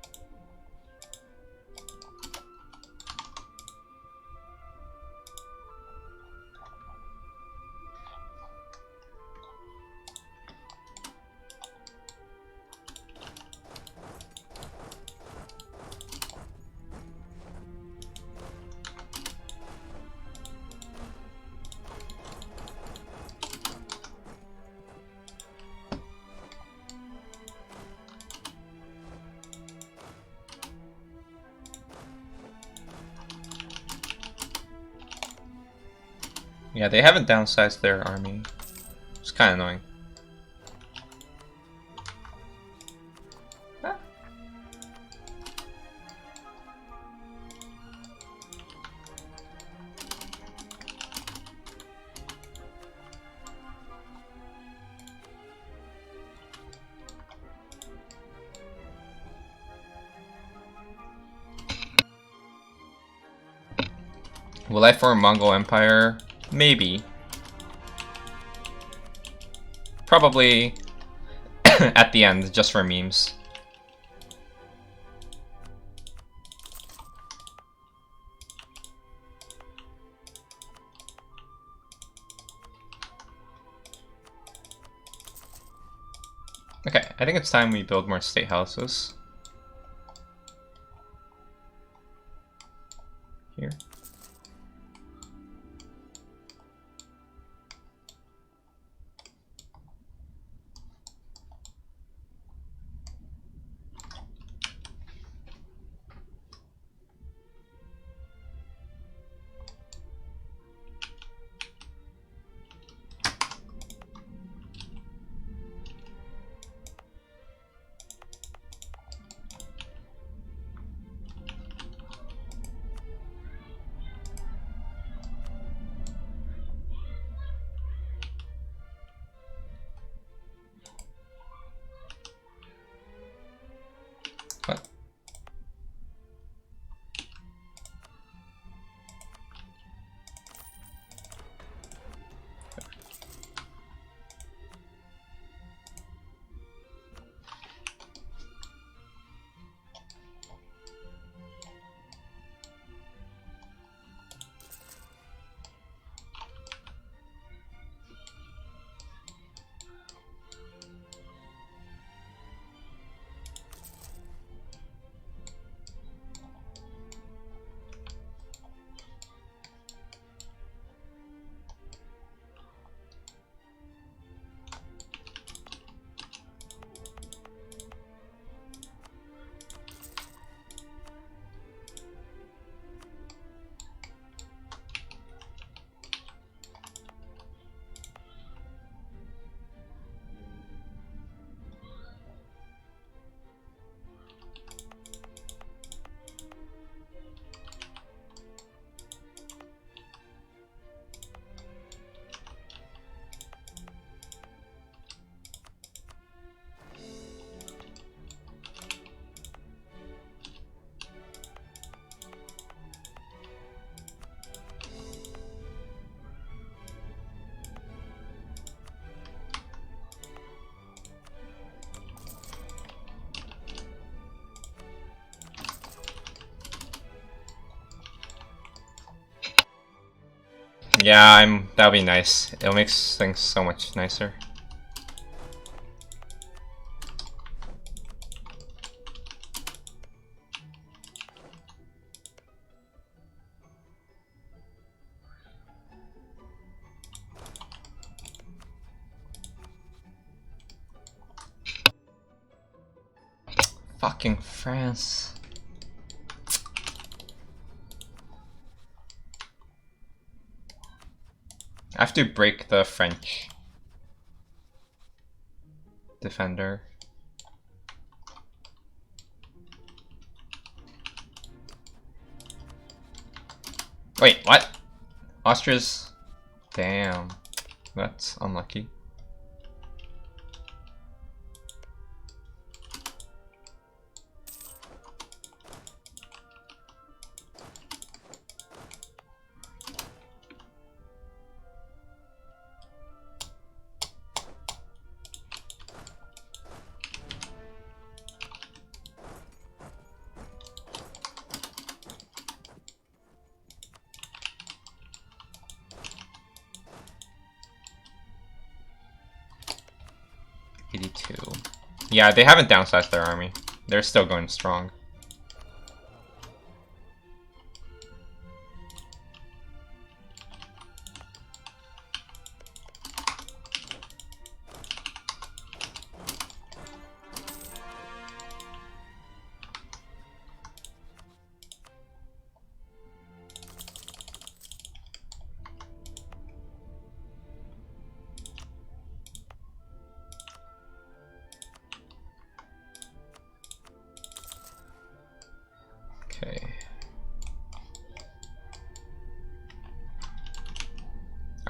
Yeah, they haven't downsized their army. It's kind of annoying. Ah. Will I form Mongol Empire? Maybe. Probably at the end, just for memes. Okay, I think it's time we build more state houses. Here. What? Yeah, that'll be nice. It'll make things so much nicer. Fucking France. I have to break the French defender. Wait, what? Austria's... Damn. That's unlucky. Yeah, they haven't downsized their army. They're still going strong.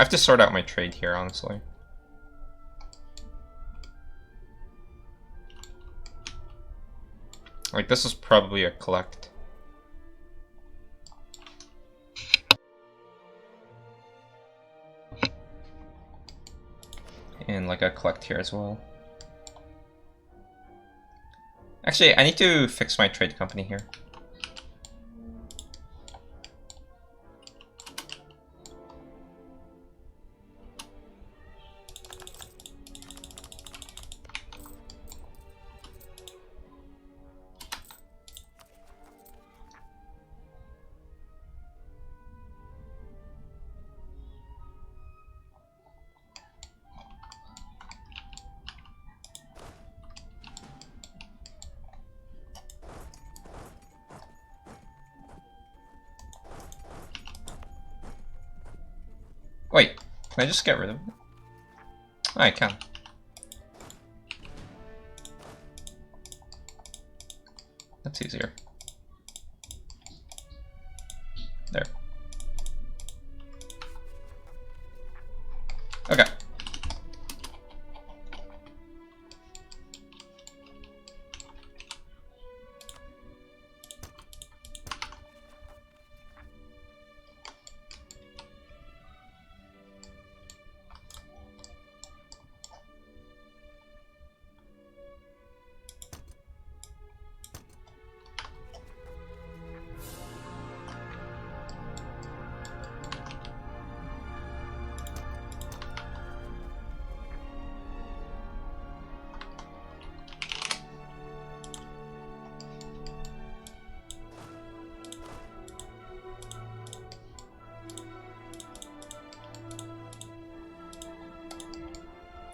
I have to sort out my trade here, honestly. Like, this is probably a collect. And like a collect here as well. Actually, I need to fix my trade company here. Wait, can I just get rid of it? Oh, I can. That's easier. There. Okay.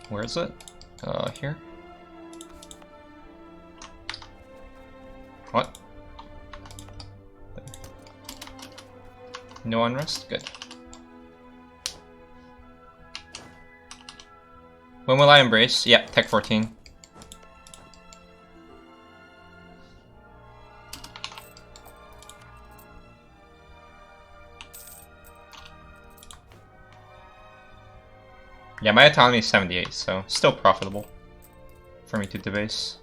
Where is it? Here? What? There. No unrest? Good. When will I embrace? Yeah, Tech 14. Yeah, my autonomy is 78, so still profitable for me to debase.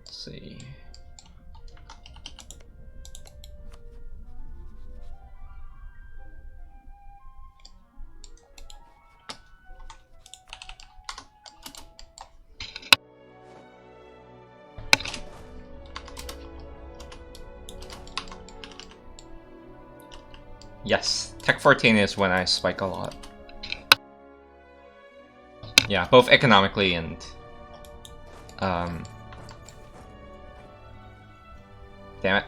See. Yes, Tech 14 is when I spike a lot. Yeah, both economically and damn it.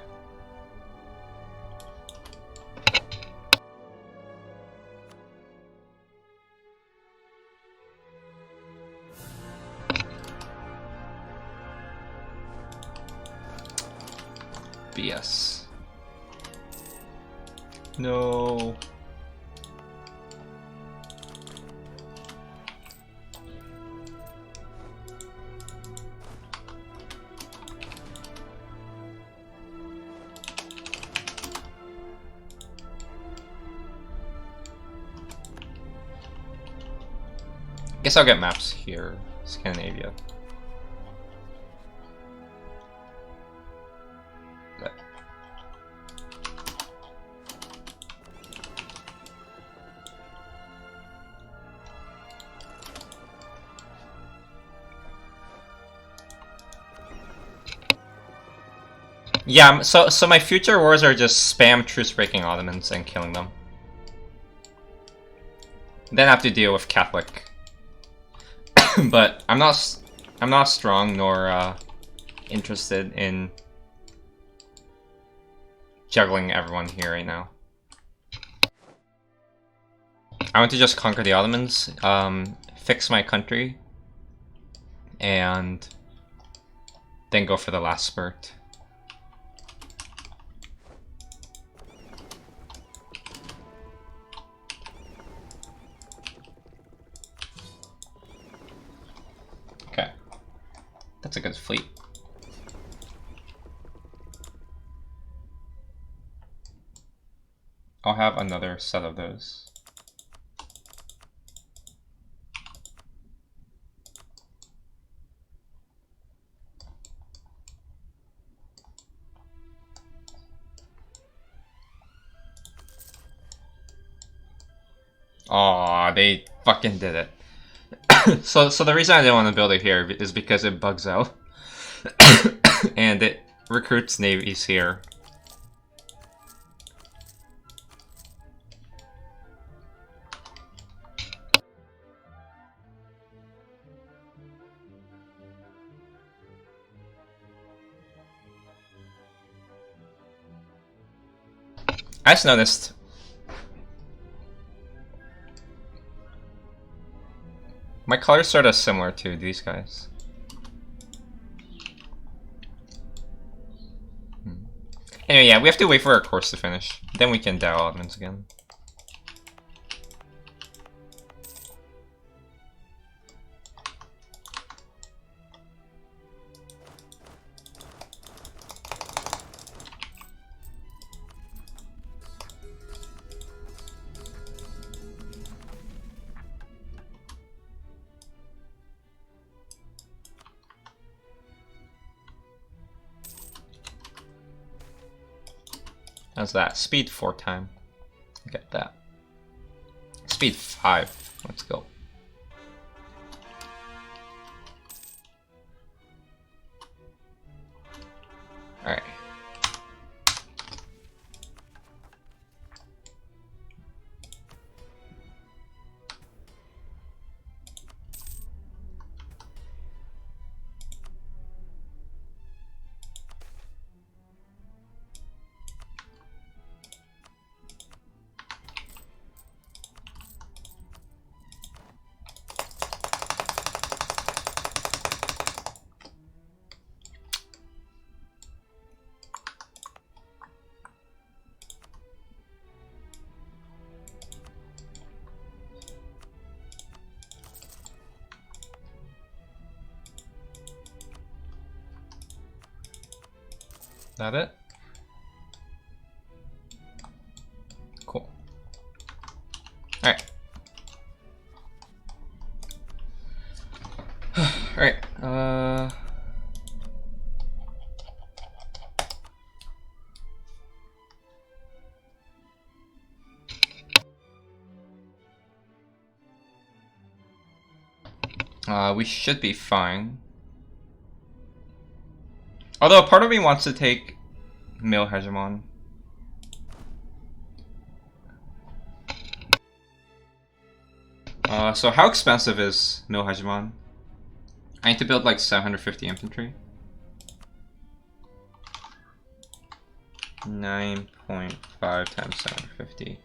BS. No. Guess I'll get maps here, Scandinavia. But yeah, so my future wars are just spam truce breaking Ottomans and killing them. Then I have to deal with Catholic. But I'm not strong nor interested in juggling everyone here right now. I want to just conquer the Ottomans, fix my country, and then go for the last spurt. Okay, that's a good fleet. I'll have another set of those. Aw, they fucking did it. So the reason I didn't want to build it here is because it bugs out. And it recruits navies here. I just noticed. My color's sort of similar to these guys. Anyway, yeah, we have to wait for our course to finish. Then we can Dow Elements again. How's that? Speed 4 time. Get that. Speed 5. Let's go. Alright. That it? Cool. Alright. Alright, we should be fine. Although part of me wants to take Male Hegemon. So how expensive is Male Hegemon? I need to build like 750 infantry. 9.5 times 750.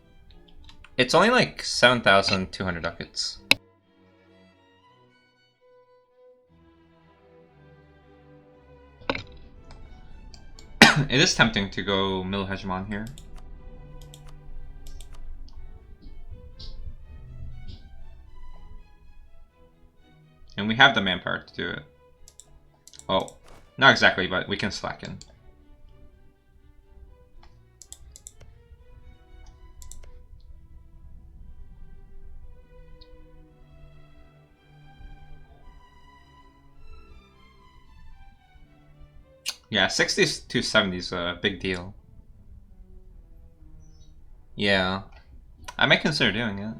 It's only like 7,200 ducats. It is tempting to go Mil Hegemon here. And we have the manpower to do it. Oh, not exactly, but we can slacken. Yeah, 60s to 70s is a big deal. Yeah, I might consider doing it.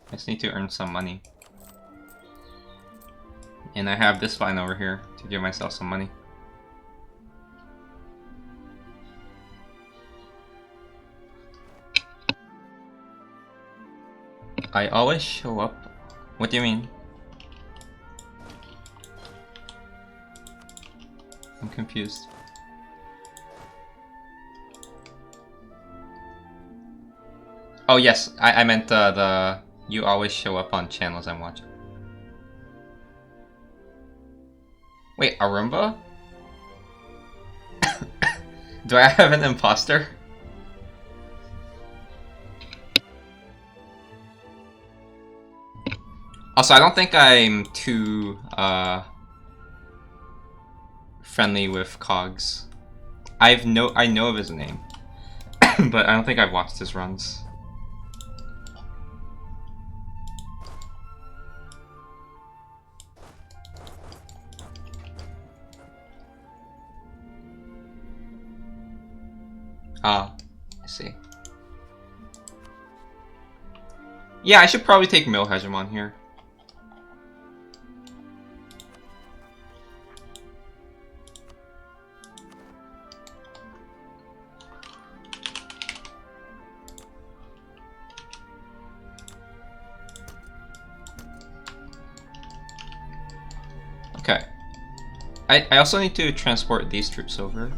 I just need to earn some money. And I have this line over here to give myself some money. I always show up. What do you mean? I'm confused. Oh yes, I meant the you always show up on channels I'm watching. Wait, Arumba? Do I have an imposter? Also, I don't think I'm too friendly with Cogs. I know of his name, but I don't think I've watched his runs. Ah, I see. Yeah, I should probably take Mill Hegemon here. Okay. I also need to transport these troops over.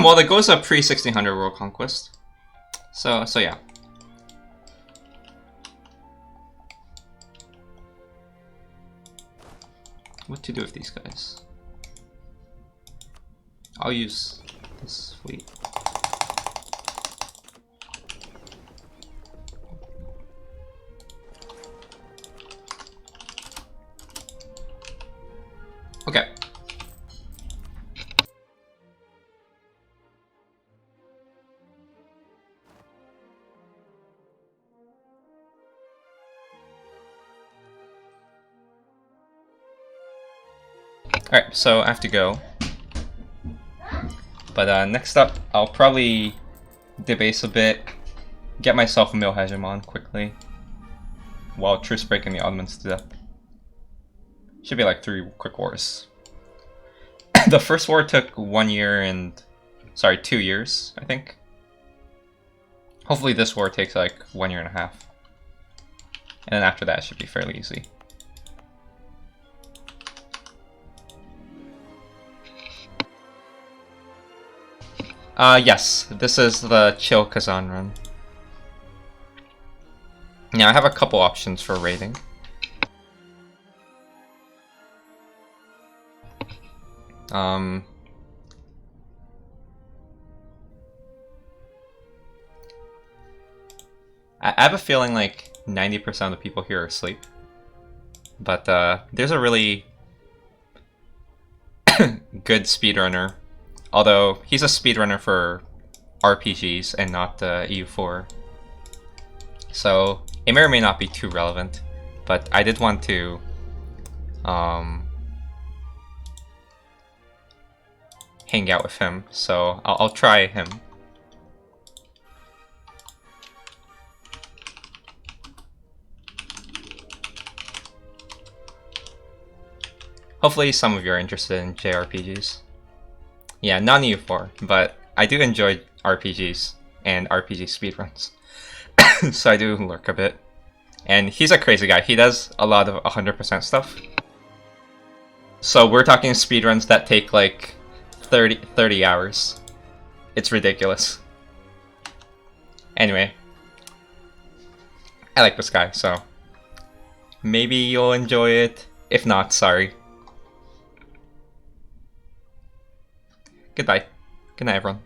Well, that goes up pre-1600 World Conquest. So yeah. What to do with these guys? I'll use this fleet. Okay. Alright, so I have to go. But next up, I'll probably debase a bit, get myself a Mill Hegemon quickly, while truce breaking the Ottomans to death. Should be like 3 quick wars. The first war took 1 year and... sorry, 2 years, I think. Hopefully this war takes like 1.5 years. And then after that it should be fairly easy. Yes, this is the chill Kazan run. Now I have a couple options for raiding. I have a feeling like 90% of the people here are asleep. But there's a really good speedrunner. Although he's a speedrunner for RPGs and not EU4. So it may or may not be too relevant. But I did want to hang out with him, so I'll try him. Hopefully some of you are interested in JRPGs. Yeah, not EU4, but I do enjoy RPGs and RPG speedruns. So I do lurk a bit. And he's a crazy guy. He does a lot of 100% stuff. So we're talking speedruns that take like 30 hours. It's ridiculous. Anyway. I like this guy, so maybe you'll enjoy it. If not, sorry. Goodbye. Good night, everyone.